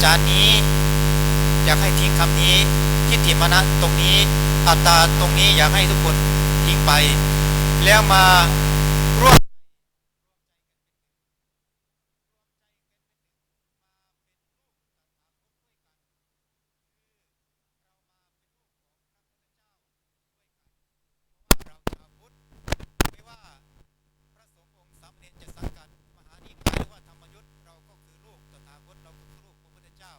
จารย์นี้อยากให้ทิ้งคำนี้ทิฏฐิมานะตรงนี้อัตตาตรงนี้อยากให้ทุกคนทิ้งไปแล้วมาร่วมเราชาวพุทธไม่ว่าพระสงฆ์องค์สามเณรจะสังกัดมหานิกายหรือว่าธรรมยุทธเราก็คือลูกตถาคตเราก็คือลูกพระพุทธเจ้า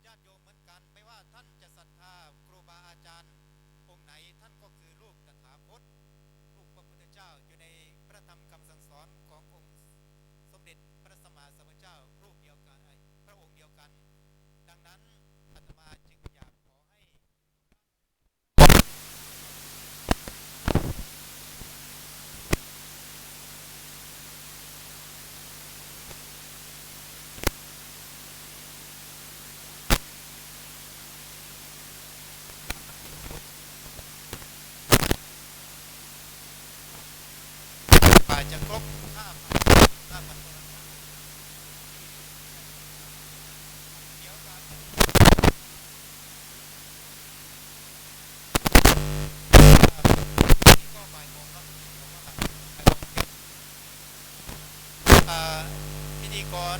ญาติโยมเหมือนกันไม่ว่าท่านจะศรัทธาครูบาอาจารย์องค์ไหนท่านก็คือลูกตถาคตลูกพระพุทธเจ้าอยู่ในพระธรรมคำสั่งสอนขององค์สมเด็จพระสัมมาสัมพุทธเจ้ารูปเดียวกันพระองค์เดียวกันดังนั้นอาตมาจึงอยากขอให้ป่าจะครบ5,000คนเดี๋ยวการนี่ก็บ่ายโมงเนาะผมว่าบ่ายโมงพิธีกร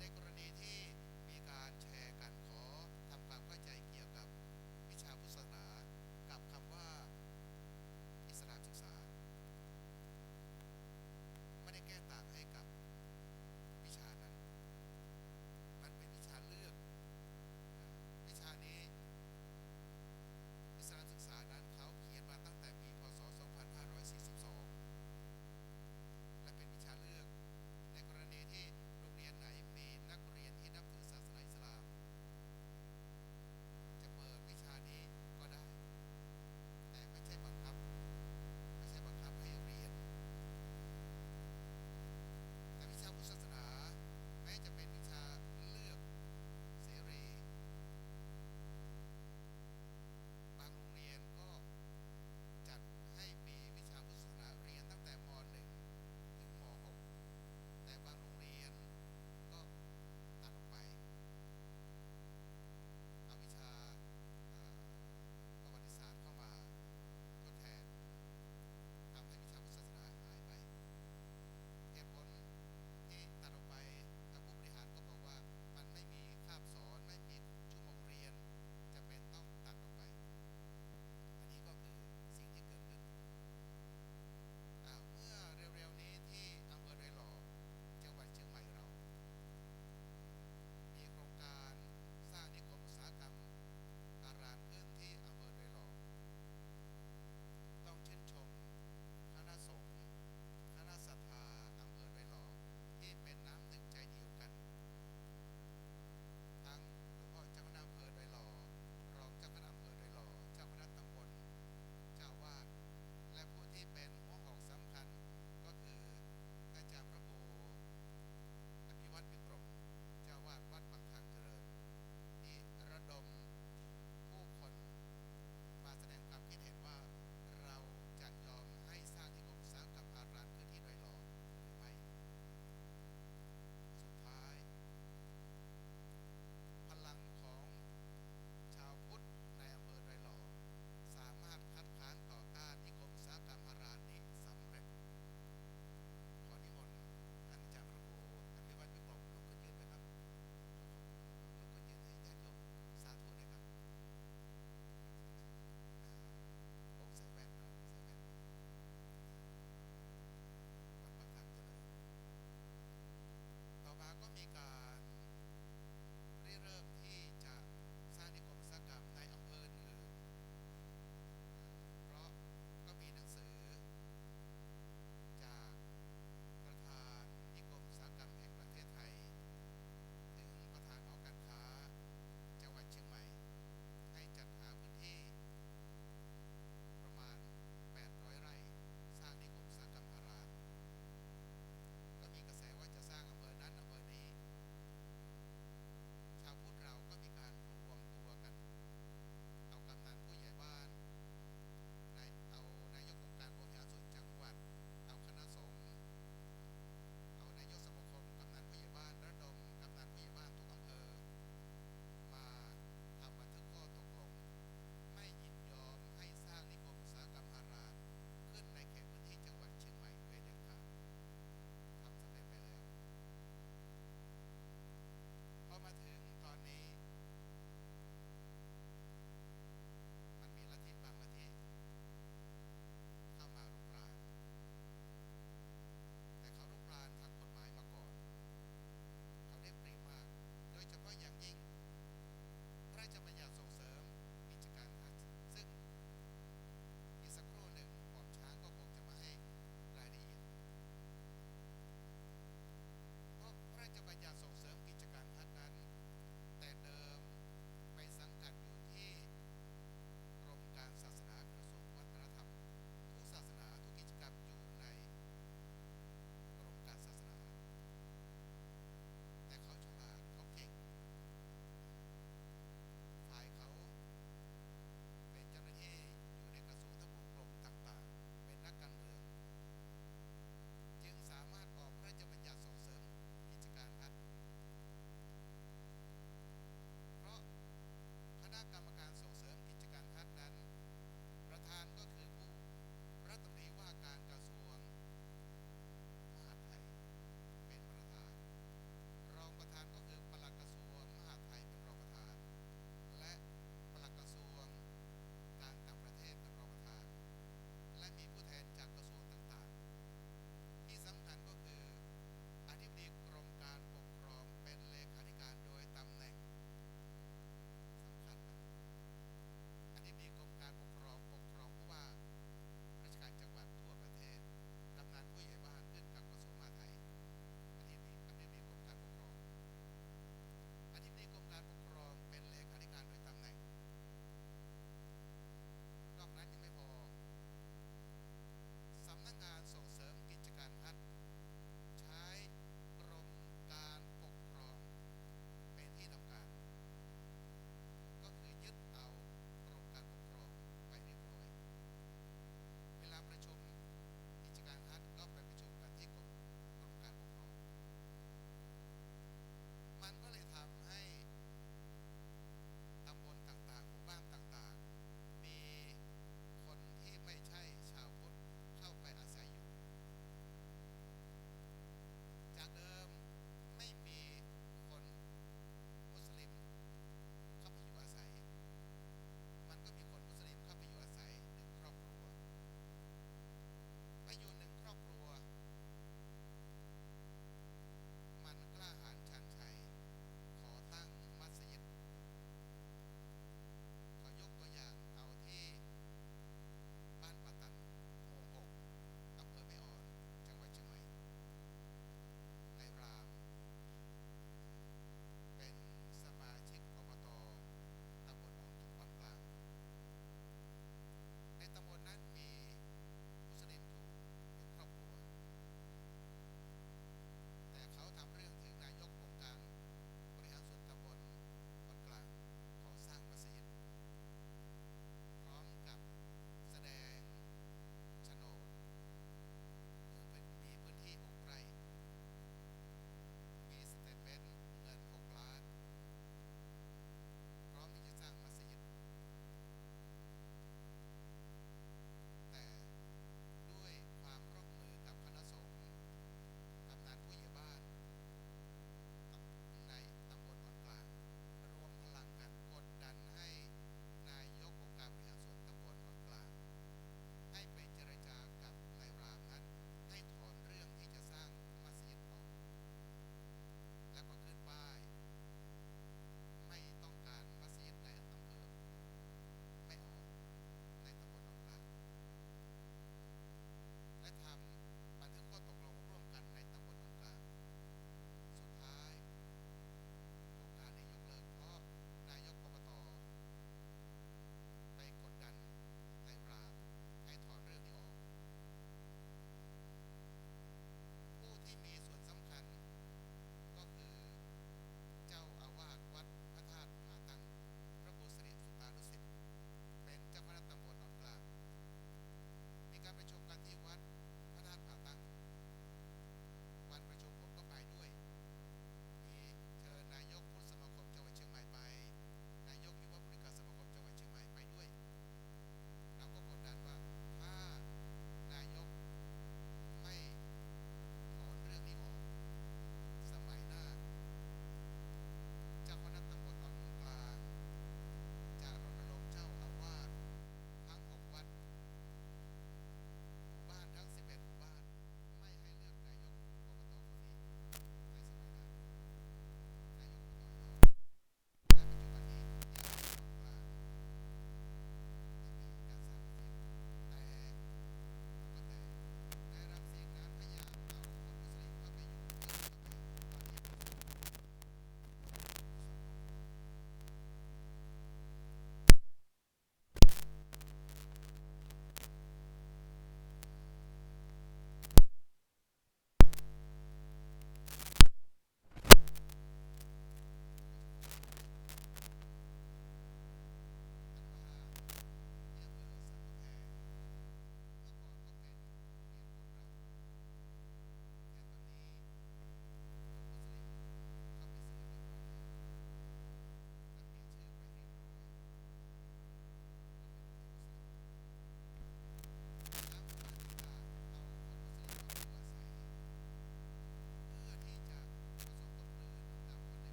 ในกรณีที่มีการแชร์กันขอทำความเข้าใจเกี่ยวกับวิชาพุทธศาสนากับคำว่าอิสลามศึกษาไม่ได้แก้ต่างให้กับวิชานั้นมันเป็นวิชาเลือกวิชานี้อิสลามศึกษานั้นเขาเขียนมาตั้งแต่ปีพ.ศ. 2542และเป็นวิชาเลือกในกรณีที่โรงเรียนไหนมีนัก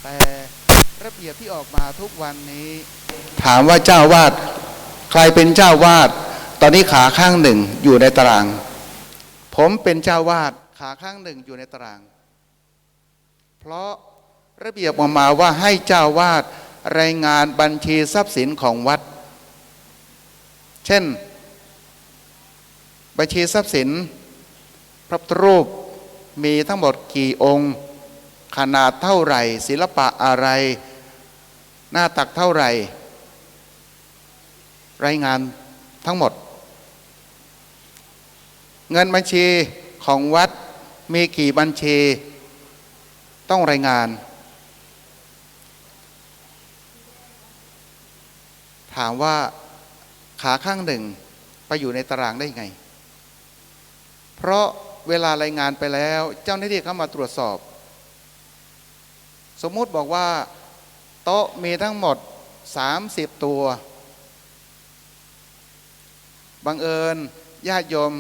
แต่ระเบียบที่ออกมาทุกวันนี้ ถามว่าเจ้าวาดใครเป็นเจ้าวาดตอนนี้ขาข้างหนึ่งอยู่ในตาราง ผมเป็นเจ้าวาดขาข้างหนึ่งอยู่ในตาราง เพราะระเบียบออกมาว่าให้เจ้าวาดรายงานบัญชีทรัพย์สินของวัด เช่นบัญชีทรัพย์สินพระพุทธรูปมีทั้งหมดกี่องค์ขนาดเท่าไหร่ศิลปะอะไรหน้าตักเท่าไหร่รายงานทั้งหมดเงินบัญชีของวัดมีกี่บัญชีต้องรายงานถามว่าขาข้างหนึ่งไปอยู่ในตารางได้ไงเพราะเวลารายงานไปแล้วเจ้าหน้าที่เข้ามาตรวจสอบสมมุติบอกว่าโต๊ะมีทั้งหมด30ตัวบังเอิญญาติโยม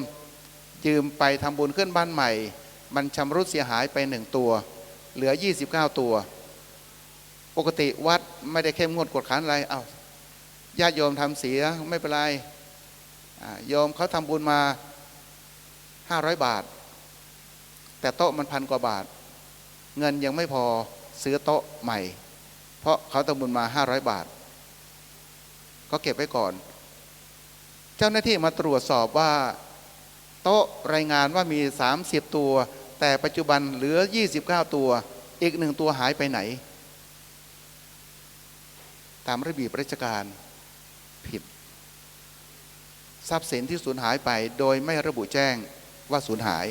ยืมไปทำบุญขึ้นบ้านใหม่มันชำรุดเสียหายไป1ตัวเหลือ29ตัวปกติวัดไม่ได้เข้มงวดกวดขันอะไรญาติโยมทำเสียไม่เป็นไรโยมเขาทำบุญมา500 บาทแต่โต๊ะมัน1,000 กว่าบาทเงินยังไม่พอซื้อโต๊ะใหม่เพราะเขาทำบุญมา500 บาทก็เก็บไว้ก่อนเจ้าหน้าที่มาตรวจสอบว่าโต๊ะรายงานว่ามี30ตัวแต่ปัจจุบันเหลือ29ตัวอีก1ตัวหายไปไหนตามระเบียบราชการผิดทรัพย์สินที่สูญหายไปโดยไม่ระบุแจ้งว่าสูญหาย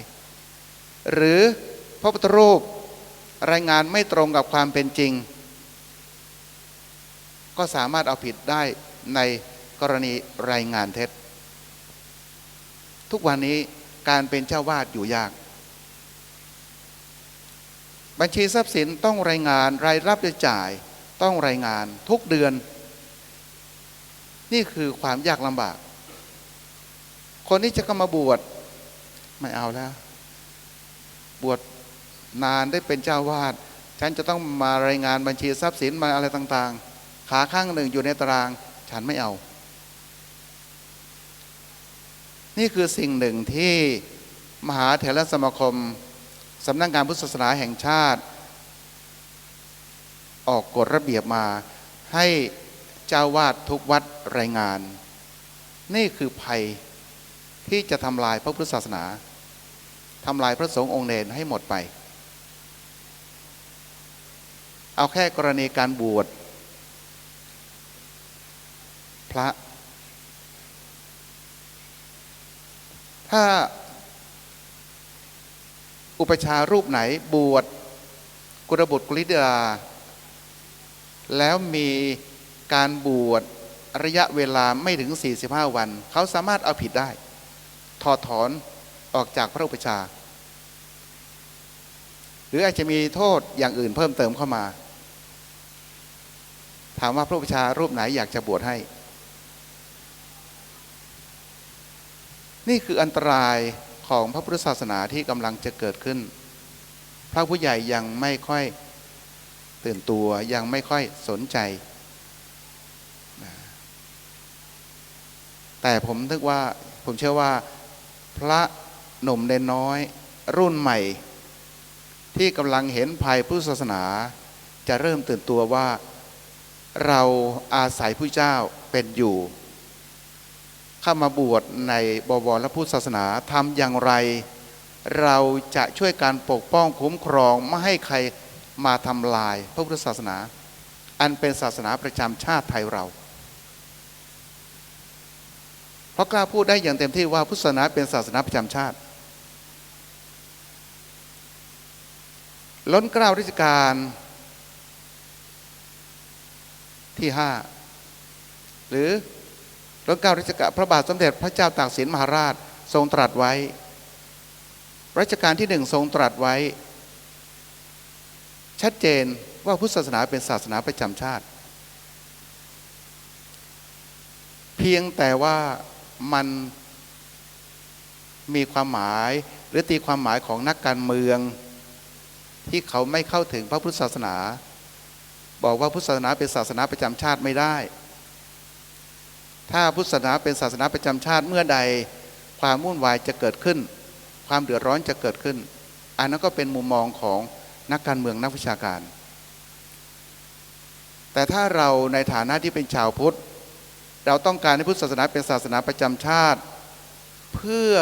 หรือพระพุทธรูปรายงานไม่ตรงกับความเป็นจริงก็สามารถเอาผิดได้ในกรณีรายงานเท็จทุกวันนี้การเป็นเจ้าวาดอยู่ยากบัญชีทรัพย์สินต้องรายงานรายรับรายจ่ายต้องรายงานทุกเดือนนี่คือความยากลำบากคนที่จะเข้ามาบวชไม่เอาแล้วบวชนานได้เป็นเจ้าวาดฉันจะต้องมารายงานบัญชีทรัพย์สินมาอะไรต่างๆขาข้างหนึ่งอยู่ในตารางฉันไม่เอานี่คือสิ่งหนึ่งที่มหาเถรสมาคมสำนักงานพุทธศาสนาแห่งชาติออกกฎระเบียบมาให้เจ้าวาดทุกวัดรายงานนี่คือภัยที่จะทำลายพระพุทธศาสนาทำลายพระสงฆ์องค์เนรให้หมดไปเอาแค่กรณีการบวชพระถ้าอุปชารูปไหนบวชกุลบุตรกุลิธิดาแล้วมีการบวชระยะเวลาไม่ถึง45 วันเขาสามารถเอาผิดได้ถอดถอนออกจากพระอุปชาหรืออาจจะมีโทษอย่างอื่นเพิ่มเติมเข้ามาถามว่าพระอุปชารูปไหนอยากจะบวชให้นี่คืออันตรายของพระพุทธศาสนาที่กำลังจะเกิดขึ้นพระผู้ใหญ่ยังไม่ค่อยตื่นตัวยังไม่ค่อยสนใจแต่ผมเชื่อว่าพระหนุ่มเนนน้อยรุ่นใหม่ที่กำลังเห็นภัยพุทธศาสนาจะเริ่มตื่นตัวว่าเราอาศัยผู้เจ้าเป็นอยู่เข้ามาบวชในบวรและพุทธศาสนาทำอย่างไรเราจะช่วยการปกป้องคุ้มครองไม่ให้ใครมาทำลายพระพุทธศาสนาอันเป็นศาสนาประจำชาติไทยเราเพราะกล้าพูดได้อย่างเต็มที่ว่าพุทธศาสนาเป็นศาสนาประจำชาติล้นเกล้ารัชกาลที่5หรือล้นเกล้ารัชกาลพระบาทสมเด็จพระเจ้าตากสินมหาราชทรงตรัสไว้รัชกาลที่1ทรงตรัสไว้ชัดเจนว่าพุทธศาสนาเป็นศาสนาประจำชาติเพียงแต่ว่ามันมีความหมายหรือตีความหมายของนักการเมืองที่เขาไม่เข้าถึงพระพุทธศาสนา บอกว่าพุทธศาสนาเป็นศาสนาประจำชาติไม่ได้ถ้าพุทธศาสนาเป็นศาสนาประจำชาติเมื่อใดความวุ่นวายจะเกิดขึ้นความเดือดร้อนจะเกิดขึ้นอันนั้นก็เป็นมุมมองของนักการเมืองนักวิชาการแต่ถ้าเราในฐานะที่เป็นชาวพุทธเราต้องการให้พุทธศาสนาเป็นศาสนาประจำชาติเพื่อ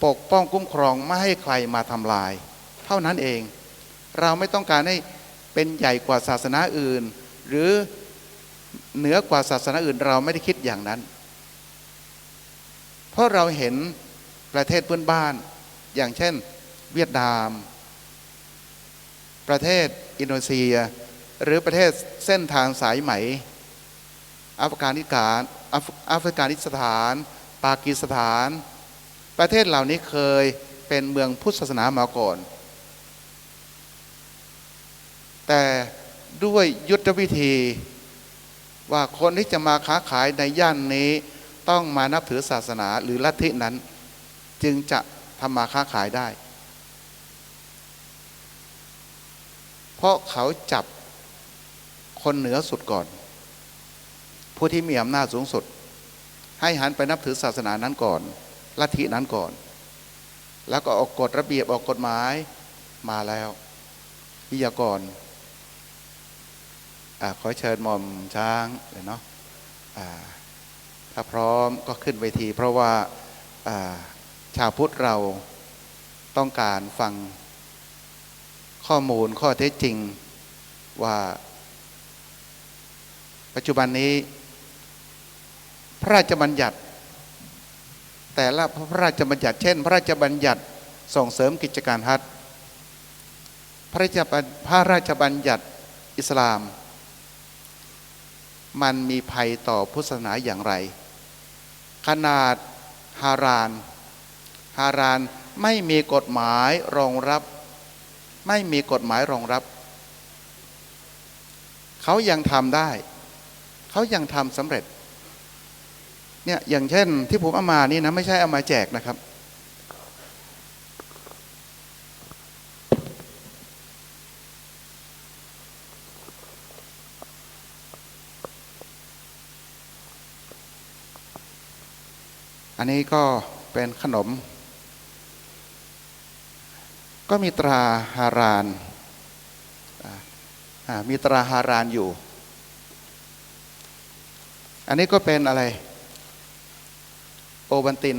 ปกป้องคุ้มครองไม่ให้ใครมาทำลายเท่านั้นเองเราไม่ต้องการให้เป็นใหญ่กว่าศาสนาอื่นหรือเหนือกว่าศาสนาอื่นเราไม่ได้คิดอย่างนั้นเพราะเราเห็นประเทศเพื่อนบ้านอย่างเช่นเวียดนามประเทศอินโดนีเซียหรือประเทศเส้นทางสายไหมอัฟกานิสถานปากีสถานประเทศเหล่านี้เคยเป็นเมืองพุทธศาสนามาก่อนแต่ด้วยยุทธวิธีว่าคนที่จะมาค้าขายในย่านนี้ต้องมานับถือศาสนาหรือลัทธินั้นจึงจะทำมาค้าขายได้เพราะเขาจับคนเหนือสุดก่อนผู้ที่มีอำนาจสูงสุดให้หันไปนับถือศาสนานั้นก่อนลัทธินั้นก่อนแล้วก็ออกกฎระเบียบออกกฎหมายมาแล้ววิทยากรขอเชิญหม่อมช้างเลยเนาะถ้าพร้อมก็ขึ้นเวทีเพราะว่าชาวพุทธเราต้องการฟังข้อมูลข้อเท็จจริงว่าปัจจุบันนี้พระราชบัญญัติแต่ละพระราชบัญญัติเช่นพระราชบัญญัติส่งเสริมกิจการฮัจญ์พระราชบัญญัติอิสลามมันมีภัยต่อพุทธศาสนาอย่างไรขนาดฮารานไม่มีกฎหมายรองรับไม่มีกฎหมายรองรับเขายังทำได้เขายังทำสำเร็จเนี่ยอย่างเช่นที่ผมเอามานี่นะไม่ใช่เอามาแจกนะครับอันนี้ก็เป็นขนมก็มีตราฮารานมีตราฮารานอยู่อันนี้ก็เป็นอะไรโอวัลติน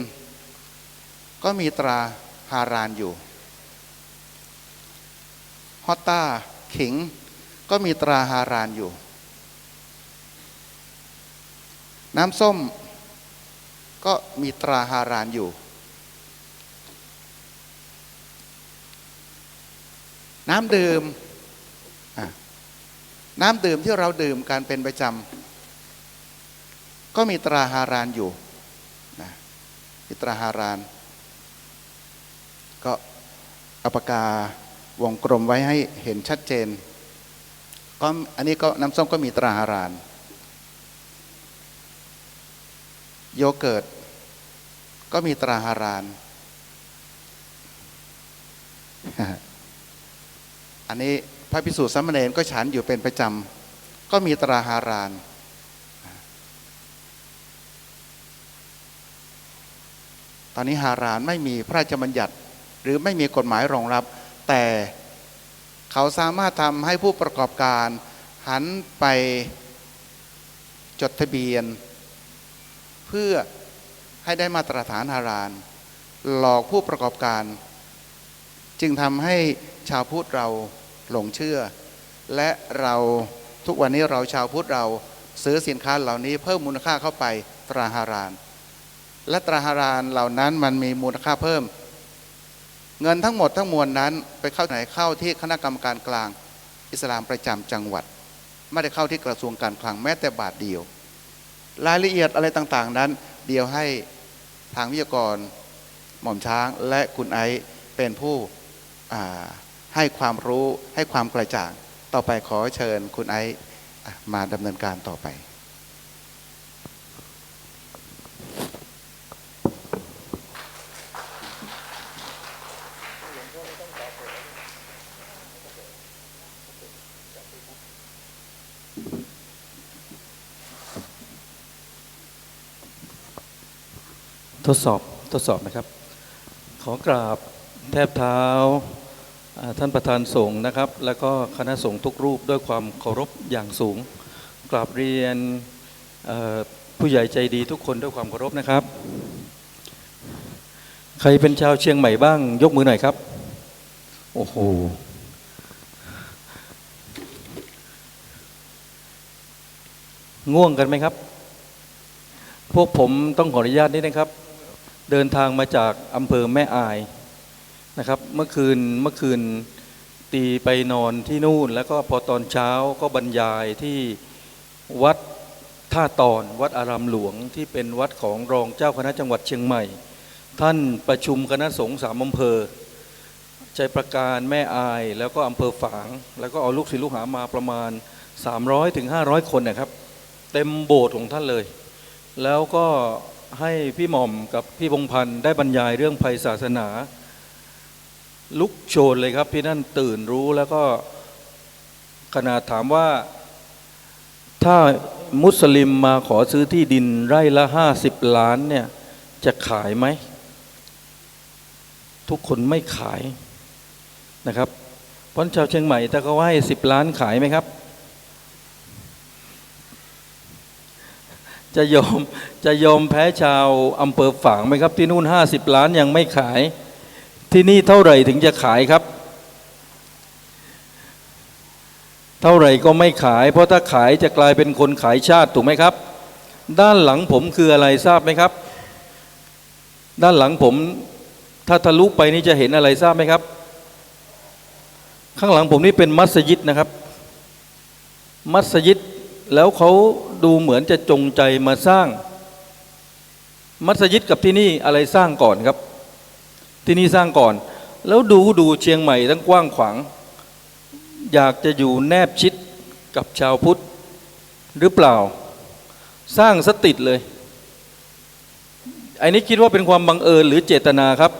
ก็มีตราฮารานอยู่ฮอตต้าขิงก็มีตราฮารานอยู่น้ำส้มก็มีตราฮารานอยู่น้ำดื่มที่เราดื่มกันเป็นประจำก็มีตราฮารานอยู่มีตราฮารานก็เอาปากกาวงกลมไว้ให้เห็นชัดเจนก็อันนี้ก็น้ำส้มก็มีตราฮารานโยเกิร์ตก็มีตราฮารานอันนี้พระภิกษุสามเณรก็ฉันอยู่เป็นประจำก็มีตราฮารานตอนนี้ฮารานไม่มีพระราชบัญญัติหรือไม่มีกฎหมายรองรับแต่เขาสามารถทำให้ผู้ประกอบการหันไปจดทะเบียนเพื่อให้ได้มาตรฐานฮารานหลอกผู้ประกอบการจึงทำให้ชาวพุทธเราหลงเชื่อและเราทุกวันนี้เราชาวพุทธเราซื้อสินค้าเหล่านี้เพิ่มมูลค่าเข้าไปตราฮารานและตราฮารานเหล่านั้นมันมีมูลค่าเพิ่มเงินทั้งหมดทั้งมวลนั้นไปเข้าไหนเข้าที่คณะกรรมการกลางอิสลามประจำจังหวัดไม่ได้เข้าที่กระทรวงการคลังแม้แต่บาทเดียวรายละเอียดอะไรต่างๆนั้นเดี๋ยวให้ทางวิทยากรหม่อมช้างและคุณไอซ์เป็นผู้ให้ความรู้ให้ความกระจ่างต่อไปขอเชิญคุณไอซ์มาดำเนินการต่อไป ทดสอบนะครับขอกราบแทบเท้าท่านประธานสงฆ์นะครับแล้วก็คณะสงฆ์ทุกรูปด้วยความเคารพอย่างสูงกราบเรียนผู้ใหญ่ใจดีทุกคนด้วยความเคารพนะครับใครเป็นชาวเชียงใหม่บ้างยกมือหน่อยครับโอ้โหง่วงกันไหมครับพวกผมต้องขออนุญาตนิดนะครับเดินทางมาจากอำเภอแม่อายนะครับเมื่อคืนตีไปนอนที่นู่นแล้วก็พอตอนเช้าก็บรรยายที่วัดท่าตอนวัดอารามหลวงที่เป็นวัดของรองเจ้าคณะจังหวัดเชียงใหม่ท่านประชุมคณะสงฆ์3 อำเภอชัยประการแม่อายแล้วก็อำเภอฝางแล้วก็เอาลูกศิษย์ลูกหามาประมาณ300 ถึง 500 คนนะครับเต็มโบสถ์ของท่านเลยแล้วก็ให้พี่หม่อมกับพี่พงษ์พันธ์ได้บรรยายเรื่องภัยศาสนาลุกโชนเลยครับพี่นั่นตื่นรู้แล้วก็ขนาดถามว่าถ้ามุสลิมมาขอซื้อที่ดินไร่ละ50 ล้านเนี่ยจะขายไหมทุกคนไม่ขายนะครับเพราะชาวเชียงใหม่ถ้าเขาให้10 ล้านขายไหมครับจะยอมแพ้ชาวอำเภอฝางไหมครับที่นู่น50 ล้านยังไม่ขายที่นี่เท่าไหร่ถึงจะขายครับเท่าไหร่ก็ไม่ขายเพราะถ้าขายจะกลายเป็นคนขายชาติถูกไหมครับด้านหลังผมคืออะไรทราบไหมครับด้านหลังผมถ้าทะลุไปนี่จะเห็นอะไรทราบไหมครับข้างหลังผมนี่เป็นมัสยิดนะครับมัสยิดแล้วเขาดูเหมือนจะจงใจมาสร้างมัสยิดกับที่นี่อะไรสร้างก่อนครับที่นี่สร้างก่อนแล้วดูเชียงใหม่ทั้งกว้างขวางอยากจะอยู่แนบชิดกับชาวพุทธหรือเปล่าสร้างสติดเลยไอ้นี้คิดว่าเป็นความบังเอิญหรือเจตนาครับ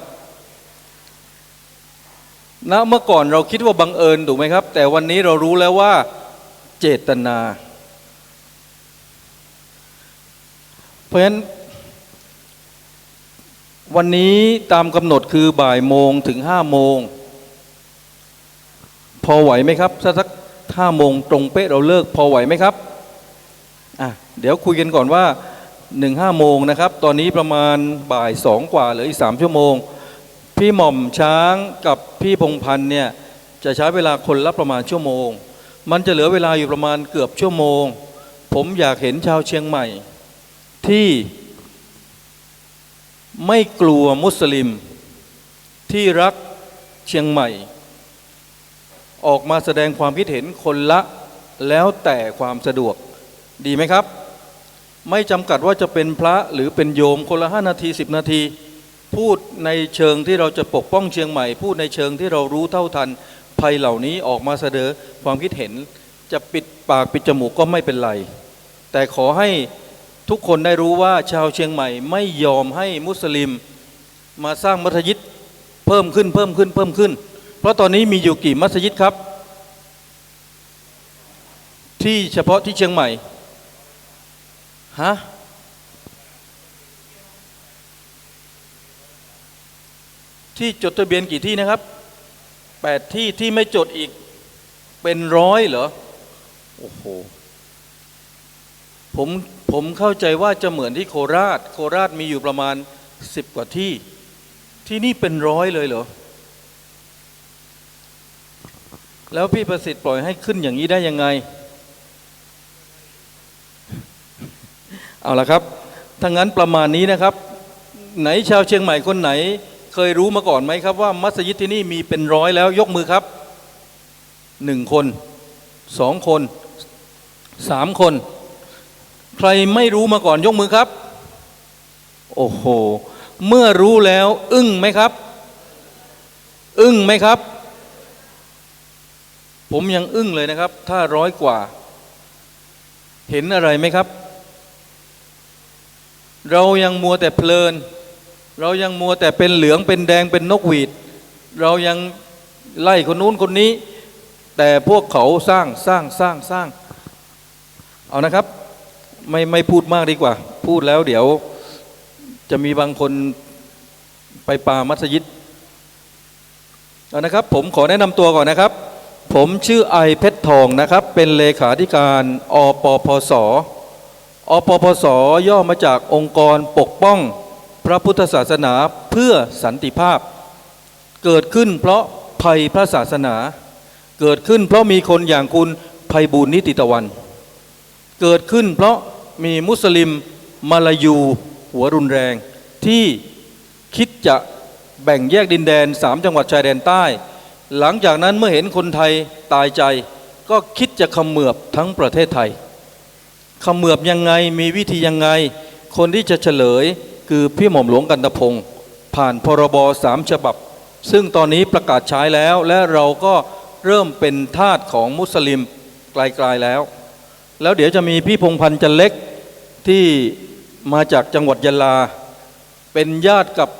ณเมื่อก่อนเราคิดว่าบังเอิญถูกไหมครับแต่วันนี้เรารู้แล้วว่าเจตนาเพราะฉะนั้นวันนี้ตามกำหนดคือบ่ายโมงถึง5 โมงพอไหวไหมครับสัก5 โมงตรงเป๊ะเราเลิกพอไหวไหมครับเดี๋ยวคุยกันก่อนว่า5 โมงนะครับตอนนี้ประมาณบ่าย2 กว่าเหลืออีก3 ชั่วโมงพี่หม่อมช้างกับพี่พงษ์พันธ์เนี่ยจะใช้เวลาคนละประมาณชั่วโมงมันจะเหลือเวลาอยู่ประมาณเกือบชั่วโมงผมอยากเห็นชาวเชียงใหม่ที่ไม่กลัวมุสลิมที่รักเชียงใหม่ออกมาแสดงความคิดเห็นคนละแล้วแต่ความสะดวกดีไหมครับไม่จำกัดว่าจะเป็นพระหรือเป็นโยมคนละ5 นาที10 นาทีพูดในเชิงที่เราจะปกป้องเชียงใหม่พูดในเชิงที่เรารู้เท่าทันภัยเหล่านี้ออกมาแสดงความคิดเห็นจะปิดปากปิดจมูกก็ไม่เป็นไรแต่ขอให้ทุกคนได้รู้ว่าชาวเชียงใหม่ไม่ยอมให้มุสลิมมาสร้างมัสยิดเพิ่มขึ้นเพราะตอนนี้มีอยู่กี่มัสยิดครับที่เฉพาะที่เชียงใหม่ที่จดทะเบียนกี่ที่นะครับ8 ที่ที่ไม่จดอีกเป็น100เหรอโอ้โหผมเข้าใจว่าจะเหมือนที่โคราชมีอยู่ประมาณ10 กว่าที่ที่นี่เป็น100เลยเหรอแล้วพี่ประสิทธิ์ปล่อยให้ขึ้นอย่างนี้ได้ยังไงเอาละครับถ้างั้นประมาณนี้นะครับไหนชาวเชียงใหม่คนไหนเคยรู้มาก่อนไหมครับว่ามัสยิดที่นี่มีเป็น100แล้วยกมือครับ1 คน2 คน3 คนใครไม่รู้มาก่อนยกมือครับโอ้โหเมื่อรู้แล้วอึ้งไหมครับผมยังอึ้งเลยนะครับถ้า100 กว่าเห็นอะไรไหมครับเรายังมัวแต่เพลินเรายังมัวแต่เป็นเหลืองเป็นแดงเป็นนกหวีดเรายังไล่คนนู้นคนนี้แต่พวกเขาสร้างเอานะครับไม่พูดมากดีกว่าพูดแล้วเดี๋ยว จะมีบางคนไปปามัสยิดนะครับผมขอแนะนำตัวก่อนนะครับผมชื่อไอเพชรทองนะครับเป็นเลขาธิการอปพสอปพสย่อมาจากองค์กรปกป้องพระพุทธศาสนาเพื่อสันติภาพเกิดขึ้นเพราะภัยพระศาสนาเกิดขึ้นเพราะมีคนอย่างคุณไพบูลย์นิติตะวันเกิดขึ้นเพราะมีมุสลิมมาลายูหัวรุนแรงที่คิดจะแบ่งแยกดินแดน3จังหวัดชายแดนใต้หลังจากนั้นเมื่อเห็นคนไทยตายใจก็คิดจะเขมือบทั้งประเทศไทยเขมือบยังไงมีวิธียังไงคนที่จะเฉลยคือพี่หม่อมหลวงกันตพงศ์ผ่านพรบ3ฉบับซึ่งตอนนี้ประกาศใช้แล้วและเราก็เริ่มเป็นทาสของมุสลิมไกลๆแล้วเดี๋ยวจะมีพี่พงษ์พันธ์จันเล็กที่มาจากจังหวัดยะลาเป็นญาติกับ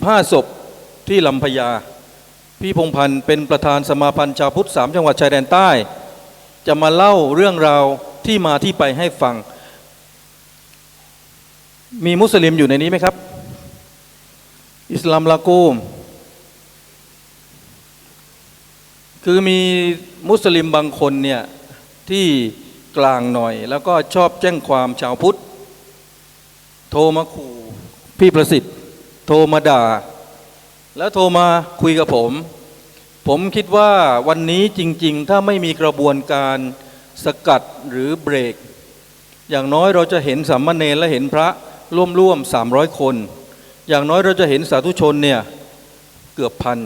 15ศพที่ลำพญาพี่พงษ์พันธ์เป็นประธานสมาพันธ์ชาวพุทธ3จังหวัดชายแดนใต้จะมาเล่าเรื่องราวที่มาที่ไปให้ฟังมีมุสลิมอยู่ในนี้ไหมครับอิสลามละกูมคือมีมุสลิมบางคนเนี่ยที่กลางหน่อยแล้วก็ชอบแจ้งความชาวพุทธโทรมาขู่พี่ประสิทธิ์โทรมาด่าแล้วโทรมาคุยกับผมคิดว่าวันนี้จริงๆถ้าไม่มีกระบวนการสกัดหรือเบรกอย่างน้อยเราจะเห็นสามเณรและเห็นพระร่วม300คนอย่างน้อยเราจะเห็นสาธุชนเนี่ยเกือบพัน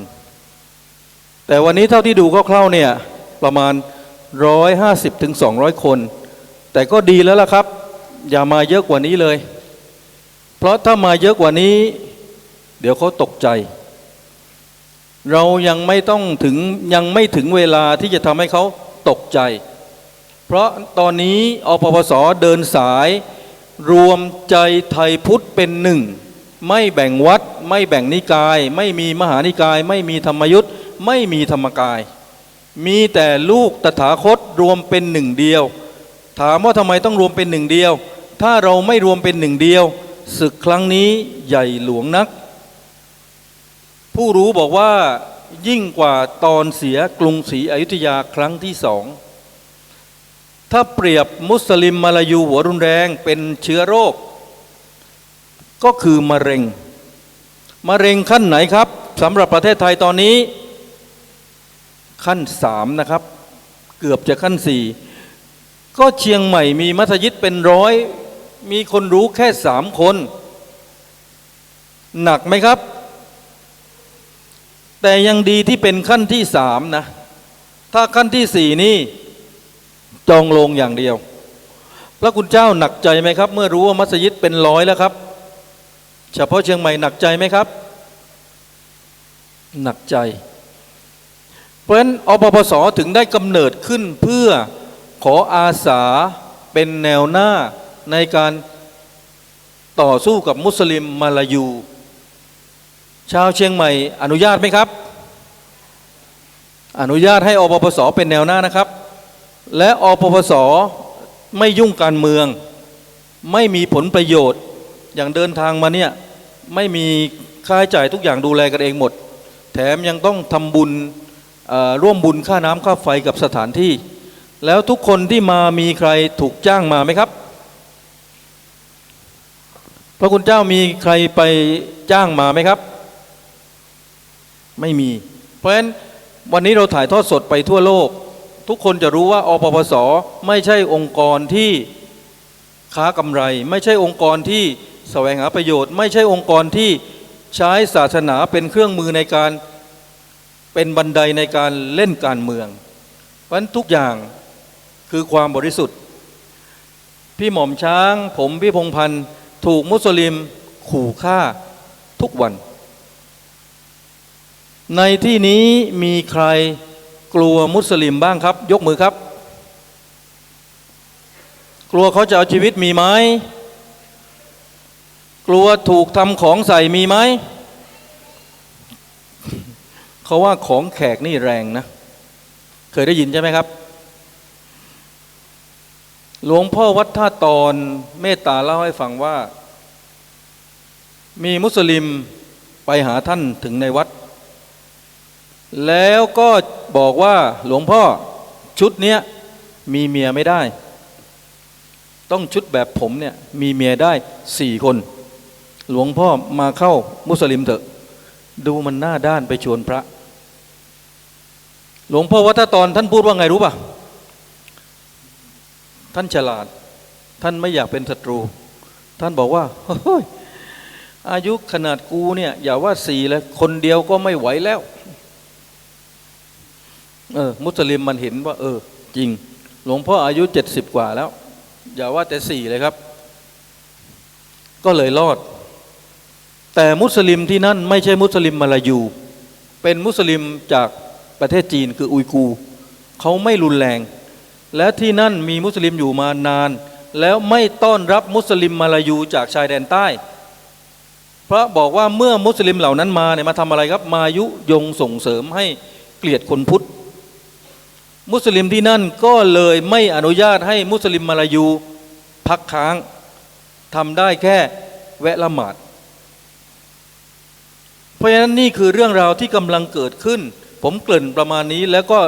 แต่วันนี้เท่าที่ดูคร่าวๆเนี่ยประมาณ150ถึง200คนแต่ก็ดีแล้วล่ะครับอย่ามาเยอะกว่านี้เลยเพราะถ้ามาเยอะกว่านี้เดี๋ยวเขาตกใจเรายังไม่ถึงเวลาที่จะทำให้เขาตกใจเพราะตอนนี้อปปสเดินสายรวมใจไทยพุทธเป็นหนึ่งไม่แบ่งวัดไม่แบ่งนิกายไม่มีมหานิกายไม่มีธรรมยุทธ์ไม่มีธรรมกายมีแต่ลูกตถาคตรวมเป็นหนึ่งเดียวถามว่าทำไมต้องรวมเป็นหนึ่งเดียวถ้าเราไม่รวมเป็นหนึ่งเดียวศึกครั้งนี้ใหญ่หลวงนักผู้รู้บอกว่ายิ่งกว่าตอนเสียกรุงศรีอยุธยาครั้งที่2ถ้าเปรียบมุสลิมมาลายูหัวรุนแรงเป็นเชื้อโรคก็คือมะเร็งขั้นไหนครับสำหรับประเทศไทยตอนนี้ขั้น3นะครับเกือบจะขั้น4ก็เชียงใหม่มีมัสยิดเป็น100มีคนรู้แค่3คนหนักไหมครับแต่ยังดีที่เป็นขั้นที่3นะถ้าขั้นที่4นี่จองโรงอย่างเดียวพระคุณเจ้าหนักใจไหมครับเมื่อรู้ว่ามัสยิดเป็น100แล้วครับเฉพาะเชียงใหม่หนักใจไหมครับหนักใจเพราะฉะนั้นอปปสถึงได้กำเนิดขึ้นเพื่อขออาสาเป็นแนวหน้าในการต่อสู้กับมุสลิมมาลายูชาวเชียงใหม่อนุญาตไหมครับอนุญาตให้อปปสเป็นแนวหน้านะครับและอปปสไม่ยุ่งการเมืองไม่มีผลประโยชน์อย่างเดินทางมาเนี่ยไม่มีค่าใช้จ่ายทุกอย่างดูแลกันเองหมดแถมยังต้องทำบุญร่วมบุญค่าน้ำค่าไฟกับสถานที่แล้วทุกคนที่มามีใครถูกจ้างมาไหมครับพระคุณเจ้ามีใครไปจ้างมาไหมครับไม่มีเพราะฉะนั้นวันนี้เราถ่ายทอดสดไปทั่วโลกทุกคนจะรู้ว่าอปปสไม่ใช่องค์กรที่ค้ากำไรไม่ใช่องค์กรที่แสวงหาประโยชน์ไม่ใช่องค์กรที่ใช้ศาสนาเป็นเครื่องมือในการเป็นบันไดในการเล่นการเมืองเพราะฉะนั้นทุกอย่างคือความบริสุทธิ์พี่หม่อมช้างผมพี่พงษ์พันธ์ถูกมุสลิมขู่ฆ่าทุกวันในที่นี้มีใครกลัวมุสลิมบ้างครับยกมือครับกลัวเขาจะเอาชีวิตมีไหมกลัวถูกทำของใส่มีไหมเขาว่าของแขกนี่แรงนะเคยได้ยินใช่ไหมครับหลวงพ่อวัดท่าตอนเมตตาเล่าให้ฟังว่า มีมุสลิมไปหาท่านถึงในวัด แล้วก็บอกว่าหลวงพ่อชุดเนี้ยมีเมียไม่ได้ต้องชุดแบบผมเนี่ยมีเมียได้4 คนหลวงพ่อมาเข้ามุสลิมเถอะดูมันหน้าด้านไปชวนพระหลวงพ่อวัฒตอนท่านพูดว่าไงรู้ป่ะท่านฉลาดท่านไม่อยากเป็นศัตรูท่านบอกว่าเฮ้ยอายุขนาดกูเนี่ยอย่าว่า4เลยคนเดียวก็ไม่ไหวแล้วมุสลิมมันเห็นว่าจริงหลวงพ่ออายุ70กว่าแล้วอย่าว่าแต่4เลยครับก็เลยรอดแต่มุสลิมที่นั่นไม่ใช่มุสลิมมาลายูเป็นมุสลิมจากประเทศจีนคืออุยกูร์เขาไม่รุนแรงและที่นั่นมีมุสลิมอยู่มานานแล้วไม่ต้อนรับมุสลิมมาลายูจากชายแดนใต้เพราะบอกว่าเมื่อมุสลิมเหล่านั้นมาเนี่ยมาทำอะไรครับมายุยงส่งเสริมให้เกลียดคนพุทธมุสลิมที่นั่นก็เลยไม่อนุญาตให้มุสลิมมาลายูพักค้างทำได้แค่แวะละหมาดเพราะฉะนั้นนี่คือเรื่องราวที่กำลังเกิดขึ้นผมเกริ่นประมาณนี้แล้วก็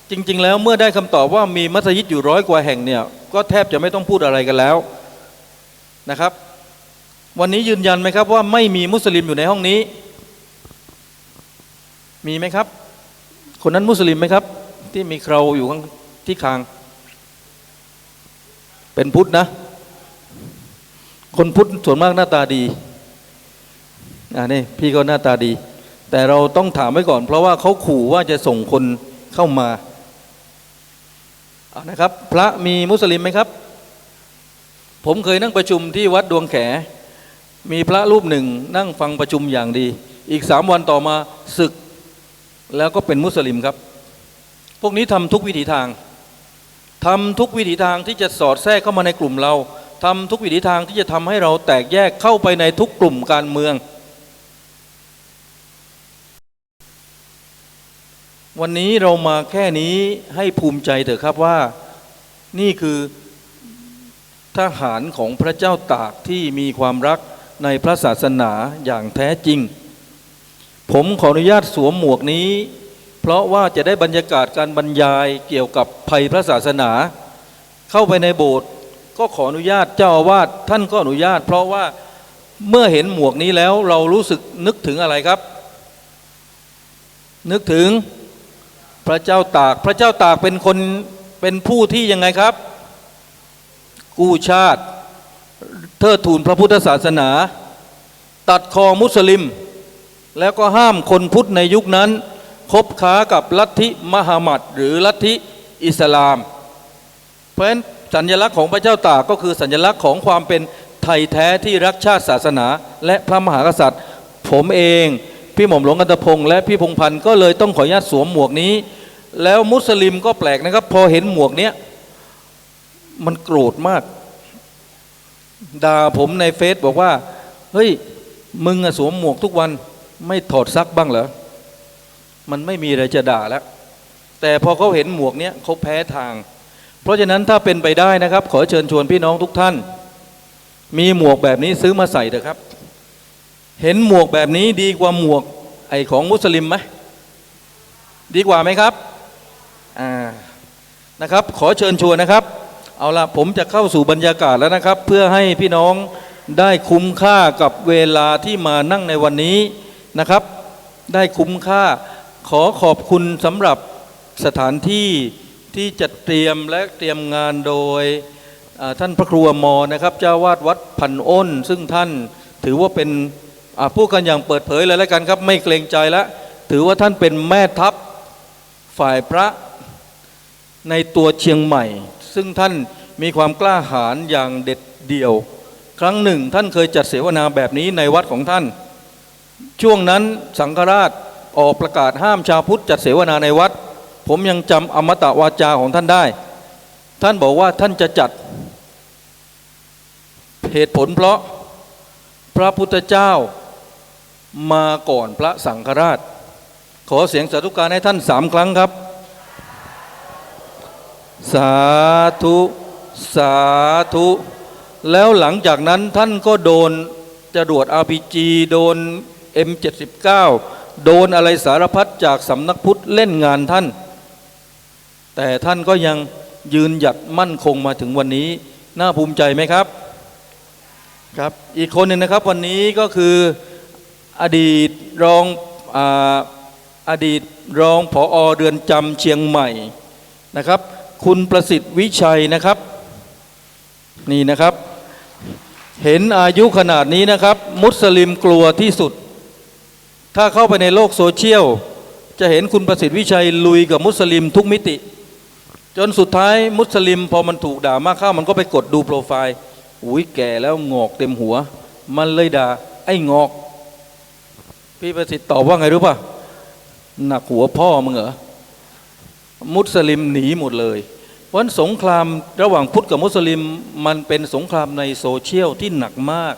จริงๆแล้วเมื่อได้คำตอบว่ามีมัสยิดอยู่100 กว่าแห่งเนี่ยก็แทบจะไม่ต้องพูดอะไรกันแล้วนะครับวันนี้ยืนยันไหมครับว่าไม่มีมุสลิมอยู่ในห้องนี้มีไหมครับคนนั้นมุสลิมไหมครับที่มีเคราอยู่ข้างที่คางเป็นพุทธนะคนพุทธส่วนมากหน้าตาดีนี่พี่ก็หน้าตาดีแต่เราต้องถามไว้ก่อนเพราะว่าเขาขู่ว่าจะส่งคนเข้ามานะครับพระมีมุสลิมไหมครับผมเคยนั่งประชุมที่วัดดวงแขมีพระรูปหนึ่งนั่งฟังประชุมอย่างดีอีก3 วันต่อมาสึกแล้วก็เป็นมุสลิมครับพวกนี้ทำทุกวิถีทางที่จะสอดแทรกเข้ามาในกลุ่มเราทำทุกวิถีทางที่จะทำให้เราแตกแยกเข้าไปในทุกกลุ่มการเมืองวันนี้เรามาแค่นี้ให้ภูมิใจเถอะครับว่านี่คือทหารของพระเจ้าตากที่มีความรักในพระศาสนาอย่างแท้จริงผมขออนุญาตสวมหมวกนี้เพราะว่าจะได้บรรยากาศการบรรยายเกี่ยวกับภัยพระศาสนาเข้าไปในโบสถ์ก็ขออนุญาตเจ้าอาวาสท่านก็อนุญาตเพราะว่าเมื่อเห็นหมวกนี้แล้วเรารู้สึกนึกถึงอะไรครับนึกถึงพระเจ้าตากพระเจ้าตากเป็นผู้ที่ยังไงครับกู้ชาติเทิดทูนพระพุทธศาสนาตัดคอมุสลิมแล้วก็ห้ามคนพุทธในยุคนั้นคบค้ากับลัทธิมหมัดหรือลัทธิอิสลามเพราะฉะนั้นสัญลักษณ์ของพระเจ้าตากก็คือสัญลักษณ์ของความเป็นไทยแท้ที่รักชาติศาสนาและพระมหากษัตริย์ผมเองพี่หม่อมหลวงกันตพงษ์และพี่พงษ์พันธ์ก็เลยต้องขออนุญาตสวมหมวกนี้แล้วมุสลิมก็แปลกนะครับพอเห็นหมวกเนี้ยมันโกรธมากด่าผมในเฟซบอกว่าเฮ้ยมึงสวมหมวกทุกวันไม่ถอดซักบ้างเหรอมันไม่มีอะไรจะด่าแล้วแต่พอเขาเห็นหมวกเนี้ยเขาแพ้ทางเพราะฉะนั้นถ้าเป็นไปได้นะครับขอเชิญชวนพี่น้องทุกท่านมีหมวกแบบนี้ซื้อมาใส่เถอะครับเห็นหมวกแบบนี้ดีกว่าหมวกไอของมุสลิมไหมดีกว่าไหมครับนะครับขอเชิญชวนนะครับเอาละผมจะเข้าสู่บรรยากาศแล้วนะครับเพื่อให้พี่น้องได้คุ้มค่ากับเวลาที่มานั่งในวันนี้นะครับได้คุ้มค่าขอขอบคุณสำหรับสถานที่ที่จัดเตรียมและเตรียมงานโดยท่านพระครูอมรนะครับเจ้าวาดวัดพันอ้นซึ่งท่านถือว่าเป็นพูดกันอย่างเปิดเผยเลยแล้วกันครับไม่เกรงใจแล้วถือว่าท่านเป็นแม่ทัพฝ่ายพระในตัวเชียงใหม่ซึ่งท่านมีความกล้าหาญอย่างเด็ดเดี่ยวครั้งหนึ่งท่านเคยจัดเสวนาแบบนี้ในวัดของท่านช่วงนั้นสังฆราชออกประกาศห้ามชาวพุทธจัดเสวนาในวัดผมยังจำอมตะวาจาของท่านได้ท่านบอกว่าท่านจะจัดเหตุผลเพราะพระพุทธเจ้ามาก่อนพระสังฆราชขอเสียงสาธุการให้ท่าน3 ครั้งครับสาธุสาธุแล้วหลังจากนั้นท่านก็โดน จรวด RPG โดน M79 โดนอะไรสารพัดจากสำนักพุทธเล่นงานท่านแต่ท่านก็ยังยืนหยัดมั่นคงมาถึงวันนี้น่าภูมิใจไหมครับครับอีกคนหนึ่งนะครับวันนี้ก็คืออดีตรองผอ.เรือนจำเชียงใหม่นะครับคุณประสิทธิ์วิชัยนะครับนี่นะครับเห็นอายุขนาดนี้นะครับมุสลิมกลัวที่สุดถ้าเข้าไปในโลกโซเชียลจะเห็นคุณประสิทธิ์วิชัยลุยกับมุสลิมทุกมิติจนสุดท้ายมุสลิมพอมันถูกด่ามากเข้ามันก็ไปกดดูโปรไฟล์อุ้ยแก่แล้วงอกเต็มหัวมันเลยด่าไอ้งอกพี่ประสิทธิ์ตอบว่าไงรู้ป่ะหนักหัวพ่อมึงเหรอมุสลิมหนีหมดเลยเพราะสงครามระหว่างพุทธกับมุสลิมมันเป็นสงครามในโซเชียลที่หนักมาก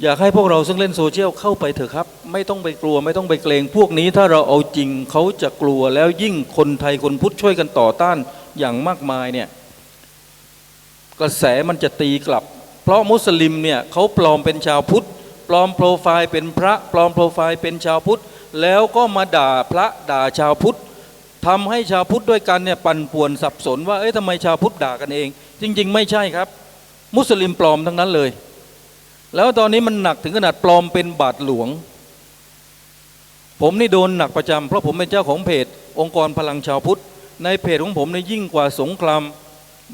อยากให้พวกเราซึ่งเล่นโซเชียลเข้าไปเถอะครับไม่ต้องไปกลัวไม่ต้องไปเกรงพวกนี้ถ้าเราเอาจริงเขาจะกลัวแล้วยิ่งคนไทยคนพุทธช่วยกันต่อต้านอย่างมากมายเนี่ยกระแสมันจะตีกลับเพราะมุสลิมเนี่ยเขาปลอมเป็นชาวพุทธปลอมโปรไฟล์เป็นพระปลอมโปรไฟล์เป็นชาวพุทธแล้วก็มาด่าพระด่าชาวพุทธทำให้ชาวพุทธด้วยกันเนี่ยปั่นป่วนสับสนว่าทำไมชาวพุทธด่ากันเองจริงๆไม่ใช่ครับมุสลิมปลอมทั้งนั้นเลยแล้วตอนนี้มันหนักถึงขนาดปลอมเป็นบาทหลวงผมนี่โดนหนักประจำเพราะผมเป็นเจ้าของเพจองค์กรพลังชาวพุทธในเพจของผมเนี่ยยิ่งกว่าสงคราม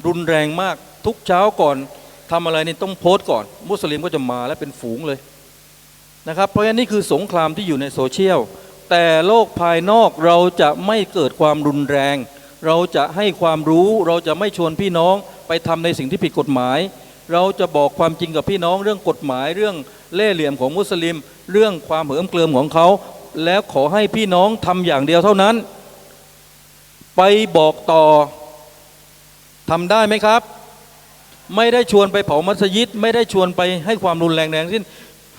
รุนแรงมากทุกเช้าก่อนทำอะไรนี่ต้องโพสต์ก่อนมุสลิมก็จะมาและเป็นฝูงเลยนะครับเพราะฉะนั้นนี่คือสงครามที่อยู่ในโซเชียลแต่โลกภายนอกเราจะไม่เกิดความรุนแรงเราจะให้ความรู้เราจะไม่ชวนพี่น้องไปทำในสิ่งที่ผิดกฎหมายเราจะบอกความจริงกับพี่น้องเรื่องกฎหมายเรื่องเล่ห์เหลี่ยมของมุสลิมเรื่องความเหิมเกริมของเขาแล้วขอให้พี่น้องทำอย่างเดียวเท่านั้นไปบอกต่อทำได้ไหมครับไม่ได้ชวนไปเผามัสยิดไม่ได้ชวนไปให้ความรุนแรงสิ้น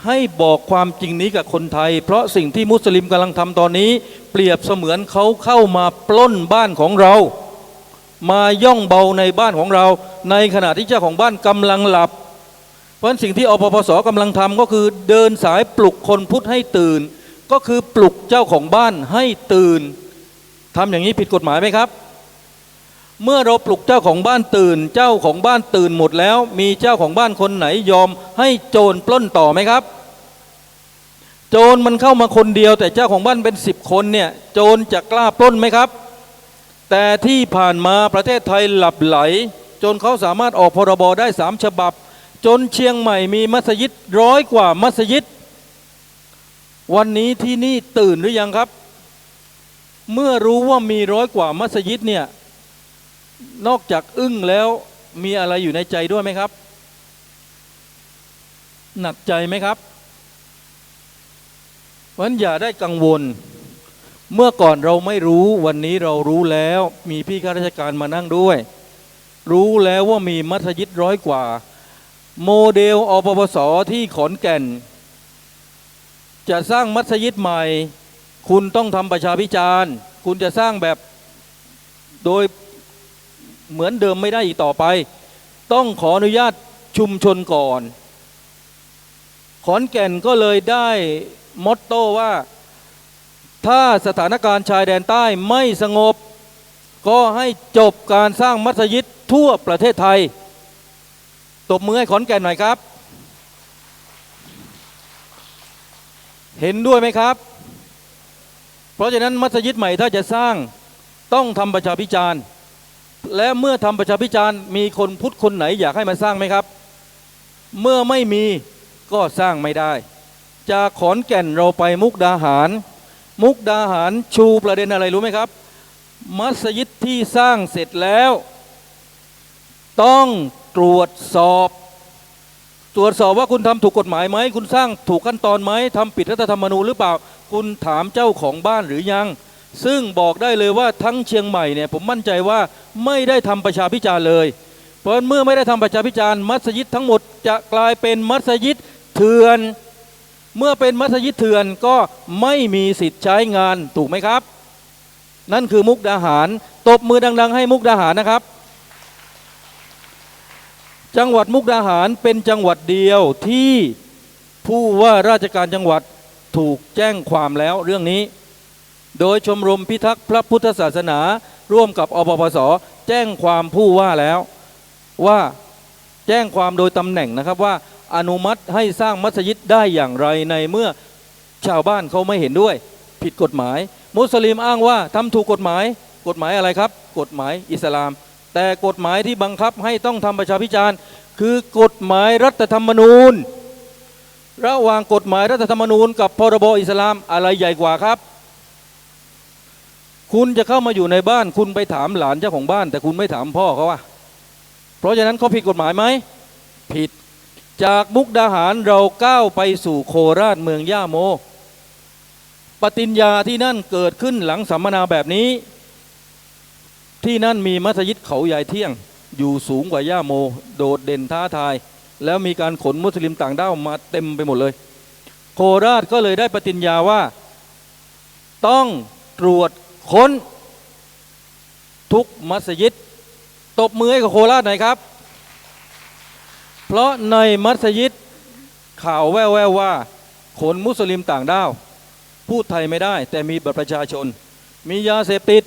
ให้บอกความจริงนี้กับคนไทยเพราะสิ่งที่มุสลิมกำลังทำตอนนี้เปรียบเสมือนเขาเข้ามาปล้นบ้านของเรามาย่องเบาในบ้านของเราในขณะที่เจ้าของบ้านกำลังหลับเพราะสิ่งที่อปปสกำลังทำก็คือเดินสายปลุกคนพุทธให้ตื่นก็คือปลุกเจ้าของบ้านให้ตื่นทำอย่างนี้ผิดกฎหมายไหมครับเมื่อเราปลุกเจ้าของบ้านตื่นเจ้าของบ้านตื่นหมดแล้วมีเจ้าของบ้านคนไหนยอมให้โจรปล้นต่อไหมครับโจรมันเข้ามาคนเดียวแต่เจ้าของบ้านเป็น10 คนเนี่ยโจรจะกล้าปล้นไหมครับแต่ที่ผ่านมาประเทศไทยหลับไหลจนเขาสามารถออกพรบได้3 ฉบับจนเชียงใหม่มีมัสยิด100 กว่ามัสยิดวันนี้ที่นี่ตื่นหรือยังครับเมื่อรู้ว่ามี100 กว่ามัสยิดเนี่ยนอกจากอึ้งแล้วมีอะไรอยู่ในใจด้วยไหมครับหนักใจไหมครับเพราะฉะนั้นอย่าได้กังวลเมื่อก่อนเราไม่รู้วันนี้เรารู้แล้วมีพี่ข้าราชการมานั่งด้วยรู้แล้วว่ามีมัสยิด100 กว่าโมเดลอปปสที่ขอนแก่นจะสร้างมัสยิดใหม่คุณต้องทำประชาพิจารณ์คุณจะสร้างแบบโดยเหมือนเดิมไม่ได้อีกต่อไปต้องขออนุญาตชุมชนก่อนขอนแก่นก็เลยได้มอตโต้ว่าถ้าสถานการณ์ชายแดนใต้ไม่สงบก็ให้จบการสร้างมัสยิดทั่วประเทศไทยตบมือให้ขอนแก่นหน่อยครับเห็นด้วยไหมครับเพราะฉะนั้นมัสยิดใหม่ถ้าจะสร้างต้องทำประชาพิจารณ์และเมื่อทำประชาพิจารณ์มีคนพุทธคนไหนอยากให้มาสร้างไหมครับเมื่อไม่มีก็สร้างไม่ได้จากขอนแก่นเราไปมุกดาหารชูประเด็นอะไรรู้ไหมครับมัสยิดที่สร้างเสร็จแล้วต้องตรวจสอบว่าคุณทำถูกกฎหมายไหมคุณสร้างถูกขั้นตอนไหมทำผิดรัฐธรรมนูญหรือเปล่าคุณถามเจ้าของบ้านหรือยังซึ่งบอกได้เลยว่าทั้งเชียงใหม่เนี่ยผมมั่นใจว่าไม่ได้ทำประชาพิจารณ์เลยเพราะเมื่อไม่ได้ทำประชาพิจารณ์มัสยิดทั้งหมดจะกลายเป็นมัสยิดเถื่อนเมื่อเป็นมัสยิดเถื่อนก็ไม่มีสิทธิ์ใช้งานถูกไหมครับนั่นคือมุกดาหารตบมือดังๆให้มุกดาหารนะครับจังหวัดมุกดาหารเป็นจังหวัดเดียวที่ ผู้ว่าราชการจังหวัดถูกแจ้งความแล้วเรื่องนี้โดยชมรมพิทักษ์พระพุทธศาสนาร่วมกับอปปส.แจ้งความผู้ว่าแล้วว่าแจ้งความโดยตำแหน่งนะครับว่าอนุมัติให้สร้างมัสยิดได้อย่างไรในเมื่อชาวบ้านเขาไม่เห็นด้วยผิดกฎหมายมุสลิมอ้างว่าทำถูกกฎหมายอะไรครับกฎหมายอิสลามแต่กฎหมายที่บังคับให้ต้องทำประชาพิจารณ์คือกฎหมายรัฐธรรมนูญระหว่างกฎหมายรัฐธรรมนูญกับพรบอิสลามอะไรใหญ่กว่าครับคุณจะเข้ามาอยู่ในบ้านคุณไปถามหลานเจ้าของบ้านแต่คุณไม่ถามพ่อเขาว่าเพราะฉะนั้นเขาผิดกฎหมายไหมผิดจากมุกดาหารเราก้าวไปสู่โคราชเมืองย่าโมปฏิญญาที่นั่นเกิดขึ้นหลังสัมมนาแบบนี้ที่นั่นมีมัสยิดเขาใหญ่เที่ยงอยู่สูงกว่าย่าโมโดดเด่นท้าทายแล้วมีการขนมุสลิมต่างด้าวมาเต็มไปหมดเลยโคราชก็เลยได้ปฏิญญาว่าต้องตรวจค้นทุกมัสยิดตบมือให้กับโคราชหน่อยครับเพราะในมัสยิดข่าวแว่วๆว่าขนมุสลิมต่างด้าวพูดไทยไม่ได้แต่มีบัตรประชาชนมียาเสพติด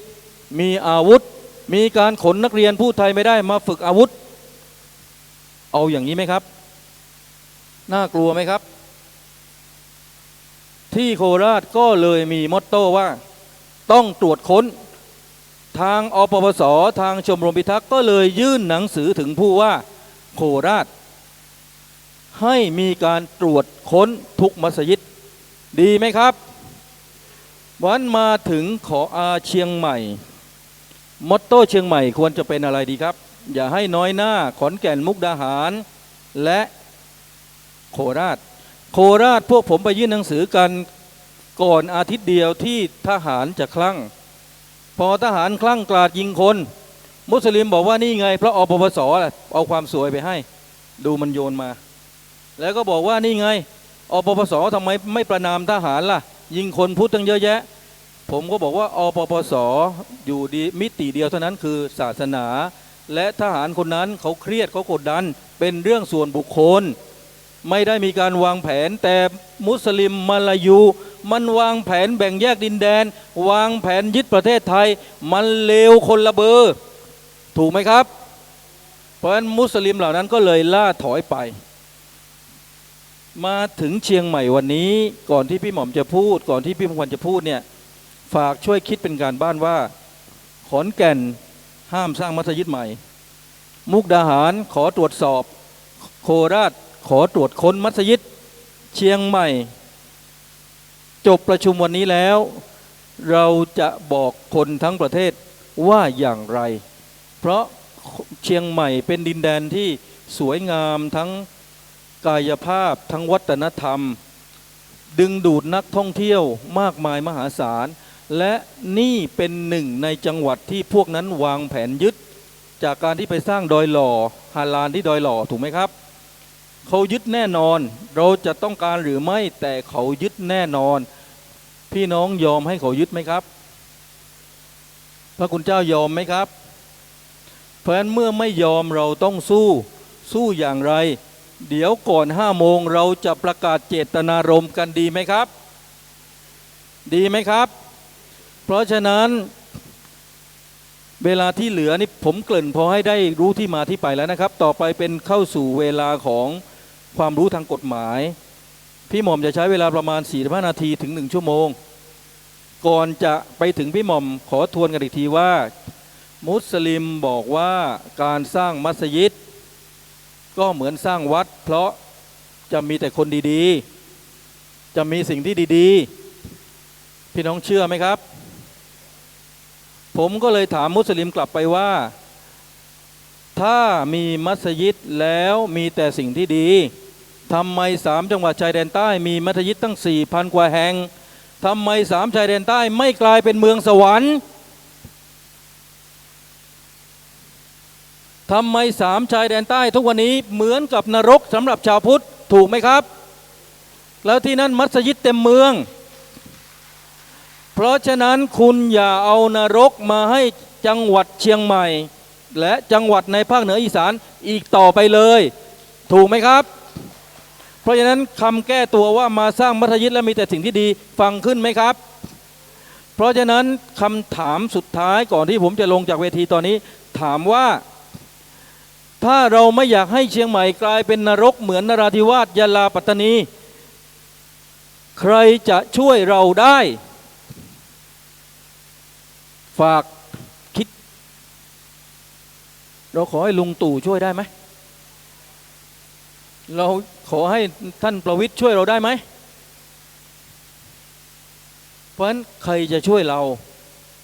มีอาวุธมีการขนนักเรียนพูดไทยไม่ได้มาฝึกอาวุธเอาอย่างนี้ไหมครับน่ากลัวไหมครับที่โคราชก็เลยมีมอตโต้ว่าต้องตรวจค้นทางอปปส.ทางชมรมพิทักษ์ก็เลยยื่นหนังสือถึงผู้ว่าโคราชให้มีการตรวจค้นทุกมัสยิดดีไหมครับวันมาถึงเชียงใหม่มอตโต้เชียงใหม่ควรจะเป็นอะไรดีครับอย่าให้น้อยหน้าขอนแก่นมุกดาหารและโคราชพวกผมไปยื่นหนังสือกันก่อนอาทิตย์เดียวที่ทหารจะคลั่งพอทหารคลั่งกราดยิงคนมุสลิมบอกว่านี่ไงเพราะอปปส.เอาความสวยไปให้ดูมันโยนมาแล้วก็บอกว่านี่ไงอปปส.ทำไมไม่ประนามทหารล่ะยิงคนพูดตั้งเยอะแยะผมก็บอกว่าอปปส.อยู่ดีมิติเดียวเท่านั้นคือศาสนาและทหารคนนั้นเขาเครียดเขากดดันเป็นเรื่องส่วนบุคคลไม่ได้มีการวางแผนแต่มุสลิมมาลายูมันวางแผนแบ่งแยกดินแดนวางแผนยึดประเทศไทยมันเลวคนละเบอร์ถูกไหมครับเพราะฉะนั้นมุสลิมเหล่านั้นก็เลยล่าถอยไปมาถึงเชียงใหม่วันนี้ก่อนที่พี่หม่อมจะพูดก่อนที่พี่พงศ์วันจะพูดเนี่ยฝากช่วยคิดเป็นการบ้านว่าขอนแก่นห้ามสร้างมัสยิดใหม่มุกดาหารขอตรวจสอบโคราชขอตรวจค้นมัสยิดเชียงใหม่จบประชุมวันนี้แล้วเราจะบอกคนทั้งประเทศว่าอย่างไรเพราะเชียงใหม่เป็นดินแดนที่สวยงามทั้งกายภาพทั้งวัฒนธรรมดึงดูดนักท่องเที่ยวมากมายมหาศาลและนี่เป็นหนึ่งในจังหวัดที่พวกนั้นวางแผนยึดจากการที่ไปสร้างดอยหล่อฮาลาลที่ดอยหล่อถูกไหมครับเขายึดแน่นอนเราจะต้องการหรือไม่แต่เขายึดแน่นอนพี่น้องยอมให้เขายึดไหมครับพระคุณเจ้ายอมไหมครับเพราะฉะนั้นเมื่อไม่ยอมเราต้องสู้อย่างไรเดี๋ยวก่อน5 โมงเราจะประกาศเจตนารมณ์กันดีไหมครับดีไหมครับเพราะฉะนั้นเวลาที่เหลือนี่ผมเกริ่นพอให้ได้รู้ที่มาที่ไปแล้วนะครับต่อไปเป็นเข้าสู่เวลาของความรู้ทางกฎหมายพี่หม่อมจะใช้เวลาประมาณ45 นาทีถึง1 ชั่วโมงก่อนจะไปถึงพี่หม่อมขอทวนกันอีกทีว่ามุสลิมบอกว่าการสร้างมัสยิดก็เหมือนสร้างวัดเพราะจะมีแต่คนดีๆจะมีสิ่งที่ดีๆพี่น้องเชื่อไหมครับผมก็เลยถามมุสลิมกลับไปว่าถ้ามีมัสยิดแล้วมีแต่สิ่งที่ดีทำไม3 จังหวัดชายแดนใต้มีมัสยิดตั้ง 4,000 กว่าแห่งทำไม3 ชายแดนใต้ไม่กลายเป็นเมืองสวรรค์ทำไม3 ชายแดนใต้ทุกวันนี้เหมือนกับนรกสำหรับชาวพุทธถูกไหมครับแล้วที่นั่นมัสยิดเต็มเมืองเพราะฉะนั้นคุณอย่าเอานรกมาให้จังหวัดเชียงใหม่และจังหวัดในภาคเหนืออีสานอีกต่อไปเลยถูกไหมครับ เพราะฉะนั้นคำแก้ตัวว่ามาสร้างมัธยิดและมีแต่สิ่งที่ดีฟังขึ้นไหมครับเพราะฉะนั้นคำถามสุดท้ายก่อนที่ผมจะลงจากเวทีตอนนี้ถามว่าถ้าเราไม่อยากให้เชียงใหม่กลายเป็นนรกเหมือนนราธิวาสยะลาปัตตานีใครจะช่วยเราได้ฝากคิดเราขอให้ลุงตู่ช่วยได้ไหมเราขอให้ท่านประวิตรช่วยเราได้ไหมเพราะฉะนั้นใครจะช่วยเรา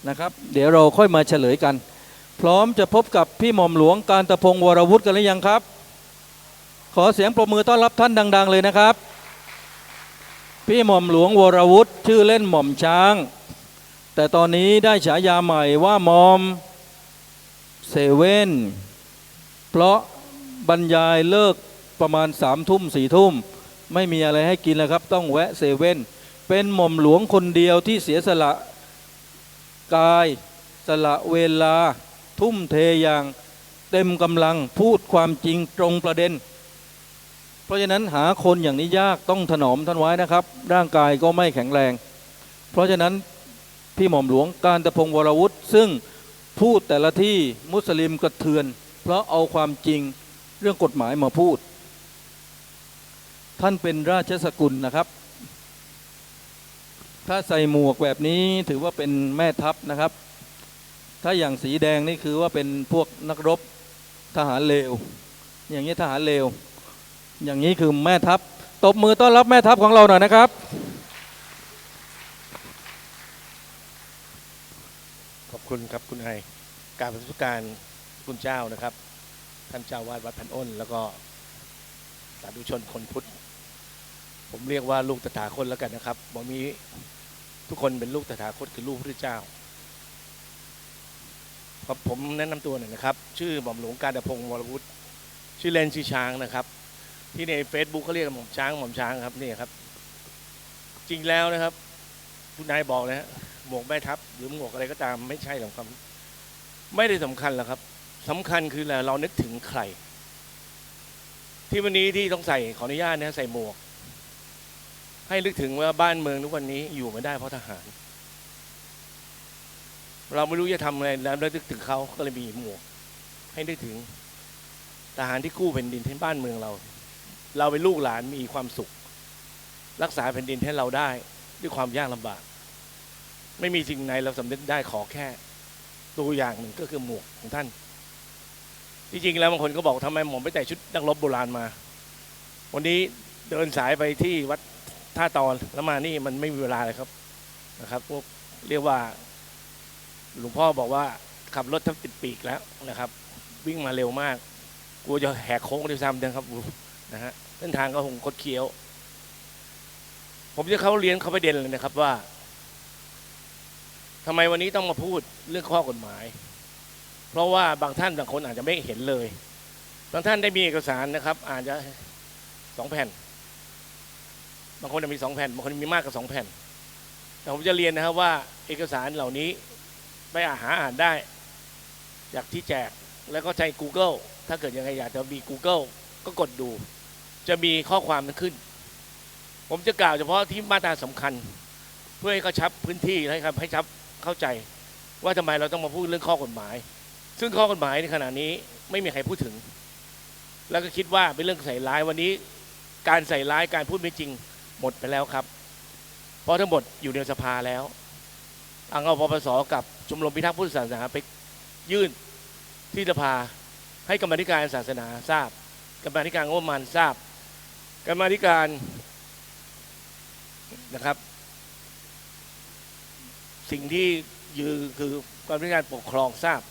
นะครับเดี๋ยวเราค่อยมาเฉลยกันพร้อมจะพบกับพี่หม่อมหลวงการตะพงศ์วรวุฒิกันหรือยังครับขอเสียงปรบมือต้อนรับท่านดังๆเลยนะครับพี่หม่อมหลวงวรวุฒิชื่อเล่นหม่อมช้างแต่ตอนนี้ได้ฉายาใหม่ว่ามอมเซเว่นเพราะบรรยายเลิกประมาณ3 ทุ่ม4 ทุ่มไม่มีอะไรให้กินแล้วครับต้องแวะเซเว่นเป็นหม่อมหลวงคนเดียวที่เสียสละกายสละเวลาทุ่มเทอย่างเต็มกำลังพูดความจริงตรงประเด็นเพราะฉะนั้นหาคนอย่างนี้ยากต้องถนอมท่านไว้นะครับร่างกายก็ไม่แข็งแรงเพราะฉะนั้นพี่หม่อมหลวงการตะพงศ์วรวุฒิซึ่งพูดแต่ละที่มุสลิมกระเทือนเพราะเอาความจริงเรื่องกฎหมายมาพูดท่านเป็นราชสกุลนะครับถ้าใส่หมวกแบบนี้ถือว่าเป็นแม่ทัพนะครับถ้าอย่างสีแดงนี่คือว่าเป็นพวกนักรบทหารเลวอย่างนี้ทหารเลวอย่างนี้คือแม่ทัพตบมือต้อนรับแม่ทัพของเราหน่อยนะครับขอบคุณครับคุณไอการปฏิบัติการคุณเจ้านะครับท่านเจ้าวาดวัดพันอ้นแล้วก็สาธุชนคนพุทธผมเรียกว่าลูกตถาคตแล้วกันนะครับบอกมีทุกคนเป็นลูกตถาคตคือลูกพระพุทธเจ้าครับผมแนะนำตัวหน่อยนะครับชื่อหม่อมหลวงการตะพงศ์วรวุฒิชื่อเล่นชื่อช้างนะครับที่ใน Facebook เขาเรียกหม่อมช้างครับนี่ครับจริงแล้วนะครับคุณนายบอกนะฮะหมวกแม่ทัพหรือหมวกอะไรก็ตามไม่ใช่หรอกครับไม่ได้สำคัญหรอกครับสำคัญคือเรานึกถึงใครที่วันนี้ที่ต้องใส่ขออนุญาตนะใส่หมวกให้นึกถึงว่าบ้านเมืองทุกวันนี้อยู่ไม่ได้เพราะทหารเราไม่รู้จะทำอะไรแล้วนึกถึงเขาก็เลยมีหมวกให้นึกถึงทหารที่กู้แผ่นดินให้บ้านเมืองเราเป็นลูกหลานมีความสุขรักษาแผ่นดินให้เราได้ด้วยความยากลำบากไม่มีสิ่งไหนเราสำเร็จได้ขอแค่ตัวอย่างหนึ่งก็คือหมวกของท่านจริงๆแล้วบางคนก็บอกทำไมผมไม่แต่ชุดนักรบโบราณมาวันนี้เดินสายไปที่วัดท่าตอนแล้วมานี่มันไม่มีเวลาเลยครับนะครับพวกเรียกว่าหลวงพ่อบอกว่าขับรถทับติดปีกแล้วนะครับวิ่งมาเร็วมากกลัวจะแหกโค้งด้วยซ้ำนะครับนะฮะเส้นทางก็คงคดเคี้ยวผมจะเข้าเรียนเข้าประเด็นเลยนะครับว่าทำไมวันนี้ต้องมาพูดเรื่องข้อกฎหมายเพราะว่าบางท่านบางคนอาจจะไม่เห็นเลยบางท่านได้มีเอกสารนะครับอาจจะ2 แผ่นบางคนมี2 แผ่นบางคนมีมากกว่า2 แผ่นแต่ผมจะเรียนนะครับว่าเอกสารเหล่านี้ไปหาอ่านได้จากที่แจกแล้วก็ใช้ Google ถ้าเกิดยังไงอยากจะมี Google ก็กดดูจะมีข้อความนั้นขึ้นผมจะกล่าวเฉพาะที่มาตราสำคัญเพื่อให้กระชับพื้นที่ให้ครับให้ชับเข้าใจว่าทำไมเราต้องมาพูดเรื่องข้อกฎหมายซึ่งข้อกฎหมายในขณะนี้ไม่มีใครพูดถึงแล้วก็คิดว่าเป็นเรื่องใส่ร้ายวันนี้การใส่ร้ายการพูดไม่จริงหมดไปแล้วครับเพราะทั้งหมดอยู่ในสภาแล้วเอาปปส.กับชมรมพิทักษ์พุทธศาสนาไปยื่นที่สภาให้กรรมาธิการศาสนาทราบกรรมาธิการงบประมาณทราบกรรมาธิการนะครับสิ่งที่ยือคือกรรมาธิการปกครองทราบ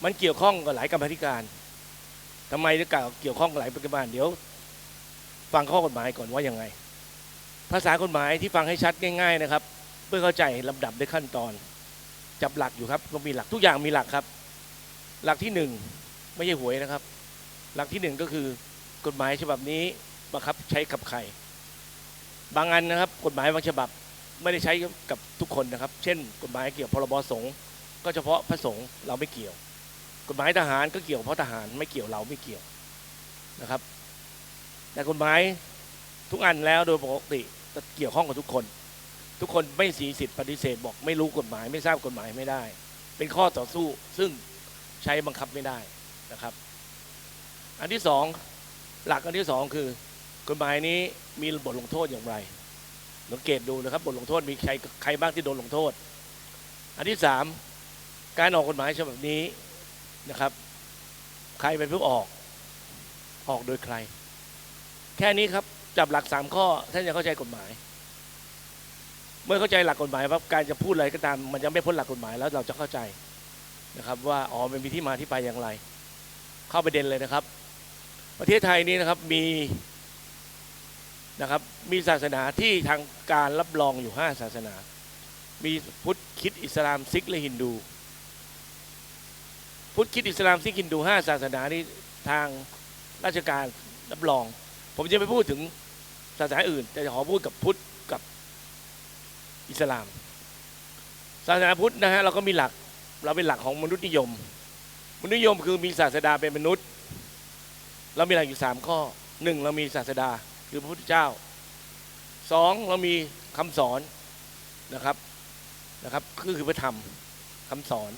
มันเกี่ยวข้องกับหลายกรรมาธิการทำไมถึงเกี่ยวข้องกับหลายกรรมาธิการเดี๋ยวฟังข้อกฎหมายก่อนว่ายังไงภาษากฎหมายที่ฟังให้ชัดง่ายๆนะครับเพื่อเข้าใจลำดับด้วยขั้นตอนจับหลักอยู่ครับก็มีหลักทุกอย่างมีหลักครับหลักที่1ไม่ใช่หวยนะครับหลักที่1ก็คือกฎหมายฉบับนี้บังคับใช้กับใครบางอันนะครับกฎหมายบางฉบับไม่ได้ใช้กับทุกคนนะครับเช่นกฎหมายเกี่ยวพรบสงฆ์ก็เฉพาะพระสงฆ์เราไม่เกี่ยวกฎหมายทหารก็เกี่ยวเพราะทหารไม่เกี่ยวเราไม่เกี่ยวนะครับแต่กฎหมาย ทุกอันแล้วโดยปกติจะเกี่ยวข้องกับทุกคน ทุกคนไม่มีสิทธิ์ปฏิเสธบอกไม่รู้กฎหมายไม่ทราบกฎหมายไม่ได้ เป็นข้อต่อสู้ซึ่งใช้บังคับไม่ได้นะครับ อันที่สองหลักอันที่สองคือกฎหมายนี้มีบทลงโทษอย่างไรสังเกตดูนะครับบทลงโทษมีใครบ้างที่โดนลงโทษ อันที่สามการออกกฎหมายฉบับนี้นะครับใครเป็นผู้ออกโดยใครแค่นี้ครับจับหลัก3ข้อท่านจะเข้าใจกฎหมายเมื่อเข้าใจหลักกฎหมายปั๊บการจะพูดอะไรก็ตามมันจะไม่พ้นหลักกฎหมายแล้วเราจะเข้าใจนะครับว่าอ๋อมันมีที่มาที่ไปอย่างไรเข้าประเด็นเลยนะครับประเทศไทยนี้นะครับมีศาสนาที่ทางการรับรองอยู่5ศาสนามีพุทธคริสต์อิสลามซิกและฮินดูพุทธคริสต์อิสลามซิกฮินดู5ศาสนานี้ทางราชการรับรองผมจะไม่พูดถึงศาสนาอื่นแต่จะขอพูดกับพุทธกับอิสลามศาสนาพุทธนะฮะเราก็มีหลักเราเป็นหลักของมนุษยนิยมคือมีศาสดาเป็นมนุษย์เรามีหลักอยู่3ข้อ1เรามีศาสดาคือพระพุทธเจ้า2เรามีคำสอนนะครับคือพระธรรมคำสอน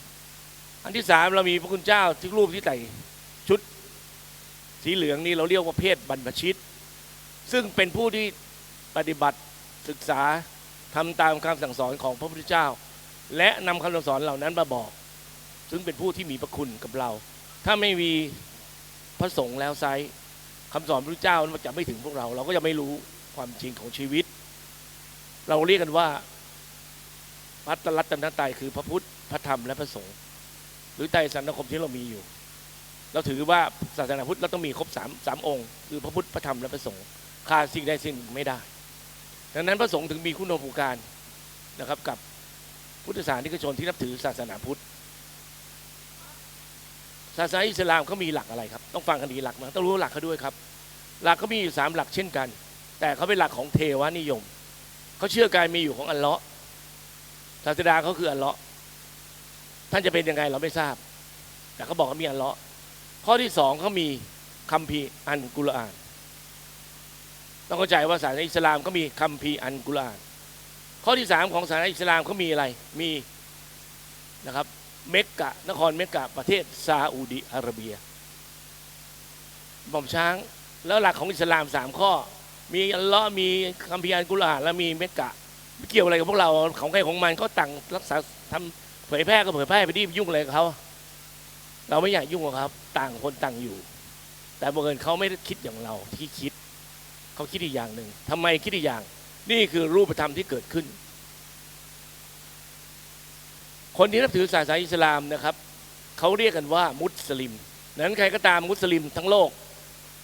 อันที่3เรามีพระคุณเจ้าที่รูปที่ใส่ชุดสีเหลืองนี่เราเรียกว่าเพศบรรพชิตซึ่งเป็นผู้ที่ปฏิบัติศึกษาทำตามคำสั่งสอนของพระพุทธเจ้าและนำคำสั่งสอนเหล่านั้นมาบอกซึ่งเป็นผู้ที่มีพระคุณกับเราถ้าไม่มีพระสงฆ์แล้วไซคำสอนพระพุทธเจ้ามันจะไม่ถึงพวกเราเราก็จะไม่รู้ความจริงของชีวิตเราเรียกกันว่าพระรัตนตรัยคือพระพุทธพระธรรมและพระสงฆ์หรือไตรสรณคมที่เรามีอยู่เราถือว่าศาสนาพุทธเราต้องมีครบ3องค์คือพระพุทธพระธรรมและพระสงฆ์ขาดสิ่งใดสิ่งหนึ่งไม่ได้ดังนั้นพระสงฆ์ถึงมีคุณูปการนะครับกับพุทธศาสนิกชนที่นับถือศาสนาพุทธศาสนาอิสลามเขามีหลักอะไรครับต้องฟังกันดีหลักนะต้องรู้หลักเขาด้วยครับหลักเขามีอยู่3หลักเช่นกันแต่เขาเป็นหลักของเทวนิยมเขาเชื่อการมีอยู่ของอัลเลาะห์ศาสดาเขาคืออัลเลาะห์ท่านจะเป็นยังไงเราไม่ทราบแต่เขาบอกว่ามีอัลเลาะห์ข้อที่2เขามีคัมภีร์อัลกุรอานต้องเข้าใจว่าศาสนาอิสลามก็มีคัมภีร์อัลกุรอานข้อที่3ของศาสนาอิสลามเขามีอะไรมีนะครับเมกกะนครเมกกะประเทศซาอุดิอาระเบียหม่อมช้างแล้วหลักของอิสลาม3ข้อมีอัลเลาะห์มีคัมภีร์อัลกุรอานและมีเมกกะไม่เกี่ยวอะไรกับพวกเราของใครของมันก็ต่างรักษาทำเผยแพร่ก็เผยแพร่ไปดิยุ่งอะไรกับเขาเราไม่อยากยุ่งกับเขาต่างคนต่างอยู่แต่บังเอิญเขาไม่ได้คิดอย่างเราที่คิดเขาคิดอีกอย่างหนึ่งทำไมคิดอีกอย่างนี่คือรูปธรรมที่เกิดขึ้นคนที่นับถือศาสนาอิสลามนะครับเขาเรียกกันว่ามุสลิมนั้นใครก็ตามมุสลิมทั้งโลก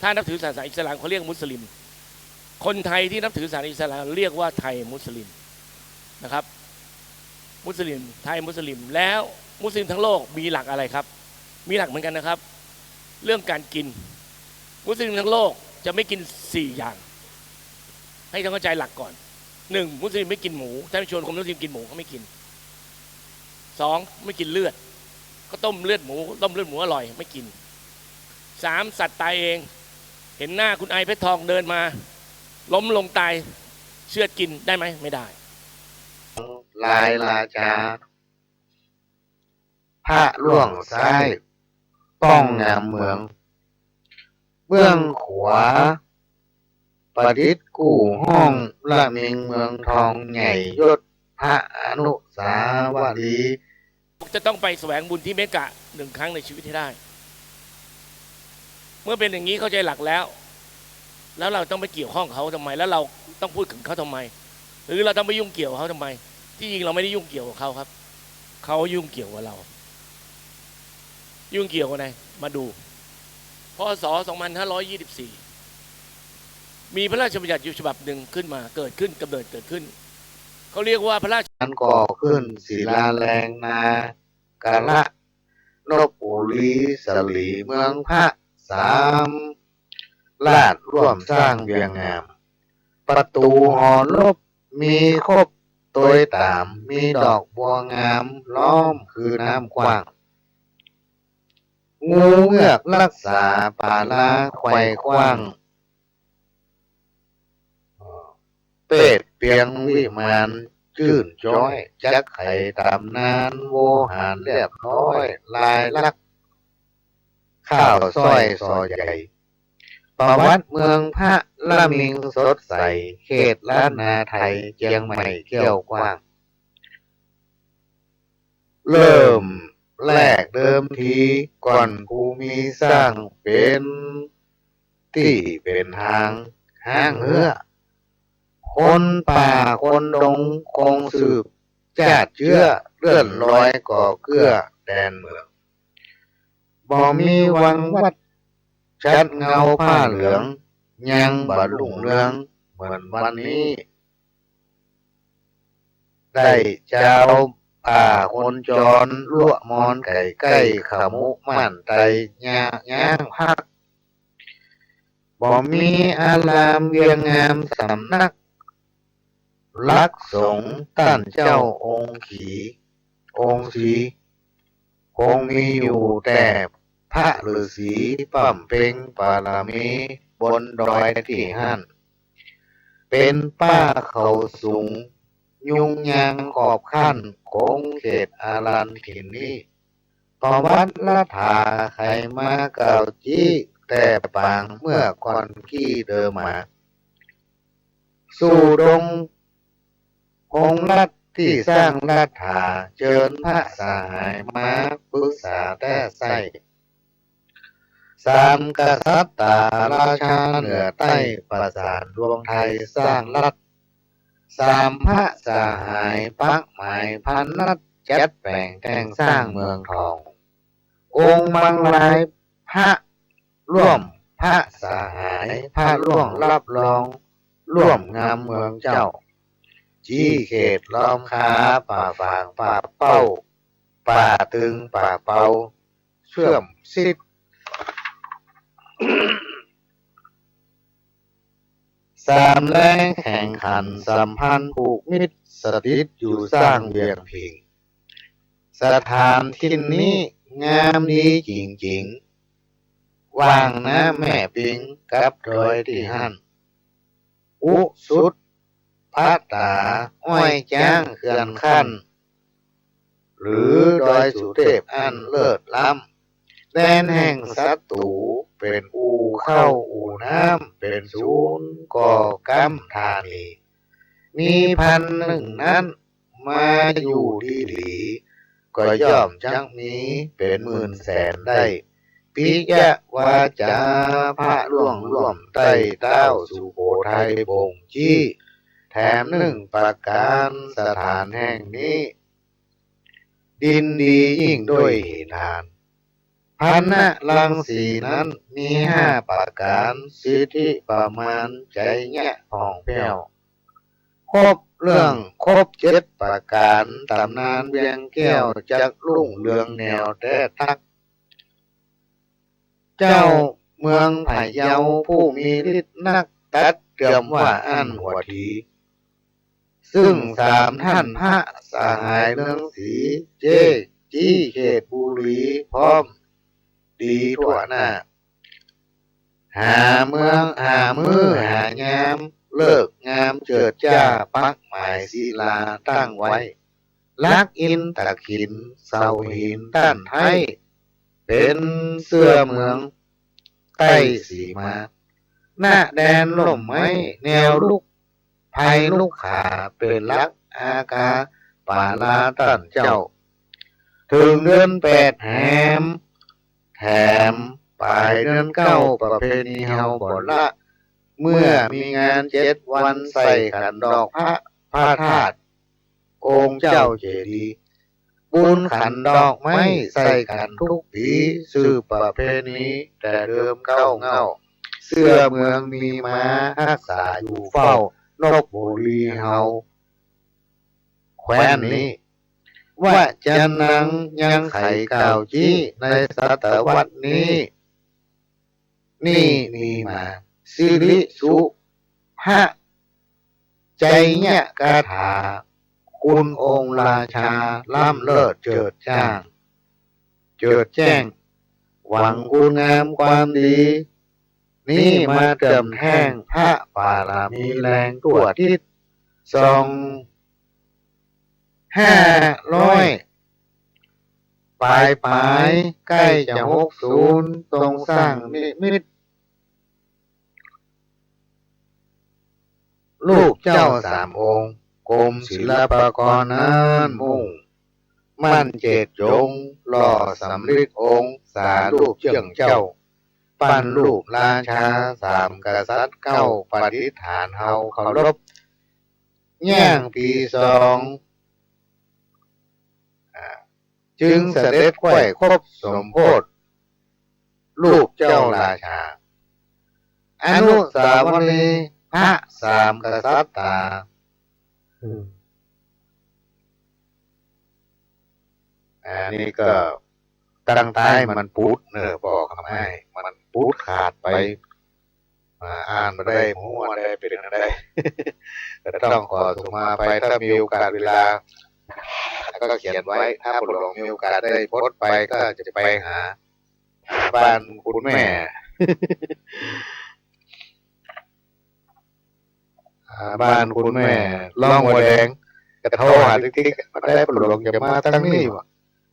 ถ้านับถือศาสนาอิสลามเขาเรียกมุสลิมคนไทยที่นับถือศาสนาอิสลามเรียกว่าไทยมุสลิมนะครับมุสลิมไทยมุสลิมแล้วมุสลิมทั้งโลกมีหลักอะไรครับมีหลักเหมือนกันนะครับเรื่องการกินมุสลิมทั้งโลกจะไม่กิน4อย่างให้ท่านเข้าใจหลักก่อน1มุสลิมไม่กินหมูถ้าชวนคนมุสลิมกินหมูเขาไม่กิน2ไม่กินเลือดก็ต้มเลือดหมูอร่อยไม่กิน3สัตว์ตายเองเห็นหน้าคุณไอเพชรทองเดินมาล้มลงตายเชือดกินได้ไหมไม่ได้ลายลาจาพระล่วงซ้ายต้องงามเมืองเบื้องขวาประดิษฐ์กู้ห้องละเมงเมืองทองใหญ่ยศพระอนุสาวรีย์จะต้องไปแสวงบุญที่เมกะ1 ครั้งในชีวิตให้ได้เมื่อเป็นอย่างนี้เข้าใจหลักแล้วเราต้องไปเกี่ยวข้องเขาทำไมแล้วเราต้องพูดถึงเขาทำไมหรือเราต้องไปยุ่งเกี่ยวเขาทำไมที่จริงเราไม่ได้ยุ่งเกี่ยวกับเขาครับเขายุ่งเกี่ยวกับเรายุ่งเกี่ยวกันไงมาดูพ.ศ. 2524มีพระราชบัญญัติอยู่ฉบับหนึ่งขึ้นมาเกิดขึ้นกำเนิดเกิดขึ้นเขาเรียกว่าพระราชอันก่อขึ้นศิลาแรงนากาละลพบุรีสลีเมืองพระ3ลาดร่วมสร้างเวียงงามประตูหอลบมีครบโดยตามมีดอกบัวงามล้อมคือน้ำกว้างงูเงือกรักษาป่าลาไขว่คว้าง เป็ดเปียงวิมานจื่นจ้อยจักไข่ตำนานโวหารเรียบร้อยลายลักษณ์ข้าวซอยซอใหญ่ประวัติเมืองพระละมิงสดใสเขตล้านนาไทยเจียงใหม่เกี่ยวกว้าง เริ่มแรกเดิมทีก่อนภูมิสร้างเป็นที่เป็นทางห้างเหือคนป่าคนดงคงสืบจาดเชื้อเลื่อนลอยก่อเกื้อแดนเมืองบ่มีวังวัดชัดเงาผ้าเหลืองยังบรรลุงเรืองเหมือนวันนี้ ได้เจ้าป่าคนจรลั่วมอนไก่ใกล้ขมุกมั่นไตย่างพักบ่มีอารามเวียงงามสำนักรักสงฆ์ต้านเจ้าองค์ขีองค์สีคงมีอยู่แต่พระฤาษีปั่มเพ็งปารามีบนดอยที่หันเป็นป้าเขาสูงยุ่งยางขอบขั้นคงเขตอารันถิ่นนี้ประวัติละถาใครมาเก่าจี้แต่ปางเมื่อก่อนขี้เดิมมาสู่ดงพงรัฐที่สร้างราถาเจิญพระสหายมาปรึกษาแต่ไส้สามกษัตริย์ตาราชาเหนือใต้ประสานดวงไทยสร้างรัฐสามพระสหายปักหมายพันนัดจัดแปลงแต่งสร้างเมืองทององค์มังลายพระร่วมพระสหายพระร่วงรับรองร่วมงามเมืองเจ้าจี้เขตล้อมค้าป่าฝางป่าเป้าป่าตึงป่าเปาเชื่อมซิด สามแรงแข่งขันสัมพันธ์ผูกมิตรสถิตอยู่สร้างเวียงพิงสถานที่นี้งามดีจริงๆว่างน้ำแม่ปิงกับดอยที่หันอุสุดพระตาอ้อยจ้างเขื่อนขั้นหรือดอยสุเทพอันเลิศล้ำแดนแห่งศัตรูเป็นอู่เข้าอู่น้ำเป็นศูนย์ก่อกำธานีมีพันหนึ่งนั้นมาอยู่ดีหลีก็ย่อมจักมีเป็นหมื่นแสนได้ปิยะวาจาพระร่วมใต้เต้าสุโขทัยบ่งชี้แถมหนึ่งประการสถานแห่งนี้ดินดียิ่งด้วยเหตุทานพันนะลังสีนั้นมี5ประการสิทธิประมาณใจแง่ผ่องแผ้วครบเรื่องครบ7ประการตำนานเวียงแก้วจักรุ่งเรืองแนวแต่ทักเจ้าเมืองพะเยาผู้มีฤทธิ์นักตัดเกือมว่าอันหัวทีซึ่งสามท่านพระสหายเรืองศรีเจจี้เขตบุรีพร้อมดีทั่วหน้าหาเมืองหามือหายามเลิกงามเจิดจ้าปักหมายศิลาตั้งไว้ลักอินตะขินเสาหินต้านไทยเป็นเสื้อเมืองใต้สีมาหน้าแดนล่มไม้แนวลุกภัยลูกขาเป็นลักอากาป่าลาต้านเจ้าถึงเดือน8แหมแถมปลายเดือน9ประเพณีเฮาบ่ละเมื่อมีงาน7วันใส่ขันดอกพระธาตุองค์เจ้าเจดีย์บุญขันดอกไม้ใส่ขันทุกปีสืบประเพณีแต่เดิมเก้าเงาเสื้อเมืองมีมารักษาอยู่เฝ้านกบุรีเฮาแคว้นนี้ว่าจะนังยังไข่เก่าจี้ในศตวรรษนี้นี่มีมาสิริสุพระใจเนี่ยกาถาคุณองค์ราชาล่ำเลิศเจิดจ้างเจิดแจ้งหวังคุณงามความดีนี่มาเติมแห้งพระป่ารามีแรงตัวทิศ ปลายใกล้จะ60ตรงสร้างนิมิตลูกเจ้า3 องค์กรมศิลปากรนั้นมุ่งมั่นเจตจงหล่อสำริดองค์สารูปเจื่องเจ้าปั้นรูปราชา3 กษัตริย์9ปฏิฐานเฮาเคารพย่างปี2จึงเสด็จไขว้ครบสมโพธิลูกเจ้าราชาอนุสาวรีย์พระ3 กษัตริย์อันนี้ก็ตั้งใต้มันพุดบอกทำให้มันพุดขาดไปอ่านมาได้มั่วได้เป็นอะไรก็ต้องขอสุมาไปถ้ามีโอกาสเวลาก็เขียนไว้ถ้าปลดลงมีโอกาสได้โพสต์ไปก็จะไปหาบ้านคุณแม่บ้านคุณแม่ล่องหัวแดงกระโทรหาติ๊กๆมาได้ปลดลงจะมาตั้งนี่วะ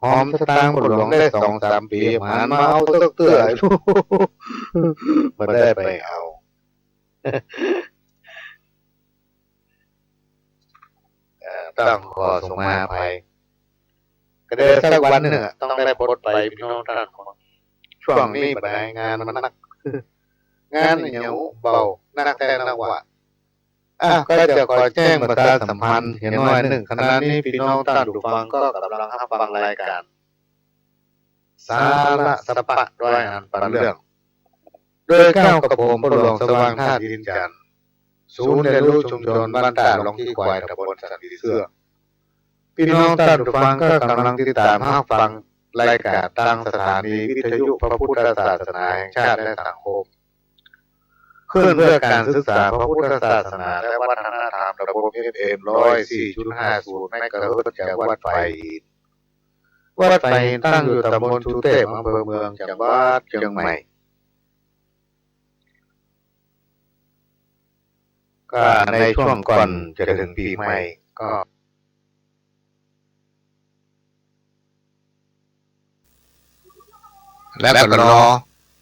หอมสตางค์ปลดลงได้2-3 ปีมาเอาเตื้อมาได้ไปเอาต้องขอสมาภัยก็ได้สักวันหนึ่งต้องได้โพสต์ไปพี่น้องท่านช่วงนี้บัดนี้งานมันนักงานเหนียวเบานักแต่นักว่าก็จะขอแจ้งประชาสัมพันธ์เห็นน้อยหนึ่งขณะนี้พี่น้องท่านผู้ฟังก็กำลังรับฟังรายการสาระสปะร้อยอันปันเรื่องโดยก้าวกับผมประหลวงสว่างท่าดินจันทร์ศูนย์เรียนรู้ชุมชนบ้านตาลงที่ควายตำบลสันติเสื้อพี่น้องท่านผู้ฟังก็กำลังติดตามรับฟังรายการทางสถานีวิทยุพระพุทธศาสนาแห่งชาติและสังคมขึ้นเพื่อการศึกษาพระพุทธศาสนาและวัฒนธรรมระบบ FM 104.50 เมกะเฮิรตซ์จากวัดไฟตั้งอยู่ตำบลสุเทพอำเภอเมืองจังหวัดเชียงใหม่ก็ในช่วงก่อนจะถึงปีใหม่ก็แล้วก็รอ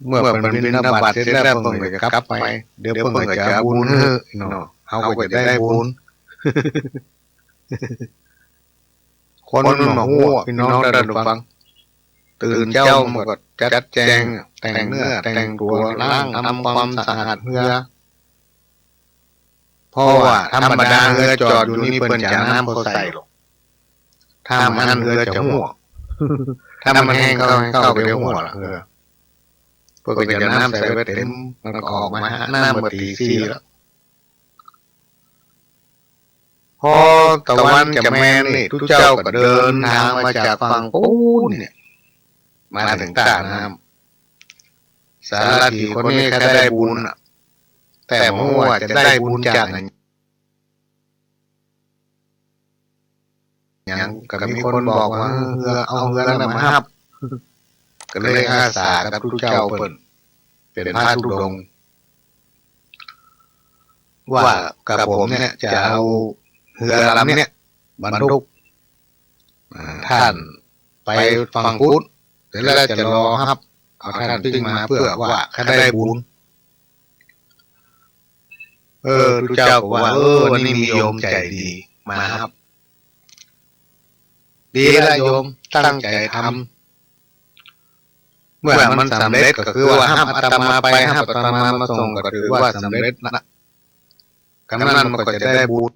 เมื่อเป็นบิณฑบาตเสร็จแล้วเพิ่นก็กลับไปเดี๋ยวเพิ่นก็จะบุญเนาะเฮาก็จะได้บุญคนมันมาฮู้พี่น้องท่านผู้ฟังตื่นเช้ามันก็จัดแจงแต่งเนื้อแต่งตัวล้างทำความสะอาดเรือเพราะว่าธรรมดาเรือจอดอยู่นี่เพิ่นจะน้ำเขาใส่หรอกถ้ามันเรือจะหัวถ้ามันแห้งเข้าไปเดี๋ยวหัวละเรือเพื่อจะน้ำใส่ไว้เต็มมันก็ออกมาหาน้ำมาตีซี่แล้วพอตะวันจะแม่นนี่ทุกเจ้าก็เดินทางมาจากฝั่งปูนเนี่ยมาถึงตาน้ำสารถีคนนี้แค่ได้บุญแต่ไม่ว่าจะได้บุญจากไหนยังก็มีคนบอกว่าเอาเรือนั้นมาฮับก็เลยอาสากับทุกเจ้าเปิ่นเป็นพระธุดงค์ว่ากับผมเนี่ยจะเอาเรือลำนี้บรรทุกท่านไปฝั่งพุทธเสร็จแล้วจะรอครับเอาท่านปิ้งมาเพื่อว่าข้าได้บุญทุกเจ้าก็ว่าวันนี้มีโยมใจดีมาครับดีละโยมตั้งใจทำเมื่อมันสำเร็จก็คือว่าห้ามอาตมาไปห้ามอาตมามาส่งก็ถือว่าสำเร็จนะคำนั้นมันก็จะได้บุญ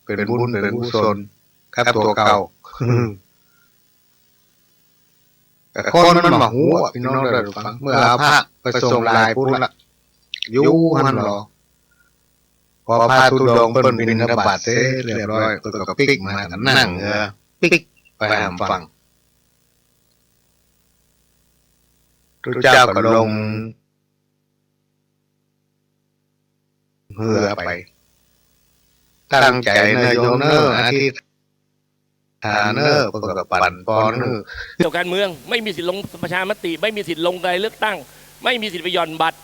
เป็นบุญเป็นกุศลกับตัวเก่าแต่คนมันมาหัวพี่น้องได้ฟังเมื่อพระไปส่งลายพุทธละยู่มันหรอพอพระธุดงค์เพิ่นบิณฑบาตเสร็จเรียบร้อยเพิ่นก็ปิ๊กมากันนั่งปิ๊กไปหามฟังทุกเจ้าก็ลงเรือไปตั้งใจเนยโยมเนออาทิตย์ฐานเนอเพิ่นก็ปั่นปอนเนอเกี่ยวกับการเมืองไม่มีสิทธิ์ลงประชามติไม่มีสิทธิ์ลงการเลือกตั้งไม่มีสิทธิ์ไปหย่อนบัตร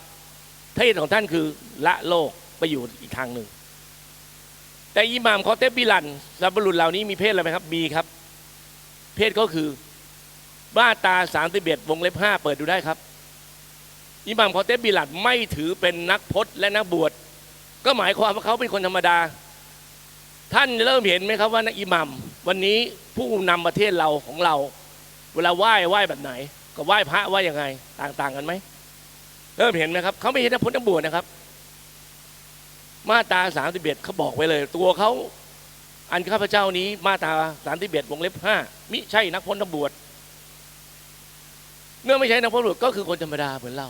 เพศของท่านคือละโลกไปอยู่อีกทางหนึ่งแต่อิหม่ามคอเตบบิลันสับบุรุษเหล่านี้มีเพศอะไรไหมครับมีครับเพศก็คือมาตรา31 วงเล็บ 5เปิดดูได้ครับอิหม่ามคอเตบบิลันไม่ถือเป็นนักพจน์และนักบวชก็หมายความว่าเขาเป็นคนธรรมดาท่านเริ่มเห็นไหมครับว่าอิหม่ามวันนี้ผู้นำประเทศเราของเราเวลาไหว้แบบไหนกับไหว้พระว่ายังไงต่างกันไหมเริ่มเห็นไหมครับเขาไม่ใช่นักพจน์นักบวชนะครับมาตรา31เขาบอกไว้เลยตัวเขาอันข้าพเจ้านี้มาตรา31 วงเล็บ 5มิใช่นักพจน์นักบวชเมื่อไม่ใช่นักพจน์นักบวชก็คือคนธรรมดาเหมือนเรา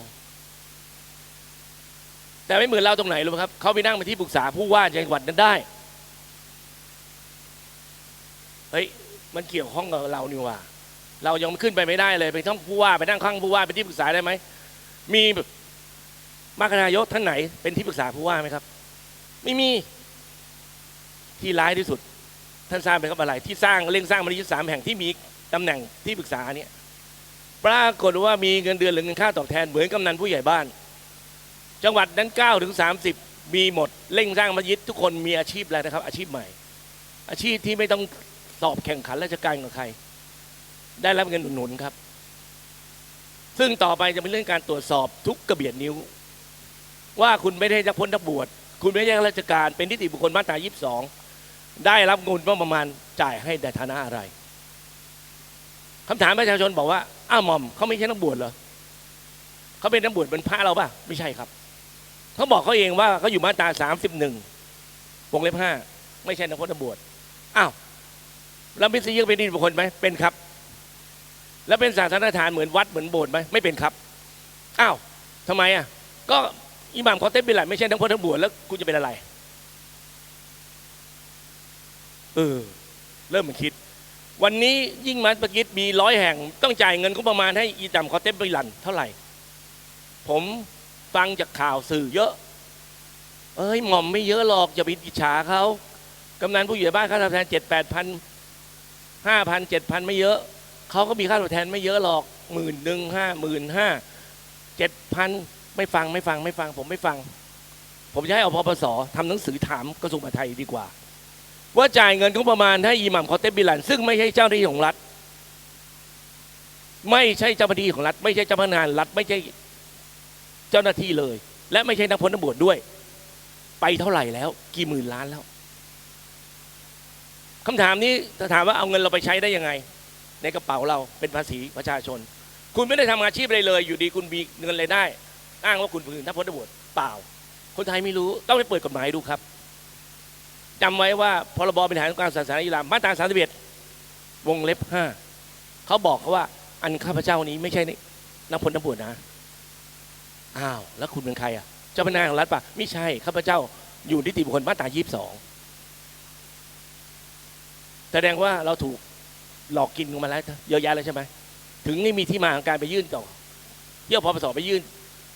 แต่ไม่เหมือนเราตรงไหนรู้ไหมครับเขาไปนั่งเป็นที่ปรึกษาผู้ว่าจังหวัดนั้นได้เฮ้ยมันเกี่ยวข้องกับเรานี่ว่าเรายังขึ้นไปไม่ได้เลยไปต้องผู้ว่าไปนั่งข้างผู้ว่าเป็นที่ปรึกษาได้ไหมมีมรรคนายกท่านไหนเป็นที่ปรึกษาผู้ว่าไหมครับไม่มีที่ร้ายที่สุดท่านสร้างเป็นกับอะไรที่สร้างเร่งสร้างมัธยม3 แห่งที่มีตำแหน่งที่ปรึกษาเนี่ยปรากฏว่ามีเงินเดือนหรือเงินค่าตอบแทนเหมือนกำนันผู้ใหญ่บ้านจังหวัดนั้น9 ถึง 30มีหมดเร่งสร้างมัธยมทุกคนมีอาชีพอะไรนะครับอาชีพใหม่อาชีพที่ไม่ต้องสอบแข่งขันราชการกับใครได้รับเงินหนุนครับซึ่งต่อไปจะเป็นเรื่องการตรวจสอบทุกกระเบียดนิ้วว่าคุณไม่ได้นักพจน์นักบวชคุณไม่ใช่ราชการเป็นนิติบุคคลมาตรา22ได้รับเงินประมาณจ่ายให้ในฐานะอะไรคำถามประชาชนบอกว่าอ้าวหม่อมเขาไม่ใช่นักบวชเหรอเขาเป็นนักบวชเป็นพระเราป่ะไม่ใช่ครับเขาบอกเขาเองว่าเขาอยู่มาตรา31 วงเล็บ 5ไม่ใช่นักพจน์นักบวชอ้าวแล้วมิสยิกเป็นนิติบุคคลไหมเป็นครับแล้วเป็นศาสนสถานเหมือนวัดเหมือนโบสถ์ไหมไม่เป็นครับอ้าวทำไมอ่ะก็อิหม่ามคอเตบบิลันไม่ใช่นักพจน์นักบวชแล้วคุณจะเป็นอะไรเริ่มมาคิดวันนี้ยิ่งมัสยิดมี100 แห่งต้องจ่ายเงินก็ประมาณให้อิหม่ามคอเตบบิลันเท่าไหร่ผมฟังจากข่าวสื่อเยอะหม่อมไม่เยอะหรอกอย่าไปอิจฉาเขากำนันผู้ใหญ่บ้านค่าตอบแทน7-8 พัน 5,000 7,000ไม่เยอะเขาก็มีค่าตอบแทนไม่เยอะหรอก10,000 50,000 7,000ไม่ฟังผมไม่ฟังผมจะให้อพปสทำหนังสือถามกระทรวงมหาดไทยดีกว่าว่าจ่ายเงินงบประมาณให้อิหม่ามคอเตบบิลันซึ่งไม่ใช่เจ้าหน้าที่ของรัฐไม่ใช่เจ้าหน้าที่ของรัฐไม่ใช่เจ้าพนักงานรัฐไม่ใช่เจ้าหน้าที่เลยและไม่ใช่นักพจน์นักบวชด้วยไปเท่าไหร่แล้วกี่หมื่นล้านแล้วคำถามนี้จะถามว่าเอาเงินเราไปใช้ได้ยังไงในกระเป๋าเราเป็นภาษีประชาชนคุณไม่ได้ทำอาชีพอะไรเลยอยู่ดีคุณมีเงินรายได้อ้างว่าคุณเป็นนักพจน์นักบวชเปล่าคนไทยไม่รู้ต้องไปเปิดกฎหมายดูครับจำไว้ว่าพรบบริหารการศาสนาอิสลามมาตรา31 วงเล็บ 5เขาบอกเขาว่าอันข้าพเจ้านี้ไม่ใช่นักพจน์นักบวชนะอ้าวแล้วคุณเป็นใครอ่ะเจ้าพนักงานของรัฐป่ะไม่ใช่ข้าพเจ้าอยู่นิติบุคคลมาตรา22แสดงว่าเราถูกหลอกกินกันมาแล้วเยอะแยะเลยใช่ไหมถึงนี่มีที่มาของการไปยื่นต่อที่อพปสไปยื่น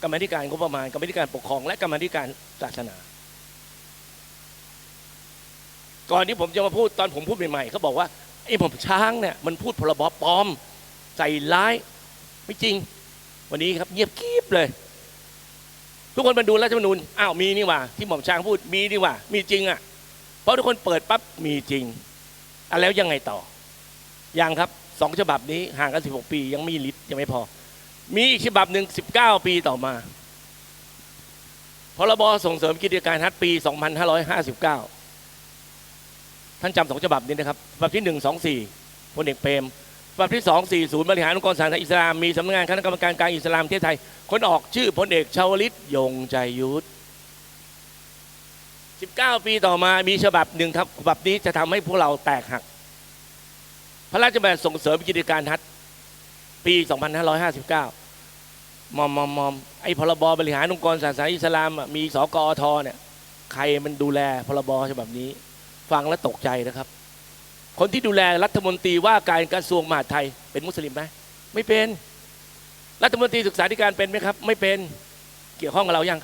กรรมธิการงบประมาณกรรมธิการปกครองและกรรมธิการศาสนาก่อนที่ผมจะมาพูดตอนผมพูดใหม่ๆเขาบอกว่าไอ้ผมช้างเนี่ยมันพูดพรบปลอมใส่ร้ายไม่จริงวันนี้ครับเงียบกิ๊บเลยทุกคนมาดูรัฐธรรมนูญอ้าวมีนี่ว่าที่หม่อมช้างพูดมีนี่ว่ามีจริงอ่ะเพราะทุกคนเปิดปั๊บมีจริงแล้วยังไงต่อยังครับ2 ฉบับนี้ห่างกัน16 ปียังไม่ลิดยังไม่พอมีอีกฉบับหนึ่ง19 ปีต่อมาพรบส่งเสริมกิจการฮัทปี2559ท่านจำ2 ฉบับนี้นะครับฉบับที่124พลเอกเปรมฉบับที่240บริหารองค์กรศาสนาอิสลามมีสำนักงานคณะกรรมการการอิสลามประเทศไทยคนออกชื่อพลเอกชาวลิตยงใจยุทธ19 ปีต่อมามีฉบับหนึ่งครับฉบับนี้จะทำให้พวกเราแตกหักพระราชบัญญัติส่งเสริมกิจการฮัทปี2559มอมไอ้พรบบริหารองค์กรศาสนาอิสลามมีสกอทเนี่ยใครมันดูแลพรบฉบับนี้ฟังแล้วตกใจนะครับคนที่ดูแลรัฐมนตรีว่าการกระทรวงมหาดไทยเป็นมุสลิมไหมไม่เป็นรัฐมนตรีศึกษาธิการเป็นไหมครับไม่เป็นเกี่ยวข้องกับเรายัง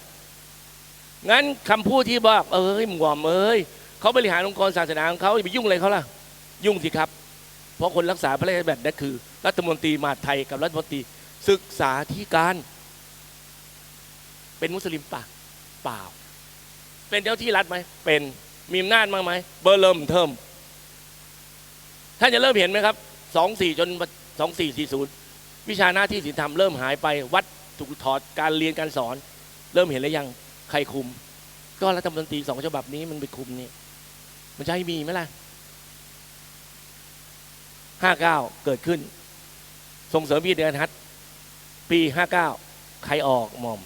งั้นคำพูดที่บอกหม่อมเขาบริหารองค์กรศาสนาของเขาไปยุ่งอะไรเขาล่ะยุ่งสิครับเพราะคนรักษาพระราชบัญญัตินั่นคือรัฐมนตรีมหาดไทยกับรัฐมนตรีศึกษาธิการ เป็นมุสลิมปะเปล่าเป็นเจ้าที่รัฐไหมเป็นมีอำนาจมากไหมเบอร์เริ่มเทิมท่านจะเริ่มเห็นไหมครับ24จน2440วิชาหน้าที่ศีลธรรมเริ่มหายไปวัดถูกถอดการเรียนการสอนเริ่มเห็นแล้วยังใครคุมก็รัฐมนตรี2ฉบับนี้มันไปคุมนี่มันจะให้มีไหมล่ะ59เกิดขึ้นส่งเสริมวิทยาทัศน์ปี59ใครออกหม่อม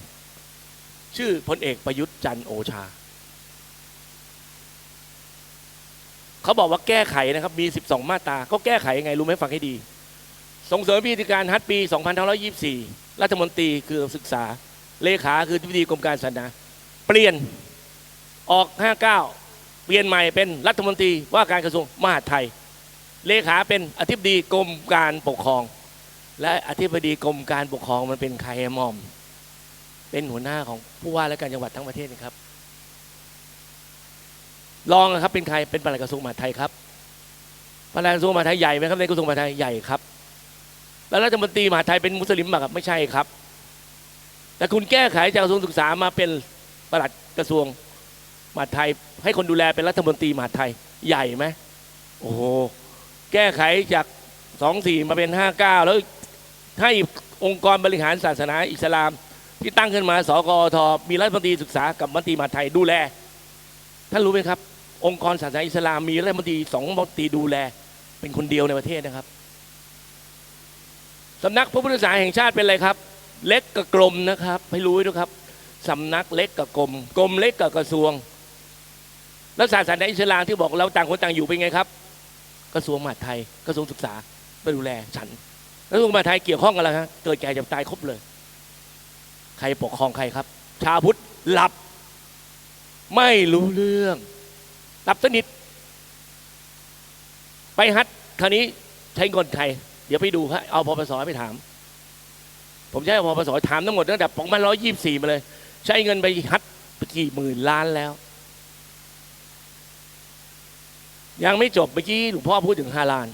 ชื่อพลเอกประยุทธ์จันทร์โอชาเขาบอกว่าแก้ไขนะครับมี12มาตราก็แก้ไขยังไงรู้ไหมฟังให้ดีส่งเสริมวิทยาการทัศน์ปี2524รัฐมนตรีคือศึกษาเลขาคืออธิบดีกรมการศาสนาเปลี่ยนออก59เปลี่ยนใหม่เป็นรัฐมนตรีว่าการกระทรวงมหาดไทยเลขาเป็นอธิบดีกรมการปกครองและอธิบดีกรมการปกครองมันเป็นใครมอมเป็นหัวหน้าของผู้ว่าและการจังหวัดทั้งประเทศนะครับรองนะครับเป็นใครเป็นปลัดกระทรวงมหาดไทยครับปลัดกระทรวงมหาดไทยใหญ่ไหมครับในกระทรวงมหาดไทยใหญ่ครับแล้วรัฐมนตรีมหาดไทยเป็นมุสลิมไหมครับไม่ใช่ครับแต่คุณแก้ไขจากกระทรวงศึกษามาเป็นปลัดกระทรวงมหาดไทยให้คนดูแลเป็นรัฐมนตรีมหาดไทยใหญ่ไหมโอ้โหแก้ไขจาก24มาเป็น59แล้วให้องค์กรบริหารศาสนาอิสลามที่ตั้งขึ้นมาสกอทมีรัฐมนตรีศึกษากับรัฐมนตรีมหาดไทยดูแลท่านรู้ไหมครับองค์กรศาสนาอิสลามมีรัฐมนตรี2รัฐมนตรีดูแลเป็นคนเดียวในประเทศนะครับสำนักพระพุทธศาสนาแห่งชาติเป็นอะไรครับเล็กกับกรมนะครับให้รู้ด้วยครับสำนักเล็กกับกรมกรมเล็กกับกระทรวงแล้วศาสนาอิสลามที่บอกเราต่างคนต่างอยู่เป็นไงครับกระทรวงมหาดไทยกระทรวงศึกษาไปดูแลฉันกระทรวงมหาดไทยเกี่ยวข้องกันแล้วครับเกิดแก่เจ็บตายครบเลยใครปกครองใครครับชาวพุทธหลับไม่รู้เรื่องหลับสนิทไปฮัทคราวนี้ใช้เงินใครเดี๋ยวไปดูครับเอาพปสไปถามผมใช้พปสถามทั้งหมดตั้งแต่2524มาเลยใช้เงินไปฮัทไปกี่หมื่นล้านแล้วยังไม่จบเมื่อกี้หลวงพ่อพูดถึง5 ล้าน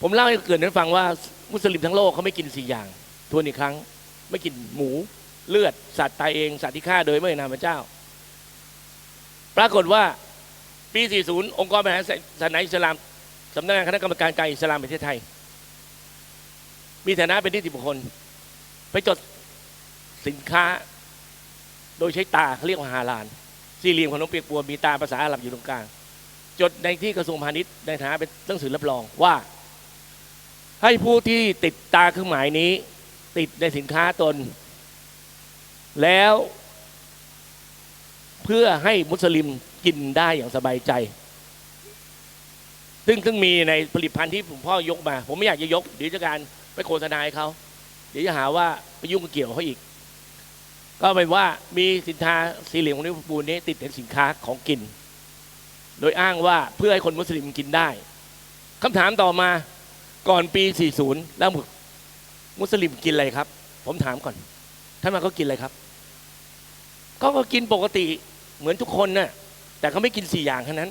ผมเล่าให้เกิดให้ฟังว่ามุสลิมทั้งโลกเขาไม่กิน4อย่างทวนอีกครั้งไม่กินหมูเลือดสัตว์ตายเองสัตว์ที่ฆ่าโดยไม่นามพระเจ้าปรากฏว่าปี40องค์กรบริหารศาสนาอิสลามสำนักงานคณะกรรมการการอิสลามแห่งประเทศไทยมีฐานะเป็นนิติบุคคลไปจดสินค้าโดยใช้ตาเขาเรียกว่าฮาลาลสี่เหลี่ยมของนกเปียกบัวมีตาภาษาอาหรับอยู่ตรงกลางจดในที่กระทรวงพาณิชย์ในฐานะเป็นหนังสือรับรองว่าให้ผู้ที่ติดตาเครื่องหมายนี้ติดในสินค้าตนแล้วเพื่อให้มุสลิมกินได้อย่างสบายใจซึ่งมีในผลิตภัณฑ์ที่ผมพ่อยกมาผมไม่อยากจะยกเดี๋ยวจะการไปโฆษณาให้เขาเดี๋ยวจะหาว่าไปยุ่งเกี่ยวเขาอีกก็เป็นว่ามีสินค้าสี่เหลี่ยมของนิวปูนนี้ติดในสินค้าของกินโดยอ้างว่าเพื่อให้คนมุสลิมกินได้คำถามต่อมาก่อนปี40แล้วมุสลิมกินอะไรครับผมถามก่อนท่านมาเขากินอะไรครับก็กินปกติเหมือนทุกคนน่ะแต่เขาไม่กิน4อย่างแค่นั้น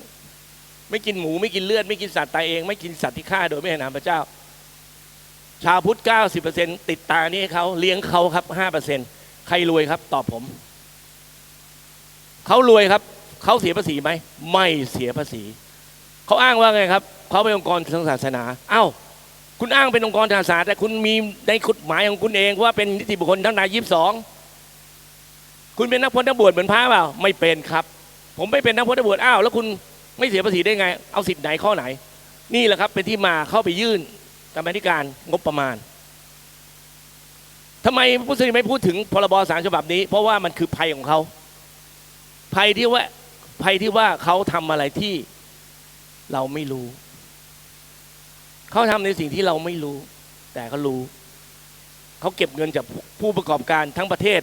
ไม่กินหมูไม่กินเลือดไม่กินสัตว์ตายเองไม่กินสัตว์ที่ฆ่าโดยไม่ให้นามพระเจ้าชาวพุทธ 90% ติดตานี่เขาเลี้ยงเขาครับ 5% ใครรวยครับตอบผมเขารวยครับเขาเสียภาษีไหมไม่เสียภาษีเขาอ้างว่าไงครับเขาเป็นองค์กรทางศาสนาอ้าวคุณอ้างเป็นองค์กรทางศาสนาแต่คุณมีในกฎหมายของคุณเองว่าเป็นนิติบุคคลทั้งนาย22คุณเป็นนักพจน์นักบวชเหมือนพระเปล่าไม่เป็นครับผมไม่เป็นนักพจน์นักบวชอ้าวแล้วคุณไม่เสียภาษีได้ไงเอาสิทธิ์ไหนข้อไหนนี่แหละครับเป็นที่มาเข้าไปยื่นกรรมาธิการงบประมาณทำไมผู้สื่อไม่พูดถึงพรบ3ฉบับนี้เพราะว่ามันคือภัยของเขาภัยที่ว่าเขาทำอะไรที่เราไม่รู้เขาทำในสิ่งที่เราไม่รู้แต่เขารู้เขาเก็บเงินจากผู้ประกอบการทั้งประเทศ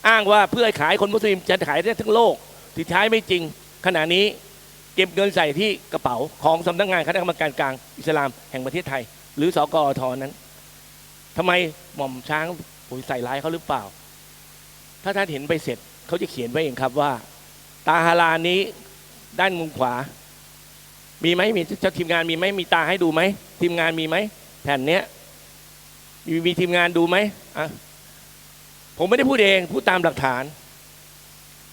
อ้างว่าเพื่อขายคนมุสลิมจะขายได้ทั้งโลกที่ใช้ไม่จริงขณะนี้เก็บเงินใส่ที่กระเป๋าของสำนักงานคณะกรรมการกลางอิสลามแห่งประเทศไทยหรือสกอทนั้นทำไมหม่อมช้างปุ๋ยใส่ร้ายเขาหรือเปล่าถ้าท่านเห็นใบเสร็จเขาจะเขียนไว้เองครับว่าตาฮาลาลนี้ด้านมุมขวามีไหมมีเจ้าทีมงานมีไหมมีตาให้ดูไหมทีมงานมีไหมแผ่นเนี้ยมีทีมงานดูไหมอ่ะ ผมไม่ได้พูดเองพูดตามหลักฐาน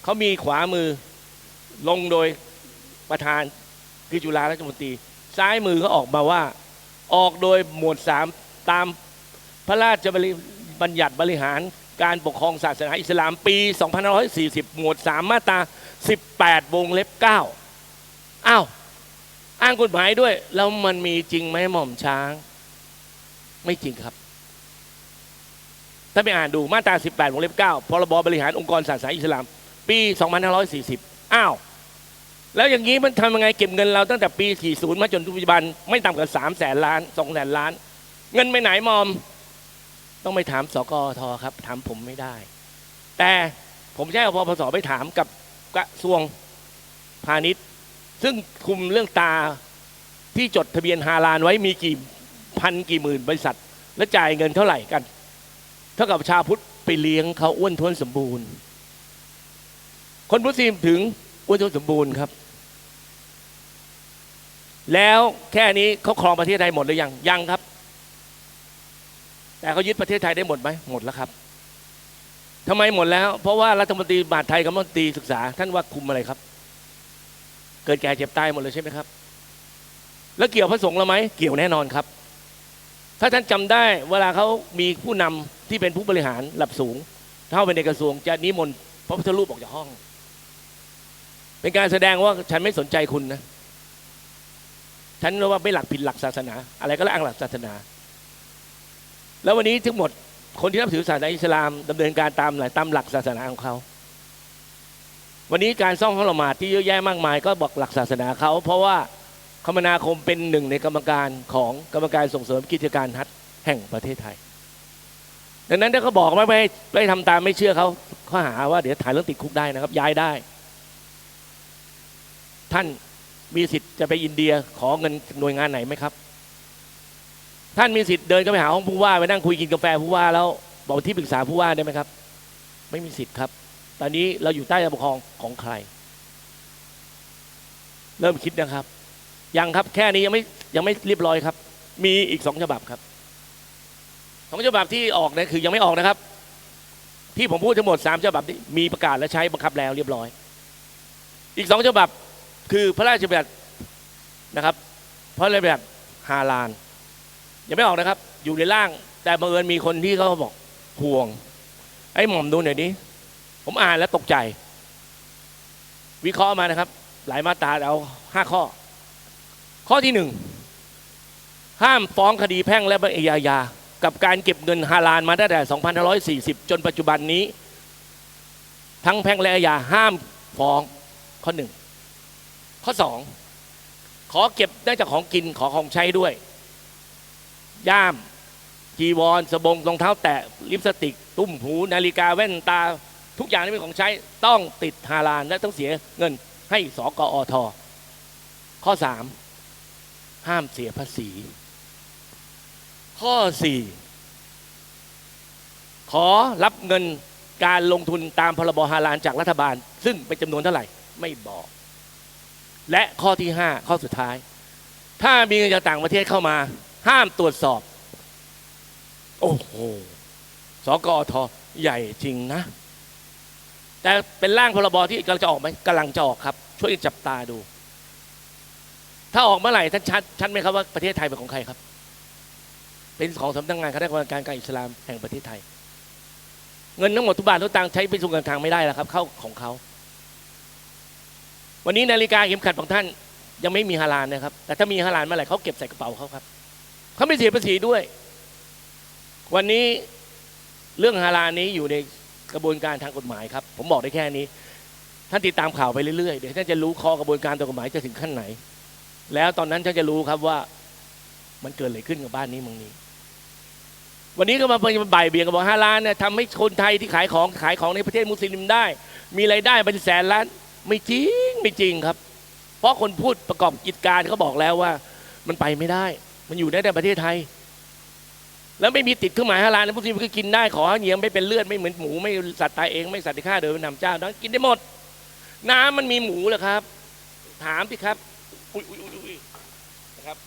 เขามีขวามือลงโดยประธานคือจุฬาราชมนตรีซ้ายมือก็ออกมาว่าออกโดยหมวด3ตามพระราชบัญญัติบริหารการปกครองศาสนาอิสลามปี2540หมวด3มาตรา18วงเล็บ9อ้าวอ้างกฎหมายด้วยแล้วมันมีจริงไหมหม่อมช้างไม่จริงครับถ้าไปอ่านดูมาตรา18วงเล็บ9พรบบริหารองค์กรศาสนาอิสลามปี2540อ้าวแล้วอย่างนี้มันทำยังไงเก็บเงินเราตั้งแต่ปี40มาจนปัจจุบันไม่ต่ำกว่า300,000 ล้าน200,000 ล้านเงินไปไหนมอมต้องไปถามสกทครับถามผมไม่ได้แต่ผมใช้ปปสไปถามกับกระทรวงพาณิชย์ซึ่งคุมเรื่องตาที่จดทะเบียนฮาลาลไว้มีกี่พันกี่หมื่นบริษัทและจ่ายเงินเท่าไหร่กันเท่ากับชาวพุทธไปเลี้ยงเขาอ้วนท้วนสมบูรณ์คนมุสลิมถึงอ้วนท้วนสมบูรณ์ครับแล้วแค่นี้เขาครองประเทศไทยหมดหรือยังครับแต่เขายึดประเทศไทยได้หมดไหมหมดแล้วครับทำไมหมดแล้วเพราะว่ารัฐมนตรีมหาดไทยกับรัฐมนตรีศึกษาท่านว่าคุมอะไรครับเกิดแก่เจ็บตายหมดเลยใช่ไหมครับแล้วเกี่ยวพระสงฆ์เราไหมเกี่ยวแน่นอนครับถ้าท่านจำได้เวลาเขามีผู้นำที่เป็นผู้บริหารระดับสูงเข้าไปในกระทรวงจะนิมนต์พระพุทธรูปออกจากห้องเป็นการแสดงว่าฉันไม่สนใจคุณนะฉันรู้ว่าไม่หลักผิดหลักศาสนาอะไรก็แล้วอ้างหลักศาสนาแล้ววันนี้ทั้งหมดคนที่นับถือศาสนาอิสลามดำเนินการตามหลักศาสนาของเขาวันนี้การซ่องละหมาดที่เยอะแยะมากมายก็บอกหลักศาสนาเขาเพราะว่าคมนาคมเป็นหนึ่งในกรรมการของกรรมการส่งเสริมกิจการฮัจญ์แห่งประเทศไทยดังนั้นถ้าเขาบอกไม่ทำตามไม่เชื่อเขาข้อหาว่าเดี๋ยวถ่ายเรื่องติดคุกได้นะครับย้ายได้ท่านมีสิทธิ์จะไปอินเดียขอเงินหน่วยงานไหนไหมครับท่านมีสิทธิ์เดินเข้าไปหาห้องผู้ว่าไปนั่งคุยกินกาแฟผู้ว่าแล้วบอกที่ปรึกษาผู้ว่าได้ไหมครับไม่มีสิทธิ์ครับตอนนี้เราอยู่ใต้การปกครองของใครเริ่มคิดนะครับยังครับแค่นี้ยังไม่เรียบร้อยครับมีอีก2 ฉบับครับ2 ฉบับที่ออกเนี่ยคือยังไม่ออกนะครับที่ผมพูดทั้งหมด3 ฉบับนี้มีประกาศและใช้บังคับแล้วเรียบร้อยอีก2 ฉบับคือพระราชบัญญัตินะครับพระราชบัญญัติฮาลาลยังไม่ออกนะครับอยู่ในร่างแต่บังเอิญมีคนที่เขาบอกห่วงไอ้หม่อมดูหน่อยดิผมอ่านแล้วตกใจวิเคราะห์มานะครับหลายมาตราเอา5 ข้อข้อที่1ห้ามฟ้องคดีแพ่งและอาญากับการเก็บเงินฮาลาลมาตั้งแต่2540จนปัจจุบันนี้ทั้งแพ่งและอาญาห้ามฟ้องข้อ1ข้อ2ขอเก็บได้จากของกินขอของใช้ด้วยย่ามจีวรสบงรองเท้าแตะลิปสติกตุ้มหูนาฬิกาแว่นตาทุกอย่างที่เป็นของใช้ต้องติดฮาลาลและต้องเสียเงินให้สกอท.ข้อ3ห้ามเสียภาษีข้อ4ขอรับเงินการลงทุนตามพรบฮาลาลจากรัฐบาลซึ่งเป็นจำนวนเท่าไหร่ไม่บอกและข้อที่5ข้อสุดท้ายถ้ามีเงินจากต่างประเทศเข้ามาห้ามตรวจสอบโอ้โหสกอท.ใหญ่จริงนะแต่เป็นร่างพรบที่กำลังจะออกไหมกำลังจะออกครับช่วยจับตาดูถ้าออกเมื่อไหร่ท่านชัดไหมครับว่าประเทศไทยเป็นของใครครับเป็นของสำนักงานคณะกรรมการการอิสลามแห่งประเทศไทยเงินทั้งหมดทุกบาททุกตังค์ใช้ไปสู่การทางไม่ได้แล้วครับเข้าของเขาวันนี้นาฬิกาเข็มขัดของท่านยังไม่มีฮาลาลนะครับแต่ถ้ามีฮาลาลเมื่อไหร่เขาเก็บใส่กระเป๋าเขาครับเขาไม่เสียภาษีด้วยวันนี้เรื่องฮาลาลนี้อยู่ในกระบวนการทางกฎหมายครับผมบอกได้แค่นี้ท่านติดตามข่าวไปเรื่อยๆเดี๋ยวท่านจะรู้ข้อกระบวนการทางกฎหมายจะถึงขั้นไหนแล้วตอนนั้นท่านจะรู้ครับว่ามันเกิดอะไรขึ้นกับบ้านนี้เมืองนี้วันนี้ก็มาบ่ายเบี่ยงกับบอกฮาลาลเนี่ยทำให้คนไทยที่ขายของในประเทศมุสลิมได้มีรายได้เป็น100,000 ล้านไม่จริงครับเพราะคนพูดประกอบกิจการเขาบอกแล้วว่ามันไปไม่ได้มันอยู่ได้แต่ประเทศไทยแล้วไม่มีติดเครื่องหมายฮาลาลนะมุสลิมก็กินได้ขอเหนียวไม่เป็นเลือดไม่เหมือนหมูไม่สัตว์ตายเองไม่สัตว์ที่ฆ่าโดยนำเจ้านั้นกินได้หมดน้ำมันมีหมูเหรอครับถามสิครับอุ้ยนะครับ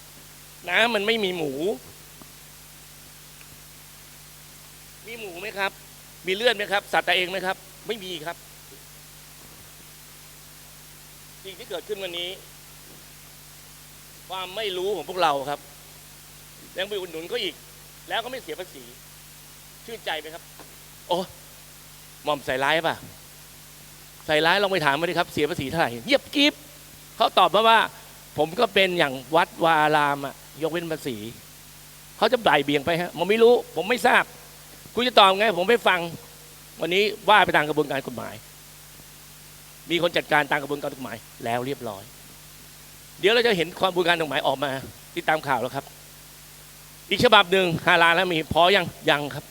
น้ำมันไม่มีหมูมีหมูไหมครับ มีเลือดไหมครับสัตว์ตายเองไหมครับไม่มีครับสิ่งที่เกิดขึ้นวันนี้ความไม่รู้ของพวกเราครับยังไปอุดหนุนเขาอีกแล้วก็ไม่เสียภาษีชื่นใจไหมครับโอ้หม่อมใส่ร้ายป่ะใส่ร้ายลองไปถามมาดิครับเสียภาษีเท่าไหร่เงียบกิ๊บเขาตอบมาว่าผมก็เป็นอย่างวัดวาอารามอะยกเว้นภาษีเขาจะบ่ายเบี่ยงไปฮะผมไม่รู้ผมไม่ทราบคุณจะตอบไงผมไม่ฟังวันนี้ว่าไปตามกระบวนการกฎหมายมีคนจัดการตามกระบวนการกฎหมายแล้วเรียบร้อยเดี๋ยวเราจะเห็นความกระบวนการกฎหมายออกมาติดตามข่าวแล้วครับอีกฉบับหนึ่งฮาลาลแล้วมีพอยังครับ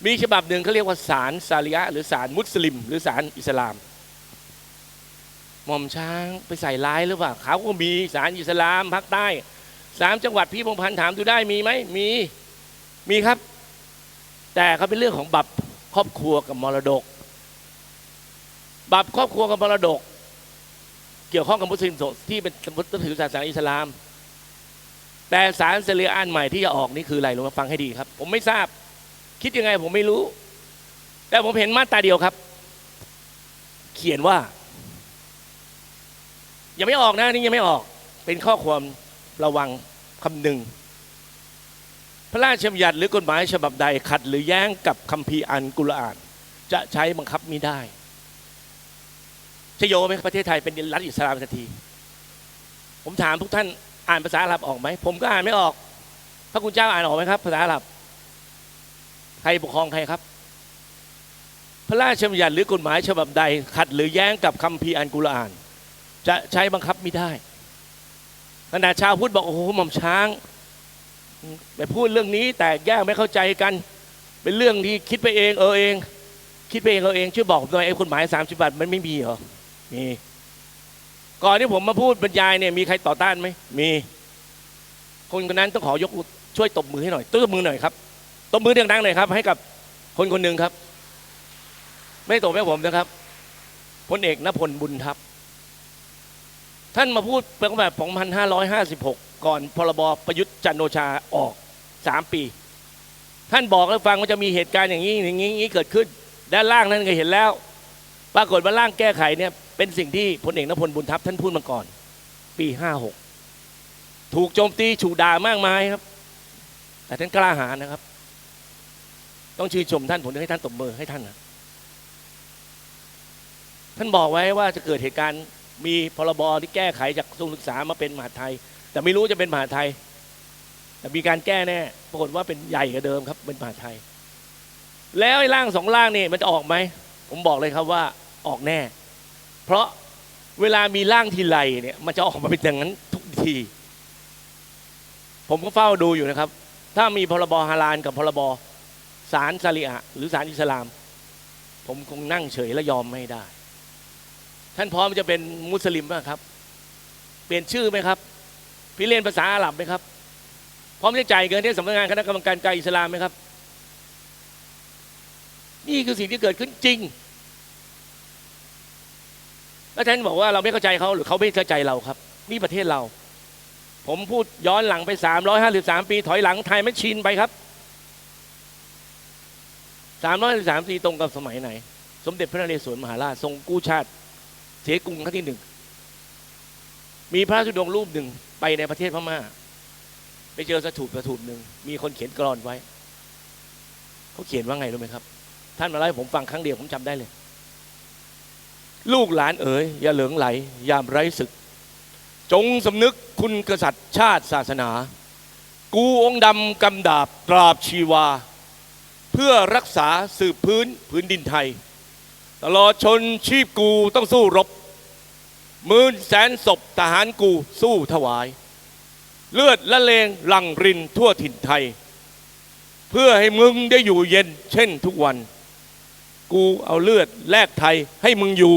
มีฉบับหนึ่งเขาเรียกว่าศาลซาริยะหรือศาลมุสลิมหรือศาลอิสลามหม่อมช้างไปใส่ร้ายหรือเปล่าเขาก็มีศาลอิสลามภาคใต้3 จังหวัดพี่พงษ์พันธ์ถามดูได้มีไหมมีครับแต่เขาเป็นเรื่องของบัพครอบครัวกับมรดกบัพครอบครัวกับมรดกเกี่ยวข้องกับมุสลิมที่เป็นถือศาสนาอิสลามแต่ศาลซาริยะอันใหม่ที่จะออกนี่คืออะไรลองมาฟังให้ดีครับผมไม่ทราบคิดยังไงผมไม่รู้แต่ผมเห็นมาตราเดียวครับเขียนว่ายังไม่ออกนะนี่ยังไม่ออกเป็นข้อความระวังคำหนึ่งพระราชบัญญัติหรือกฎหมายฉบับใดขัดหรือแย้งกับคัมภีร์อัลกุรอานจะใช้บังคับมิได้ชโยไหมประเทศไทยเป็นรัฐอิสลามทันทีผมถามทุกท่านอ่านภาษาอาหรับออกไหมผมก็อ่านไม่ออกพระคุณเจ้าอ่านออกไหมครับภาษาอาหรับใครปกครองใครครับพระราชบัญญัติหรือกฎหมายฉบับใดขัดหรือแย้งกับคัมภีร์อัลกุรอานจะใช้บังคับมิได้ขณะชาวพุทธบอกโอ้โหหม่อมช้างไปพูดเรื่องนี้แต่แยกไม่เข้าใจกันเป็นเรื่องที่คิดไปเองคิดไปเองช่วยบอกหน่อยไอ้กฎหมาย30 บาทมันไม่มีเหรอมีก่อนที่ผมมาพูดบรรยายเนี่ยมีใครต่อต้านไหมมีคนคนนั้นต้องขอยกช่วยตบมือให้หน่อยตบมือหน่อยครับตบมือดังๆหน่อยครับให้กับคนคนหนึ่งครับไม่ตบให้ผมนะครับพลเอกณพลบุญทัพท่านมาพูดเป็นแบบ2556ก่อนพรบประยุทธ์จันทร์โอชาออก3 ปีท่านบอกแล้วฟังว่าจะมีเหตุการณ์อย่างนี้เกิดขึ้นด้านล่างนั้นก็เห็นแล้วปรากฏว่าร่างแก้ไขเนี่ยเป็นสิ่งที่พลเอกณพลบุญทัพท่านพูดมาก่อนปี56ถูกโจมตีฉู่ด่ามากมายครับแต่ท่านกล้าหาญนะครับต้องชื่นชมท่านผมให้ท่านตบมือให้ท่านนะท่านบอกไว้ว่าจะเกิดเหตุการณ์มีพรบที่แก้ไขจากกระทรวงศึกษามาเป็นมหาดไทยแต่ไม่รู้จะเป็นมหาดไทยแต่มีการแก้แน่ปรากฏว่าเป็นใหญ่กว่าเดิมครับเป็นมหาดไทยแล้วไอ้ร่าง2 ร่างนี่มันจะออกไหมผมบอกเลยครับว่าออกแน่เพราะเวลามีร่างทีไรเนี่ยมันจะออกมาเป็นอย่างนั้นทุกทีผมก็เฝ้าดูอยู่นะครับถ้ามีพรบฮาลาลกับพรบศาลซาริยะหรือศาลอิสลามผมคงนั่งเฉยและยอมไม่ได้ท่านพร้อมจะเป็นมุสลิมไหมครับเปลี่ยนชื่อไหมครับพี่เรียนภาษาอาหรับไหมครับพร้อมจะจ่ายเงินที่สำนักงานคณะกรรมการการอิสลามไหมครับนี่คือสิ่งที่เกิดขึ้นจริงแล้วท่านบอกว่าเราไม่เข้าใจเขาหรือเขาไม่เข้าใจเราครับนี่ประเทศเราผมพูดย้อนหลังไป353 ปีถอยหลังไทยไม่ชินไปครับ353 ปีตรงกับสมัยไหนสมเด็จพระนเรศวรมหาราชทรงกู้ชาติเสียกรุงครั้งที่1มีพระธุดงค์รูปหนึ่งไปในประเทศพม่าไปเจอสถูปหนึ่งมีคนเขียนกลอนไว้เขาเขียนว่าไงรู้ไหมครับท่านมาเล่าให้ผมฟังครั้งเดียวผมจำได้เลยลูกหลานเอ๋ยอย่าเหลืองไหลยามไร้ศึกจงสำนึกคุณกษัตริย์ชาติศาสนากูองค์ดำกำดาบตราบชีวาเพื่อรักษาสืบพื้นดินไทยตลอดชนชีพกูต้องสู้รบ10,000,000 ศพทหารกูสู้ถวายเลือดละเลงหลั่งรินทั่วถิ่นไทยเพื่อให้มึงได้อยู่เย็นเช่นทุกวันกูเอาเลือดแลกไทยให้มึงอยู่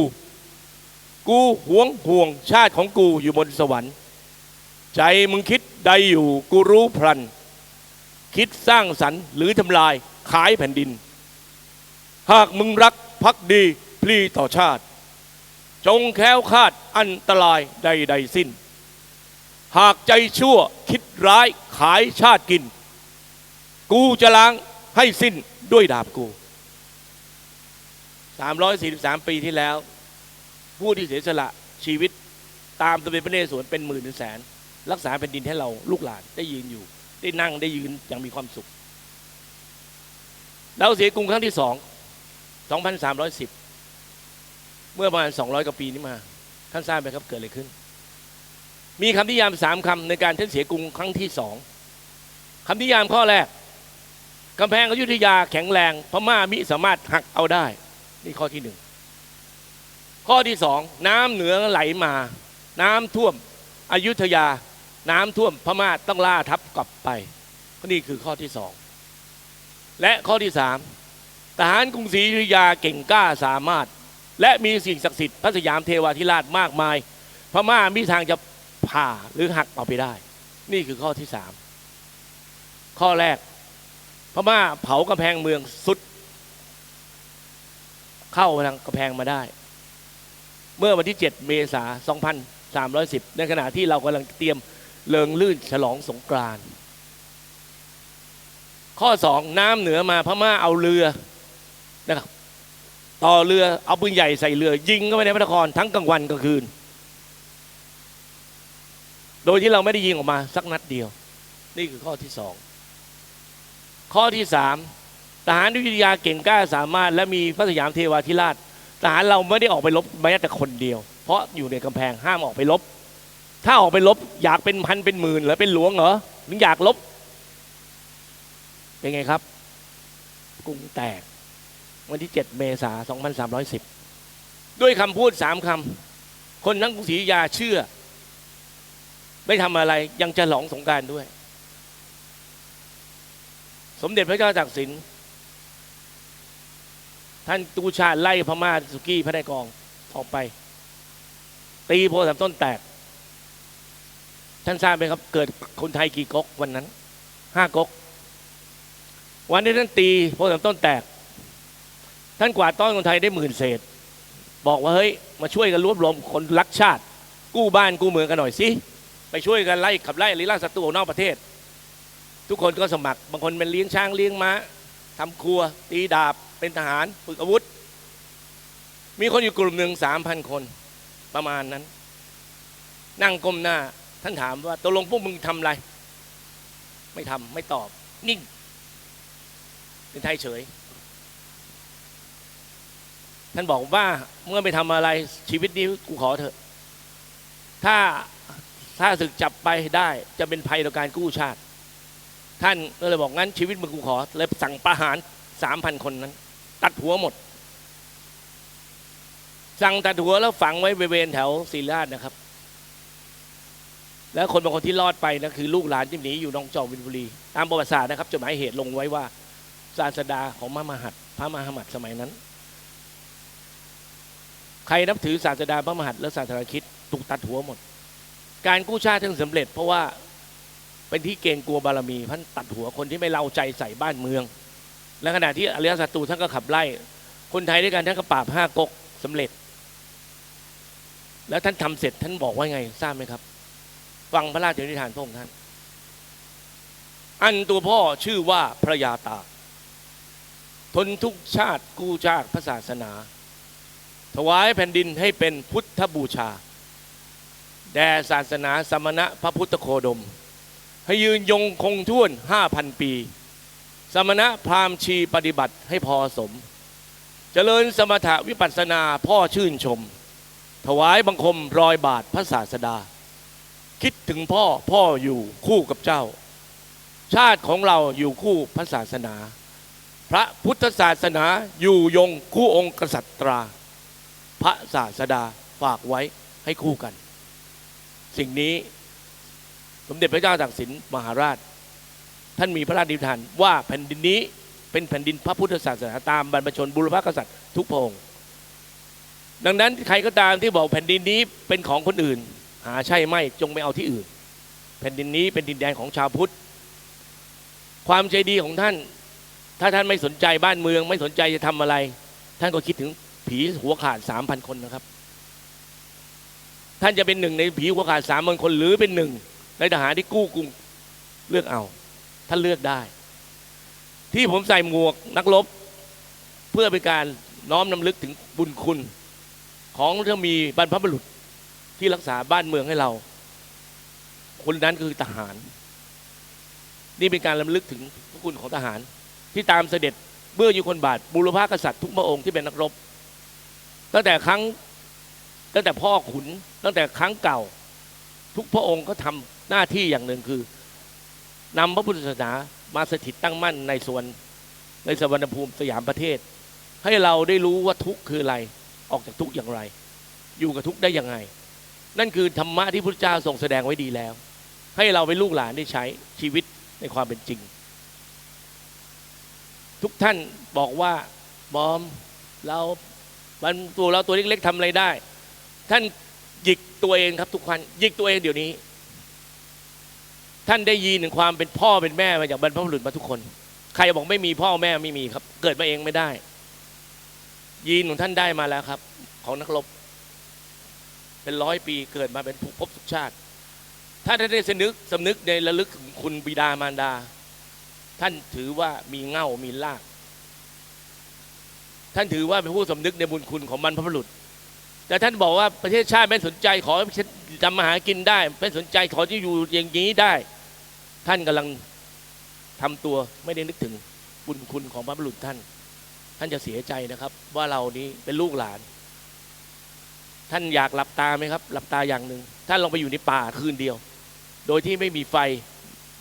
กูห่วงชาติของกูอยู่บนสวรรค์ใจมึงคิดใดอยู่กูรู้พลันคิดสร้างสรรค์หรือทำลายขายแผ่นดินหากมึงรักภักดีพลีต่อชาติจงแคล้วคลาดอันตรายใดสิ้นหากใจชั่วคิดร้ายขายชาติกินกูจะล้างให้สิ้นด้วยดาบกู 343 ปีที่แล้ว ผู้ที่เสียสละชีวิตตามสมเด็จพระนเรศวรเป็นหมื่นเป็นแสนรักษาแผ่นดินให้เราลูกหลานได้ยืนอยู่ได้นั่งได้ยืนอย่างมีความสุขเราเสียกรุงครั้งที่2310เมื่อประมาณ200 กว่าปีนี้มาท่านทราบไหมครับเกิดอะไรขึ้นมีคำนิยาม3 คำในการท่านเสียกรุงครั้งที่2คำนิยามข้อแรกกำแพงอยุธยาแข็งแรงพม่ามิสามารถหักเอาได้นี่ข้อที่1ข้อที่2น้ำเหนือไหลมาน้ำท่วมอยุธยาน้ำท่วมพม่าต้องล่าทัพกลับไปนี่คือข้อที่2และข้อที่3ทหารกรุงศรีอยุธยาเก่งกล้าสามารถและมีสิ่งศักดิ์สิทธิ์พระสยามเทวาธิราชมากมายพม่ามีทางจะผ่าหรือหักเอาไปได้นี่คือข้อที่3ข้อแรกพม่าเผากำแพงเมืองสุดเข้าทางกำแพงมาได้เมื่อวันที่7 เมษายน 2310ในขณะที่เรากำลังเตรียมเลิงลื่นฉลองสงกรานต์ข้อ2น้ำเหนือมาพม่าเอาเรือนะครับต่อเรือเอาปืนใหญ่ใส่เรือยิงเข้าไปในพระนครทั้งกลางวันกลางคืนโดยที่เราไม่ได้ยิงออกมาสักนัดเดียวนี่คือข้อที่2ข้อที่3ทหารอยุธยาเก่งกล้าสามารถและมีพระสยามเทวาธิราชทหารเราไม่ได้ออกไปรบแม้แต่คนเดียวเพราะอยู่ในกำแพงห้ามออกไปรบถ้าออกไปรบอยากเป็นพันเป็นหมื่นหรือเป็นหลวงเหรอถึงอยากรบเป็นไงครับกรุงแตกวันที่7 เมษายน 2310ด้วยคำพูด3 คำคนทั้งกรุงศรีอยุธยาเชื่อไม่ทำอะไรยังจะฉลองสงกรานต์ด้วยสมเด็จพระเจ้าตากสินท่านตูชาติไล่พม่าสุกี้พระนายกองออกไปตีโพธิ์สามต้นแตกท่านทราบไหมครับเกิดคนไทยกี่ก๊กวันนั้น5 ก๊กวันที่ท่านตีโพธิ์สามต้นแตกท่านกวาดต้อนคนไทยได้10,000 เศษบอกว่าเฮ้ยมาช่วยกันรวบรวมคนรักชาติกู้บ้านกู้เมืองกันหน่อยสิไปช่วยกันไล่ขับไล่ลี้ล่าศัตรูออกนอกประเทศทุกคนก็สมัครบางคนเป็นเลี้ยงช้างเลี้ยงม้าทำครัวตีดาบเป็นทหารฝึกอาวุธมีคนอยู่กลุ่มหนึ่ง 3,000 คนประมาณนั้นนั่งก้มหน้าท่านถามว่าตกลงพวกมึงทำอะไรไม่ทำไม่ตอบนิ่งเป็นไทยเฉยท่านบอกว่าเมื่อไม่ทำอะไรชีวิตนี้กูขอเถอะถ้าศึกจับไปได้จะเป็นภัยต่อการกู้ชาติท่านก็เลยบอกงั้นชีวิตมึงกูขอเลยสั่งประหาร 3,000 คนนั้นตัดหัวหมดสั่งตัดหัวแล้วฝังไว้บริเวณแถวศรีราชนะครับแล้วคนบางคนที่รอดไปนะคือลูกหลานที่หนีอยู่หนองจอกบินบุรีตามประวัติศาสตร์นะครับจดหมายเหตุลงไว้ว่าศาสดาของพระมหามัดสมัยนั้นใครนับถือศาสดาพระมหาและศาสนาคริสต์ถูกตัดหัวหมดการกู้ชาติถึงสำเร็จเพราะว่าเป็นที่เกรงกลัวบารมีท่านตัดหัวคนที่ไม่เล่าใจใส่บ้านเมืองและขณะที่อริยศัตรูท่านก็ขับไล่คนไทยด้วยกันท่านก็ปราบ5 ก๊กสำเร็จแล้วท่านทำเสร็จท่านบอกว่าไงทราบไหมครับฟังพระราชนิทานพระองค์ท่านอันตัวพ่อชื่อว่าพระยาตากทนทุกชาติกู้ชาติพระศาสนาถวายแผ่นดินให้เป็นพุทธบูชาแด่ศาสนาสมณะพระพุทธโคดมให้ยืนยงคงท่วน 5,000 ปีสมณะพราหมณ์ชีปฏิบัติให้พอสมเจริญสมถะวิปัสสนาพ่อชื่นชมถวายบังคมรอยบาทพระศาสดาคิดถึงพ่ออยู่คู่กับเจ้าชาติของเราอยู่คู่พระศาสนาพระพุทธศาสนาอยู่ยงคู่องค์กษัตรา พระศาสดาฝากไว้ให้คู่กันสิ่งนี้สมเด็จพระเจ้าตากสินมหาราชท่านมีพระราชนิพนธ์ว่าแผ่นดินนี้เป็นแผ่นดินพระพุทธศาสนาตามบรรพชนบุรพกษัตริย์ทุกพระองค์ดังนั้นใครก็ตามที่บอกแผ่นดินนี้เป็นของคนอื่นหาใช่ไม่จงไปเอาที่อื่นแผ่นดินนี้เป็นดินแดนของชาวพุทธความใจดีของท่านถ้าท่านไม่สนใจบ้านเมืองไม่สนใจจะทำอะไรท่านก็คิดถึงผีหัวขาด 3,000 คนนะครับท่านจะเป็นหนึ่งในผีหัวขาด 3,000 คนหรือเป็นหนึ่งในทหารที่กู้กรุงเลือกเอาท่านเลือกได้ที่ผมใส่หมวกนักรบเพื่อเป็นการ น้อมนำลึกถึงบุญคุณของที่มีบรรพบุรุษที่รักษาบ้านเมืองให้เราคนนั้นคือทหารนี่เป็นการรำลึกถึงพระคุณของทหารที่ตามเสด็จเมื่ออยู่คนบาทบูรพากษัตริย์ทุกพระองค์ที่เป็นนักรบตั้งแต่พ่อขุนตั้งแต่ครั้งเก่าทุกพระองค์ก็ทำหน้าที่อย่างหนึ่งคือนำพระพุทธศาสนามาสถิตตั้งมั่นในสวรรณภูมิสยามประเทศให้เราได้รู้ว่าทุกข์คืออะไรออกจากทุกข์อย่างไรอยู่กับทุกข์ได้ยังไงนั่นคือธรรมะที่พระพุทธเจ้าทรงแสดงไว้ดีแล้วให้เราเป็นลูกหลานได้ใช้ชีวิตในความเป็นจริงทุกท่านบอกว่าบอมเราตัวเล็กๆทำอะไรได้ท่านหยิกตัวเองครับทุกคนหยิกตัวเองเดี๋ยวนี้ท่านได้ยีนถึงความเป็นพ่อเป็นแม่มาจากบรรพบุรุษมาทุกคนใครบอกไม่มีพ่อแม่ไม่มีครับเกิดมาเองไม่ได้ยีนของท่านได้มาแล้วครับของนักรบเป็น100 ปีเกิดมาเป็นภพทุกชาติถ้าท่านได้สำนึกในระลึกถึงคุณบิดามารดาท่านถือว่ามีเง่ามีรากท่านถือว่าเป็นผู้สำนึกในบุญคุณของบรรพบุรุษแต่ท่านบอกว่าประเทศชาติไม่สนใจขอทำมาหากินได้ไม่สนใจขอที่อยู่อย่างนี้ได้ท่านกำลังทำตัวไม่ได้นึกถึงบุญคุณของบรรพบุรุษท่านจะเสียใจนะครับว่าเรานี้เป็นลูกหลานท่านอยากหลับตาไหมครับหลับตาอย่างหนึ่งท่านลองไปอยู่ในป่าคืนเดียวโดยที่ไม่มีไฟ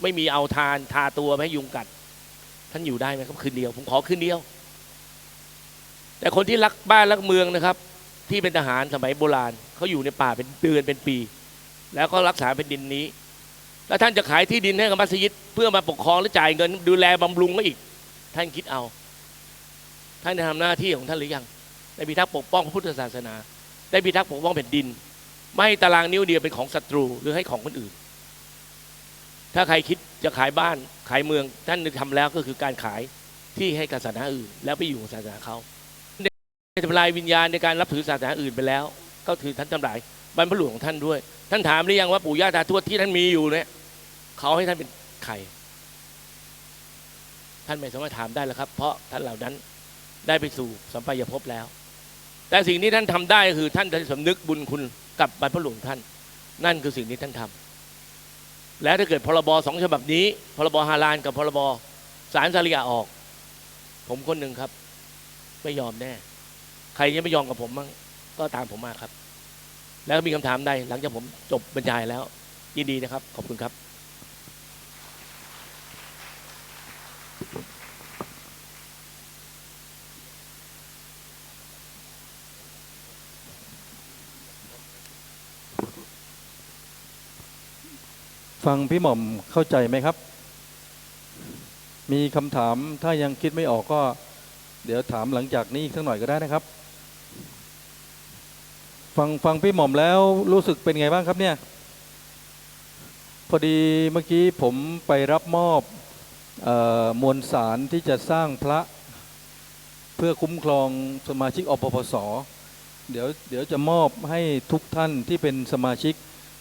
ไม่มีเอาทานทาตัวไม่ให้ยุงกัดท่านอยู่ได้ไหมครับคืนเดียวผมขอคืนเดียวแต่คนที่รักบ้านรักเมืองนะครับที่เป็นทหารสมัยโบราณเขาอยู่ในป่าเป็นเดือนเป็นปีแล้วก็รักษาเป็นดินนี้แล้วท่านจะขายที่ดินให้กับมัสยิดเพื่อมาปกครองและจ่ายเงินดูแลบำรุงก็อีกท่านคิดเอาท่านได้ทำหน้าที่ของท่านหรือยังได้พิทักษ์ปกป้องพระพุทธศาสนาได้พิทักษ์ปกป้องแผ่นดินไม่ให้ตารางนิ้วเดียวเป็นของศัตรูหรือให้ของคนอื่นถ้าใครคิดจะขายบ้านขายเมืองท่านทำแล้วก็คือการขายที่ให้กับศาสนาอื่นแล้วไปอยู่กับศาสนาเขาทำลายวิญญาณในการรับถือศาสนาอื่นไปแล้วก็ถือท่านทำลายบรรพบุรุษของท่านด้วยท่านถามหรือยังว่าปู่ย่าตาทวดที่ท่านมีอยู่เนี่ยเขาให้ท่านเป็นใครท่านไม่สามารถถามได้แล้วครับเพราะท่านเหล่านั้นได้ไปสู่สัมปายภพแล้วแต่สิ่งที่ท่านทำได้คือท่านได้สำนึกบุญคุณกับบรรพบุรุษท่านนั่นคือสิ่งที่ท่านทำแล้วถ้าเกิดพรบ2 ฉบับนี้พรบฮาลาลกับพรบสารสาริยาออกผมคนหนึ่งครับไม่ยอมแน่ใครยังไม่ยอมกับผมมั่งก็ตามผมมาครับแล้วมีคำถามใดหลังจากผมจบบรรยายแล้วยินดีนะครับขอบคุณครับฟังพี่หม่อมเข้าใจไหมครับมีคำถามถ้ายังคิดไม่ออกก็เดี๋ยวถามหลังจากนี้อีกสักหน่อยก็ได้นะครับฟังพี่หม่อมแล้วรู้สึกเป็นไงบ้างครับเนี่ยพอดีเมื่อกี้ผมไปรับมอบมวลสารที่จะสร้างพระเพื่อคุ้มครองสมาชิกอปปส.เดี๋ยวจะมอบให้ทุกท่านที่เป็นสมาชิก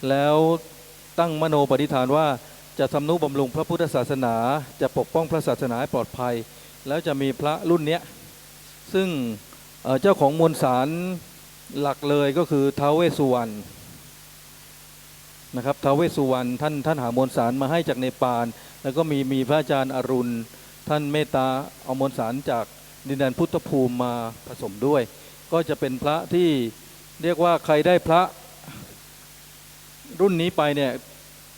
แล้วตั้งมโนปณิธานว่าจะทำนุบำรุงพระพุทธศาสนาจะปกป้องพระศาสนาให้ปลอดภัยแล้วจะมีพระรุ่นนี้ซึ่งเจ้าของมวลสารหลักเลยก็คือท้าวเวสสุวรรณนะครับท้าวเวสสุวรรณท่านหามวลสารมาให้จากเนปาลแล้วก็มีพระอาจารย์อรุณท่านเมตตาเอามวลสารจากดินแดนพุทธภูมิมาผสมด้วยก็จะเป็นพระที่เรียกว่าใครได้พระรุ่นนี้ไปเนี่ย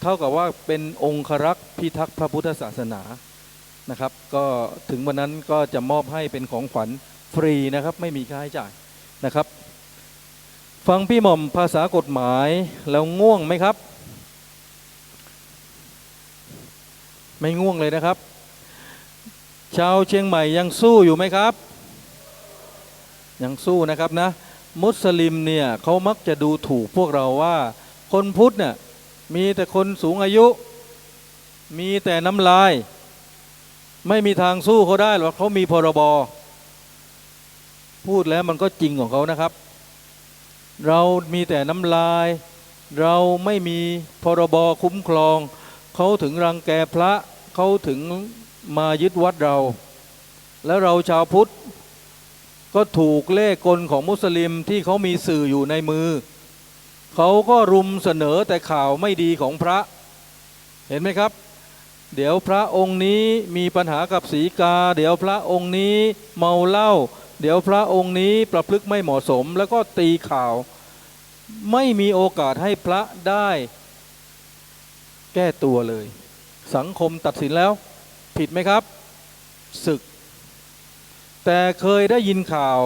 เท่ากับว่าเป็นองครักษ์พิทักษ์พระพุทธศาสนานะครับก็ถึงวันนั้นก็จะมอบให้เป็นของขวัญฟรีนะครับไม่มีค่าใช้จ่ายนะครับฟังพี่หม่อมภาษากฎหมายแล้วง่วงไหมครับไม่ง่วงเลยนะครับชาวเชียงใหม่ยังสู้อยู่ไหมครับยังสู้นะครับนะมุสลิมเนี่ยเขามักจะดูถูกพวกเราว่าคนพุทธเนี่ยมีแต่คนสูงอายุมีแต่น้ำลายไม่มีทางสู้เขาได้หรอกเขามีพรบพูดแล้วมันก็จริงของเขานะครับเรามีแต่น้ำลายเราไม่มีพรบคุ้มครองเขาถึงรังแกพระเขาถึงมายึดวัดเราแล้วเราชาวพุทธ ก็ถูกเล่ห์กลของมุสลิมที่เขามีสื่ออยู่ในมือเขาก็รุมเสนอแต่ข่าวไม่ดีของพระเห็นไหมครับเดี๋ยวพระองค์นี้มีปัญหากับศรีกาเดี๋ยวพระองค์นี้เมาเหล้าเดี๋ยวพระองค์นี้ประพฤติไม่เหมาะสมแล้วก็ตีข่าวไม่มีโอกาสให้พระได้แก้ตัวเลยสังคมตัดสินแล้วผิดไหมครับศึกแต่เคยได้ยินข่าว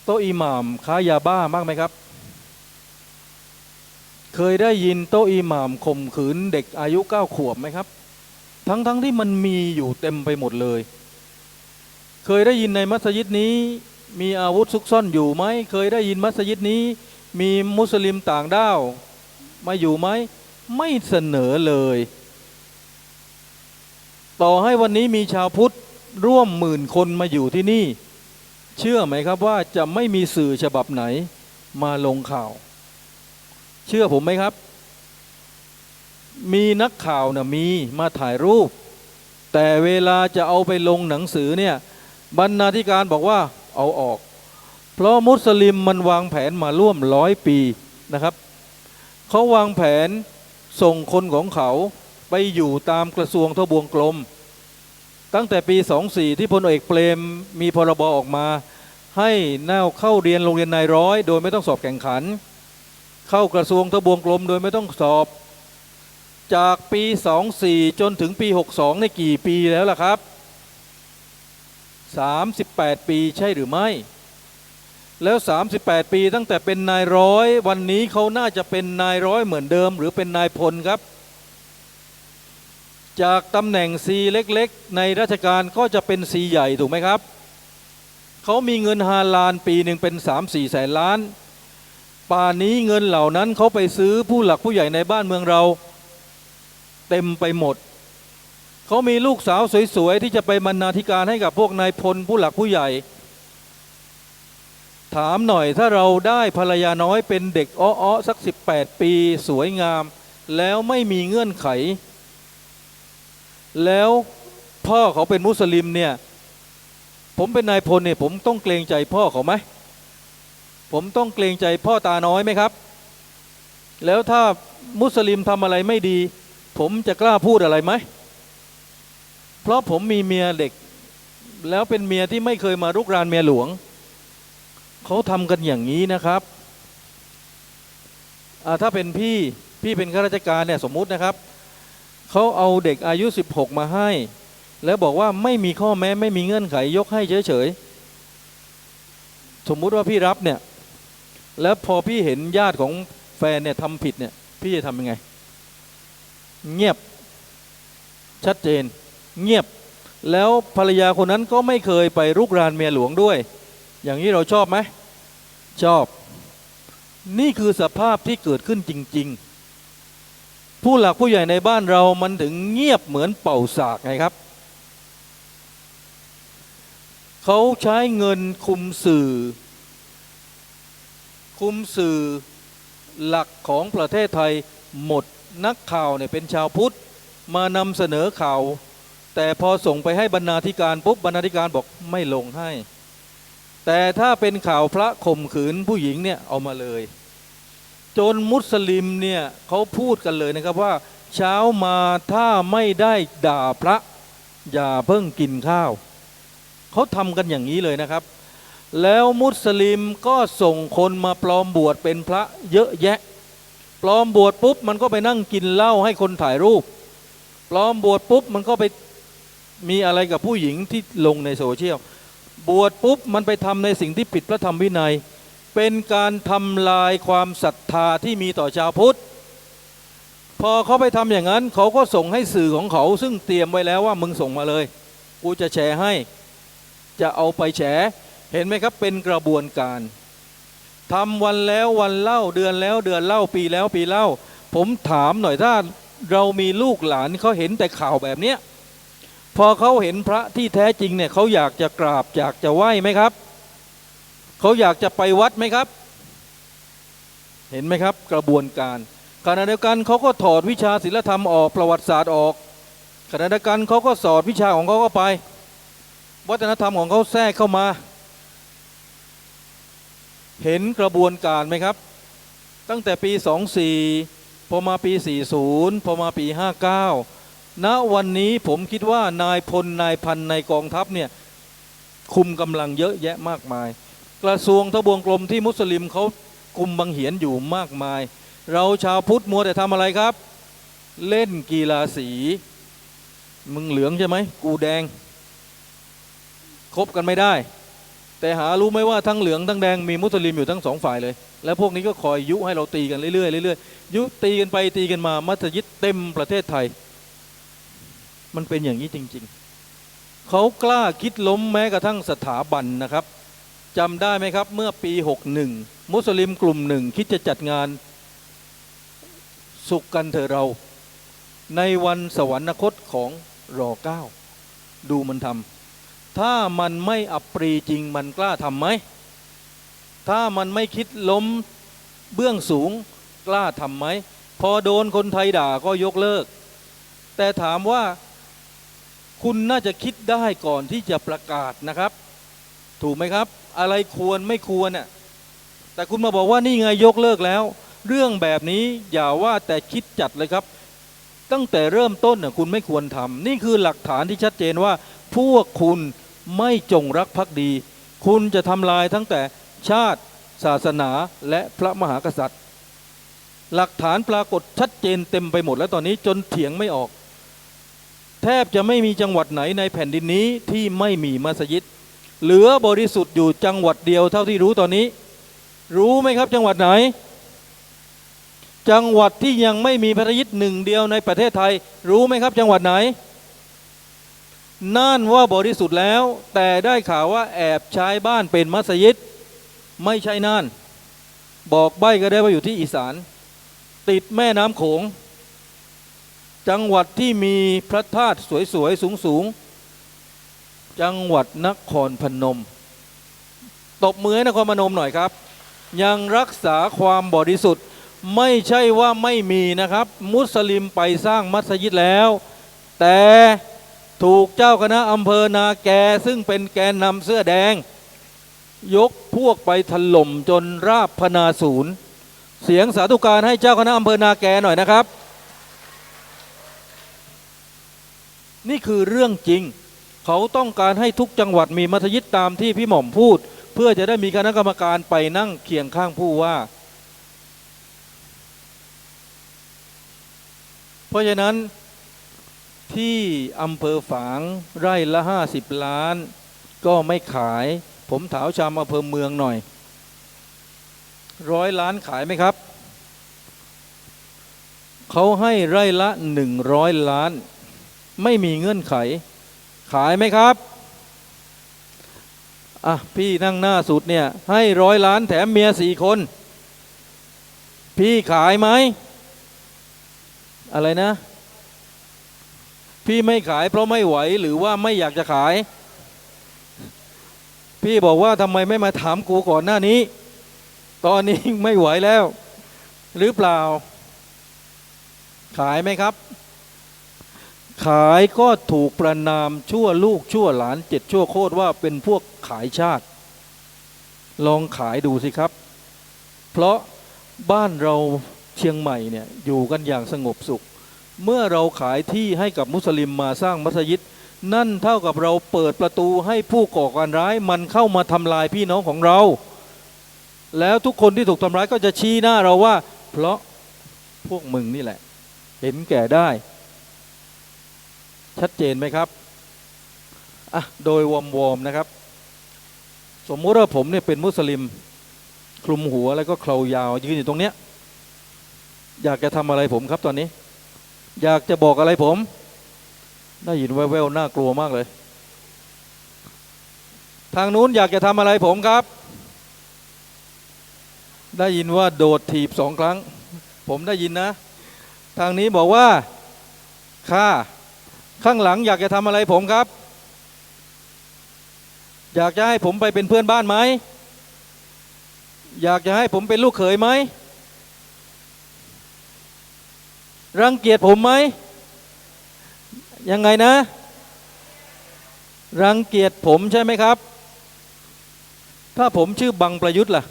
โต๊ะอิหม่ามค้ายาบ้าบ้างไหมครับเคยได้ยินโต๊ะอิหม่ามข่มขืนเด็กอายุ9 ขวบไหมครับทั้งที่มันมีอยู่เต็มไปหมดเลยเคยได้ยินในมัสยิดนี้มีอาวุธซุกซ่อนอยู่ไหมเคยได้ยินมัสยิดนี้มีมุสลิมต่างด้าวมาอยู่ไหมไม่เสนอเลยต่อให้วันนี้มีชาวพุทธร่วม10,000 คนมาอยู่ที่นี่เชื่อไหมครับว่าจะไม่มีสื่อฉบับไหนมาลงข่าวเชื่อผมไหมครับมีนักข่าวนะมีมาถ่ายรูปแต่เวลาจะเอาไปลงหนังสือเนี่ยบรรณาธิการบอกว่าเอาออกเพราะมุสลิมมันวางแผนมาร่วม100 ปีนะครับเขาวางแผนส่งคนของเขาไปอยู่ตามกระทรวงทบวงกรมตั้งแต่ปี24ที่พลเอกเปรมมีพรบออกมาให้เข้าเรียนโรงเรียนนายร้อยโดยไม่ต้องสอบแข่งขันเข้ากระทรวงทบวงกรมโดยไม่ต้องสอบจากปี24จนถึงปี62ในกี่ปีแล้วล่ะครับ38 ปีใช่หรือไม่แล้ว38 ปีตั้งแต่เป็นนายร้อยวันนี้เขาน่าจะเป็นนายร้อยเหมือนเดิมหรือเป็นนายพลครับจากตำแหน่ง C เล็กๆในราชการก็จะเป็น C ใหญ่ถูกไหมครับเขามีเงิน5 ล้านปีหนึ่งเป็น 3-4 แสนล้านป่านนี้เงินเหล่านั้นเขาไปซื้อผู้หลักผู้ใหญ่ในบ้านเมืองเราเต็มไปหมดเขามีลูกสาวสวยๆที่จะไปบรรณาธิการให้กับพวกนายพลผู้หลักผู้ใหญ่ถามหน่อยถ้าเราได้ภรรยาน้อยเป็นเด็กอ้อๆสัก18 ปีสวยงามแล้วไม่มีเงื่อนไขแล้วพ่อเขาเป็นมุสลิมเนี่ยผมเป็นนายพลเนี่ยผมต้องเกรงใจพ่อเขาไหมผมต้องเกรงใจพ่อตาน้อยไหมครับแล้วถ้ามุสลิมทำอะไรไม่ดีผมจะกล้าพูดอะไรไหมเพราะผมมีเมียเด็กแล้วเป็นเมียที่ไม่เคยมารุกรานเมียหลวงเขาทำกันอย่างนี้นะครับถ้าเป็นพี่เป็นข้าราชการเนี่ยสมมุตินะครับเขาเอาเด็กอายุ16มาให้แล้วบอกว่าไม่มีข้อแม้ไม่มีเงื่อนไขยกให้เฉยๆสมมุติว่าพี่รับเนี่ยแล้วพอพี่เห็นญาติของแฟนเนี่ยทำผิดเนี่ยพี่จะทำยังไงเงียบชัดเจนเงียบแล้วภรรยาคนนั้นก็ไม่เคยไปรุกรานเมียหลวงด้วยอย่างนี้เราชอบไหมชอบนี่คือสภาพที่เกิดขึ้นจริงๆผู้หลักผู้ใหญ่ในบ้านเรามันถึงเงียบเหมือนเป่าสากไงครับเขาใช้เงินคุมสื่อหลักของประเทศไทยหมดนักข่าวเนี่ยเป็นชาวพุทธมานำเสนอข่าวแต่พอส่งไปให้บรรณาธิการปุ๊บบรรณาธิการบอกไม่ลงให้แต่ถ้าเป็นข่าวพระข่มขืนผู้หญิงเนี่ยเอามาเลยจนมุสลิมเนี่ยเขาพูดกันเลยนะครับว่าเช้ามาถ้าไม่ได้ด่าพระอย่าเพิ่งกินข้าวเขาทำกันอย่างนี้เลยนะครับแล้วมุสลิมก็ส่งคนมาปลอมบวชเป็นพระเยอะแยะปลอมบวชปุ๊บมันก็ไปนั่งกินเหล้าให้คนถ่ายรูปปลอมบวชปุ๊บมันก็ไปมีอะไรกับผู้หญิงที่ลงในโซเชียลบวชปุ๊บมันไปทำในสิ่งที่ผิดพระธรรมวินัยเป็นการทำลายความศรัทธาที่มีต่อชาวพุทธพอเขาไปทำอย่างนั้นเขาก็ส่งให้สื่อของเขาซึ่งเตรียมไว้แล้วว่ามึงส่งมาเลยกูจะแชร์ให้จะเอาไปแฉเห็นไหมครับเป็นกระบวนการทำวันแล้ววันเล่าเดือนแล้วเดือนเล่าปีแล้วปีเล่าผมถามหน่อยถ้าเรามีลูกหลานเขาเห็นแต่ข่าวแบบนี้พอเขาเห็นพระที่แท้จริงเนี่ยเขาอยากจะกราบอยากจะไหว้ไหมครับเขาอยากจะไปวัดไหมครับเห็นไหมครับกระบวนการขณะเดียวกันเขาก็ถอดวิชาศิลธรรมออกประวัติศาสตร์ออกขณะเดียวกันเขาก็สอนวิชาของเขาเข้าไปวัฒนธรรมของเขาแทรกเข้ามา เห็นกระบวนการไหมครับตั้งแต่ปี 24 พอมาปี 40 พอมาปี 59 ณ วันนี้ผมคิดว่านายพลนายพันในกองทัพเนี่ยคุมกำลังเยอะแยะมากมายกระทรวงทบวงกรมที่มุสลิมเขาคุมบังเหียนอยู่มากมายเราชาวพุทธมัวแต่ทำอะไรครับเล่นกีฬาสีมึงเหลืองใช่ไหมกูแดงคบกันไม่ได้แต่หารู้ไหมว่าทั้งเหลืองทั้งแดงมีมุสลิมอยู่ทั้งสองฝ่ายเลยแล้วพวกนี้ก็คอยยุให้เราตีกันเรื่อยๆเรื่อยๆยุตีกันไปตีกันมามัสยิดเต็มประเทศไทยมันเป็นอย่างนี้จริงๆเขากล้าคิดล้มแม้กระทั่งสถาบันนะครับจำได้ไหมครับเมื่อปี 61 มุสลิมกลุ่มหนึ่งคิดจะจัดงานสุขกันเถอะเราในวันสวรรคตของร.9 ดูมันทำถ้ามันไม่อับปรีจริงมันกล้าทำไหมถ้ามันไม่คิดล้มเบื้องสูงกล้าทำไหมพอโดนคนไทยด่าก็ยกเลิกแต่ถามว่าคุณน่าจะคิดได้ก่อนที่จะประกาศนะครับถูกไหมครับอะไรควรไม่ควรน่ะแต่คุณมาบอกว่านี่ไงยกเลิกแล้วเรื่องแบบนี้อย่าว่าแต่คิดจัดเลยครับตั้งแต่เริ่มต้นน่ะคุณไม่ควรทำนี่คือหลักฐานที่ชัดเจนว่าพวกคุณไม่จงรักภักดีคุณจะทำลายทั้งแต่ชาติศาสนาและพระมหากษัตริย์หลักฐานปรากฏชัดเจนเต็มไปหมดแล้วตอนนี้จนเถียงไม่ออกแทบจะไม่มีจังหวัดไหนในแผ่นดินนี้ที่ไม่มีมัสยิดเหลือบริสุทธิ์อยู่จังหวัดเดียวเท่าที่รู้ตอนนี้รู้ไหมครับจังหวัดไหนจังหวัดที่ยังไม่มีมัสยิดหนึ่งเดียวในประเทศไทยรู้ไหมครับจังหวัดไหนน่านว่าบริสุทธิ์แล้วแต่ได้ข่าวว่าแอบใช้บ้านเป็นมัสยิดไม่ใช่น่านบอกใบ้ก็ได้ว่าอยู่ที่อีสานติดแม่น้ำโขงจังหวัดที่มีพระธาตุสวยๆสูงๆจังหวัดนครพนมตบมือให้นครพนมหน่อยครับยังรักษาความบริสุทธิ์ไม่ใช่ว่าไม่มีนะครับมุสลิมไปสร้างมัสยิดแล้วแต่ถูกเจ้าคณะอำเภอนาแกซึ่งเป็นแกนนำเสื้อแดงยกพวกไปถล่มจนราบพนาศูนย์เสียงสาธุการให้เจ้าคณะอำเภอนาแกหน่อยนะครับนี่คือเรื่องจริงเขาต้องการให้ทุกจังหวัดมีมัสยิดตามที่พี่หม่อมพูดเพื่อจะได้มีคณะกรรมการไปนั่งเคียงข้างผู้ว่าเพราะฉะนั้นที่อำเภอฝางไร่ละ50 ล้านก็ไม่ขายผมถามชาวอำเภอเมืองหน่อย100 ล้านขายไหมครับเขาให้ไร่ละ100 ล้านไม่มีเงื่อนไขขายไหมครับอ่ะพี่นั่งหน้าสุดเนี่ยให้100 ล้านแถมเมีย4 คนพี่ขายไหมอะไรนะพี่ไม่ขายเพราะไม่ไหวหรือว่าไม่อยากจะขายพี่บอกว่าทำไมไม่มาถามกูก่อนหน้านี้ตอนนี้ไม่ไหวแล้วหรือเปล่าขายไหมครับขายก็ถูกประณามชั่วลูกชั่วหลาน7 ชั่วโคตรว่าเป็นพวกขายชาติลองขายดูสิครับเพราะบ้านเราเชียงใหม่เนี่ยอยู่กันอย่างสงบสุขเมื่อเราขายที่ให้กับมุสลิมมาสร้างมัสยิดนั่นเท่ากับเราเปิดประตูให้ผู้ก่อการร้ายมันเข้ามาทำลายพี่น้องของเราแล้วทุกคนที่ถูกทำร้ายก็จะชี้หน้าเราว่าเพราะพวกมึงนี่แหละเห็นแก่ได้ชัดเจนไหมครับอ่ะโดยวอมๆนะครับสมมติว่าผมเนี่ยเป็นมุสลิมคลุมหัวแล้วก็เครายาวยืนอยู่ตรงเนี้ยอยากจะทำอะไรผมครับตอนนี้อยากจะบอกอะไรผมได้ยินแว่วๆน่ากลัวมากเลยทางนู้นอยากจะทำอะไรผมครับได้ยินว่าโดดถีบ2 ครั้งผมได้ยินนะทางนี้บอกว่าข้างหลังอยากจะทำอะไรผมครับอยากจะให้ผมไปเป็นเพื่อนบ้านไหมอยากจะให้ผมเป็นลูกเขยไหมรังเกียจผมไหมยังไงนะรังเกียจผมใช่ไหมครับถ้าผมชื่อบังประยุทธ์ล่ะ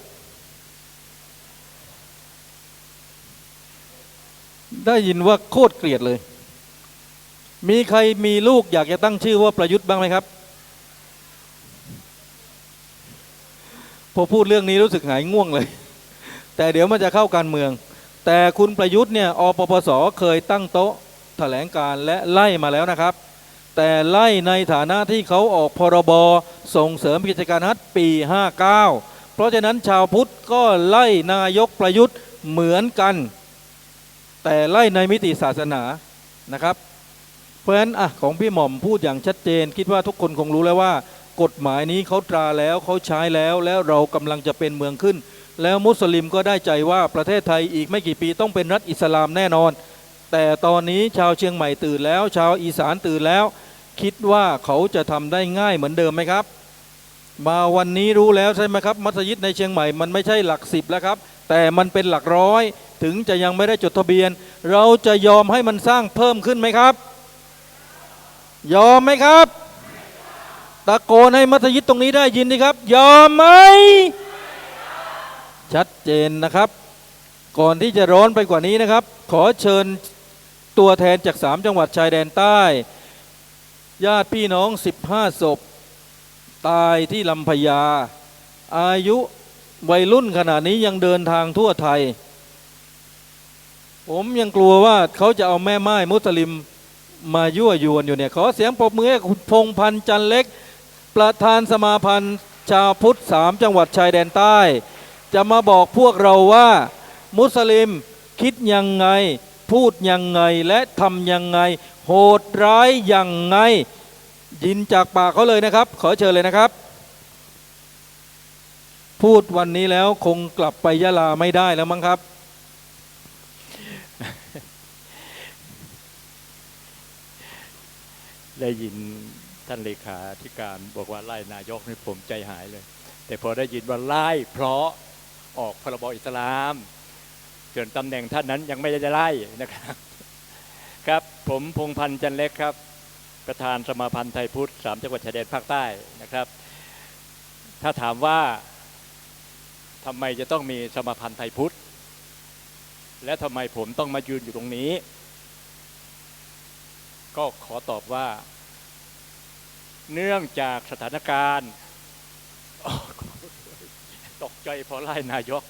ได้ยินว่าโคตรเกลียดเลย มีใครมีลูกอยากจะตั้งชื่อว่าประยุทธ์บ้างไหมครับพอพูดเรื่องนี้รู้สึกหายง่วงเลย แต่เดี๋ยวมันจะเข้าการเมืองแต่คุณประยุทธ์เนี่ยอปปสเคยตั้งโต๊ะแถลงการและไล่มาแล้วนะครับแต่ไล่ในฐานะที่เขาออกพรบส่งเสริมกิจการฮัทปี 59 เพราะฉะนั้นชาวพุทธก็ไล่นายกประยุทธ์เหมือนกันแต่ไล่ในมิติศาสนานะครับเพราะฉะนั้นของพี่หม่อมพูดอย่างชัดเจนคิดว่าทุกคนคงรู้แล้วว่ากฎหมายนี้เขาตราแล้วเขาใช้แล้วเรากำลังจะเป็นเมืองขึ้นแล้วมุสลิมก็ได้ใจว่าประเทศไทยอีกไม่กี่ปีต้องเป็นรัฐอิสลามแน่นอนแต่ตอนนี้ชาวเชียงใหม่ตื่นแล้วชาวอีสานตื่นแล้วคิดว่าเขาจะทำได้ง่ายเหมือนเดิมไหมครับมาวันนี้รู้แล้วใช่ไหมครับมัสยิดในเชียงใหม่มันไม่ใช่หลัก10แล้วครับแต่มันเป็นหลักร้อยถึงจะยังไม่ได้จดทะเบียนเราจะยอมให้มันสร้างเพิ่มขึ้นไหมครับยอมไหมครับตะโกนให้มัสยิดตรงนี้ได้ยินดีครับยอมไหมชัดเจนนะครับก่อนที่จะร้อนไปกว่านี้นะครับขอเชิญตัวแทนจาก3จังหวัดชายแดนใต้ญาติพี่น้อง15ศพตายที่ลำพญาอายุวัยรุ่นขนาดนี้ยังเดินทางทั่วไทยผมยังกลัวว่าเขาจะเอาแม่ไม้มุสลิมมายั่วยวนอยู่เนี่ยขอเสียงปรบมือให้คุณพงษ์พันธ์จันเล็กประธานสมาพันธ์ชาวพุทธ3จังหวัดชายแดนใต้จะมาบอกพวกเราว่ามุสลิมคิดยังไงพูดยังไงและทำยังไงโหดร้ายยังไงยินจากปากเขาเลยนะครับขอเชิญเลยนะครับพูดวันนี้แล้วคงกลับไปยะลาไม่ได้แล้วมั้งครับได้ยินท่านเลขาธิการบอกว่าไล่นายกนี่ผมใจหายเลยแต่พอได้ยินว่าไล่เพราะออกพรบอิสลามส่วนตำแหน่งท่านนั้นยังไม่ได้ไล่นะครับครับผมพงษ์พันธ์จันเล็กครับประธานสมาพันธ์ไทยพุทธ3จังหวัดชายแดนภาคใต้นะครับถ้าถามว่าทำไมจะต้องมีสมาพันธ์ไทยพุทธและทำไมผมต้องมายืนอยู่ตรงนี้ก็ขอตอบว่าเนื่องจากสถานการณ์ตกใจพอไล่นายก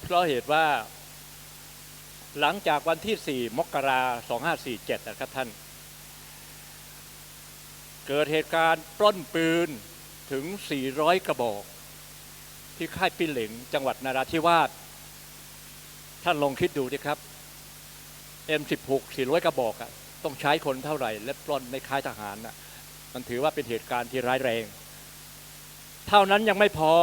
เพราะเหตุว่าหลังจากวันที่4 มกราคม 2547นะครับท่านเกิดเหตุการณ์ปล้นปืนถึง400 กระบอกที่ค่ายปิ้นเหล็งจังหวัดนราธิวาสท่านลองคิดดูดิครับ M16 400 กระบอกต้องใช้คนเท่าไหร่และปล้นในค่ายทหารมันถือว่าเป็นเหตุการณ์ที่ร้ายแรงเท่านั้นยังไม่พอ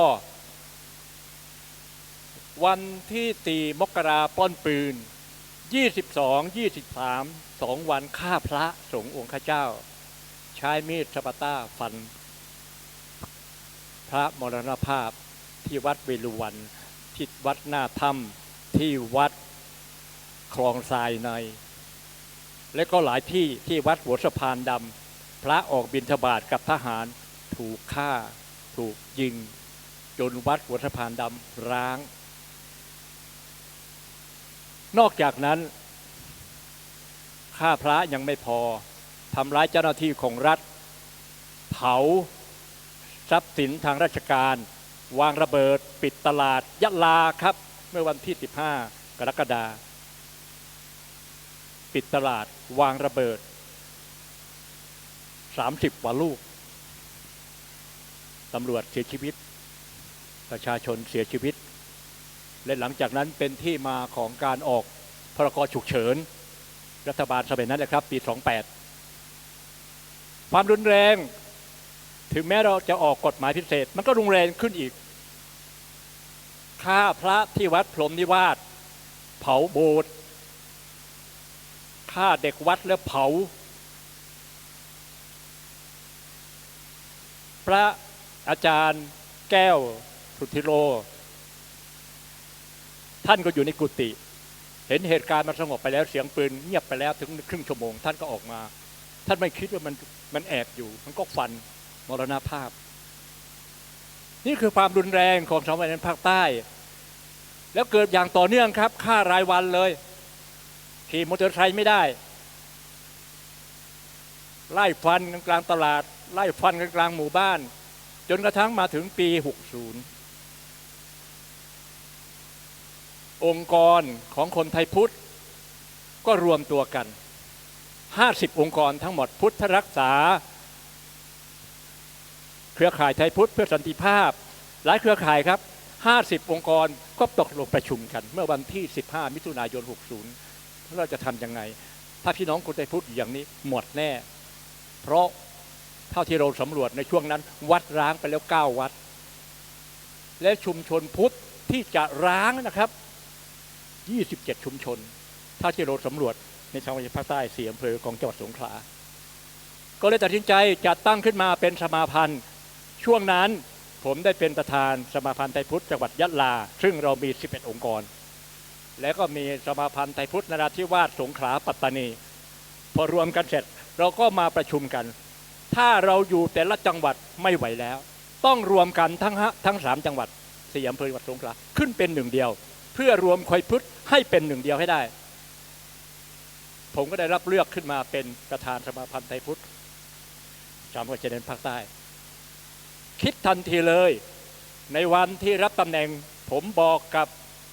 วันที่4 มกราคมปล้นปืน22 23 2 วันฆ่าพระสงฆ์องค์ข้าเจ้าใช้มีดสปาต้าฟันพระมรณภาพที่วัดเวฬุวันที่วัดหน้าถ้ำที่วัดคลองทรายในและก็หลายที่ที่วัดหัวสะพานดำพระออกบิณฑบาตกับทหารถูกฆ่าถูกยิงจนวัดหัวสะพานดำร้างนอกจากนั้นฆ่าพระยังไม่พอทำร้ายเจ้าหน้าที่ของรัฐเผาทรัพย์สินทางราชการวางระเบิดปิดตลาดยะลาครับเมื่อวันที่15 กรกฎาคมปิดตลาดวางระเบิด30 กว่าลูกตำรวจเสียชีวิตประชาชนเสียชีวิตและหลังจากนั้นเป็นที่มาของการออกพรกฉุกเฉินรัฐบาลสมัยนั้นแหละครับปี 28ความรุนแรงถึงแม้เราจะออกกฎหมายพิเศษมันก็รุนแรงขึ้นอีกฆ่าพระที่วัดพรหมนิวาสเผาโบสถ์ฆ่าเด็กวัดแล้วเผาพระอาจารย์แก้วสุทธิโรท่านก็อยู่ในกุฏิเห็นเหตุการณ์มันสงบไปแล้วเสียงปืนเงียบไปแล้วถึงครึ่งชั่วโมงท่านก็ออกมาท่านไม่คิดว่ามันแอบอยู่มันก็ฟันมรณภาพ นี่คือความรุนแรงของสามจังหวัดภาคใต้ แล้วเกิดอย่างต่อเนื่องครับฆ่ารายวันเลยขี่มอเตอร์ไซค์ไม่ได้ไล่ฟันกันกลางตลาดไล่ฟันกันกลางหมู่บ้านจนกระทั่งมาถึงปี 60 องค์กรของคนไทยพุทธก็รวมตัวกัน50องค์กรทั้งหมดพุทธรักษาเครือข่ายไทยพุทธเพื่อสันติภาพหลายเครือข่ายครับ50องค์กรก็ตกลงประชุมกันเมื่อวันที่15มิถุนายน60เราจะทำยังไงถ้าพี่น้องคนไทยพุทธอย่างนี้หมดแน่เพราะเท่าที่เราสำรวจในช่วงนั้นวัดร้างไปแล้ว9วัดและชุมชนพุทธที่จะร้างนะครับ27ชุมชนถ้าที่เราสำรวจในชาวภาคใต้4อำเภอของจังหวัดสงขลาก็เลยตัดสินใจจัดตั้งขึ้นมาเป็นสมาพันธ์ช่วงนั้นผมได้เป็นประธานสมาพันธ์ไทยพุทธจังหวัดยะลาซึ่งเรามี11องค์กรแล้วก็มีสมาพันธ์ไทยพุทธนราธิวาสสงขลาปัตตานีพอรวมกันเสร็จเราก็มาประชุมกันถ้าเราอยู่แต่ละจังหวัดไม่ไหวแล้วต้องรวมกันทั้ง3จังหวัด4อำเภอจังหวัดสงขลาขึ้นเป็นหนึ่งเดียวเพื่อรวมคนพุทธให้เป็นหนึ่งเดียวให้ได้ผมก็ได้รับเลือกขึ้นมาเป็นประธานสมาพันธ์ไทยพุทธจังหวัดชายแดนภาคใต้คิดทันทีเลยในวันที่รับตำแหน่งผมบอกกับ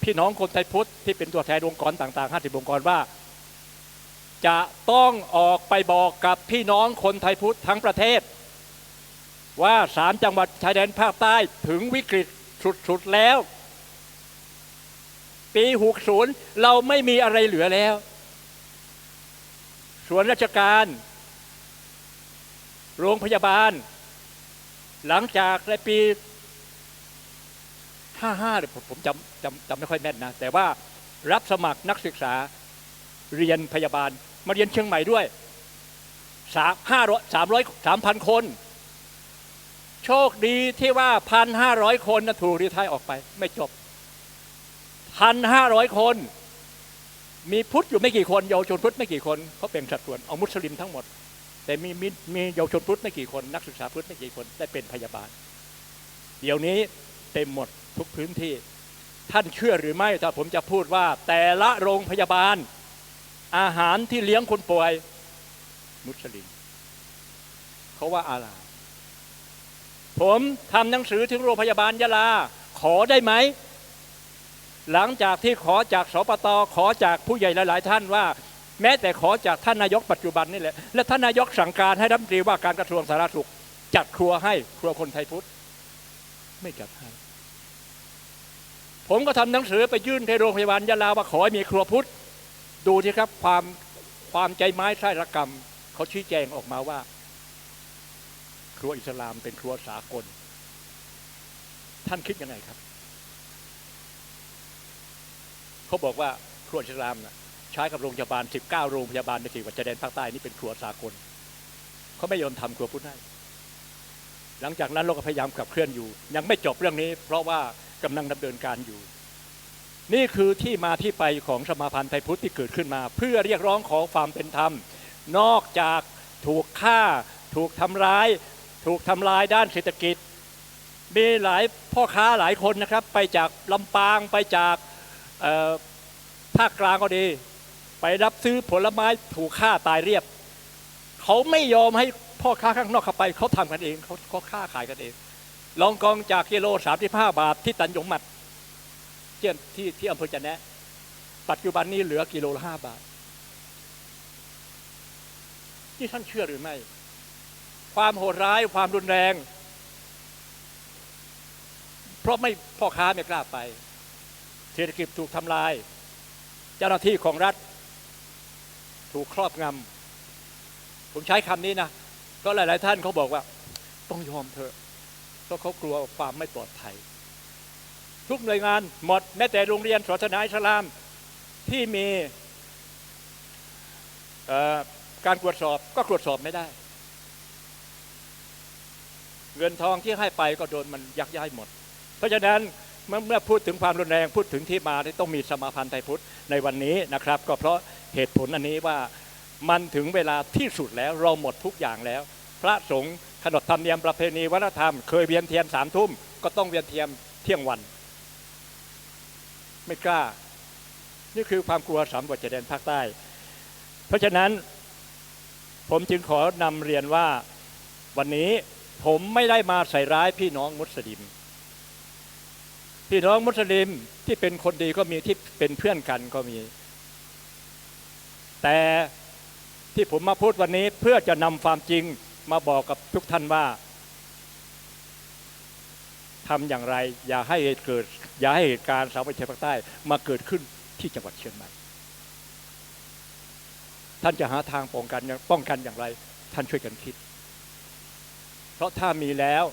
พี่น้องคนไทยพุทธที่เป็นตัวแทนองค์กรต่างๆ50องค์กรว่าจะต้องออกไปบอกกับพี่น้องคนไทยพุทธทั้งประเทศว่า3จังหวัดชายแดนภาคใต้ถึงวิกฤตสุดๆแล้วปี60เราไม่มีอะไรเหลือแล้วส่วนราชการโรงพยาบาลหลังจากในปี55เนี่ยผมจำไม่ค่อยแม่นนะแต่ว่ารับสมัครนักศึกษาเรียนพยาบาลมาเรียนเชียงใหม่ด้วย3,000 คนโชคดีที่ว่า 1,500 คนนะถูกรีไทร์ออกไปไม่จบ 1,500 คนมีพุทธอยู่ไม่กี่คนเยาวชนพุทธไม่กี่คนเขาเป็นสัดส่วนเอามุสลิมทั้งหมดแต่มีเยาวชนพุทธไม่กี่คนนักศึกษาพุทธไม่กี่คนได้เป็นพยาบาลเดี๋ยวนี้เต็มหมดทุกพื้นที่ท่านเชื่อหรือไม่ถ้าผมจะพูดว่าแต่ละโรงพยาบาลอาหารที่เลี้ยงคนป่วยมุสลิมเขาว่าอะไรผมทำหนังสือถึงโรงพยาบาลยะลาขอได้ไหมหลังจากที่ขอจากสปต.ขอจากผู้ใหญ่หลายๆท่านว่าแม้แต่ขอจากท่านนายกปัจจุบันนี่แหละและท่านนายกสั่งการให้รัฐมนตรีว่าการกระทรวงสาธารณสุขจัดครัวให้ครัวคนไทยพุทธไม่จัดให้ผมก็ทำหนังสือไปยื่นที่โรงพยาบาลยะลาว่าขอให้มีครัวพุทธดูสิครับความใจไม้ไส้ระกรรมเขาชี้แจงออกมาว่าครัวอิสลามเป็นครัวสากลท่านคิดยังไงครับเขาบอกว่าครัวอิสลามนะใช้กับโรงพยาบาล19โรงพยาบาลในจังหวัดชายแดนภาคใต้นี่เป็นครัวสากลเขาไม่ยอมทำครัวพุทธให้หลังจากนั้นเราก็พยายามขับเคลื่อนอยู่ยังไม่จบเรื่องนี้เพราะว่ากำลังดำเนินการอยู่นี่คือที่มาที่ไปของสมาพันธ์ไทยพุทธที่เกิดขึ้นมาเพื่อเรียกร้องขอความเป็นธรรมนอกจากถูกฆ่าถูกทำร้ายถูกทำลายด้านเศรษฐกิจมีหลายพ่อค้าหลายคนนะครับไปจากลำปางไปจากภาคกลางก็ดีไปรับซื้อผลไม้ถูกฆ่าตายเรียบเขาไม่ยอมให้พ่อค้าข้างนอกเข้าไปเขาทำกันเองเขาค้าขายกันเองลองกองจากกิโล35 บาทที่ตันหยงหมัดที่อำเภอจะแนะปัจจุบันนี้เหลือกิโลละ5 บาทที่ท่านเชื่อหรือไม่ความโหดร้ายความรุนแรงเพราะไม่พ่อค้าไม่กล้าไปเศรษฐกิจถูกทำลายเจ้าหน้าที่ของรัฐถูกครอบงำผมใช้คำนี้นะก็หลายๆท่านเขาบอกว่าต้องยอมเถอะเพราะเขากลัวความไม่ปลอดภัยทุกหน่วยงานหมดแม้แต่โรงเรียนศาสนาอิสลามที่มีการตรวจสอบก็ตรวจสอบไม่ได้เงินทองที่ให้ไปก็โดนมันยักย้ายหมดเพราะฉะนั้นเมื่อพูดถึงความรุนแรงพูดถึงที่มาที่ต้องมีสมาพันธ์ไทยพุทธในวันนี้นะครับก็เพราะเหตุผลอันนี้ว่ามันถึงเวลาที่สุดแล้วเราหมดทุกอย่างแล้วพระสงฆ์ ขนบธรรมเนียมประเพณีวัฒนธรรมเคยเวียนเทียน3 ทุ่มก็ต้องเวียนเทียนเที่ยงวันไม่กล้านี่คือความกลัว3 จังหวัดชายแดนภาคใต้เพราะฉะนั้นผมจึงขอนำเรียนว่าวันนี้ผมไม่ได้มาใส่ร้ายพี่น้องมุสลิมพี่น้องมุสลิมที่เป็นคนดีก็มีที่เป็นเพื่อนกันก็มีแต่ที่ผมมาพูดวันนี้เพื่อจะนำความจริงมาบอกกับทุกท่านว่าทำอย่างไรอย่าให้เหตุการณ์3 จังหวัดชายแดนภาคใต้มาเกิดขึ้นที่จังหวัดเชียงใหม่ท่านจะหาทางป้องกันอย่างไรท่านช่วยกันคิดเพราะถ้ามีแล้ว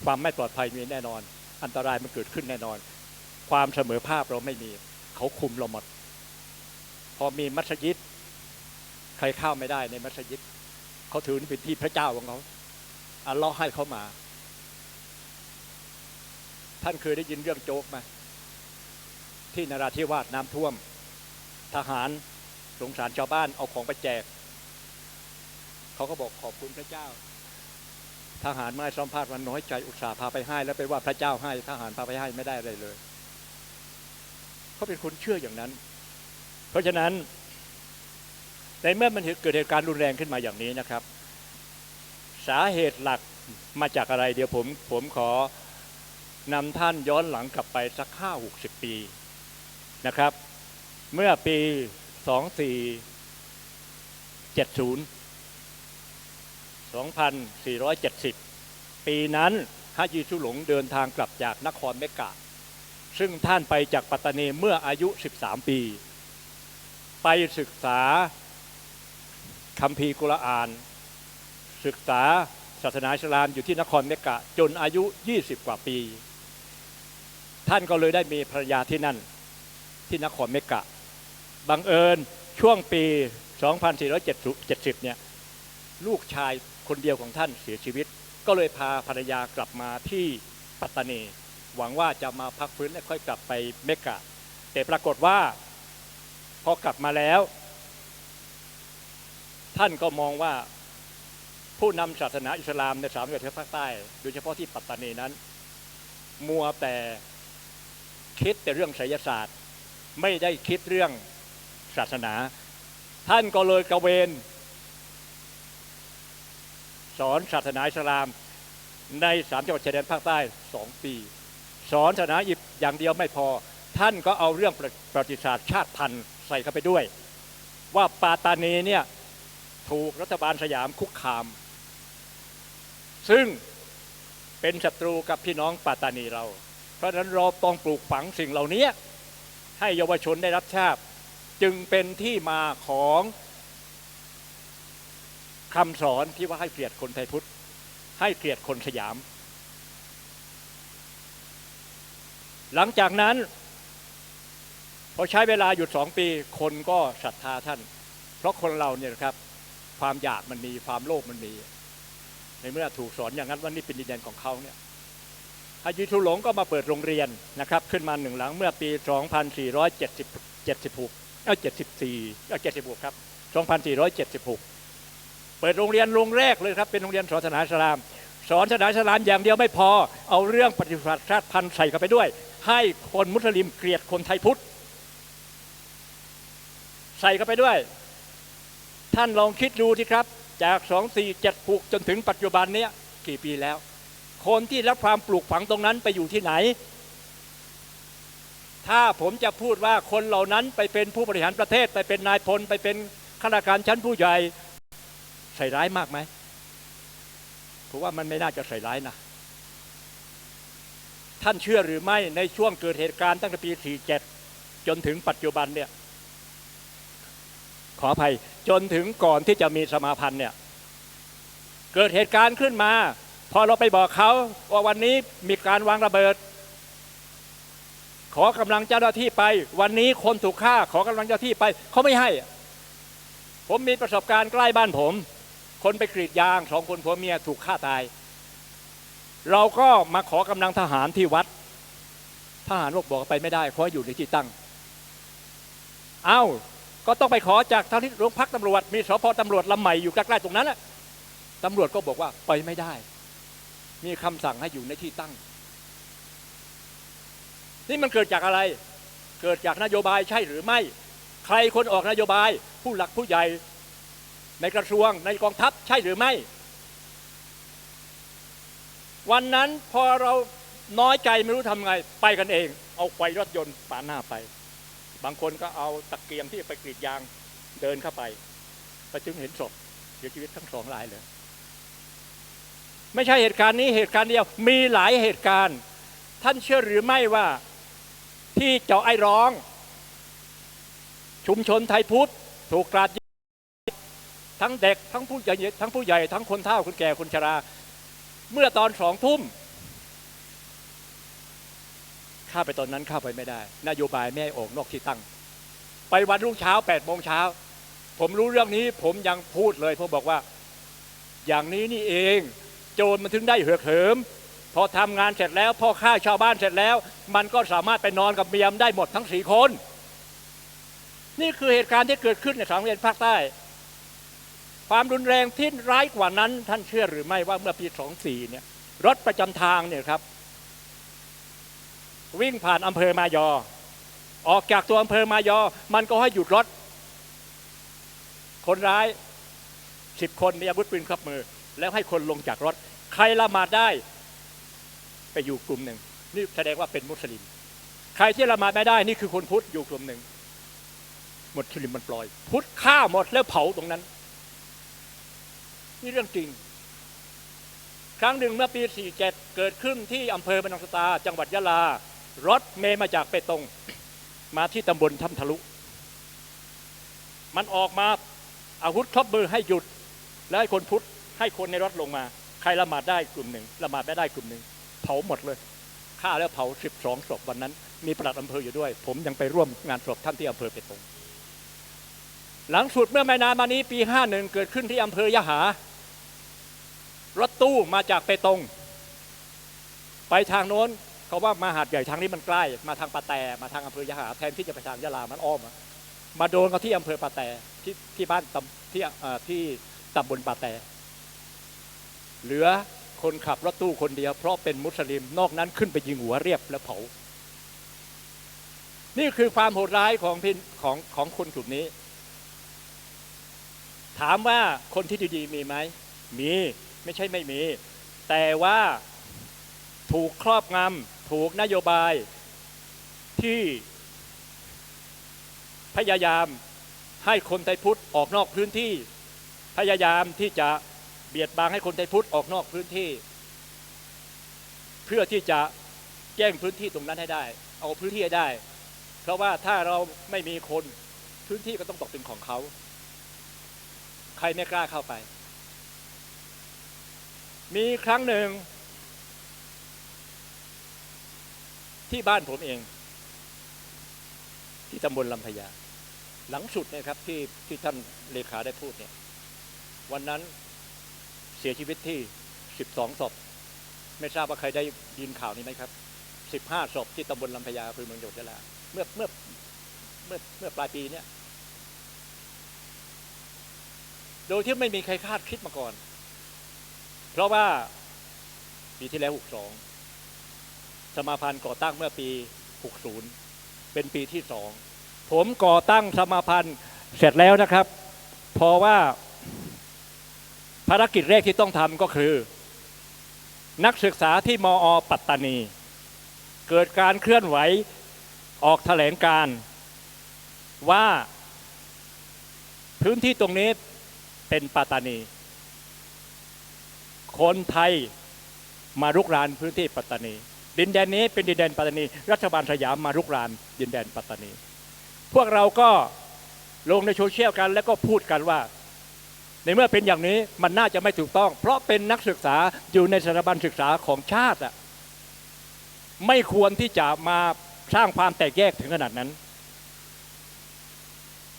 ความไม่ปลอดภัยมีแน่นอนอันตรายมันเกิดขึ้นแน่นอนความเสมอภาคเราไม่มีเขาคุมเราหมดพอมีมัสยิดใครเข้าไม่ได้ในมัสยิดเขาถือเป็นที่พระเจ้าของเขาอัลเลาะห์ให้เขามาท่านเคยได้ยินเรื่องโจ๊กไหมที่นราธิวาสน้ำท่วมทหารสงสารชาวบ้านเอาของไปแจกเขาก็บอกขอบคุณพระเจ้าทหารไม่สัมภาษณ์มันน้อยใจอุตส่าห์พาไปให้แล้วไปว่าพระเจ้าให้ทหารพาไปให้ไม่ได้อะไรเลยเขาเป็นคนเชื่ออย่างนั้นเพราะฉะนั้นในเมื่อมันเกิดเหตุการณ์รุนแรงขึ้นมาอย่างนี้นะครับสาเหตุหลักมาจากอะไรเดี๋ยวผมขอนำท่านย้อนหลังกลับไปสัก50-60 ปีนะครับเมื่อปี2470ปีนั้นฮะจีซุหลงเดินทางกลับจากนครเมกะซึ่งท่านไปจากปัตตานีเมื่ออายุ13 ปีไปศึกษาคัมภีร์กุรอานศึกษาศาสนาอิสลามอยู่ที่นครเมกะจนอายุ20 กว่าปีท่านก็เลยได้มีภรรยาที่นั่นที่นครเมกะบังเอิญช่วงปี2470เนี่ยลูกชายคนเดียวของท่านเสียชีวิตก็เลยพาภรรยากลับมาที่ปัตตานีหวังว่าจะมาพักฟื้นและค่อยกลับไปเมกะแต่ปรากฏว่าพอกลับมาแล้วท่านก็มองว่าผู้นำศาสนาอิสลามใน3 จังหวัดภาคใต้โดยเฉพาะที่ปัตตานีนั้นมัวแต่คิดแต่เรื่องไสยศาสตร์ไม่ได้คิดเรื่องศาสนาท่านก็เลยกระเวนสอนศาสนาอิสลามใน3 จังหวัดชายแดนภาคใต้2 ปีสอนศาสนาอย่างเดียวไม่พอท่านก็เอาเรื่องประวัติศาสตร์ชาติพันธุ์ใส่เข้าไปด้วยว่าปัตตานีเนี่ยถูกรัฐบาลสยามคุกคามซึ่งเป็นศัตรูกับพี่น้องปัตตานีเราเพราะฉะนั้นเราต้องปลูกฝังสิ่งเหล่านี้ให้เยาวชนได้รับทราบจึงเป็นที่มาของคำสอนที่ว่าให้เกลียดคนไทยพุทธให้เกลียดคนสยามหลังจากนั้นพอใช้เวลาหยุด2 ปีคนก็ศรัทธาท่านเพราะคนเราเนี่ยครับความอยากมันมีความโลภมันมีในเมื่อถูกสอนอย่างนั้นว่านี่เป็นดินแดนของเขาเนี่ยฮะจีซุหลงก็มาเปิดโรงเรียนนะครับขึ้นมา1 หลังเมื่อปี74ครับ2476เปิดโรงเรียนโรงแรกเลยครับเป็นโรงเรียนศาสนาอิสลามสอนศาสนาอิสลามอย่างเดียวไม่พอเอาเรื่องปฏิบัติชาติพันธุ์ใส่เข้าไปด้วยให้คนมุสลิมเกลียดคนไทยพุทธใส่เข้าไปด้วยท่านลองคิดดูสิครับจาก2476จนถึงปัจจุบันนี้กี่ปีแล้วคนที่รับความปลูกฝังตรงนั้นไปอยู่ที่ไหนถ้าผมจะพูดว่าคนเหล่านั้นไปเป็นผู้บริหารประเทศไปเป็นนายพลไปเป็นข้าราชการชั้นผู้ใหญ่ใส่ร้ายมากไหมผมว่ามันไม่น่าจะใส่ร้ายนะท่านเชื่อหรือไม่ในช่วงเกิดเหตุการณ์ตั้งแต่ปี47จนถึงปัจจุบันเนี่ยขออภัยจนถึงก่อนที่จะมีสมาพันธ์เนี่ยเกิดเหตุการณ์ขึ้นมาพอเราไปบอกเขาว่าวันนี้มีการวางระเบิดขอกำลังเจ้าหน้าที่ไปวันนี้คนถูกฆ่าขอกำลังเจ้าหน้าที่ไปเขาไม่ให้ผมมีประสบการณ์ใกล้บ้านผมคนไปกรีดยาง2 คนผัวเมียถูกฆ่าตายเราก็มาขอกำลังทหารที่วัดทหารบอกไปไม่ได้เพราะอยู่ในที่ตั้งเอ้า ก็ต้องไปขอจากทางที่โรงพักตำรวจมีสพตำรวจลำใหม่อยู่ใกล้ๆตรงนั้นแหละตำรวจก็บอกว่าไปไม่ได้มีคำสั่งให้อยู่ในที่ตั้งนี่มันเกิดจากอะไรเกิดจากนโยบายใช่หรือไม่ใครคนออกนโยบายผู้หลักผู้ใหญ่ในกระทรวงในกองทัพใช่หรือไม่วันนั้นพอเราน้อยใจไม่รู้ทำไงไปกันเองเอาไฟรถยนต์ปาดหน้าไปบางคนก็เอาตะเกียงที่ไปกรีดยางเดินเข้าไปจึงเห็นศพเสียชีวิตทั้ง2 รายเลยไม่ใช่เหตุการณ์นี้เหตุการณ์เดียวมีหลายเหตุการณ์ท่านเชื่อหรือไม่ว่าที่เจาะไอร้องชุมชนไทยพุทธถูกกราดยิงทั้งเด็กทั้งผู้ใหญ่ทั้งคนเฒ่าคนแก่คนชราเมื่อตอน2 ทุ่มข้าไปตอนนั้นข้าไปไม่ได้นโยบายไม่ให้ออกนอกที่ตั้งไปวันรุ่งเช้า8 โมงเช้าผมรู้เรื่องนี้ผมยังพูดเลยผมบอกว่าอย่างนี้นี่เองโจรมันถึงได้เหือกเหิมพอทำงานเสร็จแล้วพอฆ่าชาวบ้านเสร็จแล้วมันก็สามารถไปนอนกับเมียได้หมดทั้ง4 คนนี่คือเหตุการณ์ที่เกิดขึ้นใน3 โรงเรียนภาคใต้ความรุนแรงที่ร้ายกว่านั้นท่านเชื่อหรือไม่ว่าเมื่อปี24เนี่ยรถประจำทางเนี่ยครับวิ่งผ่านอำเภอมายอออกจากตัวอำเภอมายอมันก็ให้หยุดรถคนร้าย10 คนมีอาวุธปืนครบมือแล้วให้คนลงจากรถใครละหมาดได้ไปอยู่กลุ่มหนึ่งนี่แสดงว่าเป็นมุสลิมใครที่ละหมาดไม่ได้นี่คือคนพุทธอยู่กลุ่มหนึ่งมุสลิมมันปล่อยพุทธฆ่าหมดแล้วเผาตรงนั้นนี่เรื่องจริงครั้งหนึ่งเมื่อปี47เกิดขึ้นที่อำเภอบรรนังสตาจังหวัดยะลารถเมล์มาจากเปตงมาที่ตำบลถ้ำทะลุมันออกมาอาวุธครบมือให้หยุดแล้วให้คนพุทธให้คนในรถลงมาใครละหมาดได้กลุ่มหนึ่งละหมาดไม่ได้กลุ่มหนึ่งเผาหมดเลยฆ่าแล้วเผา12 ศพวันนั้นมีปลัดอำเภออยู่ด้วยผมยังไปร่วมงานศพท่านที่อำเภอเปตงหลังสุดเมื่อไม่นานมานี้ปี51เกิดขึ้นที่อำเภอยะหารถตู้มาจากเปตงไปทางโน้นเขาว่ามาหาดใหญ่ทางนี้มันใกล้มาทางปะแตมาทางอำเภอยะหาแทนที่จะไปทางยะลามันอ้อมมาโดนเขาที่อำเภอปะแตที่บ้านที่ตำบลปะแตเหลือคนขับรถตู้คนเดียวเพราะเป็นมุสลิมนอกนั้นขึ้นไปยิงหัวเรียบแล้วเผานี่คือความโหดร้ายของคนกลุ่มนี้ถามว่าคนที่ดีๆมีไหมมีไม่ใช่ไม่มีแต่ว่าถูกครอบงำถูกนโยบายที่พยายามให้คนไทยพุทธออกนอกพื้นที่พยายามที่จะเบียดบังให้คนไทยพุทธออกนอกพื้นที่เพื่อที่จะแย่งพื้นที่ตรงนั้นให้ได้เอาพื้นที่ให้ได้เพราะว่าถ้าเราไม่มีคนพื้นที่ก็ต้องตกเป็นของเขาใครไม่กล้าเข้าไปมีครั้งหนึ่งที่บ้านผมเองที่ตำบลลำพญาหลังสุดนะครับที่ท่านเลขาได้พูดเนี่ยวันนั้นเสียชีวิตที่12 ศพไม่ทราบว่าใครได้ยินข่าวนี้ไหมครับ15 ศพที่ตำบลลำพญาอำเภอเมืองจังหวัดยะลาเมื่อปลายปีเนี่ยโดยที่ไม่มีใครคาดคิดมาก่อนเพราะว่าปีที่แล้ว62สมาพันธ์ก่อตั้งเมื่อปี60เป็นปีที่2ผมก่อตั้งสมาพันธ์เสร็จแล้วนะครับเพราะว่าภารกิจแรกที่ต้องทำก็คือนักศึกษาที่มอ.ปัตตานีเกิดการเคลื่อนไหวออกแถลงการณ์ว่าพื้นที่ตรงนี้เป็นปัตตานีคนไทยมารุกรานพื้นที่ปัตตานีดินแดนนี้เป็นดินแดนปัตตานีรัฐบาลสยามมารุกรานดินแดนปัตตานีพวกเราก็ลงในโซเชียลกันแล้วก็พูดกันว่าในเมื่อเป็นอย่างนี้มันน่าจะไม่ถูกต้องเพราะเป็นนักศึกษาอยู่ในสถาบันศึกษาของชาติไม่ควรที่จะมาสร้างความแตกแยกถึงขนาดนั้น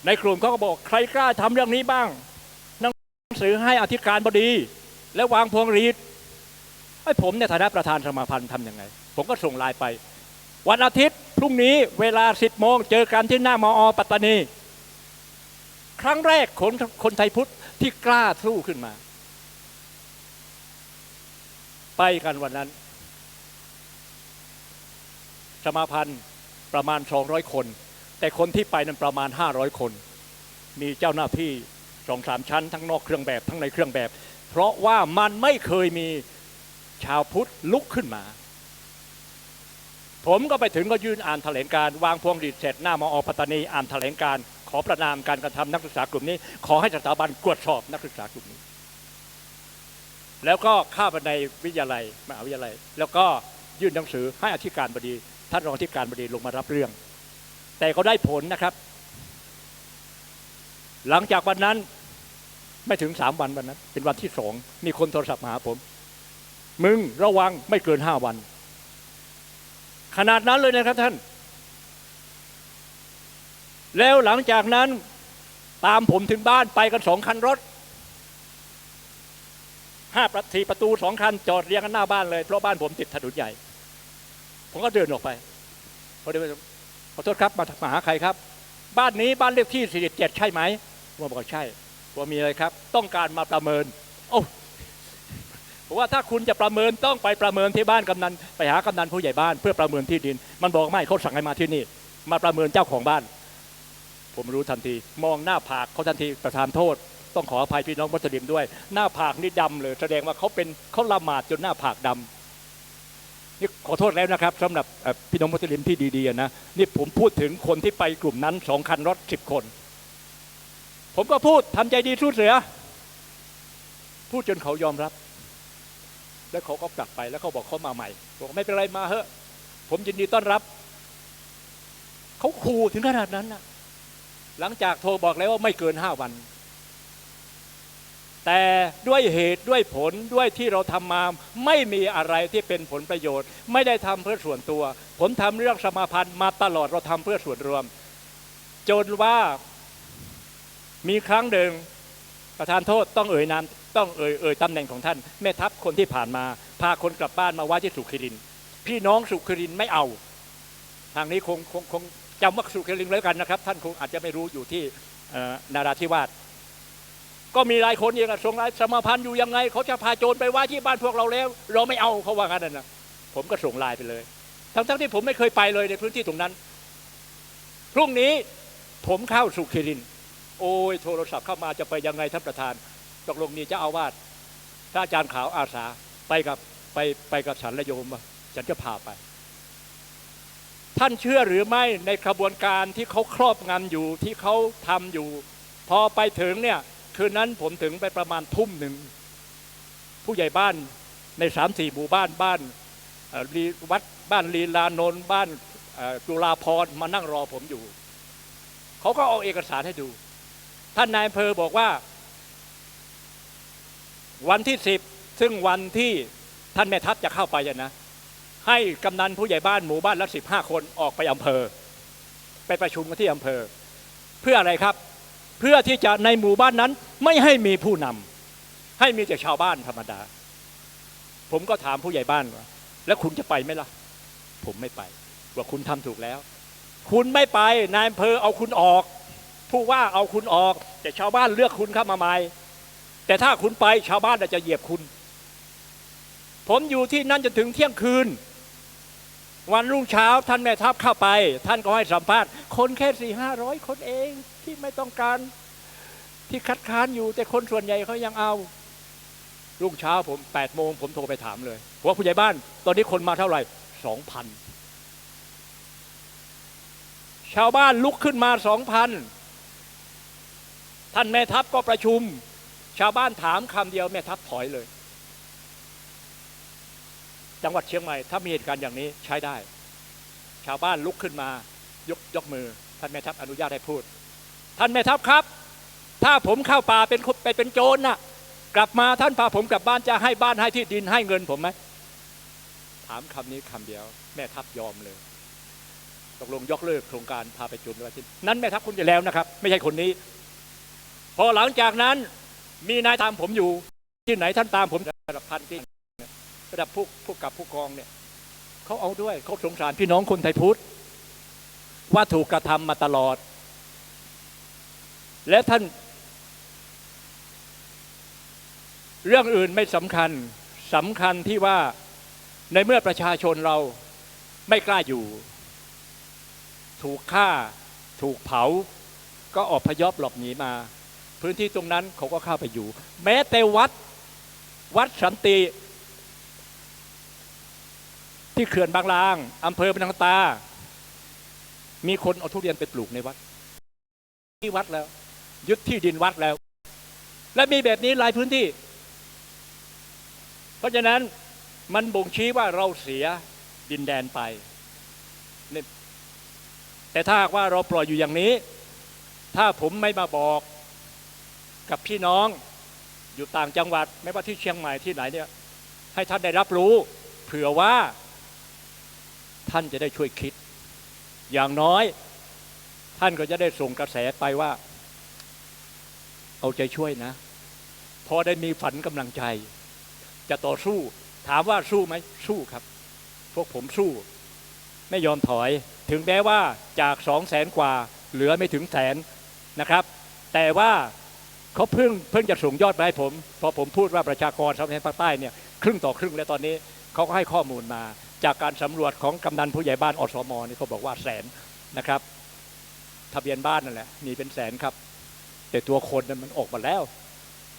ในกลุ่มเขาก็บอกใครกล้าทำเรื่องนี้บ้างหนังสือให้อธิการบดีและวางพวงหรีดไอ้ผมในฐานะประธานสมาพันธ์ทำยังไงผมก็ส่งไลน์ไปวันอาทิตย์พรุ่งนี้เวลา10 โมงเจอกันที่หน้ามอ.ปัตตานี ครั้งแรกคนไทยพุทธที่กล้าสู้ขึ้นมาไปกันวันนั้นสมาพันธ์ประมาณ200 คนแต่คนที่ไปนั้นประมาณ500 คนมีเจ้าหน้าที่2-3 ชั้นทั้งนอกเครื่องแบบทั้งในเครื่องแบบเพราะว่ามันไม่เคยมีชาวพุทธลุกขึ้นมาผมก็ไปถึงก็ยื่นอ่านแถลงการวางพวงหรีดเสร็จหน้ามอ.ปัตตานีอ่านแถลงการขอประณามการกระทำนักศึกษากลุ่มนี้ขอให้สถาบันตรวจสอบนักศึกษากลุ่มนี้แล้วก็เข้าไปในวิทยาลัยมหาวิทยาลัยแล้วก็ยื่นหนังสือให้อธิการบดีท่านรองอธิการบดีลงมารับเรื่องแต่ก็ได้ผลนะครับหลังจากวันนั้นไม่ถึง3 วันวันนั้นเป็นวันที่2มีคนโทรศัพท์มาหาผมมึงระวังไม่เกิน5 วันขนาดนั้นเลยนะครับท่านแล้วหลังจากนั้นตามผมถึงบ้านไปกัน2 คันรถ4 ประตู2 คันจอดเรียงกันหน้าบ้านเลยเพราะบ้านผมติดถนนใหญ่ผมก็เดินออกไปพอเดินไปขอโทษครับมาหาใครครับบ้านนี้บ้านเลขที่47ใช่ไหมผมบอกใช่ว่ามีอะไรครับต้องการมาประเมินโอ้ผมว่าถ้าคุณจะประเมินต้องไปประเมินที่บ้านกำนันไปหากำนันผู้ใหญ่บ้านเพื่อประเมินที่ดินมันบอกไม่เขาสั่งให้มาที่นี่มาประเมินเจ้าของบ้านผมรู้ทันทีมองหน้าผากเขาทันทีประทานโทษต้องขออภัยพี่น้องมุสลิมด้วยหน้าผากนี่ดำเลยแสดงว่าเขาละหมาดจนหน้าผากดำนี่ขอโทษแล้วนะครับสำหรับพี่น้องมุสลิมที่ดีๆนะนี่ผมพูดถึงคนที่ไปกลุ่มนั้น2 คันรถ10 คนผมก็พูดทำใจดีสู้เสือพูดจนเขายอมรับแล้วเขาก็กลับไปแล้วเขาบอกเขามาใหม่บอกไม่เป็นไรมาเถอะผมยินดีต้อนรับเขาขู่ถึงขนาดนั้นนะหลังจากโทรบอกแล้วว่าไม่เกิน5 วันแต่ด้วยเหตุด้วยผลด้วยที่เราทำมาไม่มีอะไรที่เป็นผลประโยชน์ไม่ได้ทำเพื่อส่วนตัวผมทำเรื่องสมาพันธ์มาตลอดเราทำเพื่อส่วนรวมจนว่ามีครั้งหนึ่งประธานโทษต้องเอ่ยนามต้องเอ่ยตำแหน่งของท่านแม่ทัพคนที่ผ่านมาพาคนกลับบ้านมาไว้ที่สุขิรินทร์พี่น้องสุขิรินทร์ไม่เอาทางนี้คงจำว่าสุขิรินทร์แล้วกันนะครับท่านคงอาจจะไม่รู้อยู่ที่นาราธิวาสก็มีหลายคนอย่างส่งสมาพันธ์อยู่ยังไงเขาจะพาโจรไปไว้ที่บ้านพวกเราแล้วเราไม่เอาเขาว่างั้นนะผมก็ส่งไลน์ไปเลยทั้งที่ผมไม่เคยไปเลยในพื้นที่ตรงนั้นพรุ่งนี้ผมเข้าสุขิรินทร์โอ้ยโทรศัพท์เข้ามาจะไปยังไงท่านประธานตกลงนี้จะเอาวาดถ้าอาจารย์ขาวอาสาไปกับฉันและโยมฉันจะพาไปท่านเชื่อหรือไม่ในกระบวนการที่เขาครอบงำอยู่ที่เขาทำอยู่พอไปถึงเนี่ยคืนนั้นผมถึงไปประมาณ1 ทุ่มผู้ใหญ่บ้านใน 3-4 หมู่บ้านวัดบ้านลีลานนท์บ้านจุฬาภรณ์มานั่งรอผมอยู่เขาก็เอาเอกสารให้ดูท่านนายอำเภอบอกว่าวันที่10ซึ่งวันที่ท่านแม่ทัพจะเข้าไปนะให้กำนันผู้ใหญ่บ้านหมู่บ้านละ15 คนออกไปอำเภอไปประชุมกันที่อำเภอเพื่ออะไรครับเพื่อที่จะในหมู่บ้านนั้นไม่ให้มีผู้นำให้มีแต่ชาวบ้านธรรมดาผมก็ถามผู้ใหญ่บ้านว่าแล้วคุณจะไปไหมล่ะผมไม่ไปว่าคุณทำถูกแล้วคุณไม่ไปนายอำเภอเอาคุณออกผู้ว่าเอาคุณออกแต่ชาวบ้านเลือกคุณเข้ามาใหม่แต่ถ้าคุณไปชาวบ้านจะเหยียบคุณผมอยู่ที่นั่นจนถึงเที่ยงคืนวันรุ่งเช้าท่านแม่ทัพเข้าไปท่านก็ให้สัมภาษณ์คนแค่400-500 คนเองที่ไม่ต้องการที่คัดค้านอยู่แต่คนส่วนใหญ่เขายังเอารุ่งเช้าผม8 โมงผมโทรไปถามเลยว่าผู้ใหญ่บ้านตอนนี้คนมาเท่าไหร่ 2,000 ชาวบ้านลุกขึ้นมา 2,000 ท่านแม่ทัพก็ประชุมชาวบ้านถามคำเดียวแม่ทัพถอยเลยจังหวัดเชียงใหม่ถ้ามีเหตุการณ์อย่างนี้ใช้ได้ชาวบ้านลุกขึ้นมายกมือท่านแม่ทัพอนุญาตให้พูดท่านแม่ทัพครับถ้าผมเข้าป่าเป็นโจรน่ะกลับมาท่านพาผมกลับบ้านจะให้บ้านให้ที่ดินให้เงินผมไหมถามคำนี้คำเดียวแม่ทัพยอมเลยตกลงยกเลิกโครงการพาไปโจรด้วยที่นั้นแม่ทัพคุณจะแล้วนะครับไม่ใช่คนนี้พอหลังจากนั้นมีนายตามผมอยู่ที่ไหนท่านตามผมระดับพันที่ระดับผู้กับผู้กองเนี่ยเขาเอาด้วยเขาสงสารพี่น้องคนไทยพุทธว่าถูกกระทำมาตลอด และท่านเรื่องอื่นไม่สำคัญสำคัญที่ว่าในเมื่อประชาชนเราไม่กล้าอยู่ถูกฆ่าถูกเผาก็อพยพหลบหนีมาพื้นที่ตรงนั้นเขาก็เข้าไปอยู่แม้แต่วัดสันติที่เขื่อนบางลางอำเภอบางตามีคนเอาทุเรียนไปปลูกในวัดที่วัดแล้วยึดที่ดินวัดแล้วและมีแบบนี้หลายพื้นที่เพราะฉะนั้นมันบ่งชี้ว่าเราเสียดินแดนไปแต่ถ้าว่าเราปล่อยอยู่อย่างนี้ถ้าผมไม่มาบอกกับพี่น้องอยู่ต่างจังหวัดไม่ว่าที่เชียงใหม่ที่ไหนเนี่ยให้ท่านได้รับรู้เผื่อว่าท่านจะได้ช่วยคิดอย่างน้อยท่านก็จะได้ส่งกระแสไปว่าเอาใจช่วยนะพอได้มีฝันกำลังใจจะต่อสู้ถามว่าสู้ไหมสู้ครับพวกผมสู้ไม่ยอมถอยถึงแม้ว่าจาก200,000 กว่าเหลือไม่ถึง100,000นะครับแต่ว่าเขาเพิ่งจะส่งยอดมาให้ผมพอผมพูดว่าประชากรชาวภาคใต้เนี่ยครึ่งต่อครึ่งแล้วตอนนี้เขาก็ให้ข้อมูลมาจากการสำรวจของกำนันผู้ใหญ่บ้านอสมนี่เขาบอกว่า100,000นะครับทะเบียนบ้านนั่นแหละมีเป็น100,000ครับแต่ตัวคนมันออกมาแล้ว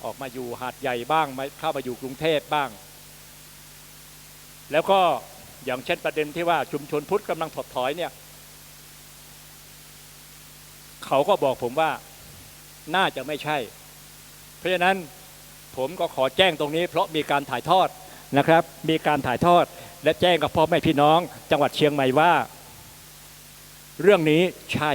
ออกมาอยู่หาดใหญ่บ้างเข้ามาอยู่กรุงเทพบ้างแล้วก็อย่างเช่นประเด็นที่ว่าชุมชนพุทธกำลังถดถอยเนี่ยเขาก็บอกผมว่าน่าจะไม่ใช่เพราะฉะนั้นผมก็ขอแจ้งตรงนี้เพราะมีการถ่ายทอดนะครับมีการถ่ายทอดและแจ้งกับพ่อแม่พี่น้องจังหวัดเชียงใหม่ว่าเรื่องนี้ใช่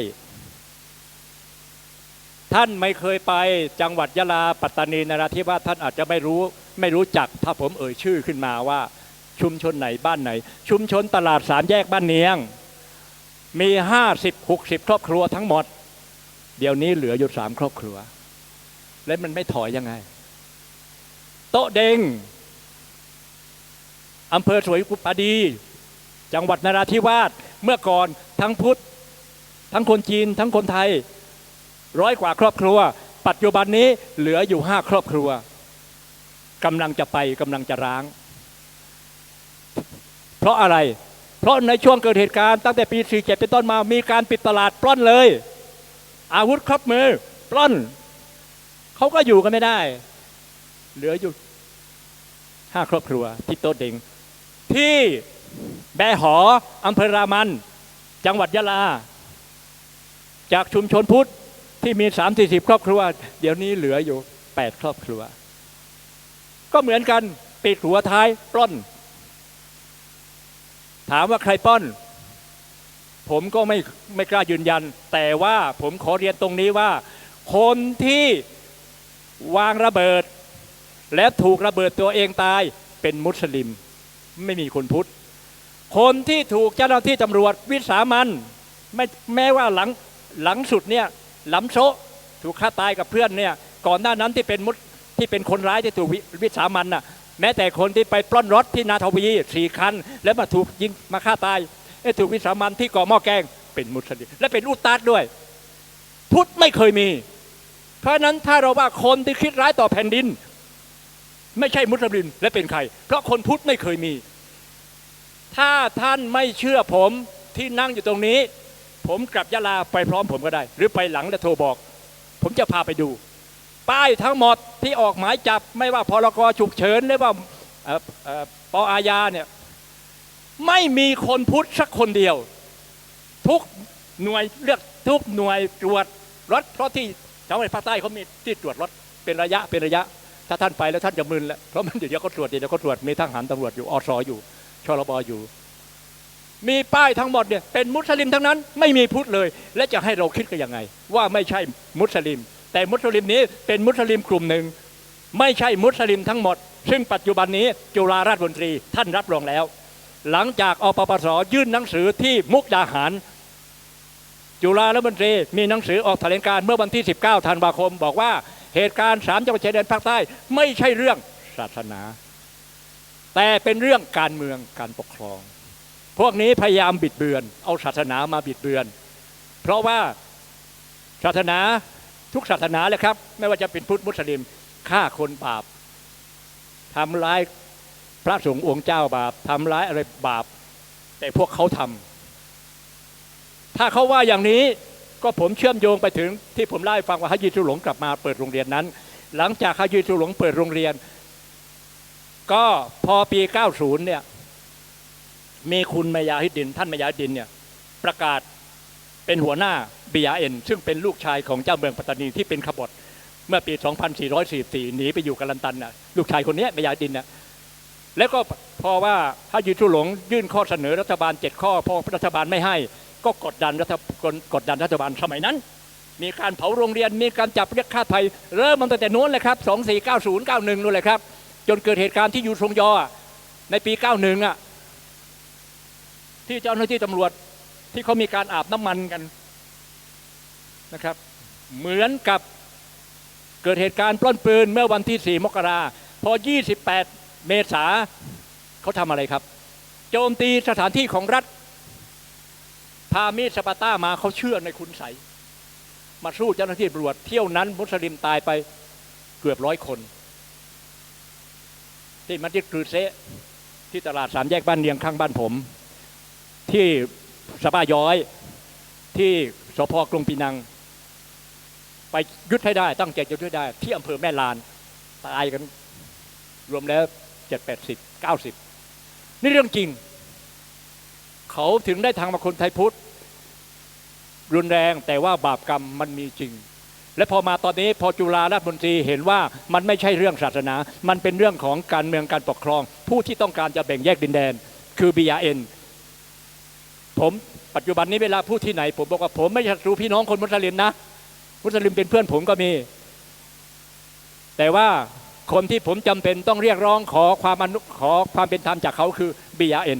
ท่านไม่เคยไปจังหวัดยะลาปัตตานีนราธิวาสท่านอาจจะไม่รู้จักถ้าผมเอ่ยชื่อขึ้นมาว่าชุมชนไหนบ้านไหนชุมชนตลาด3 แยกบ้านเนียงมี50-60 ครอบครัวทั้งหมดเดี๋ยวนี้เหลืออยู่3 ครอบครัวและมันไม่ถอยยังไงโต๊ะเด้งอำเภอสวยกุปาดีจังหวัดนราธิวาสเมื่อก่อนทั้งพุทธทั้งคนจีนทั้งคนไทย100 กว่าครอบครัวปัจจุบันนี้เหลืออยู่5 ครอบครัวกำลังจะร้างเพราะอะไรเพราะในช่วงเกิดเหตุการณ์ตั้งแต่ปี47เป็นต้นมามีการปิดตลาดปล้นเลยอาวุธครบมือปล้นเขาก็อยู่กันไม่ได้เหลืออยู่5 ครอบครัวที่โต๊ะเด้งที่แบหออำเภอรามันจังหวัดยะลาจากชุมชนพุทธที่มี30-40 ครอบครัวเดี๋ยวนี้เหลืออยู่8 ครอบครัวก็เหมือนกันปิดหัวท้ายปล้นถามว่าใครปล้นผมก็ไม่กล้ายืนยันแต่ว่าผมขอเรียนตรงนี้ว่าคนที่วางระเบิดและถูกระเบิดตัวเองตายเป็นมุสลิมไม่มีคนพุทธคนที่ถูกเจ้าหน้าที่ตำรวจวิสามันแม้ว่าหลังสุดเนี่ยหลำโซถูกฆ่าตายกับเพื่อนเนี่ยก่อนหน้านั้นที่เป็นคนร้ายที่ถูกวิสามันน่ะแม้แต่คนที่ไปปล้นรถที่นาทวี4 คันแล้วมาถูกยิงมาฆ่าตายถูกวิสามันที่เกาะหม้อแกงเป็นมุสลิมและเป็นอุตตาดด้วยพุทธไม่เคยมีเพราะนั้นถ้าเราว่าคนที่คิดร้ายต่อแผ่นดินไม่ใช่มุสลิมและเป็นใครเพราะคนพุทธไม่เคยมีถ้าท่านไม่เชื่อผมที่นั่งอยู่ตรงนี้ผมกลับยะลาไปพร้อมผมก็ได้หรือไปหลังแล้วโทรบอกผมจะพาไปดูป้ายทั้งหมดที่ออกหมายจับไม่ว่าพรกฉุกเฉินหรือว่าปอาญาเนี่ยไม่มีคนพุทธสักคนเดียวทุกหน่วยเลือกทุกหน่วยตรวจรถเพราะที่จังหวัดภาคใต้เขามีที่ตรวจรถเป็นระยะถ้าท่านไปแล้วท่านจะมึนแล้วเพราะมันเดี๋ยวเขาตรวจมีทหารตำรวจอยู่อสอยู่ชลบอยู่มีป้ายทั้งหมดเนี่ยเป็นมุสลิมทั้งนั้นไม่มีพุทธเลยและจะให้เราคิดกันยังไงว่าไม่ใช่มุสลิมแต่มุสลิมนี้เป็นมุสลิมกลุ่มหนึ่งไม่ใช่มุสลิมทั้งหมดซึ่งปัจจุบันนี้จุฬาราชมนตรีท่านรับรองแล้วหลังจากอปปสยื่นหนังสือที่มุกดาหารจุฬารัฐมนตรีมีหนังสือออกแถลงการณ์เมื่อวันที่19 ธันวาคมบอกว่าเหตุการณ์3 จังหวัดชายแดนภาคใต้ไม่ใช่เรื่องศาสนาแต่เป็นเรื่องการเมืองการปกครองพวกนี้พยายามบิดเบือนเอาศาสนามาบิดเบือนเพราะว่าศาสนา ทุกศาสนาเลยครับไม่ว่าจะเป็นพุทธมุสลิมฆ่าคนบาปทำร้ายพระสงฆ์องค์เจ้าบาปทำร้ายอะไรบาปแต่พวกเขาทำถ้าเขาว่าอย่างนี้ก็ผมเชื่อมโยงไปถึงที่ผมเล่าให้ฟังว่าฮะยีสุหลงกลับมาเปิดโรงเรียนนั้นหลังจากฮะยีสุหลงเปิดโรงเรียนก็พอปี 90 เนี่ยมีคุณมายาฮิดดินท่านมายาฮิดดินเนี่ยประกาศเป็นหัวหน้า BRN ซึ่งเป็นลูกชายของเจ้าเมืองปัตตานีที่เป็นขบฏเมื่อปี 2444 หนีไปอยู่กัลลันตันน่ะลูกชายคนนี้มายาฮิดดินน่ะแล้วก็พอว่าฮะยีสุหลงยื่นข้อเสนอรัฐบาล7ข้อพอรัฐบาลไม่ให้ก็กดดันรัฐบาลสมัยนั้นมีการเผาโรงเรียนมีการจับเรียกค่าไทยเริ่มตั้งแต่นู้นเลยครับ2490 91นู่นเลยครับจนเกิดเหตุการณ์ที่ยูซงยอในปี 91อ่ะที่เจ้าหน้าที่ตำรวจที่เขามีการอาบน้ำมันกันนะครับเหมือนกับเกิดเหตุการณ์ปล้นปืนเมื่อวันที่ 4 มกราพอ 28 เมษาเขาทำอะไรครับโจมตีสถานที่ของรัฐพามีดสปาต้ามาเขาเชื่อในคุณไสมาสู้เจ้าหน้าที่ตำรวจเที่ยวนั้นมุสลิมตายไปเกือบ100 คนที่มัสยิดกรูเซที่ตลาดสามแยกบ้านเนียงข้างบ้านผมที่สะบ้าย้อยที่สพ.กรุงปีนังไปยึดให้ได้ตั้งใจจะยึดให้ได้ที่อำเภอแม่ลานตายกันรวมแล้ว70 80 90นี่เรื่องจริงเขาถึงได้ทางมาคนไทยพุทธรุนแรงแต่ว่าบาปกรรมมันมีจริงและพอมาตอนนี้พอจุฬาราชมนตรีเห็นว่ามันไม่ใช่เรื่องศาสนามันเป็นเรื่องของการเมืองการปกครองผู้ที่ต้องการจะแบ่งแยกดินแดนคือ BRN ผมปัจจุบันนี้เวลาพูดที่ไหนผมบอกว่าผมไม่ใช่ศัตรูพี่น้องคนมุสลิมนะมุสลิมเป็นเพื่อนผมก็มีแต่ว่าคนที่ผมจำเป็นต้องเรียกร้องขอความเป็นธรรมจากเขาคือ BRN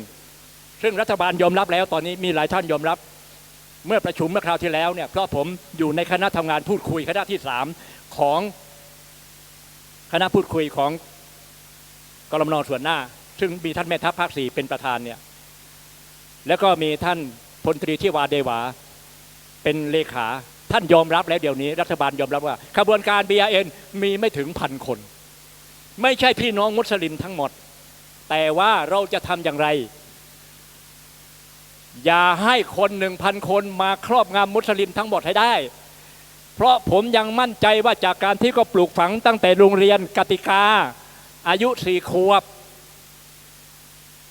ซึ่งรัฐบาลยอมรับแล้วตอนนี้มีหลายท่านยอมรับเมื่อประชุมเมื่อคราวที่แล้วเนี่ยเพราะผมอยู่ในคณะทำงานพูดคุยคณะที่3ของคณะพูดคุยของกรมน.ส่วนหน้าซึ่งมีท่านแม่ทัพภาค 4เป็นประธานเนี่ยแล้วก็มีท่านพลตรีที่วาเดวาเป็นเลขาท่านยอมรับแล้วเดี๋ยวนี้รัฐบาลยอมรับว่าขบวนการ BRN มีไม่ถึง1,000 คนไม่ใช่พี่น้องมุสลิมทั้งหมดแต่ว่าเราจะทำอย่างไรอย่าให้คน 1,000 คนมาครอบงำมุสลิมทั้งหมดให้ได้เพราะผมยังมั่นใจว่าจากการที่ก็ปลูกฝังตั้งแต่โรงเรียนกติกาอายุ4 ขวบ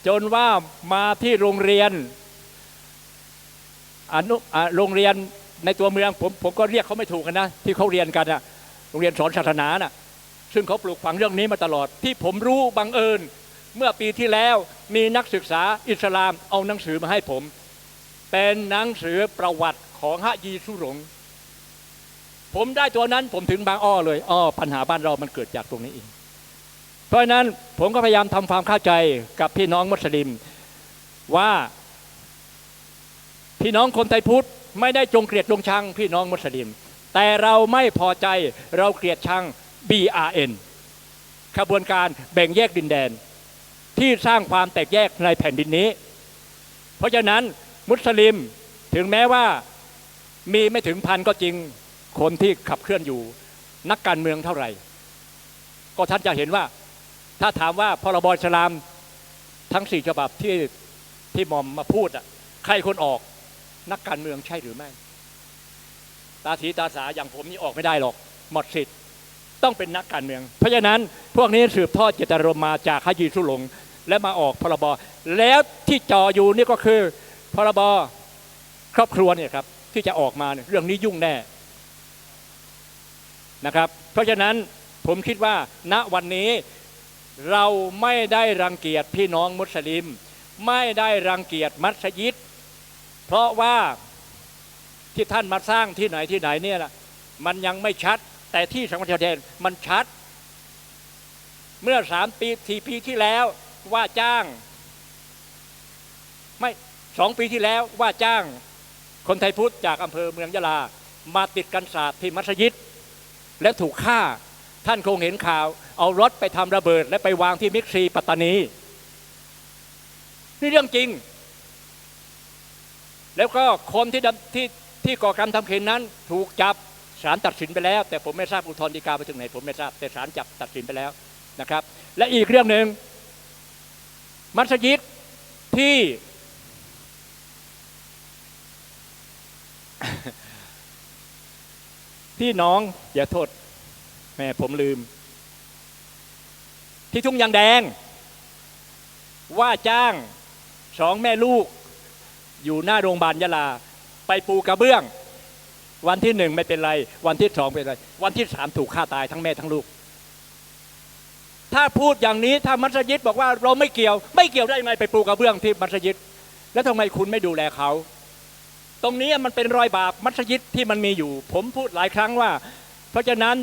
จนว่ามาที่โรงเรียนโรงเรียนในตัวเมืองผมก็เรียกเขาไม่ถูกกันนะที่เขาเรียนกันนะโรงเรียนสอนศาสนานะซึ่งเขาปลูกฝังเรื่องนี้มาตลอดที่ผมรู้บังเอิญเมื่อปีที่แล้วมีนักศึกษาอิสลามเอาหนังสือมาให้ผมเป็นหนังสือประวัติของฮะยีสุหลงผมได้ตัวนั้นผมถึงบางอ้อเลยปัญหาบ้านเรามันเกิดจากตรงนี้เองเพราะฉะนั้นผมก็พยายามทำความเข้าใจกับพี่น้องมุสลิมว่าพี่น้องคนไทยพุทธไม่ได้จงเกลียดจงชังพี่น้องมุสลิมแต่เราไม่พอใจเราเกลียดชัง BRN ขบวนการแบ่งแยกดินแดนที่สร้างความแตกแยกในแผ่นดินนี้เพราะฉะนั้นมุสลิมถึงแม้ว่ามีไม่ถึง1,000ก็จริงคนที่ขับเคลื่อนอยู่นักการเมืองเท่าไหร่ก็ท่านจะเห็นว่าถ้าถามว่าพรบอิสลามทั้ง4 ฉบับที่หม่อมมาพูดใครคนออกนักการเมืองใช่หรือไม่ตาสีตาสาอย่างผมนี่ออกไม่ได้หรอกหมดสิทธิ์ต้องเป็นนักการเมืองเพราะฉะนั้นพวกนี้สืบทอดเจตนารมณ์มาจากฮะยีสุหลงและมาออกพรบแล้วที่จ่ออยู่นี่ก็คือพรบครอบครัวเนี่ยครับที่จะออกมาเนี่ยเรื่องนี้ยุ่งแน่นะครับเพราะฉะนั้นผมคิดว่าณวันนี้เราไม่ได้รังเกียจพี่น้องมุสลิมไม่ได้รังเกียจมัสยิดเพราะว่าที่ท่านมาสร้างที่ไหนเนี่ยนะมันยังไม่ชัดแต่ที่สังคมชาวแดนมันชัดเมื่อ3 ปี 4 ปีที่แล้วว่าจ้างไม่2 ปีที่แล้วว่าจ้างคนไทยพุทธจากอำเภอเมืองยะลามาติดกันศาสตร์ที่มัสยิดและถูกฆ่าท่านคงเห็นข่าวเอารถไปทำระเบิดและไปวางที่มิกซีปัตตานีนี่เรื่องจริงแล้วก็คนที่ก่อการทำเข็นนั้นถูกจับ ศาลตัดสินไปแล้วแต่ผมไม่ทราบอุทธรณ์ฎีกาไปถึงไหนผมไม่ทราบแต่ศาลจับตัดสินไปแล้วนะครับและอีกเรื่องหนึ่งมัสยิดที่ พี่น้องอย่าโทษแม่ผมลืมที่ทุ่งยางแดงว่าจ้าง2 แม่ลูกอยู่หน้าโรงพยาบาลยะลาไปปูกระเบื้องวันที่1ไม่เป็นไรวันที่2เป็นไรวันที่3ถูกฆ่าตายทั้งแม่ทั้งลูกถ้าพูดอย่างนี้ถ้ามัสยิดบอกว่าเราไม่เกี่ยวได้ไงไปปูกระเบื้องที่มัสยิดแล้วทำไมคุณไม่ดูแลเขาตรงนี้มันเป็นรอยบาปมัสยิดที่มันมีอยู่ผมพูดหลายครั้งว่าเพราะฉะนั้น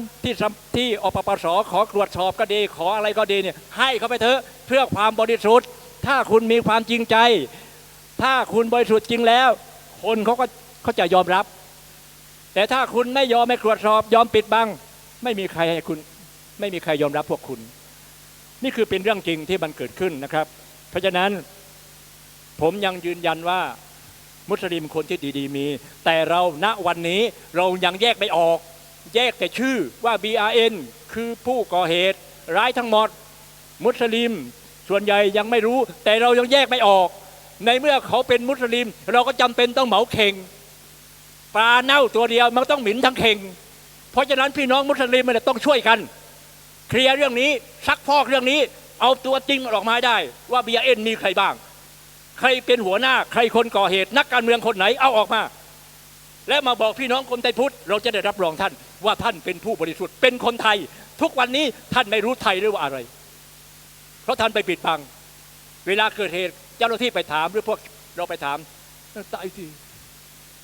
ที่อปปสขอตรวจสอบก็ดีขออะไรก็ดีเนี่ยให้เขาไปเถอะเพื่อความบริสุทธิ์ถ้าคุณมีความจริงใจถ้าคุณบริสุทธิ์จริงแล้วคนเขาจะยอมรับแต่ถ้าคุณไม่ยอมไม่ตรวจสอบยอมปิดบังไม่มีใครให้คุณไม่มีใครยอมรับพวกคุณนี่คือเป็นเรื่องจริงที่มันเกิดขึ้นนะครับเพราะฉะนั้นผมยังยืนยันว่ามุสลิมคนที่ดีๆมีแต่เราณวันนี้เรายังแยกไม่ออกแยกแต่ชื่อว่า BRN คือผู้ก่อเหตุร้ายทั้งหมดมุสลิมส่วนใหญ่ยังไม่รู้แต่เรายังแยกไม่ออกในเมื่อเขาเป็นมุสลิมเราก็จำเป็นต้องเหมาเข่งปลาเน่าตัวเดียวมันต้องหมิ่นทั้งเข่งเพราะฉะนั้นพี่น้องมุสลิมมันต้องช่วยกันเคลียร์เรื่องนี้ซักพอกเรื่องนี้เอาตัวจริงออกมาได้ว่า BRN มีใครบ้างใครเป็นหัวหน้าใครคนก่อเหตุนักการเมืองคนไหนเอาออกมาและมาบอกพี่น้องคนไทยพุทธเราจะได้รับรองท่านว่าท่านเป็นผู้บริสุทธิ์เป็นคนไทยทุกวันนี้ท่านไม่รู้ไทยหรือว่าอะไรเพราะท่านไปปิดบังเวลาเกิดเหตุเจ้าหน้าที่ไปถามหรือพวกเราไปถามตายที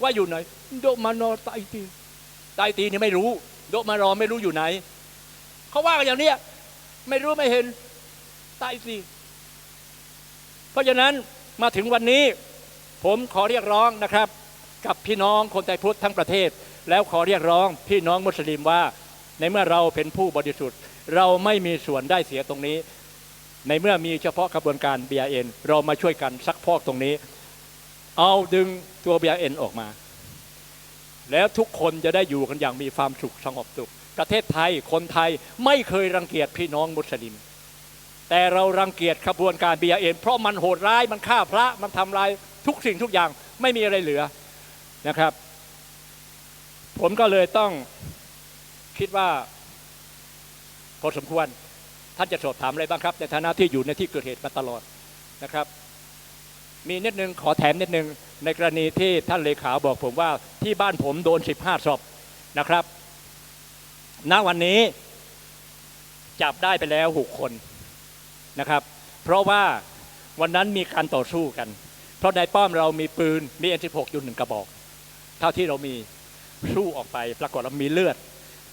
ว่าอยู่ไหนโดมานอตายทีนี่ไม่รู้โดมารอไม่รู้อยู่ไหนเขาว่ากันอย่างนี้ไม่รู้ไม่เห็นตายทีเพราะฉะนั้นมาถึงวันนี้ผมขอเรียกร้องนะครับกับพี่น้องคนไทยพุทธทั้งประเทศแล้วขอเรียกร้องพี่น้องมุสลิมว่าในเมื่อเราเป็นผู้บริสุทธิ์เราไม่มีส่วนได้เสียตรงนี้ในเมื่อมีเฉพาะกระบวนการ BRN เรามาช่วยกันซักพอกตรงนี้เอาดึงตัว BRN ออกมาแล้วทุกคนจะได้อยู่กันอย่างมีความสุขสงบสุขประเทศไทยคนไทยไม่เคยรังเกียจพี่น้องมุสลิมแต่เรารังเกียจขบวนการ BRN เพราะมันโหดร้ายมันฆ่าพระมันทำลายทุกสิ่งทุกอย่างไม่มีอะไรเหลือนะครับผมก็เลยต้องคิดว่าพอสมควรท่านจะสอบถามอะไรบ้างครับในฐานะที่อยู่ในที่เกิดเหตุมาตลอดนะครับมีนิดนึงขอแถมนิดนึงในกรณีที่ท่านเลขาบอกผมว่าที่บ้านผมโดน15 ศพนะครับณวันนี้จับได้ไปแล้ว6 คนนะครับเพราะว่าวันนั้นมีการต่อสู้กันเพราะในป้อมเรามีปืนมี M16 อยู่1 กระบอกเท่าที่เรามีสู้ออกไปปรากฏว่ามีเลือด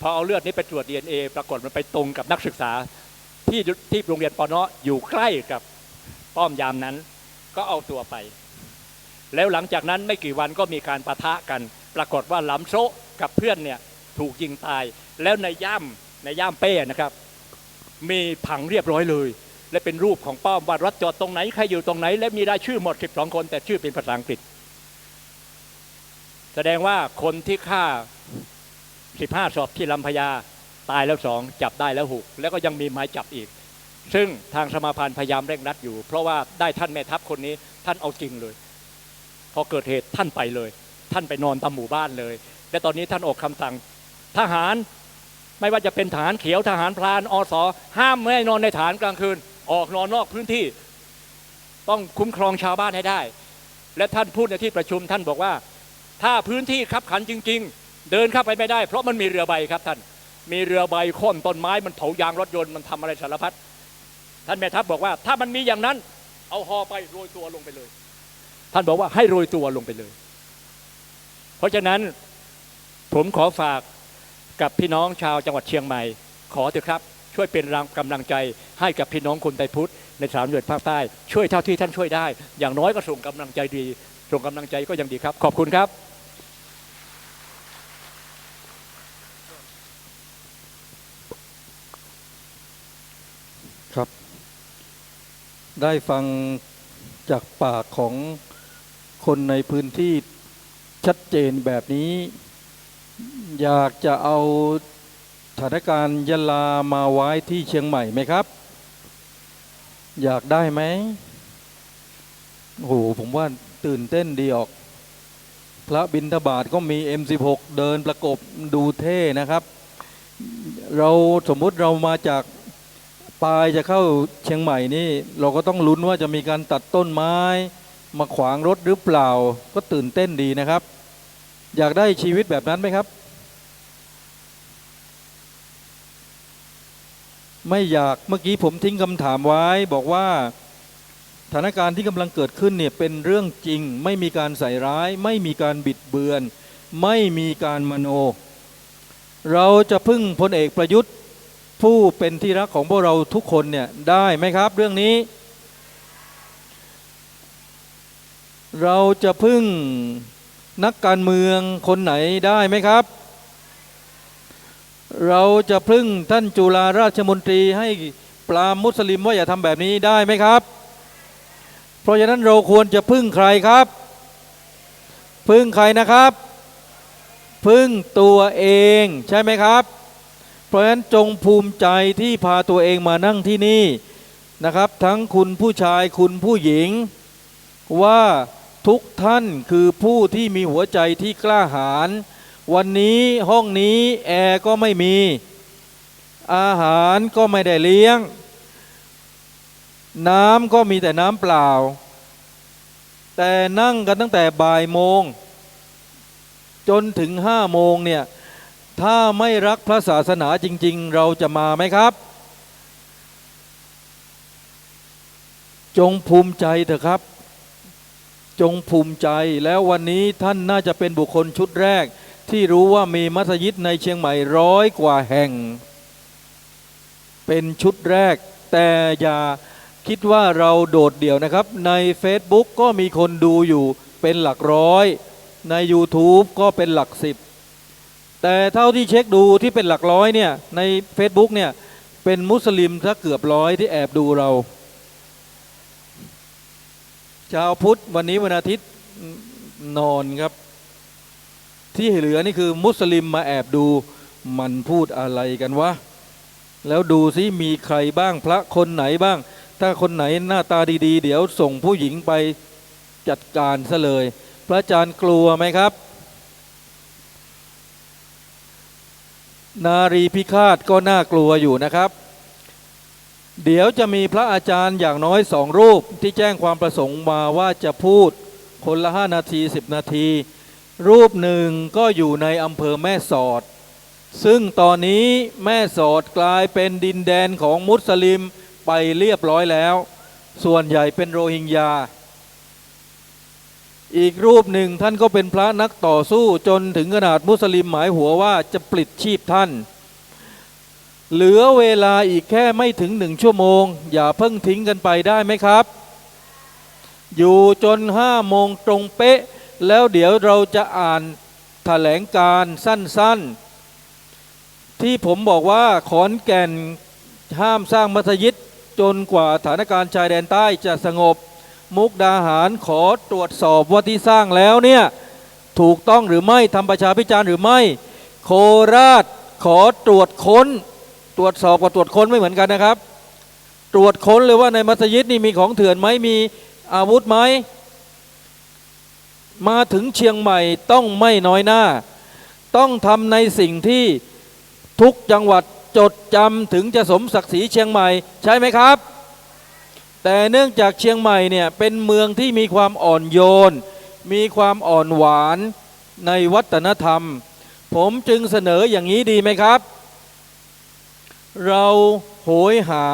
พอเอาเลือดนี้ไปตรวจ DNA ปรากฏมันไปตรงกับนักศึกษาที่โรงเรียนปน.อยู่ใกล้กับป้อมยามนั้นก็เอาตัวไปแล้วหลังจากนั้นไม่กี่วันก็มีการปะทะกันปรากฏว่าหลำโซะกับเพื่อนเนี่ยถูกยิงตายแล้วในย่ามเป้นะครับมีผังเรียบร้อยเลยและเป็นรูปของป้อมว่ารถจอดตรงไหนใครอยู่ตรงไหนและมีรายชื่อหมด12 คนแต่ชื่อเป็นภาษาอังกฤษแสดงว่าคนที่ฆ่า15 ศพที่ลำพญาตายแล้ว2จับได้แล้ว6แล้วก็ยังมีหมายจับอีกซึ่งทางสมาพันธ์พยายามเร่งรัดอยู่เพราะว่าได้ท่านแม่ทัพคนนี้ท่านเอาจริงเลยพอเกิดเหตุท่านไปเลยท่านไปนอนตามหมู่บ้านเลยและตอนนี้ท่านออกคำสั่งทหารไม่ว่าจะเป็นทหารเขียวทหารพรานอสห้ามไม่ให้นอนในฐานกลางคืนออกนอนนอกพื้นที่ต้องคุ้มครองชาวบ้านให้ได้และท่านพูดในที่ประชุมท่านบอกว่าถ้าพื้นที่คับขันจริงๆเดินเข้าไปไม่ได้เพราะมันมีเรือใบครับท่านมีเรือใบโค่นต้นไม้มันเผายางรถยนต์มันทำอะไรสารพัดท่านแม่ทัพบอกว่าถ้ามันมีอย่างนั้นเอาฮอไปโรยตัวลงไปเลยท่านบอกว่าให้โรยตัวลงไปเลยเพราะฉะนั้นผมขอฝากกับพี่น้องชาวจังหวัดเชียงใหม่ขอเถอะครับช่วยเป็นกำลังใจให้กับพี่น้องคนไทยพุทธใน3 จังหวัดภาคใต้ช่วยเท่าที่ท่านช่วยได้อย่างน้อยก็ส่งกำลังใจดีส่งกำลังใจก็ยังดีครับขอบคุณครับครับได้ฟังจากปากของคนในพื้นที่ชัดเจนแบบนี้ อยากจะเอาสถานการณ์ยะลามาไว้ที่เชียงใหม่ไหมครับ อยากได้ไหมโอ้โหผมว่าตื่นเต้นดีออก พระบิณฑบาตก็มี M16 เดินประกบดูเท่นะครับ เราสมมุติเรามาจากปลายจะเข้าเชียงใหม่นี่เราก็ต้องลุ้นว่าจะมีการตัดต้นไม้มาขวางรถหรือเปล่าก็ตื่นเต้นดีนะครับ อยากได้ชีวิตแบบนั้นไหมครับ ไม่อยากเมื่อกี้ผมทิ้งคำถามไว้บอกว่าสถานการณ์ที่กำลังเกิดขึ้นเนี่ยเป็นเรื่องจริงไม่มีการใส่ร้ายไม่มีการบิดเบือนไม่มีการมโนเราจะพึ่งพลเอกประยุทธ์ผู้เป็นที่รักของพวกเราทุกคนเนี่ยได้ไหมครับเรื่องนี้เราจะพึ่งนักการเมืองคนไหนได้ไหมครับเราจะพึ่งท่านจุฬาราชมนตรีให้ปรามมุสลิมว่าอย่าทำแบบนี้ได้ไหมครับเพราะฉะนั้นเราควรจะพึ่งใครครับพึ่งใครนะครับพึ่งตัวเองใช่ไหมครับเพราะฉะนั้นจงภูมิใจที่พาตัวเองมานั่งที่นี่นะครับทั้งคุณผู้ชายคุณผู้หญิงว่าทุกท่านคือผู้ที่มีหัวใจที่กล้าหาญวันนี้ห้องนี้แอร์ก็ไม่มีอาหารก็ไม่ได้เลี้ยงน้ำก็มีแต่น้ำเปล่าแต่นั่งกันตั้งแต่บ่ายโมงจนถึง5 โมงเนี่ยถ้าไม่รักพระศาสนาจริงๆเราจะมาไหมครับจงภูมิใจเถอะครับจงภูมิใจแล้ววันนี้ท่านน่าจะเป็นบุคคลชุดแรกที่รู้ว่ามีมัสยิดในเชียงใหม่100 กว่าแห่งเป็นชุดแรกแต่อย่าคิดว่าเราโดดเดี่ยวนะครับใน Facebook ก็มีคนดูอยู่เป็นหลักร้อยใน YouTube ก็เป็นหลัก10แต่เท่าที่เช็คดูที่เป็นหลักร้อยเนี่ยใน Facebook เนี่ยเป็นมุสลิมซะเกือบ100ที่แอบดูเราชาวพุทธวันนี้วันอาทิตย์นอนครับที่เหลือนี่คือมุสลิมมาแอบดูมันพูดอะไรกันวะแล้วดูซิมีใครบ้างพระคนไหนบ้างถ้าคนไหนหน้าตาดีๆเดี๋ยวส่งผู้หญิงไปจัดการซะเลยพระอาจารย์กลัวไหมครับนารีพิฆาตก็น่ากลัวอยู่นะครับเดี๋ยวจะมีพระอาจารย์อย่างน้อย2 รูปที่แจ้งความประสงค์มาว่าจะพูดคนละ5 นาที10 นาทีรูปหนึ่งก็อยู่ในอำเภอแม่สอดซึ่งตอนนี้แม่สอดกลายเป็นดินแดนของมุสลิมไปเรียบร้อยแล้วส่วนใหญ่เป็นโรฮิงญาอีกรูปหนึ่งท่านก็เป็นพระนักต่อสู้จนถึงขนาดมุสลิมหมายหัวว่าจะปลิดชีพท่านเหลือเวลาอีกแค่ไม่ถึง1 ชั่วโมงอย่าเพิ่งทิ้งกันไปได้ไหมครับอยู่จน5 โมงตรงเป๊ะแล้วเดี๋ยวเราจะอ่านแถลงการสั้นๆที่ผมบอกว่าขอนแก่นห้ามสร้างมัสยิดจนกว่าสถานการณ์ชายแดนใต้จะสงบมุกดาหารขอตรวจสอบว่าที่สร้างแล้วเนี่ยถูกต้องหรือไม่ทำประชาพิจารณ์หรือไม่โคราชขอตรวจค้นตรวจสอบกับตรวจค้นไม่เหมือนกันนะครับตรวจค้นเลยว่าในมัสยิดนี่มีของเถื่อนไหมมีอาวุธไหมมาถึงเชียงใหม่ต้องไม่น้อยหน้าต้องทำในสิ่งที่ทุกจังหวัดจดจำถึงจะสมศักดิ์ศรีเชียงใหม่ใช่ไหมครับแต่เนื่องจากเชียงใหม่เนี่ยเป็นเมืองที่มีความอ่อนโยนมีความอ่อนหวานในวัฒนธรรมผมจึงเสนออย่างนี้ดีไหมครับเราโหยหา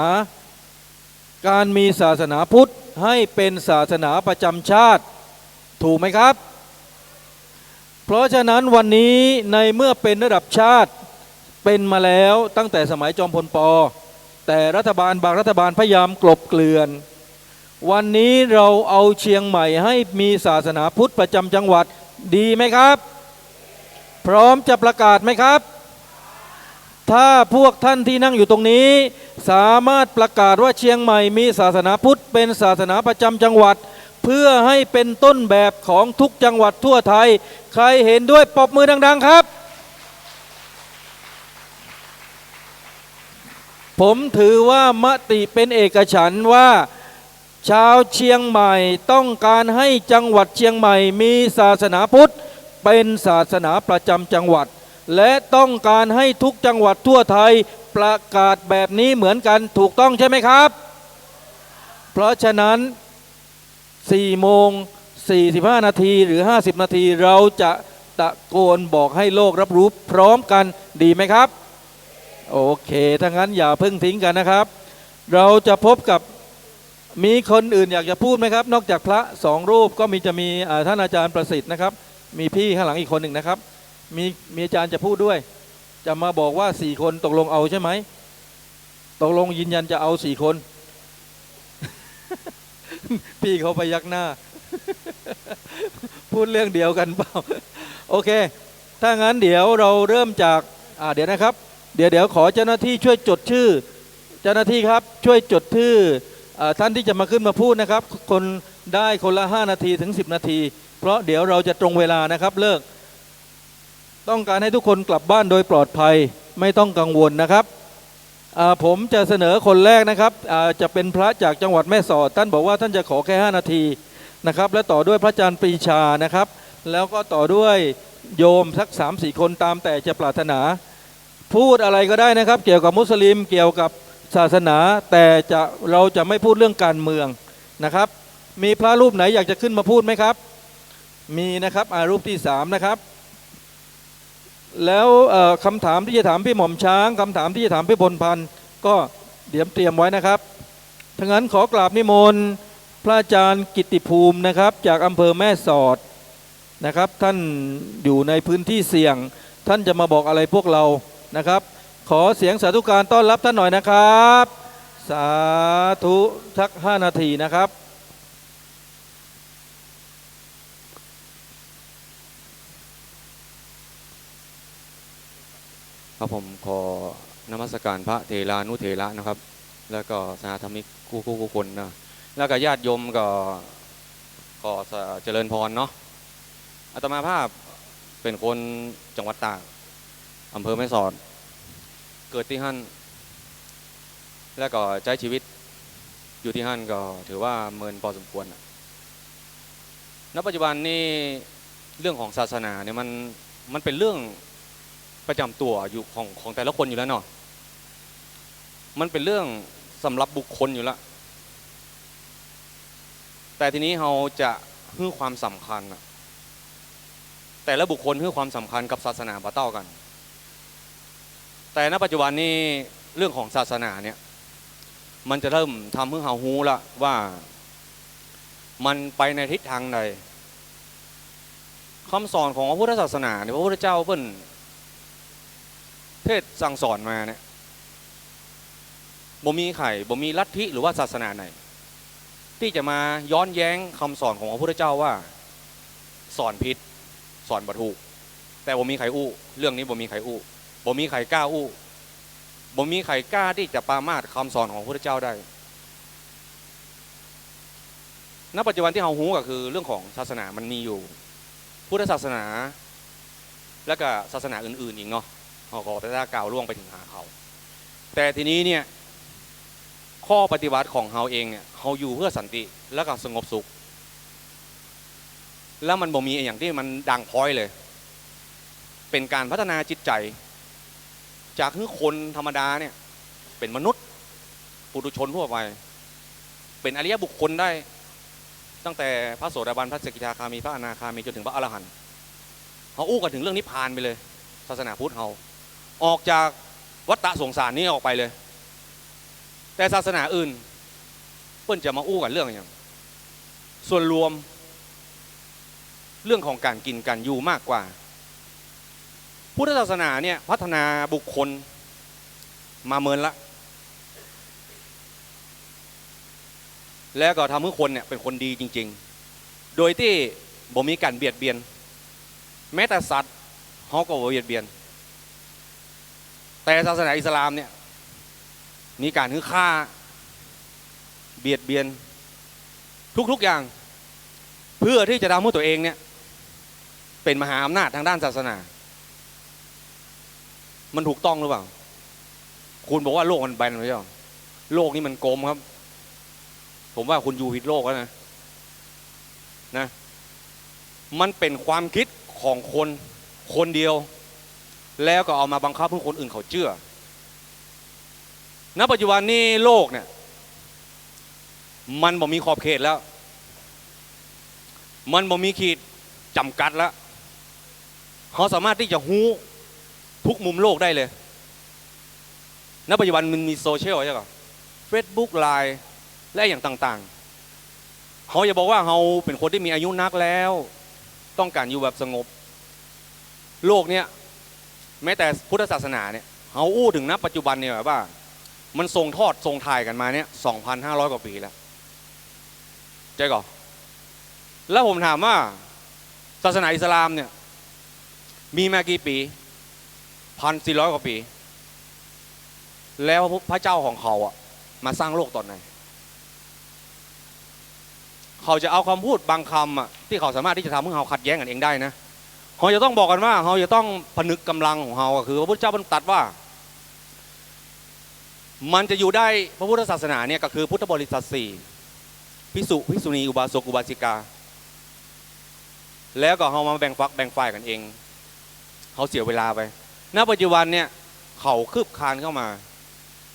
การมีศาสนาพุทธให้เป็นศาสนาประจำชาติถูกไหมครับเพราะฉะนั้นวันนี้ในเมื่อเป็นระดับชาติเป็นมาแล้วตั้งแต่สมัยจอมพลป.แต่รัฐบาลบางรัฐบาลพยายามกลบเกลื่อนวันนี้เราเอาเชียงใหม่ให้มีศาสนาพุทธประจำจังหวัดดีไหมครับพร้อมจะประกาศไหมครับถ้าพวกท่านที่นั่งอยู่ตรงนี้สามารถประกาศว่าเชียงใหม่มีศาสนาพุทธเป็นศาสนาประจำจังหวัดเพื่อให้เป็นต้นแบบของทุกจังหวัดทั่วไทยใครเห็นด้วยปรบมือดังๆครับ ผมถือว่ามติเป็นเอกฉันท์ว่าชาวเชียงใหม่ต้องการให้จังหวัดเชียงใหม่มีศาสนาพุทธเป็นศาสนาประจำจังหวัดและต้องการให้ทุกจังหวัดทั่วไทยประกาศแบบนี้เหมือนกันถูกต้องใช่ไหมครับเพราะฉะนั้น4 โมง 45 นาทีหรือ50 นาทีเราจะตะโกนบอกให้โลกรับรู้พร้อมกันดีไหมครับโอเคถ้างั้นอย่าเพิ่งทิ้งกันนะครับเราจะพบกับมีคนอื่นอยากจะพูดไหมครับนอกจากพระ2 รูปก็จะมีท่านอาจารย์ประสิทธิ์นะครับมีพี่ข้างหลังอีกคนหนึ่งนะครับมีอาจารย์จะพูดด้วยจะมาบอกว่า4 คนตกลงเอาใช่ไหมตกลงยืนยันจะเอา4 คน พี่เขาไปยักหน้า พูดเรื่องเดียวกันเปล่า โอเคถ้างั้นเดี๋ยวเราเริ่มจากเดี๋ยวนะครับเดี๋ยวขอเจ้าหน้าที่ช่วยจดชื่อเจ้าหน้าที่ครับช่วยจดชื่อท่านที่จะมาขึ้นมาพูดนะครับคนได้คนละ5 นาทีถึง10 นาทีเพราะเดี๋ยวเราจะตรงเวลานะครับเลิกต้องการให้ทุกคนกลับบ้านโดยปลอดภัยไม่ต้องกังวลนะครับผมจะเสนอคนแรกนะครับจะเป็นพระจากจังหวัดแม่สอดท่านบอกว่าท่านจะขอแค่5 นาทีนะครับและต่อด้วยพระอาจารย์ปรีชานะครับแล้วก็ต่อด้วยโยมสัก 3-4 คนตามแต่จะปรารถนาพูดอะไรก็ได้นะครับเกี่ยวกับมุสลิมเกี่ยวกับศาสนาแต่เราจะไม่พูดเรื่องการเมืองนะครับมีพระรูปไหนอยากจะขึ้นมาพูดไหมครับมีนะครับรูปที่3นะครับแล้วคำถามที่จะถามพี่หม่อมช้างคำถามที่จะถามพี่พลพันธ์ก็เตรียมไว้นะครับทั้งนั้นขอกราบนิมนต์พระอาจารย์กิตติภูมินะครับจากอำเภอแม่สอดนะครับท่านอยู่ในพื้นที่เสี่ยงท่านจะมาบอกอะไรพวกเรานะครับขอเสียงสาธุการต้อนรับท่านหน่อยนะครับสาธุสัก5 นาทีนะครับครับผมขอนมัสการพระเถรานุเถระนะครับแล้วก็สหธรรมิกคู่คนนะแล้วก็ญาติโยมก็เจริญพรเนาะอาตมาภาพเป็นคนจังหวัดตากอำเภอแม่สอดเกิดที่ฮั่นแล้วก็ใช้ชีวิตอยู่ที่ฮั่นก็ถือว่าเมินพอสมควรณปัจจุบันนี้เรื่องของศาสนาเนี่ยมันเป็นเรื่องประจำตัวอยู่ของแต่ละคนอยู่แล้วเนาะมันเป็นเรื่องสำหรับบุคคลอยู่แล้วแต่ทีนี้เราจะให้ความสำคัญแต่ละบุคคลให้ความสำคัญกับศาสนาบ่เท่ากันแต่ณปัจจุบันนี้เรื่องของศาสนาเนี่ยมันจะเริ่มทำให้เรารู้ละว่ามันไปในทิศทางใดคำสอนของพระพุทธศาสนาเนี่ยพระพุทธเจ้าเพิ่นเทศสั่งสอนมาเนี่ยบ่มีลัทธิหรือว่าศาสนาไหนที่จะมาย้อนแย้งคำสอนของพระพุทธเจ้าว่าสอนผิดสอนบ่ถูกแต่บ่มีใครอู้เรื่องนี้บ่มีใครอู้บ่มีใครกล้าอู้บ่มีใครกล้าที่จะปรามาสคำสอนของพระพุทธเจ้าได้ณปัจจุบันที่เราฮู้ก็คือเรื่องของศาสนามันมีอยู่พุทธศาสนาและก็ศาสนาอื่นๆอีกเนาะเขาก็จะกล่าวล่วงไปถึงหาเขาแต่ทีนี้เนี่ยข้อปฏิบัติของเราเองเนี่ยเราอยู่เพื่อสันติและก็สงบสุขแล้วมันบ่มีอย่างที่มันดังพ้อยเลยเป็นการพัฒนาจิตใจจากคนธรรมดาเนี่ยเป็นมนุษย์ปุถุชนทั่วไปเป็นอริยบุคคลได้ตั้งแต่พระโสดาบันพระสกิทาคามีพระอนาคามีจนถึงพระอรหันต์เขาอู้กันถึงเรื่องนิพพานไปเลยศาสนาพุทธเราออกจากวัฏสงสารนี้ออกไปเลยแต่ศาสนาอื่นเพิ่นจะมาอู้กันเรื่องอย่างส่วนรวมเรื่องของการกินการอยู่มากกว่าพุทธศาสนาเนี่ยพัฒนาบุคคลมาเมินละแล้วก็ทำให้คนเนี่ยเป็นคนดีจริงๆโดยที่บ่มีการเบียดเบียนแม้แต่สัตว์เขาก็บ่เบียดเบียนแต่ศาสนาอิสลามเนี่ยมีการฆ่าเบียดเบียนทุกอย่างเพื่อที่จะทำให้ตัวเองเนี่ยเป็นมหาอำนาจทางด้านศาสนามันถูกต้องหรือเปล่า คุณบอกว่าโลกมันแบนไม่ใช่หรอโลกนี้มันกลมครับผมว่าคุณอยู่ผิดโลกแล้วนะมันเป็นความคิดของคนคนเดียวแล้วก็เอามาบังคับให้คนอื่นเขาเชื่อณปัจจุบันนี้โลกเนี่ยมันบ่มีขอบเขตแล้วมันบ่มีขีดจำกัดแล้วเขาสามารถที่จะฮู้ทุกมุมโลกได้เลยณปัจจุบันมันมีโซเชียลใช่ไหม Facebook Line และอย่างต่างๆเขาจะบอกว่าเขาเป็นคนที่มีอายุนักแล้วต้องการอยู่แบบสงบโลกเนี้ยแม้แต่พุทธศาสนาเนี่ยเขาอู้ถึงณปัจจุบันเนี่ยแบบว่ามันทรงทอดทรงถ่ายกันมาเนี่ย 2,500 กว่าปีแล้วใช่ก่อนแล้วผมถามว่าศาสนาอิสลามเนี่ยมีมากี่ปี 1,400 กว่าปีแล้วพระเจ้าของเขาอะมาสร้างโลกตอนไหนเขาจะเอาคำพูดบางคำอะที่เขาสามารถที่จะทำให้เขาขัดแย้งกันเองได้นะเขาจะต้องบอกกันว่าเขาจะต้องผนึกกำลังของเขาก็คือพระพุทธเจ้าบัญญัติว่ามันจะอยู่ได้พระพุทธศาสนาเนี่ยก็คือพุทธบริษัท4ภิกษุภิกษุณีอุบาสกอุบาสิกาแล้วก็เขามาแบ่งฝักแบ่งฝ่ายกันเองเขาเสียเวลาไปณปัจจุบันเนี่ยเขาคืบคลานเข้ามา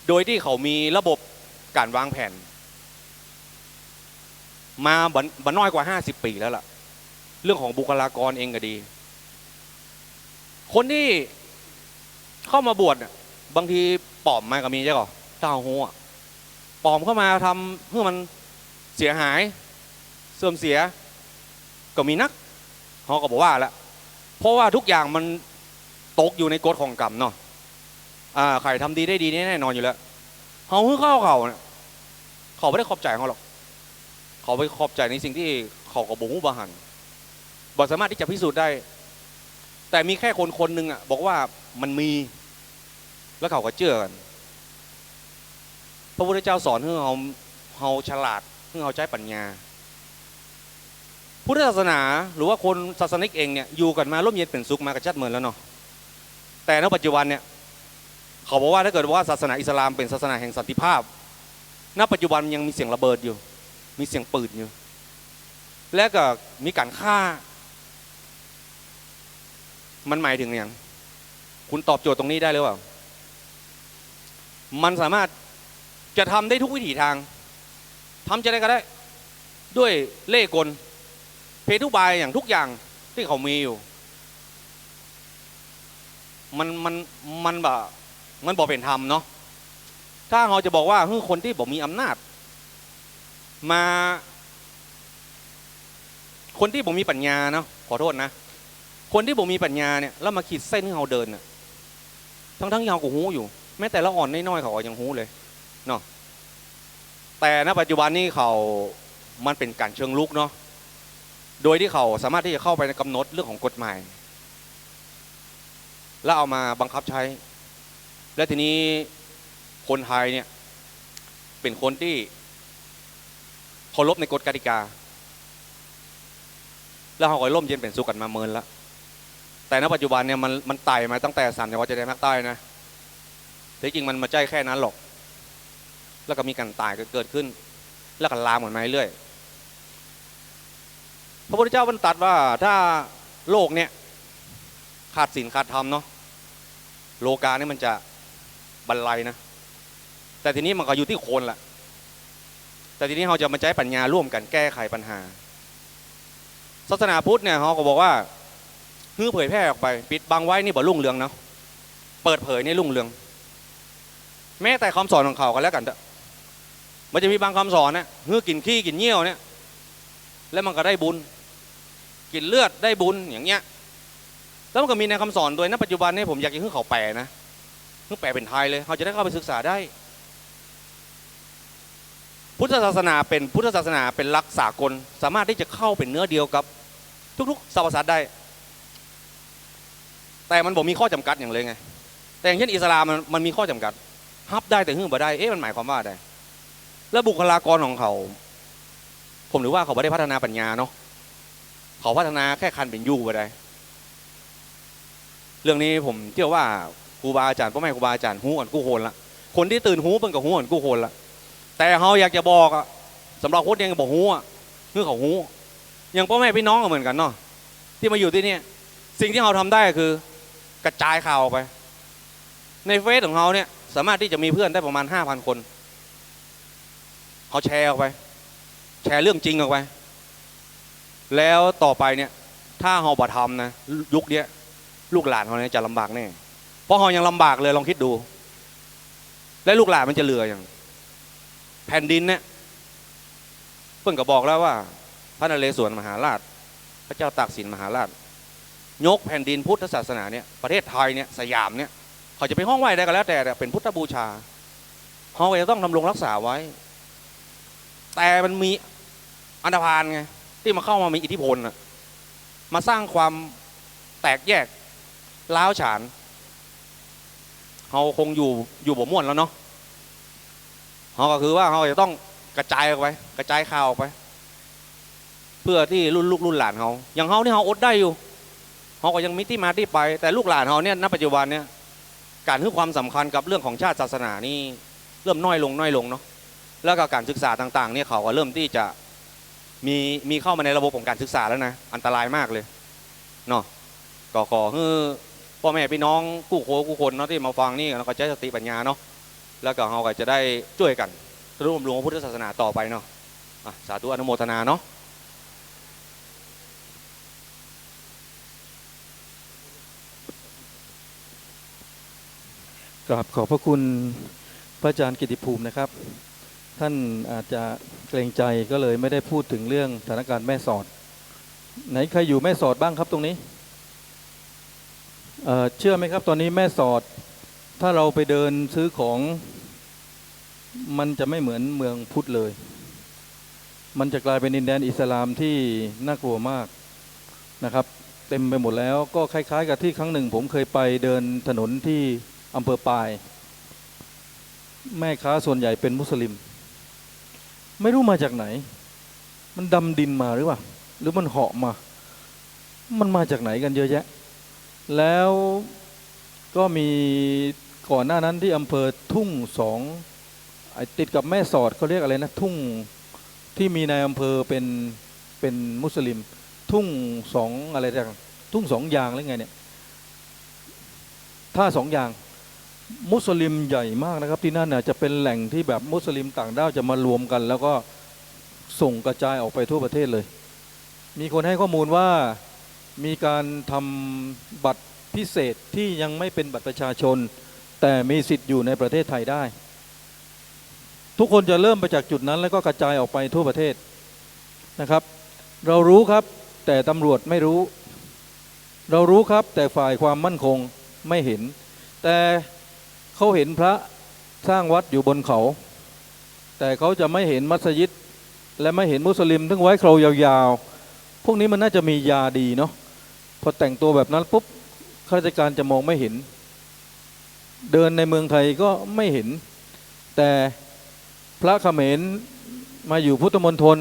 โดยที่เขามีระบบการวางแผนมาบันน้อยกว่า50 ปีแล้วล่ะเรื่องของบุคลากรเองก็ดีคนที่เข้ามาบวชบางทีปลอมมาก็มีใช่ก่อเจ้าหัวปลอมเข้ามาทำเพื่อมันเสียหายเสื่อมเสียก็มีนักเขาก็บอกว่าแล้วเพราะว่าทุกอย่างมันตกอยู่ในกฎของกรรมเนาะใครทำดีได้ดีแน่นอนอยู่แล้วเขาเพิ่งเข้าเขาเนี่ยเขาไม่ได้ขอบใจเขาหรอกเขาไปขอบใจในสิ่งที่เขากับบุ้งบาหันบอกสามารถที่จะพิสูจน์ได้แต่มีแค่คนคนหนึ่งบอกว่ามันมีแล้วเขาก็เชื่อกันพระพุทธเจ้าสอนให้เราฉลาดให้เราใช้ปัญญาพุทธศาสนาหรือว่าคนศาสนิกเองเนี่ยอยู่กันมาร่วมเย็นเป็นสุขมากระชัดเหมือนแล้วเนาะแต่ในปัจจุบันเนี่ยเขาบอกว่าถ้าเกิดว่าศาสนาอิสลามเป็นศาสนาแห่งสันติภาพณปัจจุบันยังมีเสียงระเบิดอยู่มีเสียงปืนอยู่และก็มีการฆ่ามันหมายถึงอย่างคุณตอบโจทย์ตรงนี้ได้หรือเปล่ามันสามารถจะทำได้ทุกวิถีทางทำจะได้ก็ได้ด้วยเล่ห์กลเพทุบายอย่างทุกอย่างที่เขามีอยู่มันแบบมันบอกเป็นธรรมเนาะถ้าเราจะบอกว่าคนที่บอกมีอำนาจมาคนที่บอกมีปัญญาเนาะขอโทษนะคนที่บอกมีปัญญาเนี่ยแล้วมาขีดเส้นให้เราเดินน่ะทั้งที่เราก็หูอยู่แม้แต่ละอ่อนน้อยๆเขาก็ยังหูเลยเนาะแต่ณปัจจุบันนี้เขามันเป็นการเชิงลุกเนาะโดยที่เขาสามารถที่จะเข้าไปกำหนดเรื่องของกฎหมายแล้วเอามาบังคับใช้และทีนี้คนไทยเนี่ยเป็นคนที่เคารพในกฎกติกาแล้วเขาก็ร่มเย็นเป็นสุขกันมาเมินแล้วแต่ณปัจจุบันเนี่ยมันไต่มาตั้งแต่3 จังหวัดชายแดนภาคใต้นะแต่จริงมันมาใจแค่นั้นหรอกแล้วก็มีการตายเกิดขึ้นแล้วก็ลามหมดมาเรื่อยพระพุทธเจ้าบัญญัติว่าถ้าโลกเนี่ยขาดศีลขาดธรรมเนาะโลกาเนี่ยมันจะบรรลัยนะแต่ทีนี้มันก็อยู่ที่คนแหละแต่ทีนี้เราจะมาใช้ปัญญาร่วมกันแก้ไขปัญหาศาสนาพุทธเนี่ยเขาก็บอกว่าฮือเผยแพร่ออกไปปิดบังไว้นี่บ่รุ่งเรืองเนาะเปิดเผยนี่รุ่งเรืองแม้แต่คำสอนของเขาก็แล้วกันมันจะมีบางคำสอนนะฮือกินขี้กินเยี่ยวเนี่ยแล้วมันก็ได้บุญกินเลือดได้บุญอย่างเงี้ยแล้วมันก็มีในคำสอนโดยณปัจจุบันนี้ผมอยากจะให้เขาแปลนะให้แปลเป็นไทยเลยเขาจะได้เข้าไปศึกษาได้พุทธศาสนาเป็นหลักสากลสามารถที่จะเข้าเป็นเนื้อเดียวกับทุกๆสรรพสัตว์ได้แต่มันบอกมีข้อจำกัดอย่างเลยไงแต่อย่างเช่นอิสลามมันมีข้อจำกัดฮับได้แต่ฮึ่งบ่ได้มันหมายความว่าอะไรแล้วบุคลากรของเขาผมถือว่าเขาไม่ได้พัฒนาปัญญาเนาะเขาพัฒนาแค่คันเป็นยูบ่ได้เรื่องนี้ผมเชื่อว่าครูบาอาจารย์พ่อแม่ครูบาอาจารย์ฮู้กันกู้โคนละ คนที่ตื่นหูเพิ่นก็หูเหมือนกูคนละแต่เขาอยากจะบอกอะสำหรับคนยังบอกหูอะคือเขาหูอย่างพ่อแม่พี่น้องก็เหมือนกันเนาะที่มาอยู่ที่นี่สิ่งที่เราทำได้คือกระจายข่าวออกไปในเฟซของเขาเนี่ยสามารถที่จะมีเพื่อนได้ประมาณ 5,000 คนเขาแชร์ออกไปแชร์เรื่องจริงออกไปแล้วต่อไปเนี่ยถ้าเราบ่ทำนะยุคนี้ลูกหลานเขาเนี่ยจะลำบากแน่เพราะเรายังลำบากเลยลองคิดดูและลูกหลานมันจะเหลืออย่างแผ่นดินเนี่ยเพิ่งก็บอกแล้วว่าพระนเรศวรมหาราชพระเจ้าตากสินมหาราชยกแผ่นดินพุทธศาสนาเนี่ยประเทศไทยเนี่ยสยามเนี่ยเขาจะไปห้องไหว้ได้ก็แล้วแต่เป็นพุทธบูชาเขาก็จะต้องดำรงรักษาไว้แต่มันมีอันธพาลไงที่มาเข้ามามีอิทธิพลมาสร้างความแตกแยกล้าวฉานเขาคงอยู่บ่ม่วนแล้วเนาะเขาก็คือว่าเขาจะต้องกระจายออกไปกระจายข่าวออกไปเพื่อที่รุ่นลูกรุ่นหลานเขาอย่างเขาที่เขาอดได้อยู่เขาก็ยังมีที่มาที่ไปแต่ลูกหลานเขาเนี่ยณปัจจุบันเนี่ยการให้ความสำคัญกับเรื่องของชาติศาสนานี่เริ่มน้อยลงเนาะแล้วก็การศึกษาต่างๆเนี่ยเขาก็เริ่มที่จะมีเข้ามาในระบบของการศึกษาแล้วนะอันตรายมากเลยเนาะก็ขอให้พ่อแม่พี่น้องกู้คนเนาะที่มาฟังนี่เราก็ใช้สติปัญญาเนาะแล้วก็เราก็จะได้ช่วยกันร่วมรวมพุทธศาสนาต่อไปเนาะสาธุอนุโมทนาเนาะกราบขอบพระคุณพระอาจารย์กิติภูมินะครับ ท่านอาจจะเกรงใจก็เลยไม่ได้พูดถึงเรื่องสถานการณ์แม่สอดไหนใครอยู่แม่สอดบ้างครับตรงนี้เชื่อไหมครับตอนนี้แม่สอดถ้าเราไปเดินซื้อของมันจะไม่เหมือนเมืองพุทธเลยมันจะกลายเป็นดินแดนอิสลามที่น่ากลัวมากนะครับเต็มไปหมดแล้วก็คล้ายๆกับที่ครั้งหนึ่งผมเคยไปเดินถนนที่อำเภอปายแม่ค้าส่วนใหญ่เป็นมุสลิมไม่รู้มาจากไหนมันดำดินมาหรือเปล่าหรือมันเหาะมันมาจากไหนกันเยอะแยะแล้วก็มีก่อนหน้านั้นที่อำเภอทุ่งสองติดกับแม่สอดเขาเรียกอะไรนะทุ่งที่มีในอำเภอเป็นมุสลิมทุ่งสองอะไรต่างทุ่งสองยางหรือไงเนี่ยถ้าสองยางมุสลิมใหญ่มากนะครับที่นั่นน่ะจะเป็นแหล่งที่แบบมุสลิมต่างด้าวจะมารวมกันแล้วก็ส่งกระจายออกไปทั่วประเทศเลยมีคนให้ข้อมูลว่ามีการทำบัตรพิเศษที่ยังไม่เป็นบัตรประชาชนแต่มีสิทธิ์อยู่ในประเทศไทยได้ทุกคนจะเริ่มไปจากจุดนั้นแล้วก็กระจายออกไปทั่วประเทศนะครับเรารู้ครับแต่ตำรวจไม่รู้เรารู้ครับแต่ฝ่ายความมั่นคงไม่เห็นแต่เขาเห็นพระสร้างวัดอยู่บนเขาแต่เขาจะไม่เห็นมัสยิดและไม่เห็นมุสลิมทั้งไว้เครายาวๆพวกนี้มันน่าจะมียาดีเนาะพอแต่งตัวแบบนั้นปุ๊บข้าราชการจะมองไม่เห็นเดินในเมืองไทยก็ไม่เห็นแต่พระเขมรมาอยู่พุทธมณฑล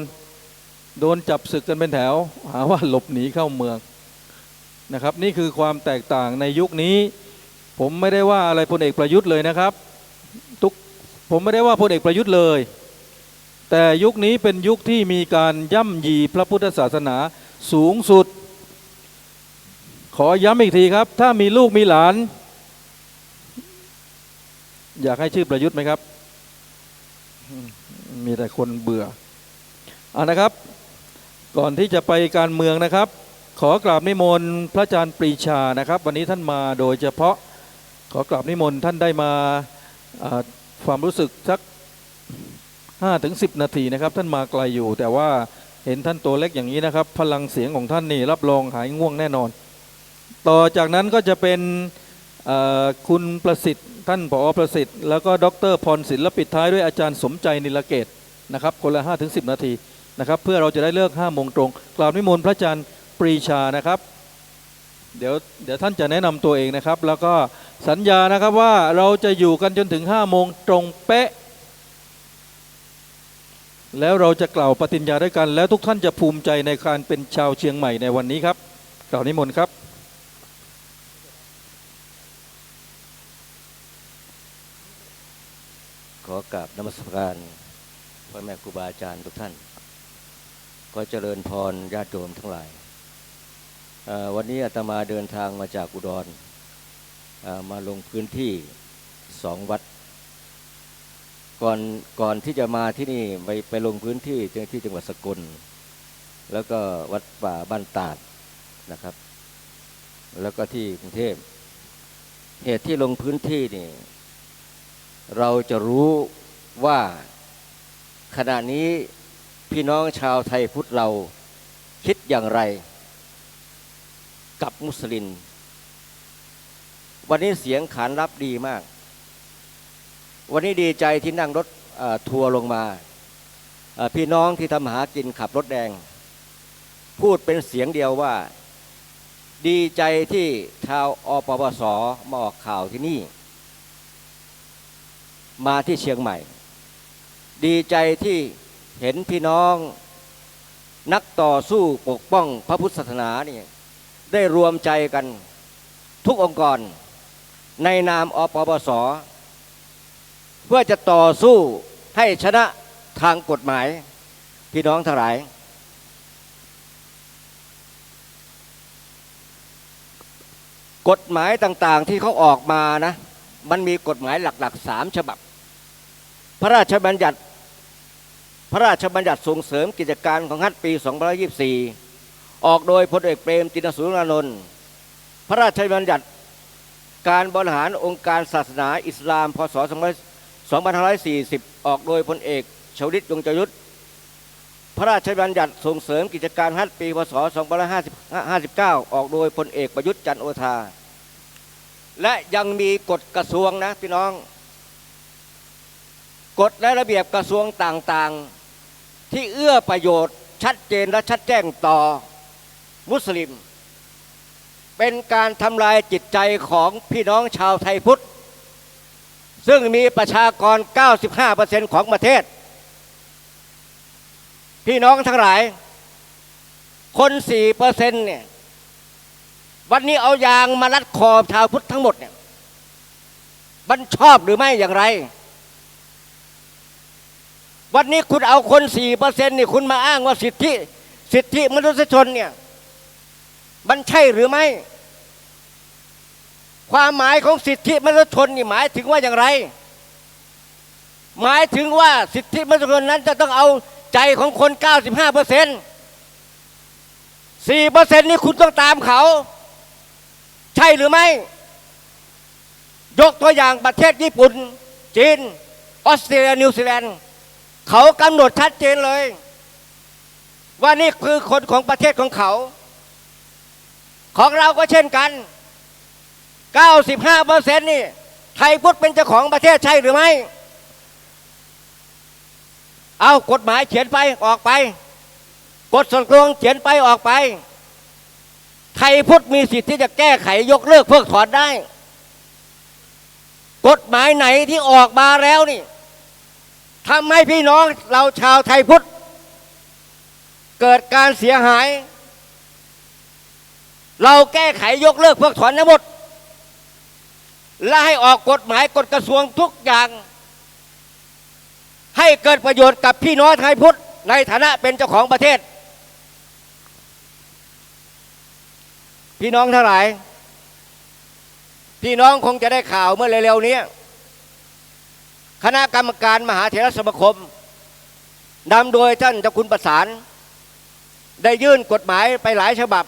โดนจับศึกกันเป็นแถวหาว่าหลบหนีเข้าเมืองนะครับนี่คือความแตกต่างในยุคนี้ผมไม่ได้ว่าอะไรพลเอกประยุทธ์เลยนะครับผมไม่ได้ว่าพลเอกประยุทธ์เลยแต่ยุคนี้เป็นยุคที่มีการย่ำยีพระพุทธศาสนาสูงสุดขอย้ำอีกทีครับถ้ามีลูกมีหลานอยากให้ชื่อประยุทธ์ไหมครับมีแต่คนเบื่อนะครับก่อนที่จะไปการเมืองนะครับขอกราบนิมนต์พระอาจารย์ปรีชานะครับวันนี้ท่านมาโดยเฉพาะขอกราบนิมนต์ท่านได้มาความรู้สึกสัก 5-10 นาทีนะครับท่านมาไกลอยู่แต่ว่าเห็นท่านตัวเล็กอย่างนี้นะครับพลังเสียงของท่านนี่รับรองหายง่วงแน่นอนต่อจากนั้นก็จะเป็นคุณประสิทธิ์ท่านผอ.ประสิทธิ์แล้วก็ดร.พรศิลป์และปิดท้ายด้วยอาจารย์สมใจนิลเกตนะครับคนละ 5-10 นาทีนะครับเพื่อเราจะได้เลิก 5 โมงตรงกราบนิมนต์พระอาจารย์ปรีชานะครับเดี๋ยวท่านจะแนะนำตัวเองนะครับแล้วก็สัญญานะครับว่าเราจะอยู่กันจนถึง 5 โมงตรงเป๊ะแล้วเราจะกล่าวปฏิญญาด้วยกันแล้วทุกท่านจะภูมิใจในการเป็นชาวเชียงใหม่ในวันนี้ครับกล่าวนิมนต์ครับ อกราบนมัสการพ่อแม่ครูบาอาจารย์ทุกท่านขอเจริญพรญาติโยมทั้งหลายวันนี้อาตมาเดินทางมาจากอุดรมาลงพื้นที่2 วัดก่อนที่จะมาที่นี่ไปลงพื้นที่ที่จังหวัดสกลแล้วก็วัดป่าบ้านตาดนะครับแล้วก็ที่กรุงเทพเหตุที่ลงพื้นที่นี่เราจะรู้ว่าขณะนี้พี่น้องชาวไทยพุทธเราคิดอย่างไรกับมุสลิมวันนี้เสียงขานรับดีมากวันนี้ดีใจที่นั่งรถทัวร์ลงมาพี่น้องที่ทำหากินขับรถแดงพูดเป็นเสียงเดียวว่าดีใจที่ชาวอปปสมาออกข่าวที่นี่มาที่เชียงใหม่ดีใจที่เห็นพี่น้องนักต่อสู้ปกป้องพระพุทธศาสนานี่ได้รวมใจกันทุกองค์กรในนามอปปสเพื่อจะต่อสู้ให้ชนะทางกฎหมายพี่น้องทั้งหลายกฎหมายต่างๆที่เขาออกมานะมันมีกฎหมายหลักๆ3 ฉบับพระราชบัญญัติส่งเสริมกิจการของฮัทปี2524ออกโดยพลเอกเปรมติณสูรานนท์พระราชบัญญัติการบริหารองค์การศาสนาอิสลามพ.ศ. 2540ออกโดยพลเอกชวลิต ยงใจยุทธพระราชบัญญัติส่งเสริมกิจการฮัทปีพ.ศ. 2559ออกโดยพลเอกประยุทธ์จันทร์โอชาและยังมีกฎกระทรวงนะพี่น้องกฎและระเบียบกระทรวงต่างๆที่เอื้อประโยชน์ชัดเจนและชัดแจ้งต่อมุสลิมเป็นการทำลายจิตใจของพี่น้องชาวไทยพุทธซึ่งมีประชากร 95% ของประเทศพี่น้องทั้งหลายคน 4% เนี่ยวันนี้เอายางมารัดคอชาวพุทธทั้งหมดเนี่ยมันชอบหรือไม่อย่างไรวันนี้คุณเอาคน 4% นี่คุณมาอ้างว่าสิทธิมนุษยชนเนี่ยมันใช่หรือไม่ความหมายของสิทธิมนุษยชนนี่หมายถึงว่าอย่างไรหมายถึงว่าสิทธิมนุษยชนนั้นจะต้องเอาใจของคน 95% 4% นี่คุณต้องตามเขาใช่หรือไม่ยกตัวอย่างประเทศญี่ปุ่นจีนออสเตรเลียนิวซีแลนด์เขากำหนดชัดเจนเลยว่านี่คือคนของประเทศของเขาของเราก็เช่นกัน 95% นี่ไทยพุทธเป็นเจ้าของประเทศใช่หรือไม่เอากฎหมายเขียนไปออกไปกฎส่วนกลางเขียนไปออกไปไทยพุทธมีสิทธิ์ที่จะแก้ไขยกเลิกเพิกถอนได้กฎหมายไหนที่ออกมาแล้วนี่ทำให้พี่น้องเราชาวไทยพุทธเกิดการเสียหายเราแก้ไขยกเลิกเพิกถอนทั้งหมดและให้ออกกฎหมายกฎกระทรวงทุกอย่างให้เกิดประโยชน์กับพี่น้องไทยพุทธในฐานะเป็นเจ้าของประเทศพี่น้องทั้งหลายพี่น้องคงจะได้ข่าวเมื่อเร็วๆนี้คณะกรรมการมหาเถรสมาคมนำโดยท่านเจ้าคุณประสานได้ยื่นกฎหมายไปหลายฉบับ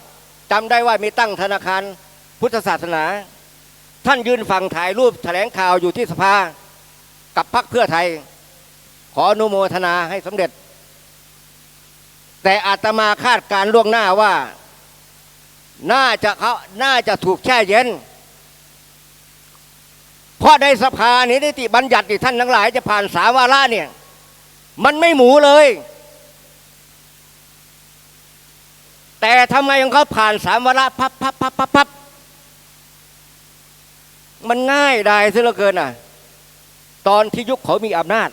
จำได้ว่ามีตั้งธนาคารพุทธศาสนาท่านยืนฟังถ่ายรูปแถลงข่าวอยู่ที่สภากับพรรคเพื่อไทยขออนุโมทนาให้สำเร็จแต่อาตมาคาดการล่วงหน้าว่าน่าจะถูกแช่เย็นเพราะในสภานี้นิติบัญญัติที่ท่านทั้งหลายจะผ่าน3 วาระเนี่ยมันไม่หมูเลยแต่ทำไมของเขาผ่าน3 วาระพับมันง่ายได้ซะเหลือเกินตอนที่ยุคเขามีอำนาจ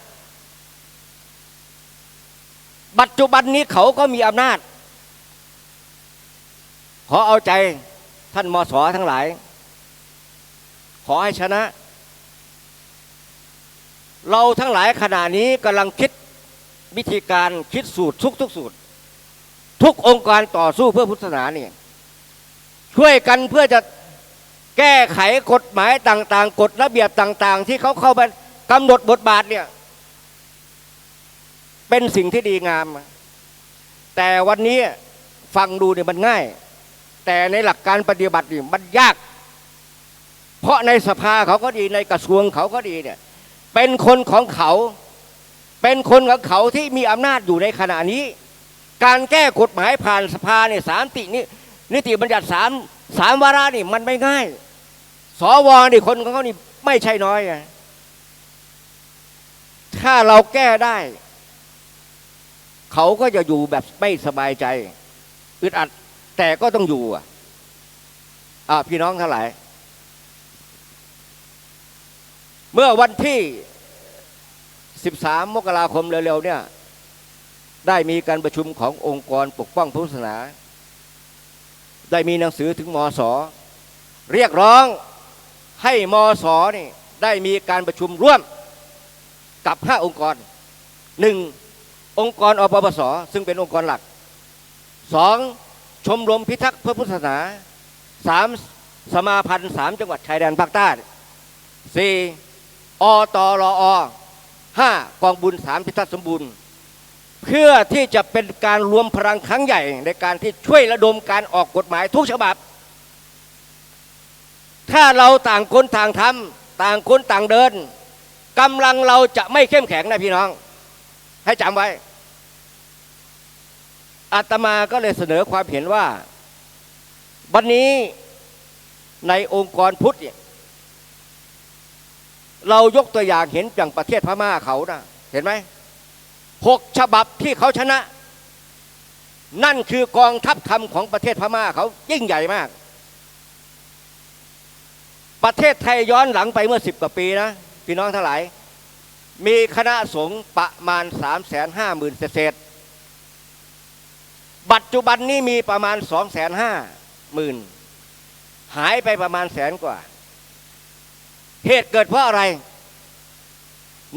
ปัจจุบันนี้เขาก็มีอำนาจขอเอาใจท่านมส.ทั้งหลายขอให้ชนะ เราทั้งหลายขณะนี้กำลังคิดวิธีการคิดสูตรทุกสูตร ทุกองค์การต่อสู้เพื่อพุทธศาสนาเนี่ยช่วยกันเพื่อจะแก้ไขกฎหมายต่างๆกฎระเบียบต่างๆที่เขาเข้ามากำหนดบทบาทเนี่ยเป็นสิ่งที่ดีงามแต่วันนี้ฟังดูเนี่ยมันง่ายแต่ในหลักการปฏิบัตินี่มันยากเพราะในสภาเขาก็ดีในกระทรวงเขาก็ดีเนี่ยเป็นคนของเขาเป็นคนของเขาที่มีอำนาจอยู่ในขณะนี้การแก้กฎหมายผ่านสภาเนี่ยนิติบัญญัติสามวาระนี่มันไม่ง่ายสวนี่คนของเขานี่ไม่ใช่น้อยถ้าเราแก้ได้เขาก็จะอยู่แบบไม่สบายใจอึดอัดแต่ก็ต้องอยู่พี่น้องทั้งหลายเมื่อวันที่13 มกราคมเร็วๆเนี่ยได้มีการประชุมขององค์กรปกป้องพุทธศาสนาได้มีหนังสือถึงมศ.เรียกร้องให้มศ.นี่ได้มีการประชุมร่วมกับ5องค์กร 1. องค์กรอปปส.ซึ่งเป็นองค์กรหลัก 2. ชมรมพิทักษ์พระพุทธศาสนา 3. สมาพันธ์3 จังหวัดชายแดนภาคใต้ 4. อตรอ 5. กองบุญ3 พิทักษ์สมบูรณ์เพื่อที่จะเป็นการรวมพลังครั้งใหญ่ในการที่ช่วยระดมการออกกฎหมายทุกฉบับถ้าเราต่างคนต่างทำต่างคนต่างเดินกำลังเราจะไม่เข้มแข็งนะพี่น้องให้จำไว้อาตมาก็เลยเสนอความเห็นว่าวันนี้ในองค์กรพุทธเนี่ยเรายกตัวอย่างเห็นอย่างประเทศพม่าเขานะเห็นไหม6 ฉบับที่เขาชนะนั่นคือกองทัพธรรมของประเทศพม่าเขายิ่งใหญ่มากประเทศไทยย้อนหลังไปเมื่อ10 กว่าปีนะพี่น้องทั้งหลายมีคณะสงฆ์ประมาณ 350,000 เศษปัจจุบันนี้มีประมาณ 250,000 หายไปประมาณ100,000 กว่าเหตุเกิดเพราะอะไร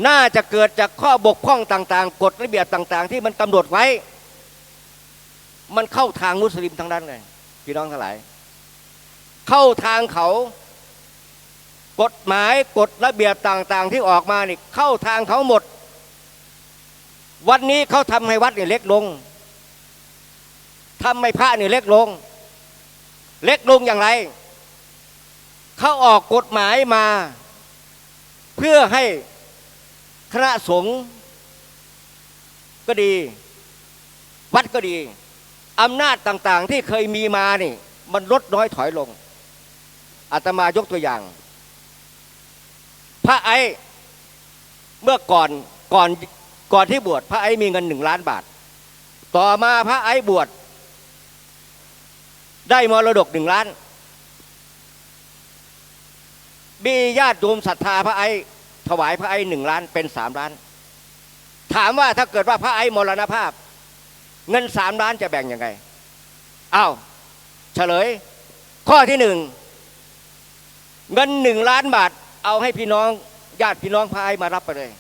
น่าจะเกิดจากข้อบกพร่องต่างๆกฎระเบียบต่างๆที่มันกำหนดไว้มันเข้าทางมุสลิมทั้งนั้นเลยพี่น้องทั้งหลายเข้าทางเขากฎหมายกฎระเบียบต่างๆที่ออกมานี่เข้าทางเขาหมดวันนี้เขาทำให้วัดเนี่ยเล็กลงทำให้พระเนี่ยเล็กลงอย่างไรเขาออกกฎหมายมาเพื่อให้คณะสงฆ์ก็ดีวัดก็ดีอำนาจต่างๆที่เคยมีมานี่มันลดน้อยถอยลงอาตมายกตัวอย่างพระไอ้เมื่อก่อนที่บวชพระไอ้มีเงิน1 ล้านบาทต่อมาพระไอ้บวชได้มรดก1 ล้านมีญาติโยมศรัทธาพระไอ้ถวายพระไอ้1 ล้านเป็น3 ล้านถามว่าถ้าเกิดว่าพระไอ้มรณภาพเงิน3 ล้านจะแบ่งยังไงอ้าวเฉลยข้อที่1เงิน1 ล้านบาทเอาให้พี่น้องญาติพี่น้องพระไอ้มารับไปเลย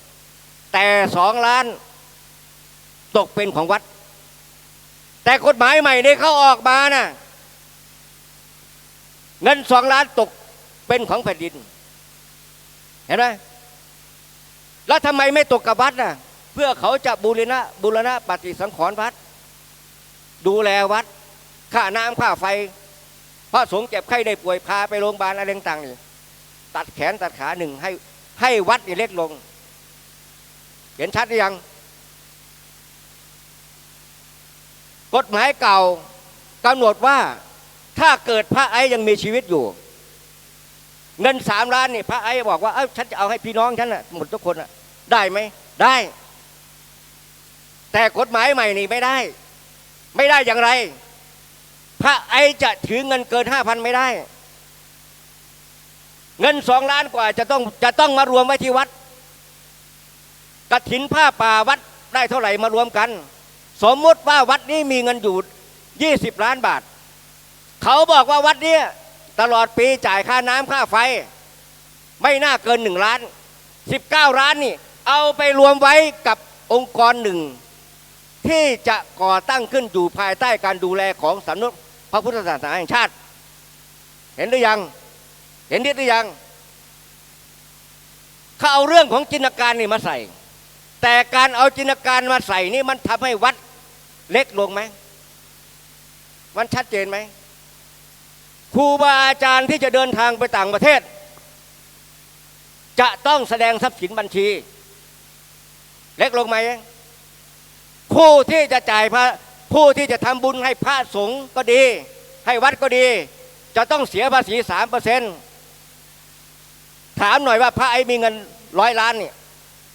แต่2 ล้านตกเป็นของวัดแต่กฎหมายใหม่นี้เขาออกมานะเงิน2 ล้านตกเป็นของแผ่นดินเห็นไหมแล้วทำไมไม่ตกกับวัดน่ะเพื่อเขาจะบูรณะปฏิสังขรณ์วัดดูแลวัดค่าน้ำค่าไฟพระสงฆ์เจ็บไข้ได้ป่วยพาไปโรงพยาบาลอะไรต่างๆนี่ตัดแขนตัดขาให้วัดนี่เล็กลงเห็นชัดหรือยังกฎหมายเก่ากำหนดว่าถ้าเกิดพระไอ้ยังมีชีวิตอยู่เงิน3 ล้านนี่พระไอ้บอกว่าฉันจะเอาให้พี่น้องฉันน่ะหมดทุกคนน่ะได้ไหมได้แต่กฎหมายใหม่นี่ไม่ได้อย่างไรพระไอ้จะถือเงินเกิน 5,000 ไม่ได้เงิน2 ล้านกว่าจะต้องมารวมไว้ที่วัดกฐินผ้าป่าวัดได้เท่าไหร่มารวมกันสมมติว่าวัดนี้มีเงินอยู่20 ล้านบาทเขาบอกว่าวัดนี้ตลอดปีจ่ายค่าน้ำค่าไฟไม่น่าเกิน1 ล้าน19 ล้านนี่ เอาไปรวมไว้กับองค์กรหนึ่งที่จะก่อตั้งขึ้นอยู่ภายใต้การดูแลของสำนักพระพุทธศาสนาแห่งชาติเห็นหรือยังเห็นนิดหรือยังเขาเอาเรื่องของจินตนาการนี่มาใส่แต่การเอาจินตนาการมาใส่นี่มันทำให้วัดเล็กลงไหมมันชัดเจนไหมครูบาอาจารย์ที่จะเดินทางไปต่างประเทศจะต้องแสดงทรัพย์สินบัญชีเล็กลงไหมผู้ที่จะจ่ายพระผู้ที่จะทำบุญให้พระสงฆ์ก็ดีให้วัดก็ดีจะต้องเสียภาษี 3%ถามหน่อยว่าพระไอ้มีเงิน100 ล้านเนี่ย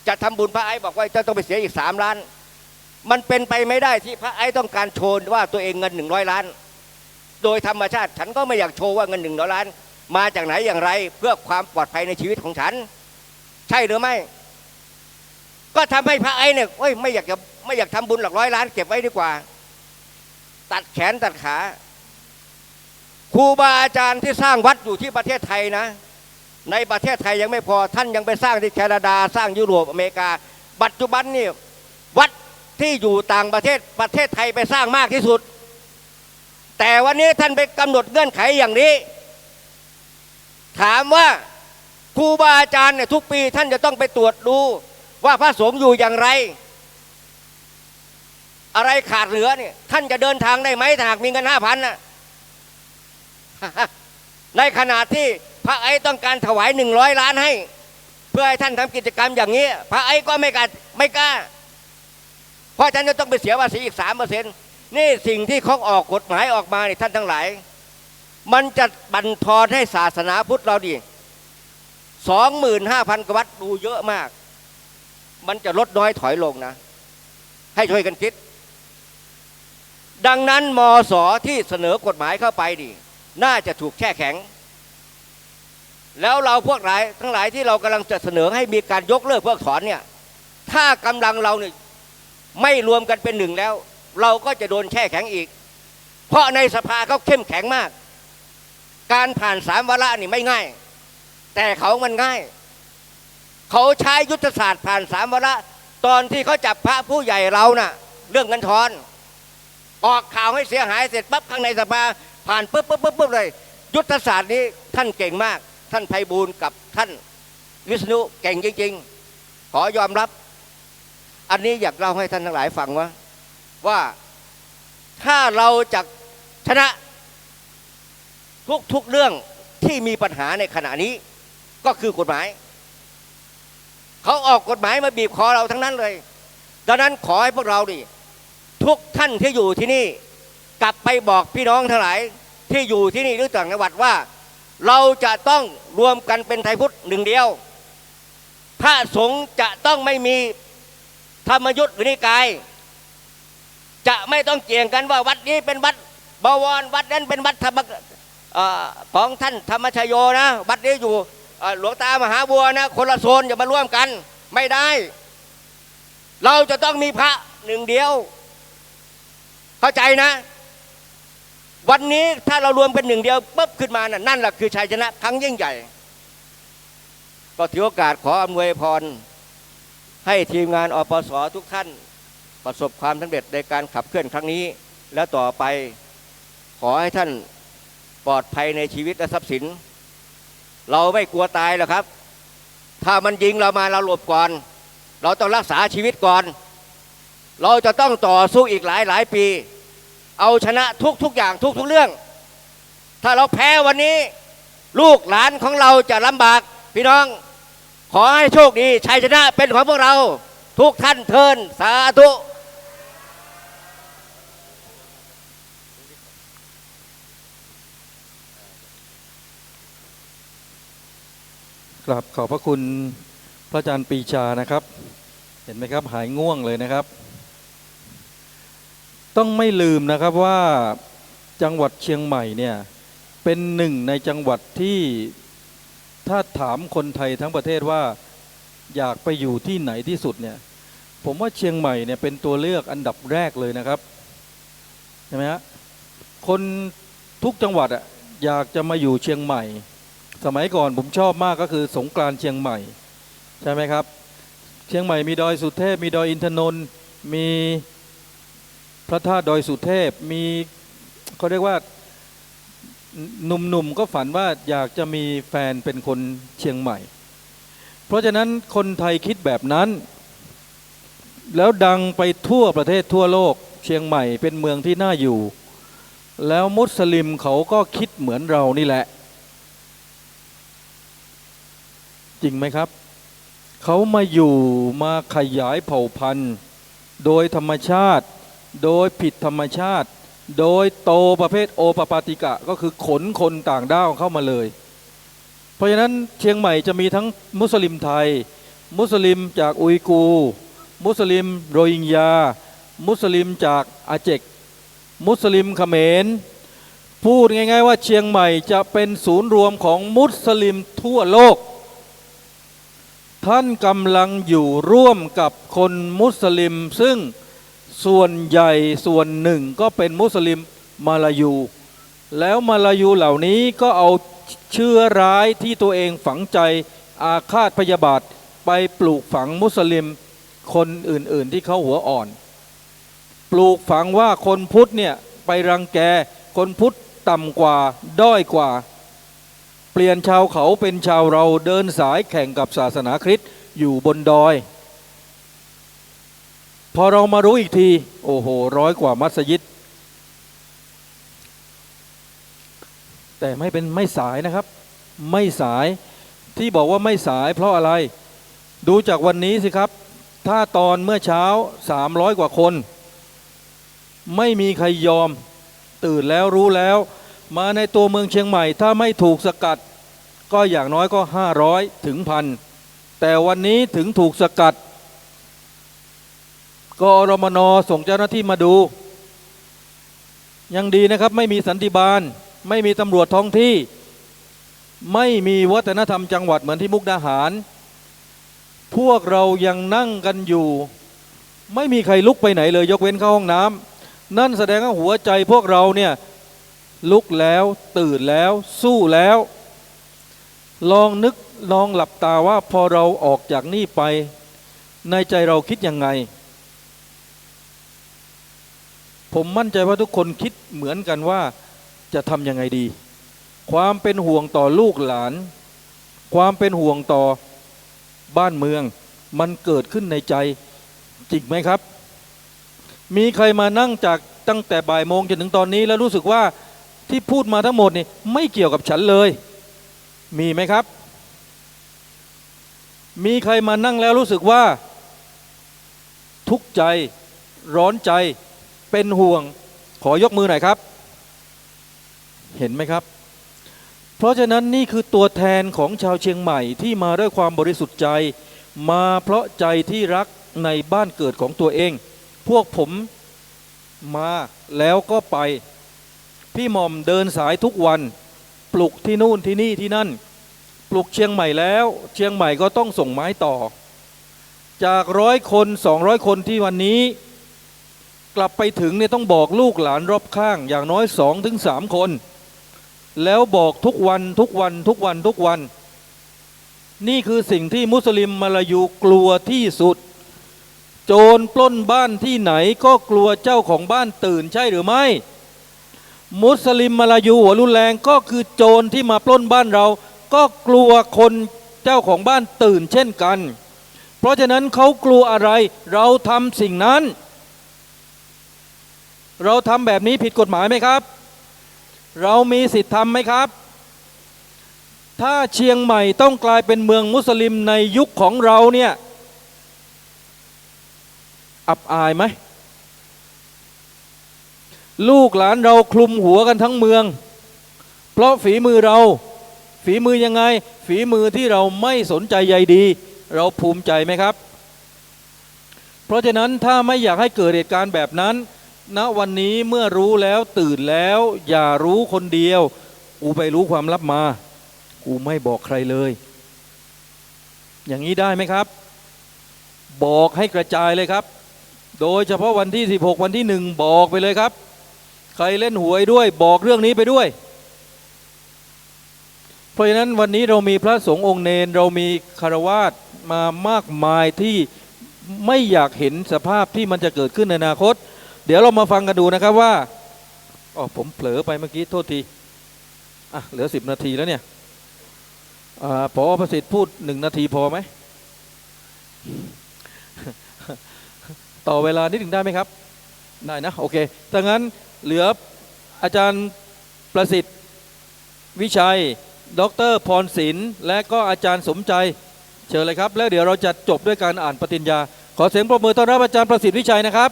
จะทำบุญพระไอ้บอกว่าจะต้องไปเสียอีก3 ล้านมันเป็นไปไม่ได้ที่พระไอ้ต้องการโชว์ว่าตัวเองเงิน100 ล้านโดยธรรมชาติฉันก็ไม่อยากโชว์ว่าเงิน100 ล้านมาจากไหนอย่างไรเพื่อความปลอดภัยในชีวิตของฉันใช่หรือไม่ก็ทำให้พระไอ้เนี่ยไม่อยากทำบุญหลัก100 ล้านเก็บไว้ดีกว่าตัดแขนตัดขาครูบาอาจารย์ที่สร้างวัดอยู่ที่ประเทศไทยนะในประเทศไทยยังไม่พอท่านยังไปสร้างที่แคนาดาสร้างยุโรปอเมริกาปัจจุบันนี่วัดที่อยู่ต่างประเทศไทยไปสร้างมากที่สุดแต่วันนี้ท่านไปกำหนดเงื่อนไขอย่างนี้ถามว่าครูบาอาจารย์เนี่ยทุกปีท่านจะต้องไปตรวจดูว่าพระสงฆ์อยู่อย่างไรอะไรขาดเหลือเนี่ยท่านจะเดินทางได้ไหมถ้าหากมีเงิน 5,000 น่ะ ในขณะที่พระไอ้ต้องการถวาย100 ล้านให้เพื่อให้ท่านทำกิจกรรมอย่างนี้พระไอ้ก็ไม่กล้าเพราะท่านจะต้องไปเสียภาษีอีก 3%นี่สิ่งที่เขาออกกฎหมายออกมาเนี่ยท่านทั้งหลายมันจะบั่นทอนให้ศาสนาพุทธเราดิ 25,000 กว่าวัดดูเยอะมากมันจะลดน้อยถอยลงนะให้ช่วยกันคิดดังนั้นมส.ที่เสนอกฎหมายเข้าไปดิน่าจะถูกแช่แข็งแล้วเราพวกทั้งหลายที่เรากำลังจะเสนอให้มีการยกเลิกเพิกถอนเนี่ยถ้ากำลังเราเนี่ยไม่รวมกันเป็นหนึ่งแล้วเราก็จะโดนแช่แข็งอีกเพราะในสภาเขาเข้มแข็งมากการผ่าน3 วาระนี่ไม่ง่ายแต่เขามันง่ายเขาใช้ยุทธศาสตร์ผ่าน3 วาระตอนที่เขาจับพระผู้ใหญ่เราน่ะเรื่องเงินทอนออกข่าวให้เสียหายเสร็จปั๊บข้างในสภาผ่านปุ๊บเลยยุทธศาสตร์นี้ท่านเก่งมากท่านไพบูลย์กับท่านวิษณุเก่งจริงๆขอยอมรับอันนี้อยากเล่าให้ท่านทั้งหลายฟังว่าถ้าเราจะชนะทุกเรื่องที่มีปัญหาในขณะนี้ก็คือกฎหมายเขาออกกฎหมายมาบีบคอเราทั้งนั้นเลยดังนั้นขอให้พวกเราดิทุกท่านที่อยู่ที่นี่กลับไปบอกพี่น้องทั้งหลายที่อยู่ที่นี่หรือต่างจังหวัดว่าเราจะต้องรวมกันเป็นไทยพุทธหนึ่งเดียวพระสงฆ์จะต้องไม่มีธรรมยุทธ์หรือนิกายจะไม่ต้องเกี่ยงกันว่าวัดนี้เป็นวัดบวรวัดนั้นเป็นวัดธรรมของท่านธรรมชโยนะวัดนี้อยู่หลวงตามหาบัวนะคนละโซนอย่ามาร่วมกันไม่ได้เราจะต้องมีพระหนึ่งเดียวเข้าใจนะวันนี้ถ้าเรารวมเป็นหนึ่งเดียวปุ๊บขึ้นมานั่นแหละคือชัยชนะครั้งยิ่งใหญ่ก็ถือโอกาสขออำนวยพรให้ทีมงานอปส.ทุกท่านประสบความสำเร็จในการขับเคลื่อนครั้งนี้และต่อไปขอให้ท่านปลอดภัยในชีวิตและทรัพย์สินเราไม่กลัวตายหรอกครับถ้ามันยิงเรามาเราหลบก่อนเราต้องรักษาชีวิตก่อนเราจะต้องต่อสู้อีกหลายปีเอาชนะทุกอย่างทุกเรื่องถ้าเราแพ้วันนี้ลูกหลานของเราจะลำบากพี่น้องขอให้โชคดีชัยชนะเป็นของพวกเราทุกท่านเทินสาธุกราบขอบพระคุณพระอาจารย์ปรีชานะครับเห็นไหมครับหายง่วงเลยนะครับต้องไม่ลืมนะครับว่าจังหวัดเชียงใหม่เนี่ยเป็นหนึ่งในจังหวัดที่ถ้าถามคนไทยทั้งประเทศว่าอยากไปอยู่ที่ไหนที่สุดเนี่ยผมว่าเชียงใหม่เนี่ยเป็นตัวเลือกอันดับแรกเลยนะครับใช่ไหมฮะคนทุกจังหวัดอ่ะอยากจะมาอยู่เชียงใหม่สมัยก่อนผมชอบมากก็คือสงกรานต์เชียงใหม่ใช่ไหมครับ เชียงใหม่มีดอยสุเทพมีดอยอินทนนท์มีพระธาตุดอยสุเทพมีเขาเรียกว่าหนุ่มๆก็ฝันว่าอยากจะมีแฟนเป็นคนเชียงใหม่เพราะฉะนั้นคนไทยคิดแบบนั้นแล้วดังไปทั่วประเทศทั่วโลกเชียงใหม่เป็นเมืองที่น่าอยู่แล้วมุสลิมเขาก็คิดเหมือนเรานี่แหละจริงไหมครับเขามาอยู่มาขยายเผ่าพันธุ์โดยธรรมชาติโดยผิดธรรมชาติโดยโตประเภทโอปปาติกะก็คือขนคนต่างด้าวเข้ามาเลยเพราะฉะนั้นเชียงใหม่จะมีทั้งมุสลิมไทยมุสลิมจากอุยกูร์มุสลิมโรฮิงญามุสลิมจากอาเจกมุสลิมเขมรพูดง่ายๆว่าเชียงใหม่จะเป็นศูนย์รวมของมุสลิมทั่วโลกท่านกำลังอยู่ร่วมกับคนมุสลิมซึ่งส่วนใหญ่ส่วนหนึ่งก็เป็นมุสลิมมาลายูแล้วมาลายูเหล่านี้ก็เอาเชื้อร้ายที่ตัวเองฝังใจอาฆาตพยาบาทไปปลูกฝังมุสลิมคนอื่นๆที่เขาหัวอ่อนปลูกฝังว่าคนพุทธเนี่ยไปรังแกคนพุทธต่ำกว่าด้อยกว่าเปลี่ยนชาวเขาเป็นชาวเราเดินสายแข่งกับศาสนาคริสต์อยู่บนดอยพอเรามารู้อีกทีโอ้โห100 กว่ามัสยิดแต่ไม่สายนะครับไม่สายที่บอกว่าไม่สายเพราะอะไรดูจากวันนี้สิครับถ้าตอนเมื่อเช้า300 กว่าคนไม่มีใครยอมตื่นแล้วรู้แล้วมาในตัวเมืองเชียงใหม่ถ้าไม่ถูกสกัดก็อย่างน้อยก็500 ถึง 1,000แต่วันนี้ถึงถูกสกัดกอรมน.ส่งเจ้าหน้าที่มาดูยังดีนะครับไม่มีสันติบาลไม่มีตำรวจท้องที่ไม่มีวัฒนธรรมจังหวัดเหมือนที่มุกดาหารพวกเรายังนั่งกันอยู่ไม่มีใครลุกไปไหนเลยยกเว้นเข้าห้องน้ำนั่นแสดงว่าหัวใจพวกเราเนี่ยลุกแล้วตื่นแล้วสู้แล้วลองนึกลองหลับตาว่าพอเราออกจากนี่ไปในใจเราคิดยังไงผมมั่นใจว่าทุกคนคิดเหมือนกันว่าจะทำยังไงดีความเป็นห่วงต่อลูกหลานความเป็นห่วงต่อบ้านเมืองมันเกิดขึ้นในใจจริงไหมครับมีใครมานั่งจากตั้งแต่บ่ายโมงจนถึงตอนนี้แล้วรู้สึกว่าที่พูดมาทั้งหมดนี่ไม่เกี่ยวกับฉันเลยมีไหมครับมีใครมานั่งแล้วรู้สึกว่าทุกข์ใจร้อนใจเป็นห่วงขอยกมือหน่อยครับเห็นไหมครับเพราะฉะนั้นนี่คือตัวแทนของชาวเชียงใหม่ที่มาด้วยความบริสุทธิ์ใจมาเพราะใจที่รักในบ้านเกิดของตัวเองพวกผมมาแล้วก็ไปพี่หม่อมเดินสายทุกวันปลุกที่นู่นที่นี่ที่นั่นปลุกเชียงใหม่แล้วเชียงใหม่ก็ต้องส่งไม้ต่อจาก100 คน200 คนที่วันนี้กลับไปถึงเนี่ยต้องบอกลูกหลานรอบข้างอย่างน้อย2 ถึง 3 คนแล้วบอกทุกวันทุกวันทุกวันทุกวันนี่คือสิ่งที่มุสลิมมาลายูกลัวที่สุดโจรปล้นบ้านที่ไหนก็กลัวเจ้าของบ้านตื่นใช่หรือไม่มุสลิมมาลายูหัวรุนแรงก็คือโจรที่มาปล้นบ้านเราก็กลัวคนเจ้าของบ้านตื่นเช่นกันเพราะฉะนั้นเขากลัวอะไรเราทำสิ่งนั้นเราทำแบบนี้ผิดกฎหมายไหมครับเรามีสิทธิ์ทำไหมครับถ้าเชียงใหม่ต้องกลายเป็นเมืองมุสลิมในยุคของเราเนี่ยอับอายไหมลูกหลานเราคลุมหัวกันทั้งเมืองเพราะฝีมือเราฝีมือยังไงฝีมือที่เราไม่สนใจใยดีเราภูมิใจไหมครับเพราะฉะนั้นถ้าไม่อยากให้เกิดเหตุการณ์แบบนั้นณวันนี้เมื่อรู้แล้วตื่นแล้วอย่ารู้คนเดียวกูไปรู้ความลับมากูไม่บอกใครเลยอย่างนี้ได้ไหมครับบอกให้กระจายเลยครับโดยเฉพาะวันที่16วันที่1บอกไปเลยครับใครเล่นหวยด้วยบอกเรื่องนี้ไปด้วย เพราะฉะนั้นวันนี้เรามีพระสงฆ์องค์เนรเรามีคารวาสมามากมายที่ไม่อยากเห็นสภาพที่มันจะเกิดขึ้นในอนาคต เดี๋ยวเรามาฟังกันดูนะครับว่าอ๋อผมเผลอไปเมื่อกี้โทษทีเหลือ10 นาทีแล้วเนี่ยผอ.ประสิทธิ์พูด1 นาทีพอไหม ต่อเวลานิดหนึ่งได้ไหมครับได้นะโอเคถ้างั้นเหลืออาจารย์ประสิทธิ์วิชัยดร.พรศิลป์และก็อาจารย์สมใจเชิญเลยครับแล้วเดี๋ยวเราจะจบด้วยการอ่านปฏิญญาขอเสียงปรบมือต้อนรับอาจารย์ประสิทธิ์วิชัยนะครับ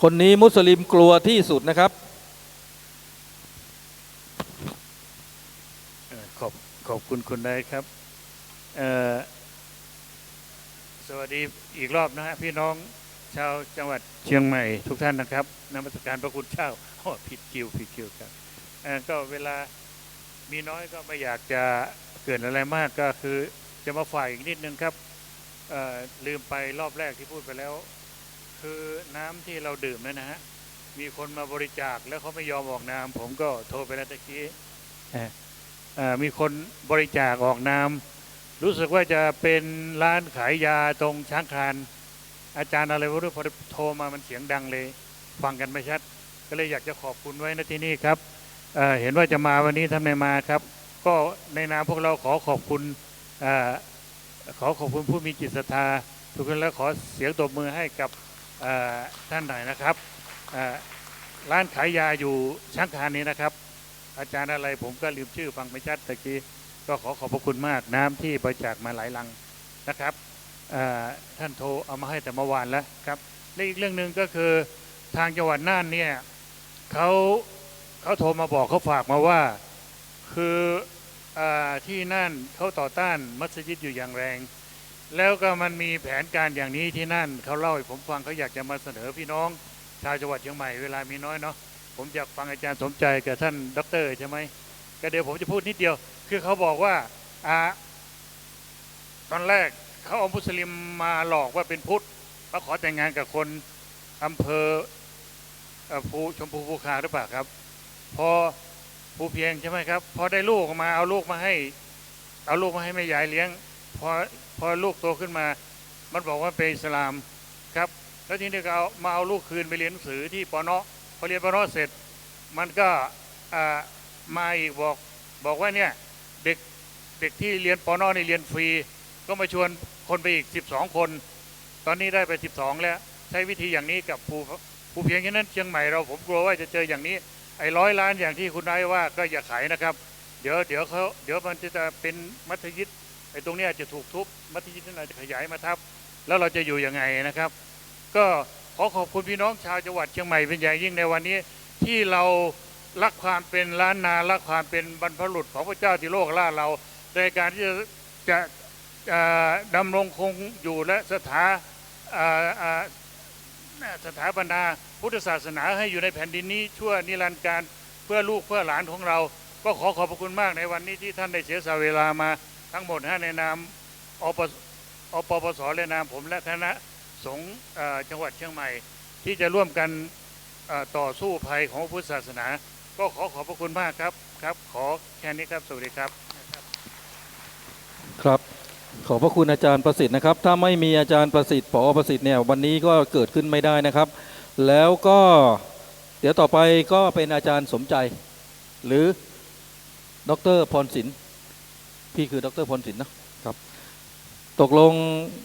คนนี้มุสลิมกลัวที่สุดนะครับขอบคุณคุณนายครับสวัสดีอีกรอบนะฮะพี่น้องชาวจังหวัดเชียงใหม่ทุกท่านนะครับนมัสการพระคุณเจ้าผิดคิวครับก็เวลามีน้อยก็ไม่อยากจะเกิดอะไรมากก็คือจะมาฝ่ายอีกนิดนึงครับลืมไปรอบแรกที่พูดไปแล้วคือน้ำที่เราดื่มนั่นนะฮะมีคนมาบริจาคแล้วเขาไม่ยอมออกนามผมก็โทรไปแล้วตะกี้มีคนบริจาคออกนามรู้สึกว่าจะเป็นร้านขายยาตรงช้างคลานอาจารย์อะไรวะพอโทรมามันเสียงดังเลยฟังกันไม่ชัดก็เลยอยากจะขอบคุณไว้ณที่นี่ครับเห็นว่าจะมาวันนี้ท่านไม่มาครับก็ในนามพวกเราขอขอบคุณผู้มีจิตศรัทธาทุกคนแล้วขอเสียงตบมือให้กับท่านหน่อยนะครับร้านขายยาอยู่ช้างคลานนี้นะครับอาจารย์อะไรผมก็ลืมชื่อฟังไม่ชัดตะกี้ก็ขอบพระคุณมากน้ำที่บริจาคมาหลายลังนะครับท่านโทรเอามาให้แต่เมื่อวานแล้วครับและอีกเรื่องหนึ่งก็คือทางจังหวัดน่านเนี่ยเขาโทรมาบอกเขาฝากมาว่าคือที่นั่นเขาต่อต้านมัสยิดอยู่อย่างแรงแล้วก็มันมีแผนการอย่างนี้ที่นั่นเขาเล่าให้ผมฟังเขาอยากจะมาเสนอพี่น้องชาวจังหวัดเชียงใหม่เวลามีน้อยเนาะผมอยากฟังอาจารย์สมใจกับท่านดร.ใช่ไหมก็เดี๋ยวผมจะพูดนิดเดียวคือเขาบอกว่าตอนแรกเขาเอามุสลิมมาหลอกว่าเป็นพุทธเขาขอแต่งงานกับคนอำเภอชมพูภูคาหรือเปล่าครับพอภูเพียงใช่ไหมครับพอได้ลูกมาเอาลูกมาให้แม่ยายเลี้ยงพอลูกโตขึ้นมามันบอกว่าเป็นอิสลามครับแล้วทีนี้ก็เอาลูกคืนไปเรียนหนังสือที่ปน.พอเรียนปน.เสร็จมันก็มาอีกบอกว่าเนี่ยเด็กที่เรียนปน.ในเรียนฟรีก็มาชวนคนไปอีก12 คนตอนนี้ได้ไป12แล้วใช้วิธีอย่างนี้กับภูเพียงฉะนั้นเชียงใหม่ผมกลัวว่าจะเจออย่างนี้ไอ้100 ล้านอย่างที่คุณนายว่าก็อย่าขายนะครับเดี๋ยวมันจะเป็นมัสยิดไอ้ตรงนี้จะถูกทุบมัสยิดนั้นอาจจะขยายมาทับแล้วเราจะอยู่ยังไงนะครับก็ขอขอบคุณพี่น้องชาวจังหวัดเชียงใหม่เป็นอย่างยิ่งในวันนี้ที่เรารักความเป็นล้านนารักความเป็นบรรพบุรุษของพระเจ้าที่โลกล่าเราในการที่จะดำรงคงอยู่และสถาปนาพุทธศาสนาให้อยู่ในแผ่นดินนี้ชั่วนิรันดร์การเพื่อลูกเพื่อหลานของเราก็ขอบพระคุณมากในวันนี้ที่ท่านได้เสียสละเวลามาทั้งหมดในนามอปปสและนามผมและคณะสงฆ์จังหวัดเชียงใหม่ที่จะร่วมกันต่อสู้ภัยของพุทธศาสนาก็ขอบพระคุณมากครับขอแค่นี้ครับสวัสดีครับครับขอบพระคุณอาจารย์ประสิทธิ์นะครับถ้าไม่มีอาจารย์ประสิทธิ์ผอ.ประสิทธิ์เนี่ยวันนี้ก็เกิดขึ้นไม่ได้นะครับแล้วก็เดี๋ยวต่อไปก็เป็นอาจารย์สมใจหรือดร.พรศิลป์พี่คือดร.พรศิลป์นะครับตกลง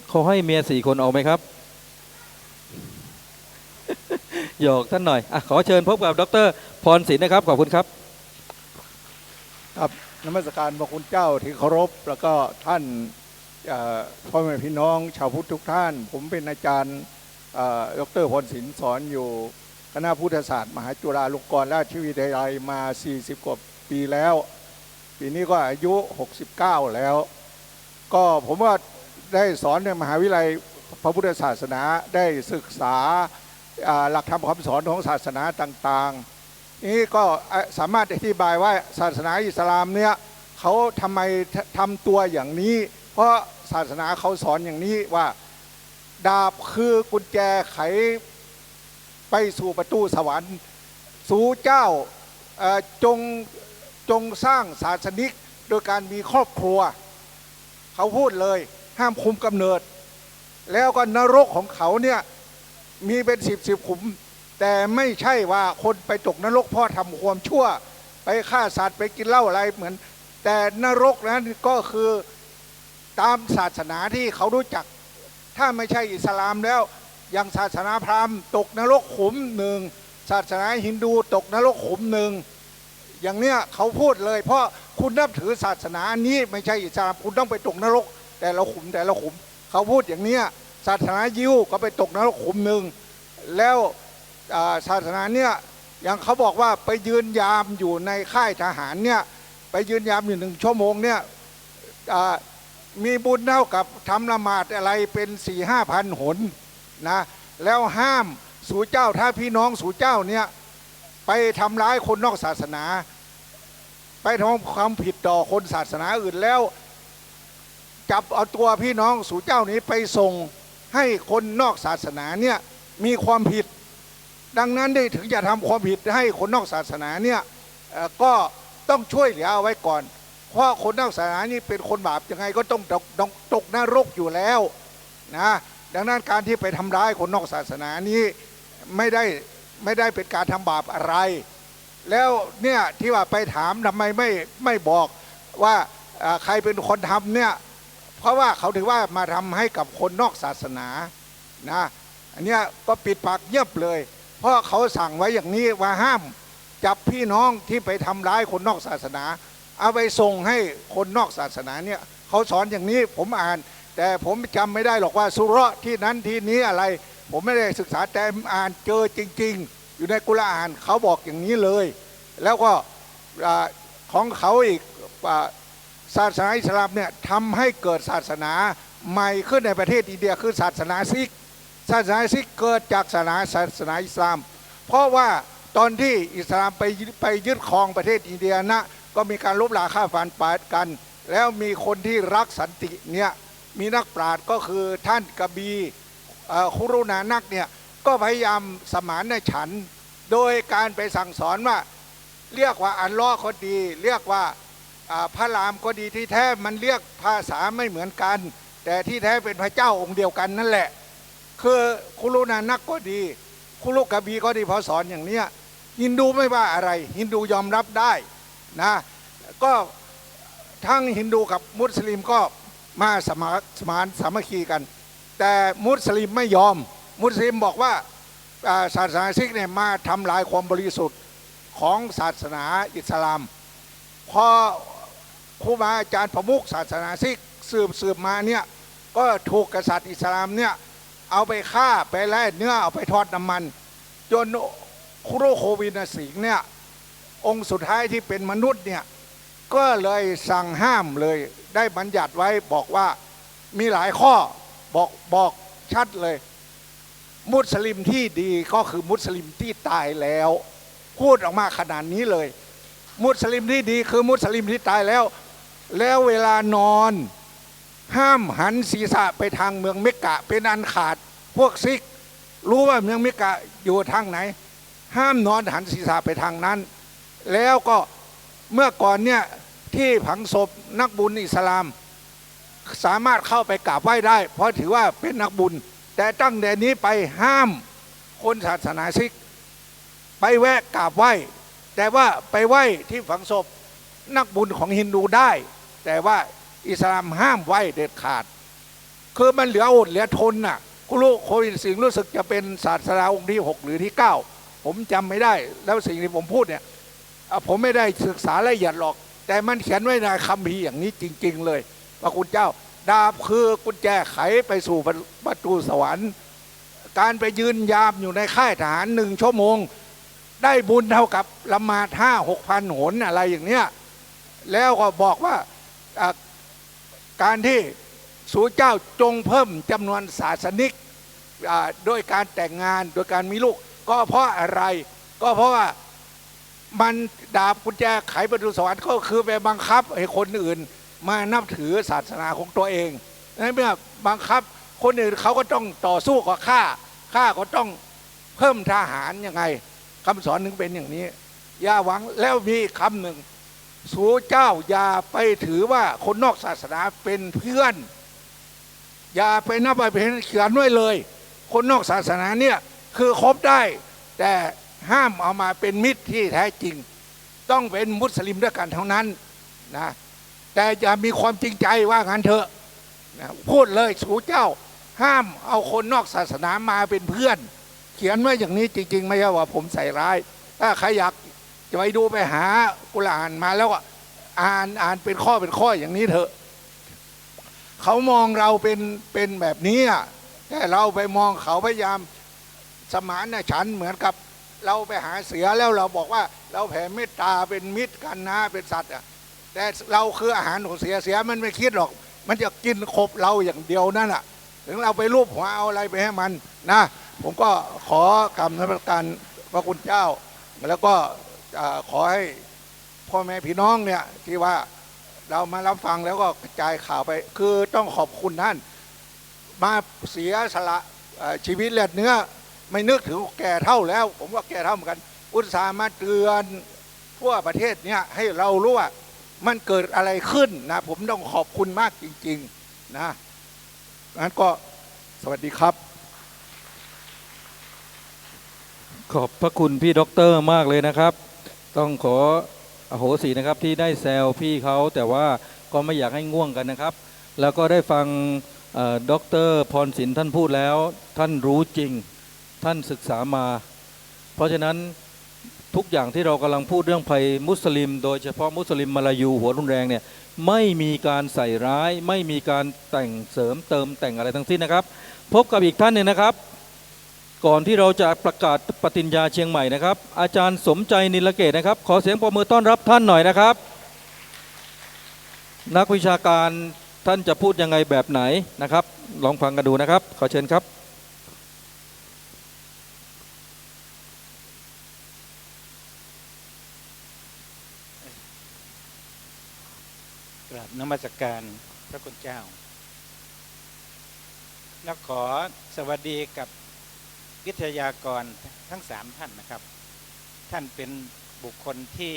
เขาให้เมีย4 คนเอาไหมครับ หยอกท่านหน่อยขอเชิญพบกับดร.พรศิลป์นะครับขอบคุณครับครับนมัสการพระคุณเจ้าที่เคารพแล้วก็ท่านพ่อแม่พี่น้องชาวพุทธทุกท่านผมเป็นอาจารย์ดร.พรศิลป์สอนอยู่คณะพุทธศาสตร์มหาจุฬาลงกรณราชวิทยาลัยมา40 กว่าปีแล้วปีนี้ก็อายุ69แล้วก็ผมว่าได้สอนในมหาวิทยาลัยพระพุทธศาสนาได้ศึกษาหลักธรรมคำสอนของศาสนาต่างๆนี้ก็สามารถอธิบายว่าศาสนาอิสลามเนี่ยเขาทำไมทำตัวอย่างนี้เพราะศาสนาเขาสอนอย่างนี้ว่าดาบคือกุญแจไขไปสู่ประตูสวรรค์สู่เจ้า จงสร้างศาสนิกโดยการมีครอบครัวเขาพูดเลยห้ามคุมกำเนิดแล้วก็นรกของเขาเนี่ยมีเป็นสิบขุมแต่ไม่ใช่ว่าคนไปตกนรกเพราะทำความชั่วไปฆ่าสัตว์ไปกินเหล้าอะไรเหมือนแต่นรกนั้นก็คือตามศาสนาที่เขารู้จักถ้าไม่ใช่อิสลามแล้วอย่างศาสนาพราหมณ์ตกนรกขุมหนึ่งศาสนาฮินดูตกนรกขุมหนึ่งอย่างเนี้ยเขาพูดเลยเพราะคุณนับถือศาสนานี้ไม่ใช่อิสลามคุณต้องไปตกนรกแต่ละขุมเขาพูดอย่างเนี้ยศาสนายิวก็ไปตกนรกขุมหนึ่งแล้วศาสนาเนี่ยอย่างเขาบอกว่าไปยืนยามอยู่ในค่ายทหารเนี่ยไปยืนยามอยู่1 ชั่วโมงเนี่ยมีบุญเท่ากับทำละหมาดอะไรเป็น4-5 พันหนนะแล้วห้ามสู่เจ้าถ้าพี่น้องสู่เจ้าเนี่ยไปทำร้ายคนนอกศาสนาไปทำความผิดต่อคนศาสนาอื่นแล้วจับเอาตัวพี่น้องสู่เจ้านี้ไปส่งให้คนนอกศาสนาเนี่ยมีความผิดดังนั้นได้ถึงจะทำความผิดให้คนนอกศาสนาเนี่ยก็ต้องช่วยเหลือเอาไว้ก่อนเพราะคนนอกศาสนานี่เป็นคนบาปยังไงก็ต้องตกนรกอยู่แล้วนะดังนั้นการที่ไปทำร้ายคนนอกศาสนานี้ไม่ได้เป็นการทำบาปอะไรแล้วเนี่ยที่ว่าไปถามทำไมไม่บอกว่าใครเป็นคนทำเนี่ยเพราะว่าเขาถือว่ามาทำให้กับคนนอกศาสนานะอันเนี้ยก็ปิดปากเงียบเลยเพราะเขาสั่งไว้อย่างนี้ว่าห้ามจับพี่น้องที่ไปทำร้ายคนนอกศาสนาเอาไปส่งให้คนนอกศาสนาเนี่ยเขาสอนอย่างนี้ผมอ่านแต่ผมจำไม่ได้หรอกว่าสุเราะห์ที่นั้นที่นี้อะไรผมไม่ได้ศึกษาแต่อ่านเจอจริงๆอยู่ในกุรอานเขาบอกอย่างนี้เลยแล้วก็ของเขาอีกศาสนาอิสลามเนี่ยทำให้เกิดศาสนาใหม่ขึ้นในประเทศอินเดียคือศาสนาซิกศาสนาซิกเกิดจากศาสนาอิสลามเพราะว่าตอนที่อิสลามไปยึดครองประเทศอินเดียนะก็มีการลบราฆ่าฟันปาดกันแล้วมีคนที่รักสันติเนี่ยมีนักปราชญ์ก็คือท่านกบีคุรุนานักเนี่ยก็พยายามสมานฉันท์โดยการไปสั่งสอนว่าเรียกว่าอัลลอฮ์ก็ดีเรียกว่าพระรามก็ดีที่แท้มันเรียกภาษาไม่เหมือนกันแต่ที่แท้เป็นพระเจ้าองค์เดียวกันนั่นแหละคือคุรุนานักก็ดีคุรุกบีก็ดีพอสอนอย่างเนี้ยฮินดูไม่ว่าอะไรฮินดูยอมรับได้นะก็ทั้งฮินดูกับมุสลิมก็มาสมานสามัคคีกันแต่มุสลิมไม่ยอมมุสลิมบอกว่าศาสนาซิกเนี่ยมาทำลายความบริสุทธิ์ของศาสนาอิสลามพอครูบาอาจารย์ประมุขศาสนาซิกสืบมาเนี่ยก็ถูกกษัตริย์อิสลามเนี่ยเอาไปฆ่าไปแล่เนื้อเอาไปทอดน้ำมันจนคุโรโควินาสิงห์เนี่ยองค์สุดท้ายที่เป็นมนุษย์เนี่ยก็เลยสั่งห้ามเลยได้บัญญัติไว้บอกว่ามีหลายข้อบอกชัดเลยมุสลิมที่ดีก็คือมุสลิมที่ตายแล้วพูดออกมาขนาดนี้เลยมุสลิมที่ดีคือมุสลิมที่ตายแล้วเวลานอนห้ามหันศีรษะไปทางเมืองเมกกะเป็นอันขาดพวกซิกรู้ว่าเมืองเมกกะอยู่ทางไหนห้ามนอนหันศีรษะไปทางนั้นแล้วก็เมื่อก่อนเนี่ยที่ผังศพนักบุญอิสลามสามารถเข้าไปกราบไหว้ได้เพราะถือว่าเป็นนักบุญแต่ตั้งแต่นี้ไปห้ามคนศาสนาซิกไปแวะกราบไหว้แต่ว่าไปไหว้ที่ฝังศพนักบุญของฮินดูได้แต่ว่าอิสลามห้ามไหว้เด็ดขาดคือมันเหลืออดเหลือทนน่ะคุณรู้โควิดสิงรู้สึกจะเป็นศาสดาองค์ที่6หรือที่9ผมจำไม่ได้แล้วสิ่งที่ผมพูดเนี่ยผมไม่ได้ศึกษาละเอียดหรอกแต่มันเขียนไว้ในคัมภีร์อย่างนี้จริงๆเลยพระคุณเจ้าดาบคือกุญแจไขไปสู่ประตูสวรรค์การไปยืนยามอยู่ในค่ายทหาร1 ชั่วโมงได้บุญเท่ากับละหมาด5-6 พันหนอะไรอย่างเนี้ยแล้วก็บอกว่าการที่สู่เจ้าจงเพิ่มจำนวนศาสนิกโดยการแต่งงานโดยการมีลูกก็เพราะอะไรก็เพราะว่ามันดาบกุญแจไขประตูสวรรค์ก็คือไปบังคับให้คนอื่นมานับถือศาสนาของตัวเองนั่นเมื่อบังคับคนอื่นเขาก็ต้องต่อสู้กับข้าก็ต้องเพิ่มทหารยังไงคำสอนนึงเป็นอย่างนี้ อย่าหวังแล้วมีคำหนึ่งสู่เจ้าอย่าไปถือว่าคนนอกศาสนาเป็นเพื่อนอย่าไปนับไปเป็นเขียนไว้เลยคนนอกศาสนาเนี่ยคือคบได้แต่ห้ามเอามาเป็นมิตรที่แท้จริงต้องเป็นมุสลิมด้วยกันเท่านั้นนะแต่อย่ามีความจริงใจว่างั้นเถอะนะพูดเลยสู่เจ้าห้ามเอาคนนอกศาสนามาเป็นเพื่อนเขียนไว้อย่างนี้จริงๆไม่ใช่ว่าผมใส่ร้ายถ้าใครอยากจะไปดูไปหากุรอานมาแล้วอ่านเป็นข้ออย่างนี้เถอะเขามองเราเป็นแบบนี้แต่เราไปมองเขาพยายามสมานฉันท์เหมือนกับเราไปหาเสือแล้วเราบอกว่าเราแผ่เมตตาเป็นมิตรกันนะเป็นสัตว์แต่เราคืออาหารของเสือมันไม่คิดหรอกมันจะกินขบเราอย่างเดียวนั่นแหละถึงเราไปรูปหัวเอาอะไรไปให้มันนะผมก็ขอกรรมนมัสการพระคุณเจ้าแล้วก็ขอให้พ่อแม่พี่น้องเนี่ยที่ว่าเรามารับฟังแล้วก็กระจายข่าวไปคือต้องขอบคุณท่านมาเสียสละชีวิตเลือดเนื้อไม่นึกถึงแก่เท่าแล้วผมก็แก่เท่าเหมือนกันอุตส่าห์มาเตือนทั่วประเทศเนี่ยให้เรารู้ว่ามันเกิดอะไรขึ้นนะผมต้องขอบคุณมากจริงๆนะงั้นก็สวัสดีครับขอบพระคุณพี่ด็อกเตอร์มากเลยนะครับต้องขออโหสินะครับที่ได้แซวพี่เขาแต่ว่าก็ไม่อยากให้ง่วงกันนะครับแล้วก็ได้ฟังด็อกเตอร์พรศิลป์ท่านพูดแล้วท่านรู้จริงท่านศึกษามาเพราะฉะนั้นทุกอย่างที่เรากำลังพูดเรื่องภัยมุสลิมโดยเฉพาะมุสลิมมาลายูหัวรุนแรงเนี่ยไม่มีการใส่ร้ายไม่มีการแต่งเสริมเติมแต่งอะไรทั้งสิ้นนะครับพบกับอีกท่านหนึ่งนะครับก่อนที่เราจะประกาศปฏิญญาเชียงใหม่นะครับอาจารย์สมใจนิลเกตนะครับขอเสียงปรบมือต้อนรับท่านหน่อยนะครับนักวิชาการท่านจะพูดยังไงแบบไหนนะครับลองฟังกันดูนะครับขอเชิญครับกราบนมัสการพระคุณเจ้าและขอสวัสดีกับวิทยากรทั้ง3ท่านนะครับท่านเป็นบุคคลที่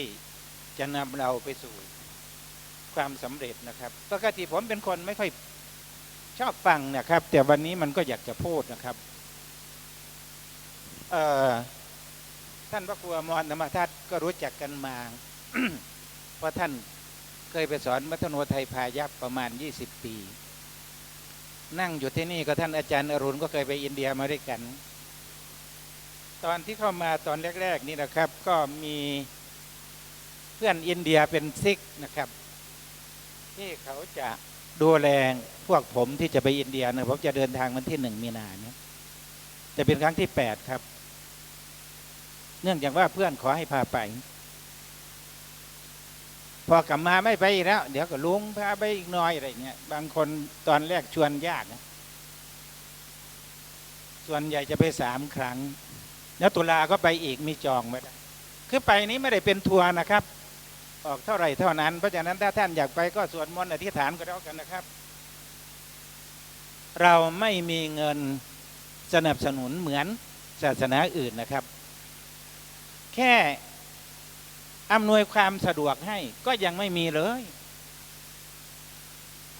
จะนำเราไปสู่ความสำเร็จนะครับปกติผมเป็นคนไม่ค่อยชอบฟังนะครับแต่วันนี้มันก็อยากจะพูดนะครับท่านพระครูอมรธรรมทัศน์ก็รู้จักกันมา เพราะท่านเคยไปสอนมัธโนไทยพายัพประมาณ20 ปีนั่งอยู่ที่นี่ก็ท่านอาจารย์อรุณก็เคยไปอินเดียมาด้วยกันตอนที่เข้ามาตอนแรกๆนี่นะครับก็มีเพื่อนอินเดียเป็นซิกนะครับที่เขาจะดูแลพวกผมที่จะไปอินเดียนะผมจะเดินทางวันที่1 มีนาเนี่ยจะเป็นครั้งที่8ครับเนื่องจากว่าเพื่อนขอให้พาไปพอกลับมาไม่ไปอีกแล้วเดี๋ยวก็ลุงพาไปอีกหน่อยอะไรเงี้ยบางคนตอนแรกชวนยากนะส่วนใหญ่จะไป3 ครั้งแล้วตุลาก็ไปอีกมีจองไว้ได้คือไปนี้ไม่ได้เป็นทัวร์นะครับออกเท่าไหร่เท่านั้นเพราะฉะนั้นถ้าท่านอยากไปก็สวดมนต์อธิษฐานก็แล้วกันนะครับเราไม่มีเงินสนับสนุนเหมือนศาสนาอื่นนะครับแค่อำนวยความสะดวกให้ก็ยังไม่มีเลย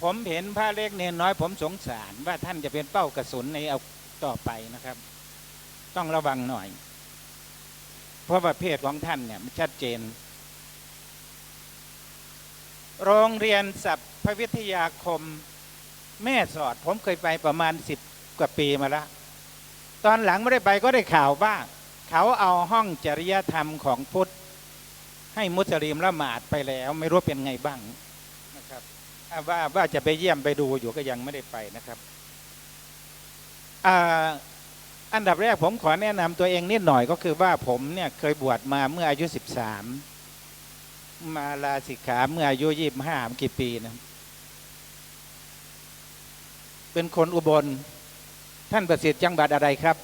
ผมเห็นพระเล็กเนนน้อยผมสงสารว่าท่านจะเป็นเป้ากระสุนในเอาต่อไปนะครับต้องระวังหน่อยเพราะว่าเพศของท่านเนี่ยมันชัดเจนโรงเรียนสัพพวิทยาคมแม่สอดผมเคยไปประมาณ10 กว่าปีมาแล้วตอนหลังไม่ได้ไปก็ได้ข่าวว่าเขาเอาห้องจริยธรรมของพุทธให้มุสลิมละหมาดไปแล้วไม่รู้เป็นไงบ้างนะครับว่าจะไปเยี่ยมไปดูอยู่ก็ยังไม่ได้ไปนะครับอันดับแรกผมขอแนะนำตัวเองนิดหน่อยก็คือว่าผมเนี่ยเคยบวชมาเมื่ออายุ13มาลาสิกขาเมื่ออายุ25กี่ปีนะเป็นคนอุบลท่านประสิทธิ์จังหวัดอะไรครับ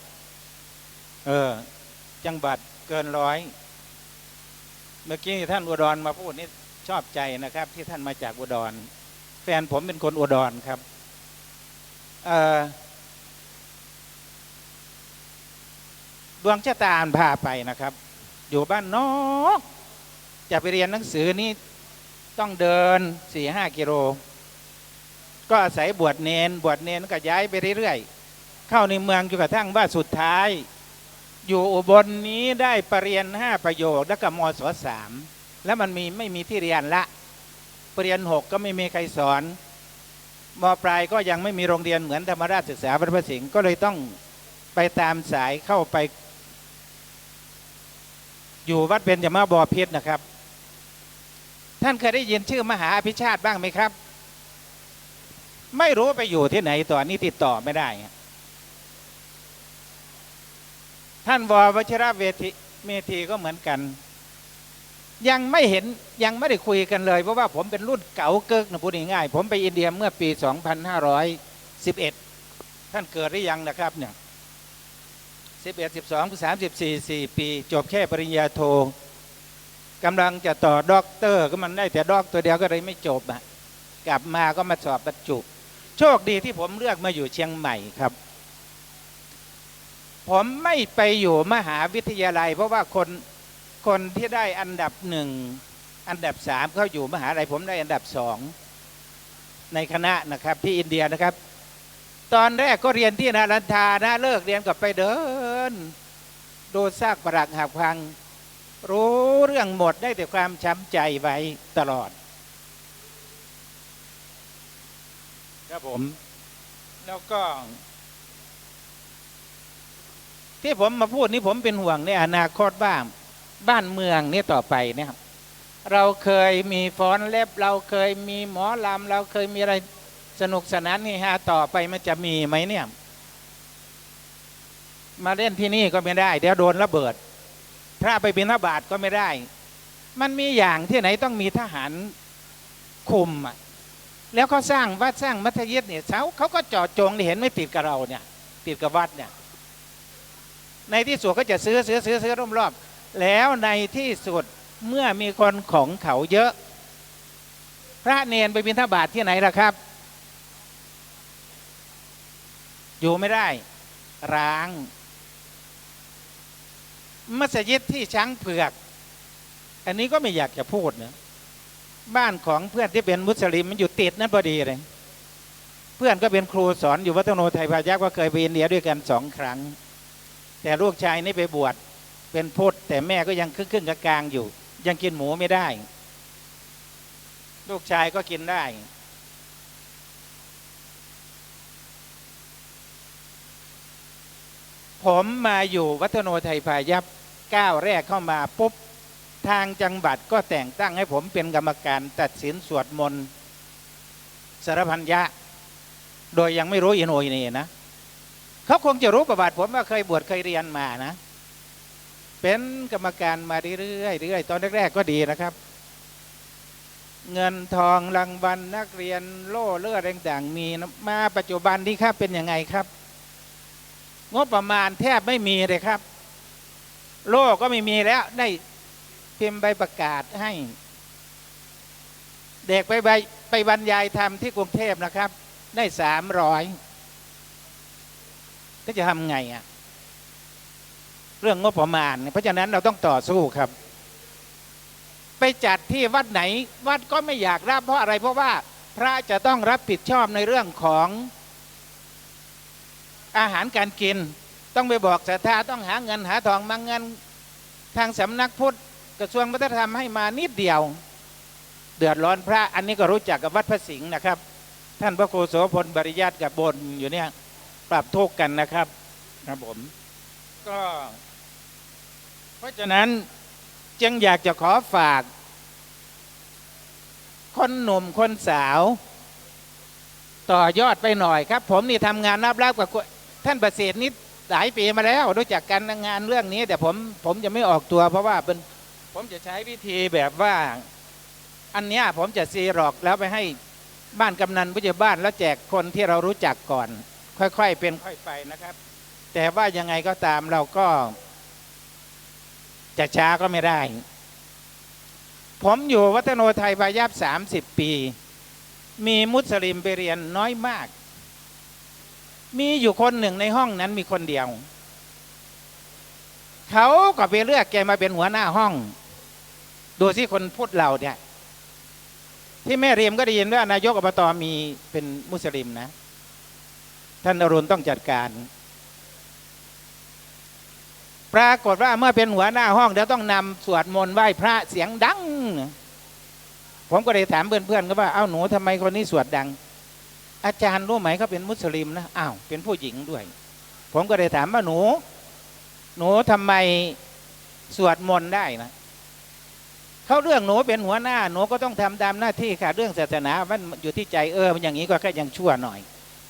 จังหวัดเกิน100เมื่อกี้ท่านอุดรมาพูดนี่ชอบใจนะครับที่ท่านมาจากอุดรแฟนผมเป็นคนอุดรครับดวงชะตาพาไปนะครับ อยู่บ้านนอกจะไปเรียนหนังสือนี่ต้องเดิน 4-5 กิโลก็อาศัยบวชเนนก็ย้ายไปเรื่อยๆเข้าในเมืองจนกระทั่งว่าสุดท้ายอยู่อุบลนี้ได้ปรริญญา5 ประโยคแล้วก็มศ3แล้วมันไม่มีที่เรียนละปรริญญา6ก็ไม่มีใครสอนม.ปลายก็ยังไม่มีโรงเรียนเหมือนธรรมราชศึกษาวัดพระสิงห์ก็เลยต้องไปตามสายเข้าไปอยู่วัดเบญจมาบพิตรนะครับท่านเคยได้ยินชื่อมหาอภิชาติบ้างไหมครับไม่รู้ไปอยู่ที่ไหนตอนนี้ติดต่อไม่ได้ท่านว.วชิระเมธีก็เหมือนกันยังไม่เห็นยังไม่ได้คุยกันเลยเพราะว่าผมเป็นรุ่นเก่าเกิกนะพูดง่ายๆผมไปอินเดียเมื่อปี 2511 ท่านเกิดหรือยังนะครับเนี่ย11 12 13 14 4 ปีจบแค่ปริญญาโทกำลังจะต่อด็อกเตอร์ก็มันได้แต่ด็อกตัวเดียวก็เลยไม่จบอ่ะกลับมาก็มาสอบบรรจุโชคดีที่ผมเลือกมาอยู่เชียงใหม่ครับผมไม่ไปอยู่มหาวิทยาลัยเพราะว่าคนที่ได้อันดับ1 อันดับ3เขาอยู่มหาลัยผมได้อันดับ2ในคณะนะครับที่อินเดียนะครับตอนแรกก็เรียนที่นารันทานะเลิกเรียนก็ไปเดินดูซากปรักหักพังรู้เรื่องหมดได้แต่ความช้ำใจไว้ตลอดครับผมแล้วก็ที่ผมมาพูดนี้ผมเป็นห่วงในอนาคตบ้านเมืองนี่ต่อไปเนี่ยเราเคยมีฟ้อนเล็บเราเคยมีหมอลำเราเคยมีอะไรสนุกสนานนี่ฮะต่อไปมันจะมีไหมเนี่ยมาเล่นที่นี่ก็ไม่ได้เดี๋ยวโดนระเบิดพระไปบิณฑบาตก็ไม่ได้มันมีอย่างที่ไหนต้องมีทหารคุมแล้วเขาสร้างวัดสร้างมัธยิดเนี่ยเขาก็เจาะจงเห็นไม่ติดกับเราเนี่ยติดกับวัดเนี่ยในที่สุดก็จะซื้อรอบๆแล้วในที่สุดเมื่อมีคนของเขาเยอะพระเนนไปบิณฑบาตที่ไหนล่ะครับอยู่ไม่ได้ร้างมัสยิดที่ช้างเผือกอันนี้ก็ไม่อยากจะพูดนะบ้านของเพื่อนที่เป็นมุสลิมมันอยู่ติดนั่นพอดีเลยเพื่อนก็เป็นครูสอนอยู่วัดโนไทยพายัพก็เคยไปอินเดียด้วยกัน2 ครั้งแต่ลูกชายนี่ไปบวชเป็นพุทธแต่แม่ก็ยังครึ่งกลางอยู่ยังกินหมูไม่ได้ลูกชายก็กินได้ผมมาอยู่วัฒโนไทยพายัพก้าวแรกเข้ามาปุ๊บทางจังหวัดก็แต่งตั้งให้ผมเป็นกรรมการตัดสินสวดมนต์สารพันยะโดยยังไม่รู้อินโอยนี่นะเขาคงจะรู้ประวัติผมว่าเคยบวชเคยเรียนมานะเป็นกรรมการมาเรื่อยๆตอนแรกๆก็ดีนะครับเงินทองรางวัลนักเรียนโล่เลือดต่างๆมีมาปัจจุบันนี้ครับเป็นยังไงครับงบประมาณแทบไม่มีเลยครับโล่ก็ไม่มีแล้วได้พิมพ์ใบประกาศให้เด็กไปบรรยายธรรมที่กรุงเทพนะครับได้300ก็จะทำไงเรื่องงบประมาณเพราะฉะนั้นเราต้องต่อสู้ครับไปจัดที่วัดไหนวัดก็ไม่อยากรับเพราะอะไรเพราะว่าพระจะต้องรับผิดชอบในเรื่องของอาหารการกินต้องไปบอกศรัทธาต้องหาเงินหาทองมาเงินทางสำนักพุทธกระทรวงวัฒนธรรมให้มานิดเดียวเดือดร้อนพระอันนี้ก็รู้จักกับวัดพระสิงห์นะครับท่านพระครูโสพลบริญาตกับบนอยู่เนี่ยปรับทุกข์กันนะครับผมก็เพราะฉะนั้นจึงอยากจะขอฝากคนหนุ่มคนสาวต่อยอดไปหน่อยครับผมนี่ทำงานรับกับท่านประเสริฐนิดหลายปีมาแล้วรู้จักกันงานเรื่องนี้แต่ผมจะไม่ออกตัวเพราะว่าผมจะใช้วิธีแบบว่าอันเนี้ยผมจะซีหลอกแล้วไปให้บ้านกำนันผู้ใหญ่บ้านแล้วแจกคนที่เรารู้จักก่อนค่อยๆเป็นค่อยไปนะครับแต่ว่ายังไงก็ตามเราก็จะช้าก็ไม่ได้ผมอยู่วัฒโนไทยพายัพ30 ปีมีมุสลิมไปเรียนน้อยมากมีอยู่คนหนึ่งในห้องนั้นมีคนเดียว เขาก็ไปเลือกแกมาเป็นหัวหน้าห้องดูสิคนพูดเราเนี่ยที่แม่เรียมก็ได้ยินว่านายกอบตมีเป็นมุสลิมนะท่านอรุณต้องจัดการปรากฏว่าเมื่อเป็นหัวหน้าห้องเดี๋ยวต้องนำสวดมนต์ไหว้พระเสียงดังผมก็เลยถามเพื่อนๆก็ว่าเอ้าหนูทำไมคนนี้สวดดังอาจารย์รู้ไหมเขาเป็นมุสลิมนะอ้าวเป็นผู้หญิงด้วยผมก็เลยถามว่าหนูทำไมสวดมนต์ได้นะเขาเรื่องหนูเป็นหัวหน้าหนูก็ต้องทำตามหน้าที่ค่ะเรื่องศาสนามันอยู่ที่ใจมันอย่างนี้ก็แค่ยังชั่วหน่อย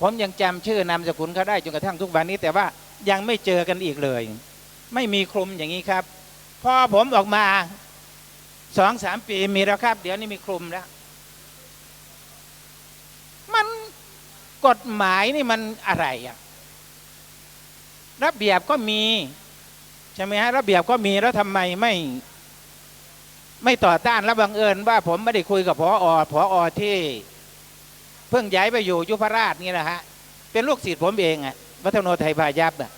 ผมยังจำชื่อนามสกุลเขาได้จนกระทั่งทุกวันนี้แต่ว่ายังไม่เจอกันอีกเลยไม่มีคลุมอย่างนี้ครับพอผมออกมา2-3 ปีมีแล้วครับเดี๋ยวนี้มีคลุมแล้วมันกฎหมายนี่มันอะไรอะระเบียบก็มีใช่ไหมฮะระเบียบก็มีแล้วทำไมไม่ต่อต้านแล้วบังเอิญว่าผมไม่ได้คุยกับผอที่เพิ่งย้ายไปอยู่ยุพราชนี่แหละฮะเป็นลูกศิษย์ผมเองอะวัฒโนไทยพายัพอะ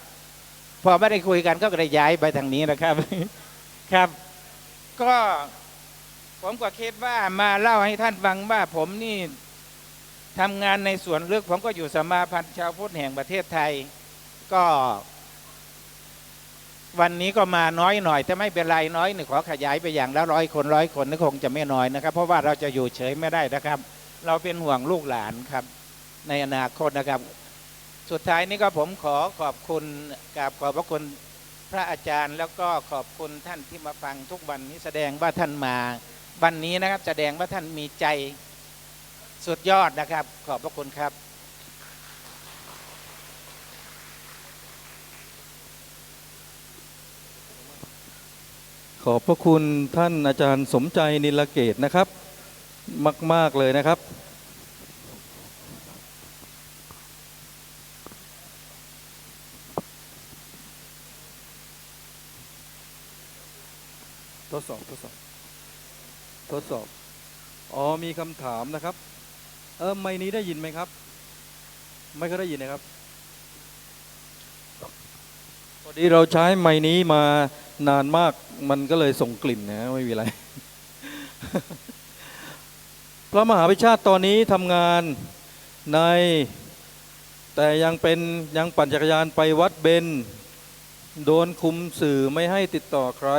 พอไม่ได้คุยกันก็เลยย้ายไปทางนี้นะครับ ครับก็ผมก็คิดว่ามาเล่าให้ท่านฟังว่าผมนี่ทำงานในส่วนลึกผมก็อยู่สมาพันธ์ชาวพุทธแห่งประเทศไทยก็วันนี้ก็มาน้อยหน่อยแต่ไม่เป็นไรน้อยหนึ่งขอขยายไปอย่างละ100 คนนี่คงจะไม่น้อยนะครับเพราะว่าเราจะอยู่เฉยไม่ได้นะครับเราเป็นห่วงลูกหลานครับในอนาคตนะครับสุดท้ายนี้ก็ผมขอขอบคุณกราบขอบพระคุณพระอาจารย์แล้วก็ขอบคุณท่านที่มาฟังทุกวันนี้แสดงว่าท่านมาวันนี้นะครับแสดงว่าท่านมีใจสุดยอดนะครับขอบพระคุณครับ ขอบพระคุณท่านอาจารย์สมใจนิลเกตนะครับมากๆเลยนะครับทดสอบอ๋อมีคำถามนะครับไมค์นี้ได้ยินไหมครับไม่ก็ได้ยินนะครับพอดีเราใช้ไมค์นี้มานานมากมันก็เลยส่งกลิ่นนะไม่มีอะไร พระมหาวิชาติตอนนี้ทำงานในแต่ยังปั่นจักรยานไปวัดเบญโดนคุมสื่อไม่ให้ติดต่อใคร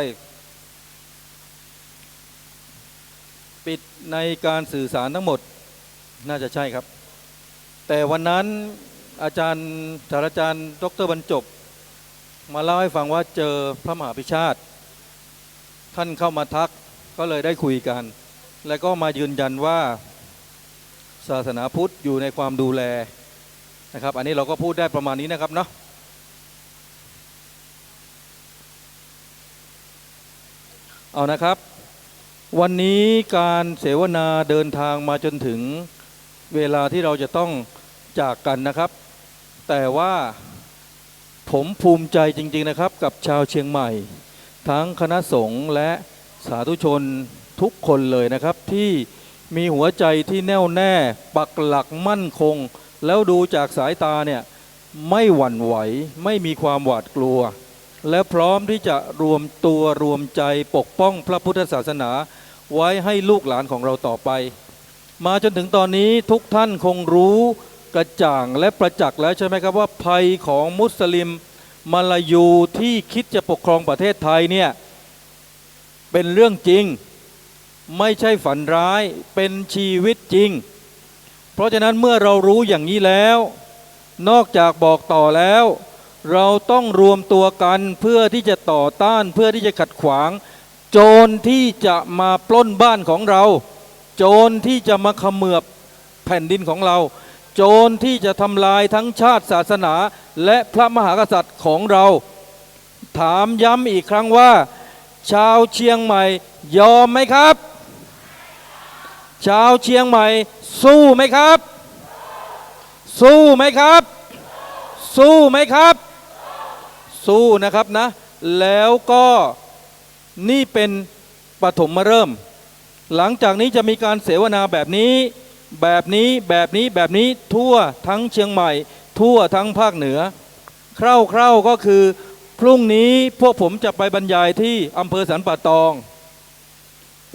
ปิดในการสื่อสารทั้งหมดน่าจะใช่ครับแต่วันนั้นอาจารย์ศาสตราจารย์ดร.บรรจบมาเล่าให้ฟังว่าเจอพระมหาวิชาติท่านเข้ามาทักก็เลยได้คุยกันแล้วก็มายืนยันว่าศาสนาพุทธอยู่ในความดูแลนะครับอันนี้เราก็พูดได้ประมาณนี้นะครับเนาะเอานะครับวันนี้การเสวนาเดินทางมาจนถึงเวลาที่เราจะต้องจากกันนะครับแต่ว่าผมภูมิใจจริงๆนะครับกับชาวเชียงใหม่ทั้งคณะสงฆ์และสาธุชนทุกคนเลยนะครับที่มีหัวใจที่แน่วแน่ปักหลักมั่นคงแล้วดูจากสายตาเนี่ยไม่หวั่นไหวไม่มีความหวาดกลัวและพร้อมที่จะรวมตัวรวมใจปกป้องพระพุทธศาสนาไว้ให้ลูกหลานของเราต่อไปมาจนถึงตอนนี้ทุกท่านคงรู้กระจ่างและประจักษ์แล้วใช่ไหมครับว่าภัยของมุสลิมมาลายูที่คิดจะปกครองประเทศไทยเนี่ยเป็นเรื่องจริงไม่ใช่ฝันร้ายเป็นชีวิตจริงเพราะฉะนั้นเมื่อเรารู้อย่างนี้แล้วนอกจากบอกต่อแล้วเราต้องรวมตัวกันเพื่อที่จะต่อต้านเพื่อที่จะขัดขวางโจรที่จะมาปล้นบ้านของเราโจรที่จะมาเขมือบแผ่นดินของเราโจรที่จะทำลายทั้งชาติศาสนาและพระมหากษัตริย์ของเราถามย้ำอีกครั้งว่าชาวเชียงใหม่ยอมไหมครับชาวเชียงใหม่สู้ไหมครับสู้ไหมครับสู้ไหมครับสู้นะครับนะแล้วก็นี่เป็นปฐมฤกษ์หลังจากนี้จะมีการเสวนาแบบนี้ทั่วทั้งเชียงใหม่ทั่วทั้งภาคเหนือคร่าวๆก็คือ พรุ่งนี้พวกผมจะไปบรรยายที่อำเภอสันป่าตอง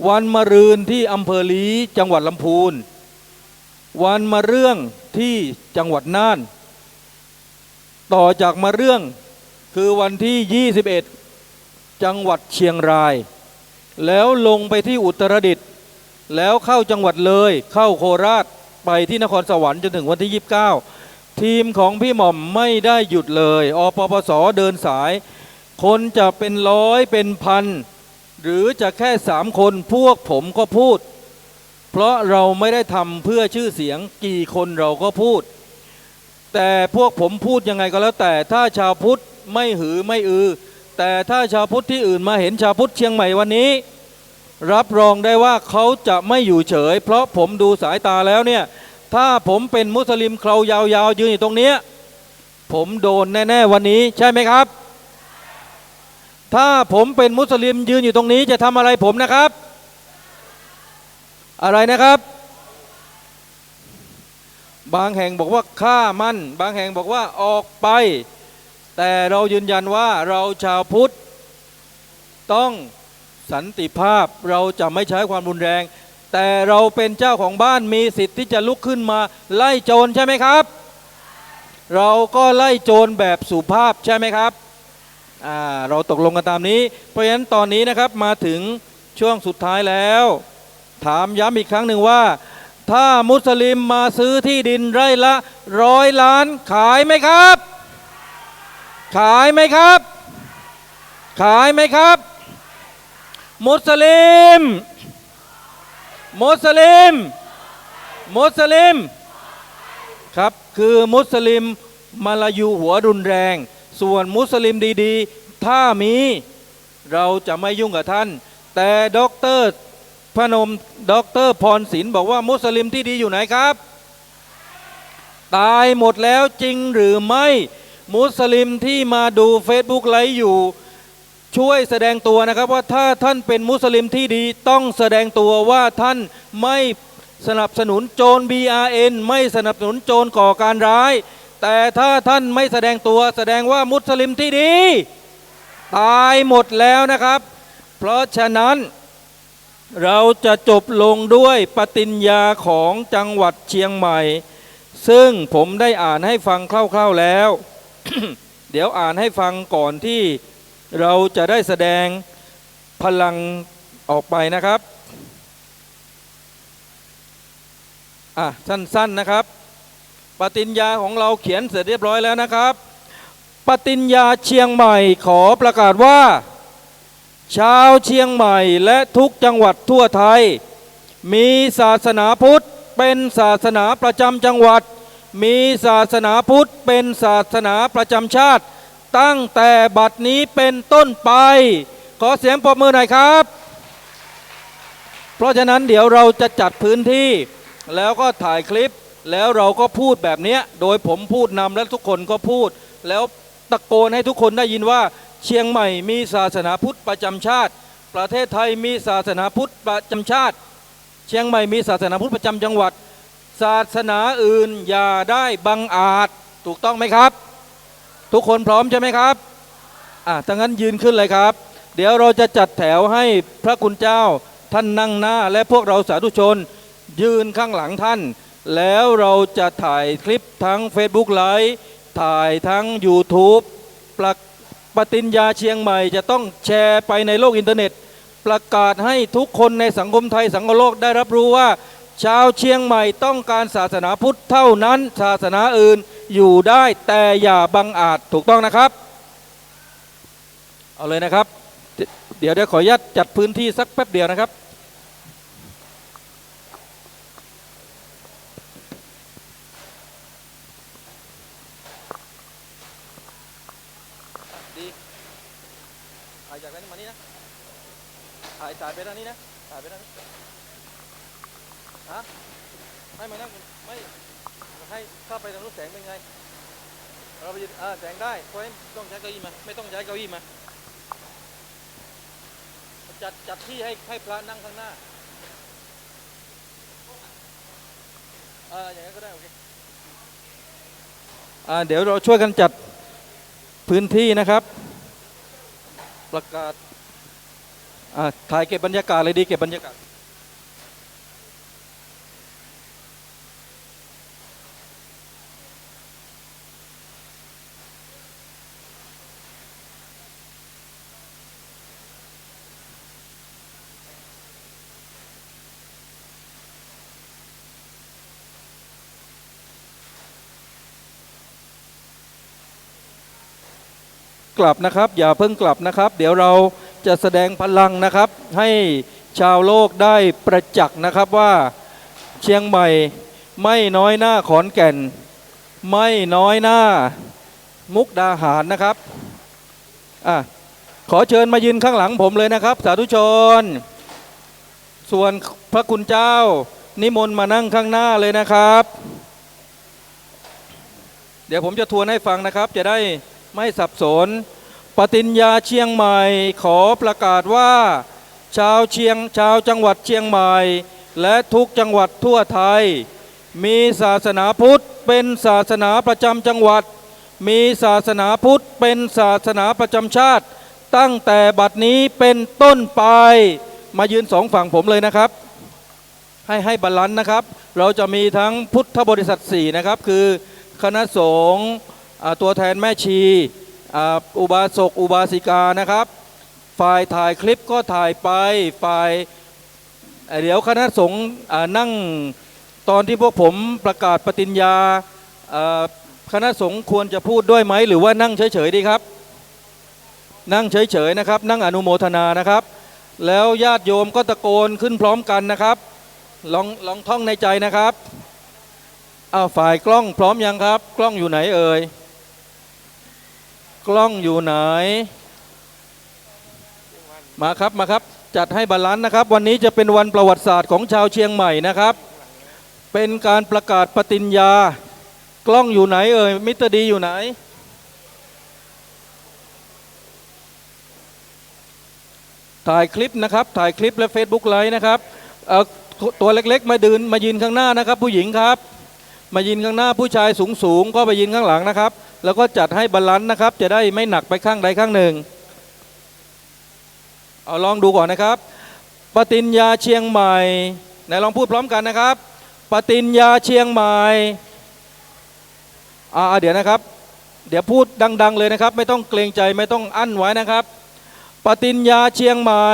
วันมะรืนที่อำเภอลีจังหวัดลำพูน วันมะเรื่องที่จังหวัดน่าน ต่อจากมะเรื่องคือวันที่ 21 จังหวัดเชียงราย แล้วลงไปที่อุตรดิตถ์แล้วเข้าจังหวัดเลยเข้าโคราชไปที่นครสวรรค์จนถึงวันที่ 29 ทีมของพี่หม่อมไม่ได้หยุดเลยอปปสเดินสายคนจะเป็นร้อยเป็นพันหรือจะแค่3 คนพวกผมก็พูดเพราะเราไม่ได้ทำเพื่อชื่อเสียงกี่คนเราก็พูดแต่พวกผมพูดยังไงก็แล้วแต่ถ้าชาวพุทธไม่หือไม่อือแต่ถ้าชาวพุทธที่อื่นมาเห็นชาวพุทธเชียงใหม่วันนี้รับรองได้ว่าเขาจะไม่อยู่เฉยเพราะผมดูสายตาแล้วเนี่ยถ้าผมเป็นมุสลิมเครายาวๆยืนอยู่ตรงนี้ผมโดนแน่ๆวันนี้ใช่ไหมครับถ้าผมเป็นมุสลิมยืนอยู่ตรงนี้จะทำอะไรผมนะครับอะไรนะครับบางแห่งบอกว่าฆ่ามันบางแห่งบอกว่าออกไปแต่เรายืนยันว่าเราชาวพุทธต้องสันติภาพเราจะไม่ใช้ความรุนแรงแต่เราเป็นเจ้าของบ้านมีสิทธิ์ที่จะลุกขึ้นมาไล่โจรใช่ไหมครับเราก็ไล่โจรแบบสุภาพใช่ไหมครับเราตกลงกันตามนี้เพราะฉะนั้นตอนนี้นะครับมาถึงช่วงสุดท้ายแล้วถามย้ำอีกครั้งหนึ่งว่าถ้ามุสลิมมาซื้อที่ดินไร่ละ100 ล้านขายไหมครับขายไหมครับขายไหมครับมุสลิมมุสลิมมุสลิมครับคือมุสลิมมาลายูหัวรุนแรงส่วนมุสลิมดีๆถ้ามีเราจะไม่ยุ่งกับท่านแต่ด็อกเตอร์พนมด็อกเตอร์พรศิลป์บอกว่ามุสลิมที่ดีอยู่ไหนครับตายหมดแล้วจริงหรือไม่มุสลิมที่มาดู Facebook ไลฟ์อยู่ช่วยแสดงตัวนะครับว่าถ้าท่านเป็นมุสลิมที่ดีต้องแสดงตัวว่าท่านไม่สนับสนุนโจร BRN ไม่สนับสนุนโจรก่อการร้ายแต่ถ้าท่านไม่แสดงตัวแสดงว่ามุสลิมที่ดีตายหมดแล้วนะครับเพราะฉะนั้นเราจะจบลงด้วยปฏิญญาของจังหวัดเชียงใหม่ซึ่งผมได้อ่านให้ฟังคร่าวๆแล้ว เดี๋ยวอ่านให้ฟังก่อนที่เราจะได้แสดงพลังออกไปนะครับสั้นๆนะครับปฏิญญาของเราเขียนเสร็จเรียบร้อยแล้วนะครับปฏิญญาเชียงใหม่ขอประกาศว่าชาวเชียงใหม่และทุกจังหวัดทั่วไทยมีศาสนาพุทธเป็นศาสนาประจำจังหวัดมีศาสนาพุทธเป็นศาสนาประจำชาติตั้งแต่บัดนี้เป็นต้นไปขอเสียงปรบมือหน่อยครับเพราะฉะนั้นเดี๋ยวเราจะจัดพื้นที่แล้วก็ถ่ายคลิปแล้วเราก็พูดแบบนี้โดยผมพูดนำและทุกคนก็พูดแล้วตะโกนให้ทุกคนได้ยินว่าเชียงใหม่มีศาสนาพุทธประจำชาติประเทศไทยมีศาสนาพุทธประจำชาติเชียงใหม่มีศาสนาพุทธประจำจังหวัดศาสนาอื่นอย่าได้บังอาจถูกต้องไหมครับทุกคนพร้อมใช่ไหมครับถ้างั้นยืนขึ้นเลยครับเดี๋ยวเราจะจัดแถวให้พระคุณเจ้าท่านนั่งหน้าและพวกเราสาธุชนยืนข้างหลังท่านแล้วเราจะถ่ายคลิปทั้ง Facebook ไลฟ์ถ่ายทั้ง YouTube ปฏิญญาเชียงใหม่จะต้องแชร์ไปในโลกอินเทอร์เน็ตประกาศให้ทุกคนในสังคมไทยสังคมโลกได้รับรู้ว่าชาวเชียงใหม่ต้องการศาสนาพุทธเท่านั้นศาสนาอื่นอยู่ได้แต่อย่าบังอาจถูกต้องนะครับเอาเลยนะครับเดี๋ยวขออนุญาตจัดพื้นที่สักแป๊บเดียวนะครับจากนั้นมานี่นะถ่ายไปด้านนี้นะถ่ายไปด้านนี้ให้มานั่งไม่ให้เข้าไปทางนู้นแสงเป็นไงเราไปยืนแสงได้เพราะไม่ต้องใช้เก้าอี้มาไม่ต้องใช้เก้าอี้มาจัดที่ให้พระนั่งข้างหน้าอย่างนั้นก็ได้โอเคเดี๋ยวเราช่วยกันจัดพื้นที่นะครับ ประกาศถ่ายเก็บบรรยากาศเลยดีเก็บบรรยากาศกลับนะครับอย่าเพิ่งกลับนะครับเดี๋ยวเราจะแสดงพลังนะครับให้ชาวโลกได้ประจักษ์นะครับว่าเชียงใหม่ไม่น้อยหน้าขอนแก่นไม่น้อยหน้ามุกดาหารนะครับขอเชิญมายืนข้างหลังผมเลยนะครับสาธุชนส่วนพระคุณเจ้านิมนต์มานั่งข้างหน้าเลยนะครับเดี๋ยวผมจะทวนให้ฟังนะครับจะได้ไม่สับสนปฏิญญาเชียงใหม่ขอประกาศว่าชาวจังหวัดเชียงใหม่และทุกจังหวัดทั่วไทยมีศาสนาพุทธเป็นศาสนาประจำจังหวัดมีศาสนาพุทธเป็นศาสนาประจำชาติตั้งแต่บัดนี้เป็นต้นไปมายืนสองฝั่งผมเลยนะครับให้บาลานซ์นะครับเราจะมีทั้งพุทธบริษัท4นะครับคือคณะสงฆ์ตัวแทนแม่ชีอุบาสกอุบาสิกานะครับฝ่ายถ่ายคลิปก็ถ่ายไปฝ่ายเดี๋ยวคณะสงฆ์นั่งตอนที่พวกผมประกาศปฏิญญาคณะสงฆ์ควรจะพูดด้วยไหมหรือว่านั่งเฉยๆดีครับนั่งเฉยๆนะครับนั่งอนุโมทนานะครับแล้วญาติโยมก็ตะโกนขึ้นพร้อมกันนะครับลองท่องในใจนะครับฝ่ายกล้องพร้อมยังครับกล้องอยู่ไหนเอ่ยกล้องอยู่ไหนมาครับจัดให้บาลานซ์นะครับวันนี้จะเป็นวันประวัติศาสตร์ของชาวเชียงใหม่นะครับเป็นการประกาศปฏิญญากล้องอยู่ไหนเอ่ยมิตรดีอยู่ไหนถ่ายคลิปนะครับถ่ายคลิปและ Facebook ไลฟ์นะครับตัวเล็กๆมายืนข้างหน้านะครับผู้หญิงครับมายืนข้างหน้าผู้ชายสูงก็ไปยืนข้างหลังนะครับแล้วก็จัดให้บาลานซ์นะครับจะได้ไม่หนักไปข้างใดข้างหนึ่งเอาลองดูก่อนนะครับปฏิญญาเชียงใหม่ไหนลองพูดพร้อมกันนะครับปฏิญญาเชียงใหม่เดี๋ยวนะครับเดี๋ยวพูดดังๆเลยนะครับไม่ต้องเกรงใจไม่ต้องอั้นไว้นะครับปฏิญญาเชียงใหม่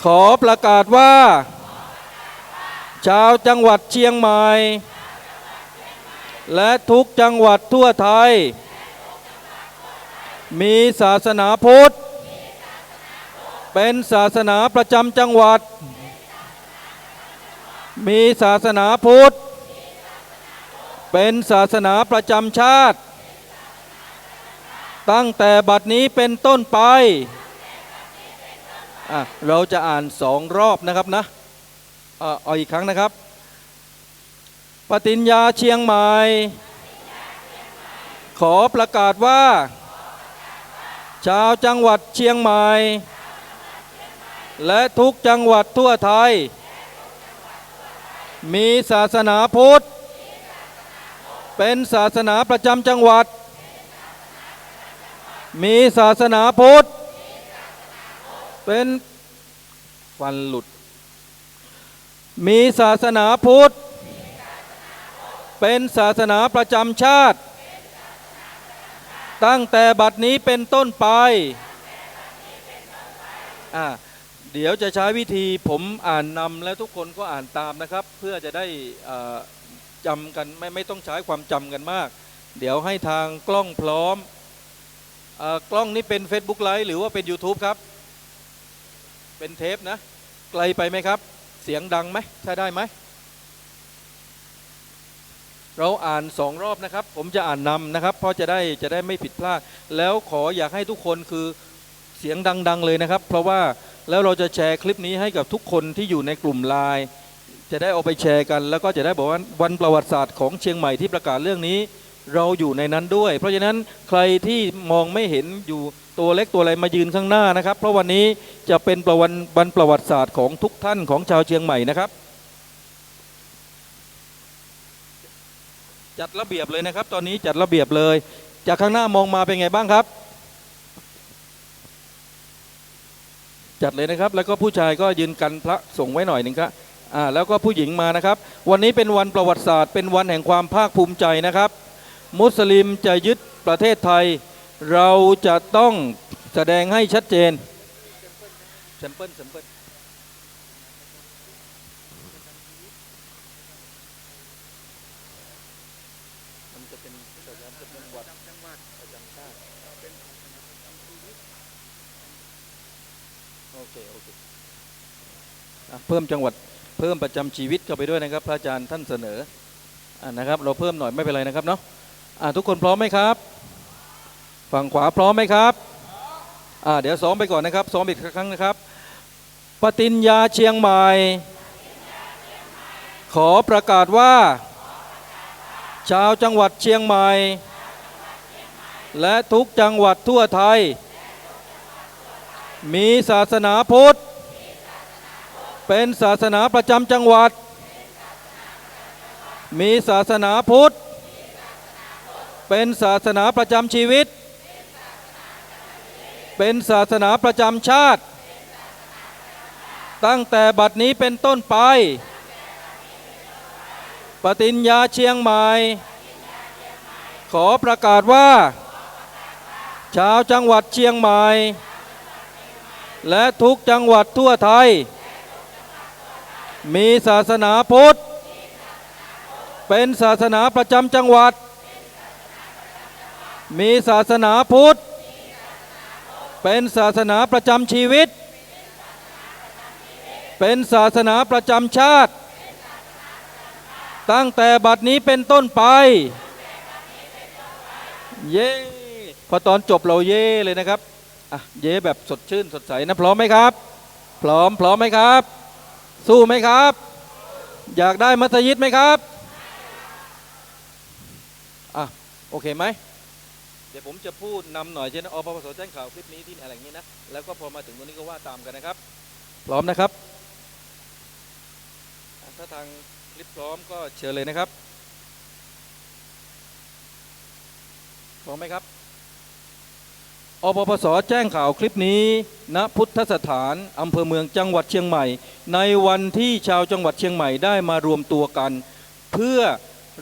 ขอประกาศว่าชาวจังหวัดเชียงใหม่และทุกจังหวัดทั่วไทยมีศาสนาพุทธเป็นศาสนาประจำจังหวัดมีศาสนาพุทธเป็นศาสนาประจำชาติตั้งแต่บัดนี้เป็นต้นไปเราจะอ่าน2 รอบนะครับนะเอาอีกครั้งนะครับปฏิญญาเชียงใหม่ขอประกาศว่าชาวจังหวัดเชียงใหม่และทุกจังหวัดทั่วไทยมีศาสนาพุทธเป็นศาสนาประจำจังหวัดมีศาสนาพุทธเป็นวันหลุดมีศาสนาพุทธเป็นศาสนาประจำชาติตั้งแต่บัดนี้เป็นต้นไปเดี๋ยวจะใช้วิธีผมอ่านนำและทุกคนก็อ่านตามนะครับเพื่อจะได้จำกันไม่ต้องใช้ความจำกันมากเดี๋ยวให้ทางกล้องพร้อมกล้องนี้เป็น Facebook Live หรือว่าเป็น YouTube ครับเป็นเทปนะไกลไปไหมครับเสียงดังไหมใช้ได้ไหมเราอ่าน2 รอบนะครับผมจะอ่านนำนะครับเพราะจะได้ไม่ผิดพลาดแล้วขออยากให้ทุกคนคือเสียงดังๆเลยนะครับเพราะว่าแล้วเราจะแชร์คลิปนี้ให้กับทุกคนที่อยู่ในกลุ่มไลน์จะได้เอาไปแชร์กันแล้วก็จะได้บอกว่าวันประวัติศาสตร์ของเชียงใหม่ที่ประกาศเรื่องนี้เราอยู่ในนั้นด้วยเพราะฉะนั้นใครที่มองไม่เห็นอยู่ตัวเล็กตัวอะไรมายืนข้างหน้านะครับเพราะวันนี้จะเป็นวันประวัติศาสตร์ของทุกท่านของชาวเชียงใหม่นะครับจัดระเบียบเลยนะครับตอนนี้จัดระเบียบเลยจากข้างหน้ามองมาเป็นไงบ้างครับ จัดเลยนะครับ แล้วก็ผู้ชายก็ยืนกันพระส่งไว้หน่อยหนึ่งครับแล้วก็ผู้หญิงมานะครับ วันนี้เป็นวันประวัติศาสตร์เป็นวันแห่งความภาคภูมิใจนะครับ มุสลิมจะยึดประเทศไทยเราจะต้องแสดงให้ชัดเจนแซมเปิลมันจะเป็นจังหวัดประจำชาติโอเคเพิ่มจังหวัดเพิ่มประจำชีวิตเข้าไปด้วยนะครับพระอาจารย์ท่านเสนอนะครับเราเพิ่มหน่อยไม่เป็นไรนะครับเนาะทุกคนพร้อมไหมครับฝั่งขวาพร้อมไหมครับเดี๋ยวซ้อมไปก่อนนะครับซ้อมอีกครั้งนะครับปฏิญญาเชียงใหม่ขอประกาศว่าชาวจังหวัดเชียงใหม่และทุกจังหวัดทั่วไทยมีศาสนาพุทธเป็นศาสนาประจำจังหวัดมีศาสนาพุทธเป็นศาสนาประจำชีวิตเป็นศาสนาประจำชาติตั้งแต่บัดนี้เป็นต้นไปปฏิญญาเชียงใหม่ขอประกาศว่าชาวจังหวัดเชียงใหม่และทุกจังหวัดทั่วไทยมีศาสนาพุทธเป็นศาสนาประจำจังหวัดมีศาสนาพุทธเป็นศาสนาประจำชีวิตเป็นศาสนาประจำชาติตั้งแต่บัดนี้เป็นต้นไปเย้พอตอนจบเราเย้เลยนะครับเย้แบบสดชื่นสดใสนะพร้อมไหมครับพร้อมไหมครับสู้ไหมครับอยากได้มัสยิดไหมครับโอเคไหมเดี๋ยวผมจะพูดนำหน่อยเช่นปปสแจ้งข่าวคลิปนี้ที่อะไรอย่างนี้นะแล้วก็พอมาถึงตรงนี้ก็ว่าตามกันนะครับพร้อมนะครับถ้าทางคลิปพร้อมก็เชิญเลยนะครับพร้อมไหมครับปปสแจ้งข่าวคลิปนี้ณพุทธสถานอำเภอเมืองจังหวัดเชียงใหม่ในวันที่ชาวจังหวัดเชียงใหม่ได้มารวมตัวกันเพื่อ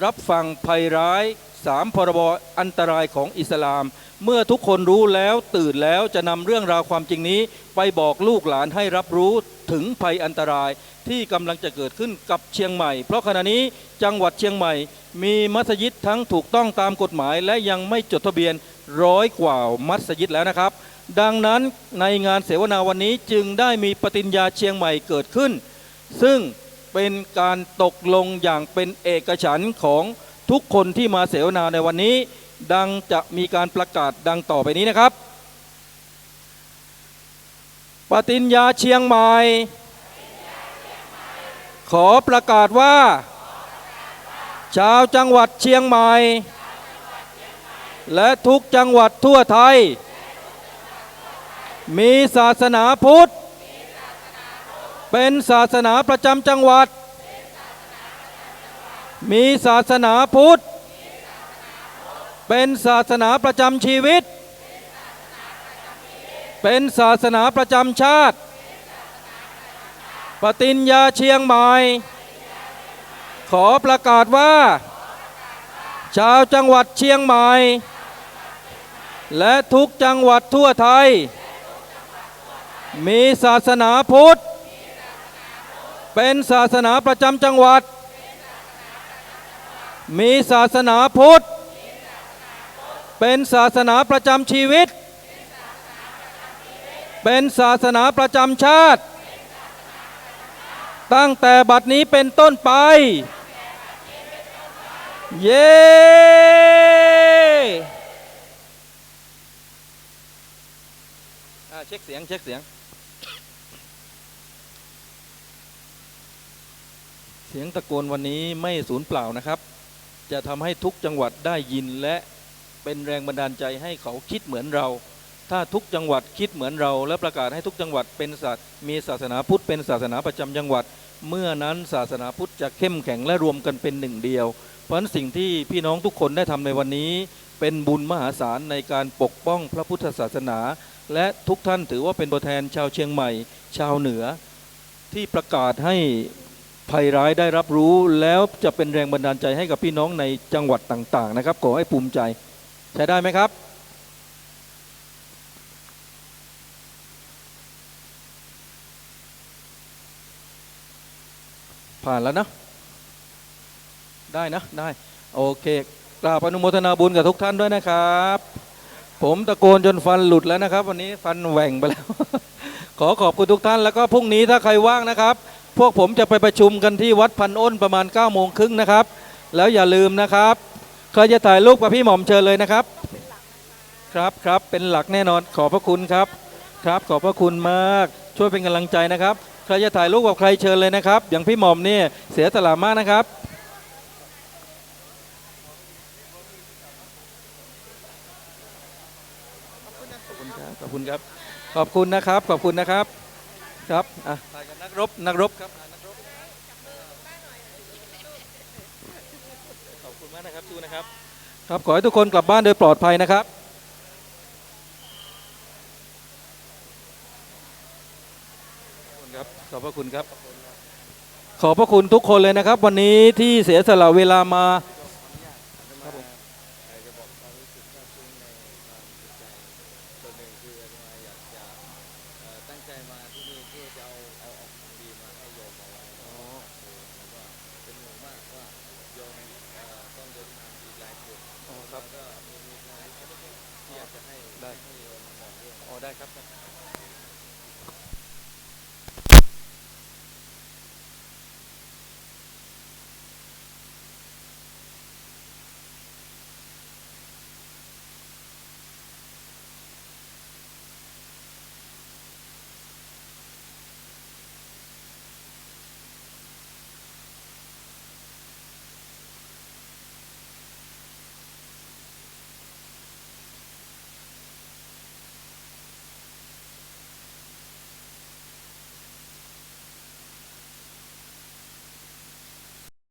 รับฟังภัยร้าย3 พรบอันตรายของอิสลามเมื่อทุกคนรู้แล้วตื่นแล้วจะนำเรื่องราวความจริงนี้ไปบอกลูกหลานให้รับรู้ถึงภัยอันตรายที่กำลังจะเกิดขึ้นกับเชียงใหม่เพราะขณะนี้จังหวัดเชียงใหม่มีมัสยิดทั้งถูกต้องตามกฎหมายและยังไม่จดทะเบียน100 กว่ามัสยิดแล้วนะครับดังนั้นในงานเสวนาวันนี้จึงได้มีปฏิญญาเชียงใหม่เกิดขึ้นซึ่งเป็นการตกลงอย่างเป็นเอกฉันท์ของทุกคนที่มาเสวนาในวันนี้ดังจะมีการประกาศดังต่อไปนี้นะครับปฏิญญาเชียงใหม่ขอประกาศว่าชาวจังหวัดเชียงใหม่และทุกจังหวัดทั่วไทยมีศาสนาพุทธเป็นศาสนาประจำจังหวัดมีศาสนาพุทธเป็นศาสนาประจำชีวิตเป็นศาสนาประจำชาติปฏิญญาเชียงใหม่ขอประกาศว่าชาวจังหวัดเชียงใหม่และทุกจังหวัดทั่วไทยมีศาสนาพุทธเป็นศาสนาประจำจังหวัดมีศาสนาพุทธเป็นศาสนาประจำชีวิตเป็นศาสนาประจำชาติตั้งแต่บัดนี้เป็นต้นไปเย้เช็คเสียงเสียงตะโกนวันนี้ไม่สูญเปล่านะครับจะทำให้ทุกจังหวัดได้ยินและเป็นแรงบันดาลใจให้เขาคิดเหมือนเราถ้าทุกจังหวัดคิดเหมือนเราและประกาศให้ทุกจังหวัดเป็นมีศาสนาพุทธเป็นศาสนาประจำจังหวัดเมื่อนั้นศาสนาพุทธจะเข้มแข็งและรวมกันเป็นหนึ่งเดียวเพราะฉะนั้นสิ่งที่พี่น้องทุกคนได้ทำในวันนี้เป็นบุญมหาศาลในการปกป้องพระพุทธศาสนา และทุกท่านถือว่าเป็นตัวแทนชาวเชียงใหม่ ชาวเหนือที่ประกาศให้ภัยร้ายได้รับรู้แล้วจะเป็นแรงบันดาลใจให้กับพี่น้องในจังหวัดต่างๆนะครับขอให้ภูมิใจใช้ได้ไหมครับผ่านแล้วนะได้นะได้โอเคกราบอนุโมทนาบุญกับทุกท่านด้วยนะครับผมตะโกนจนฟันหลุดแล้วนะครับวันนี้ฟันแหว่งไปแล้ว ขอขอบคุณทุกท่านแล้วก็พรุ่งนี้ถ้าใครว่างนะครับพวกผมจะไปประชุมกันที่วัดพันอ้นประมาณ9:30นะครับแล้วอย่าลืมนะครับใครจะถ่ายรูปกับพี่หม่อมเชิญเลยนะครับครับเป็นหลักแน่นอนขอบพระคุณครับครับขอบพระคุณมากช่วยเป็นกำลังใจนะครับใครจะถ่ายรูปกับใครเชิญเลยนะครับอย่างพี่หม่อมนี่เสียสละมากนะครับขอบคุณครับขอบคุณนะครับขอบคุณนะครับครับถ่ายกับนักรบครับขอบคุณมากนะครับจูนะครับครับขอให้ทุกคนกลับบ้านโดยปลอดภัยนะครับขอบพระคุณครับขอบพระคุณทุกคนเลยนะครับวันนี้ที่เสียสละเวลามาได้ครับ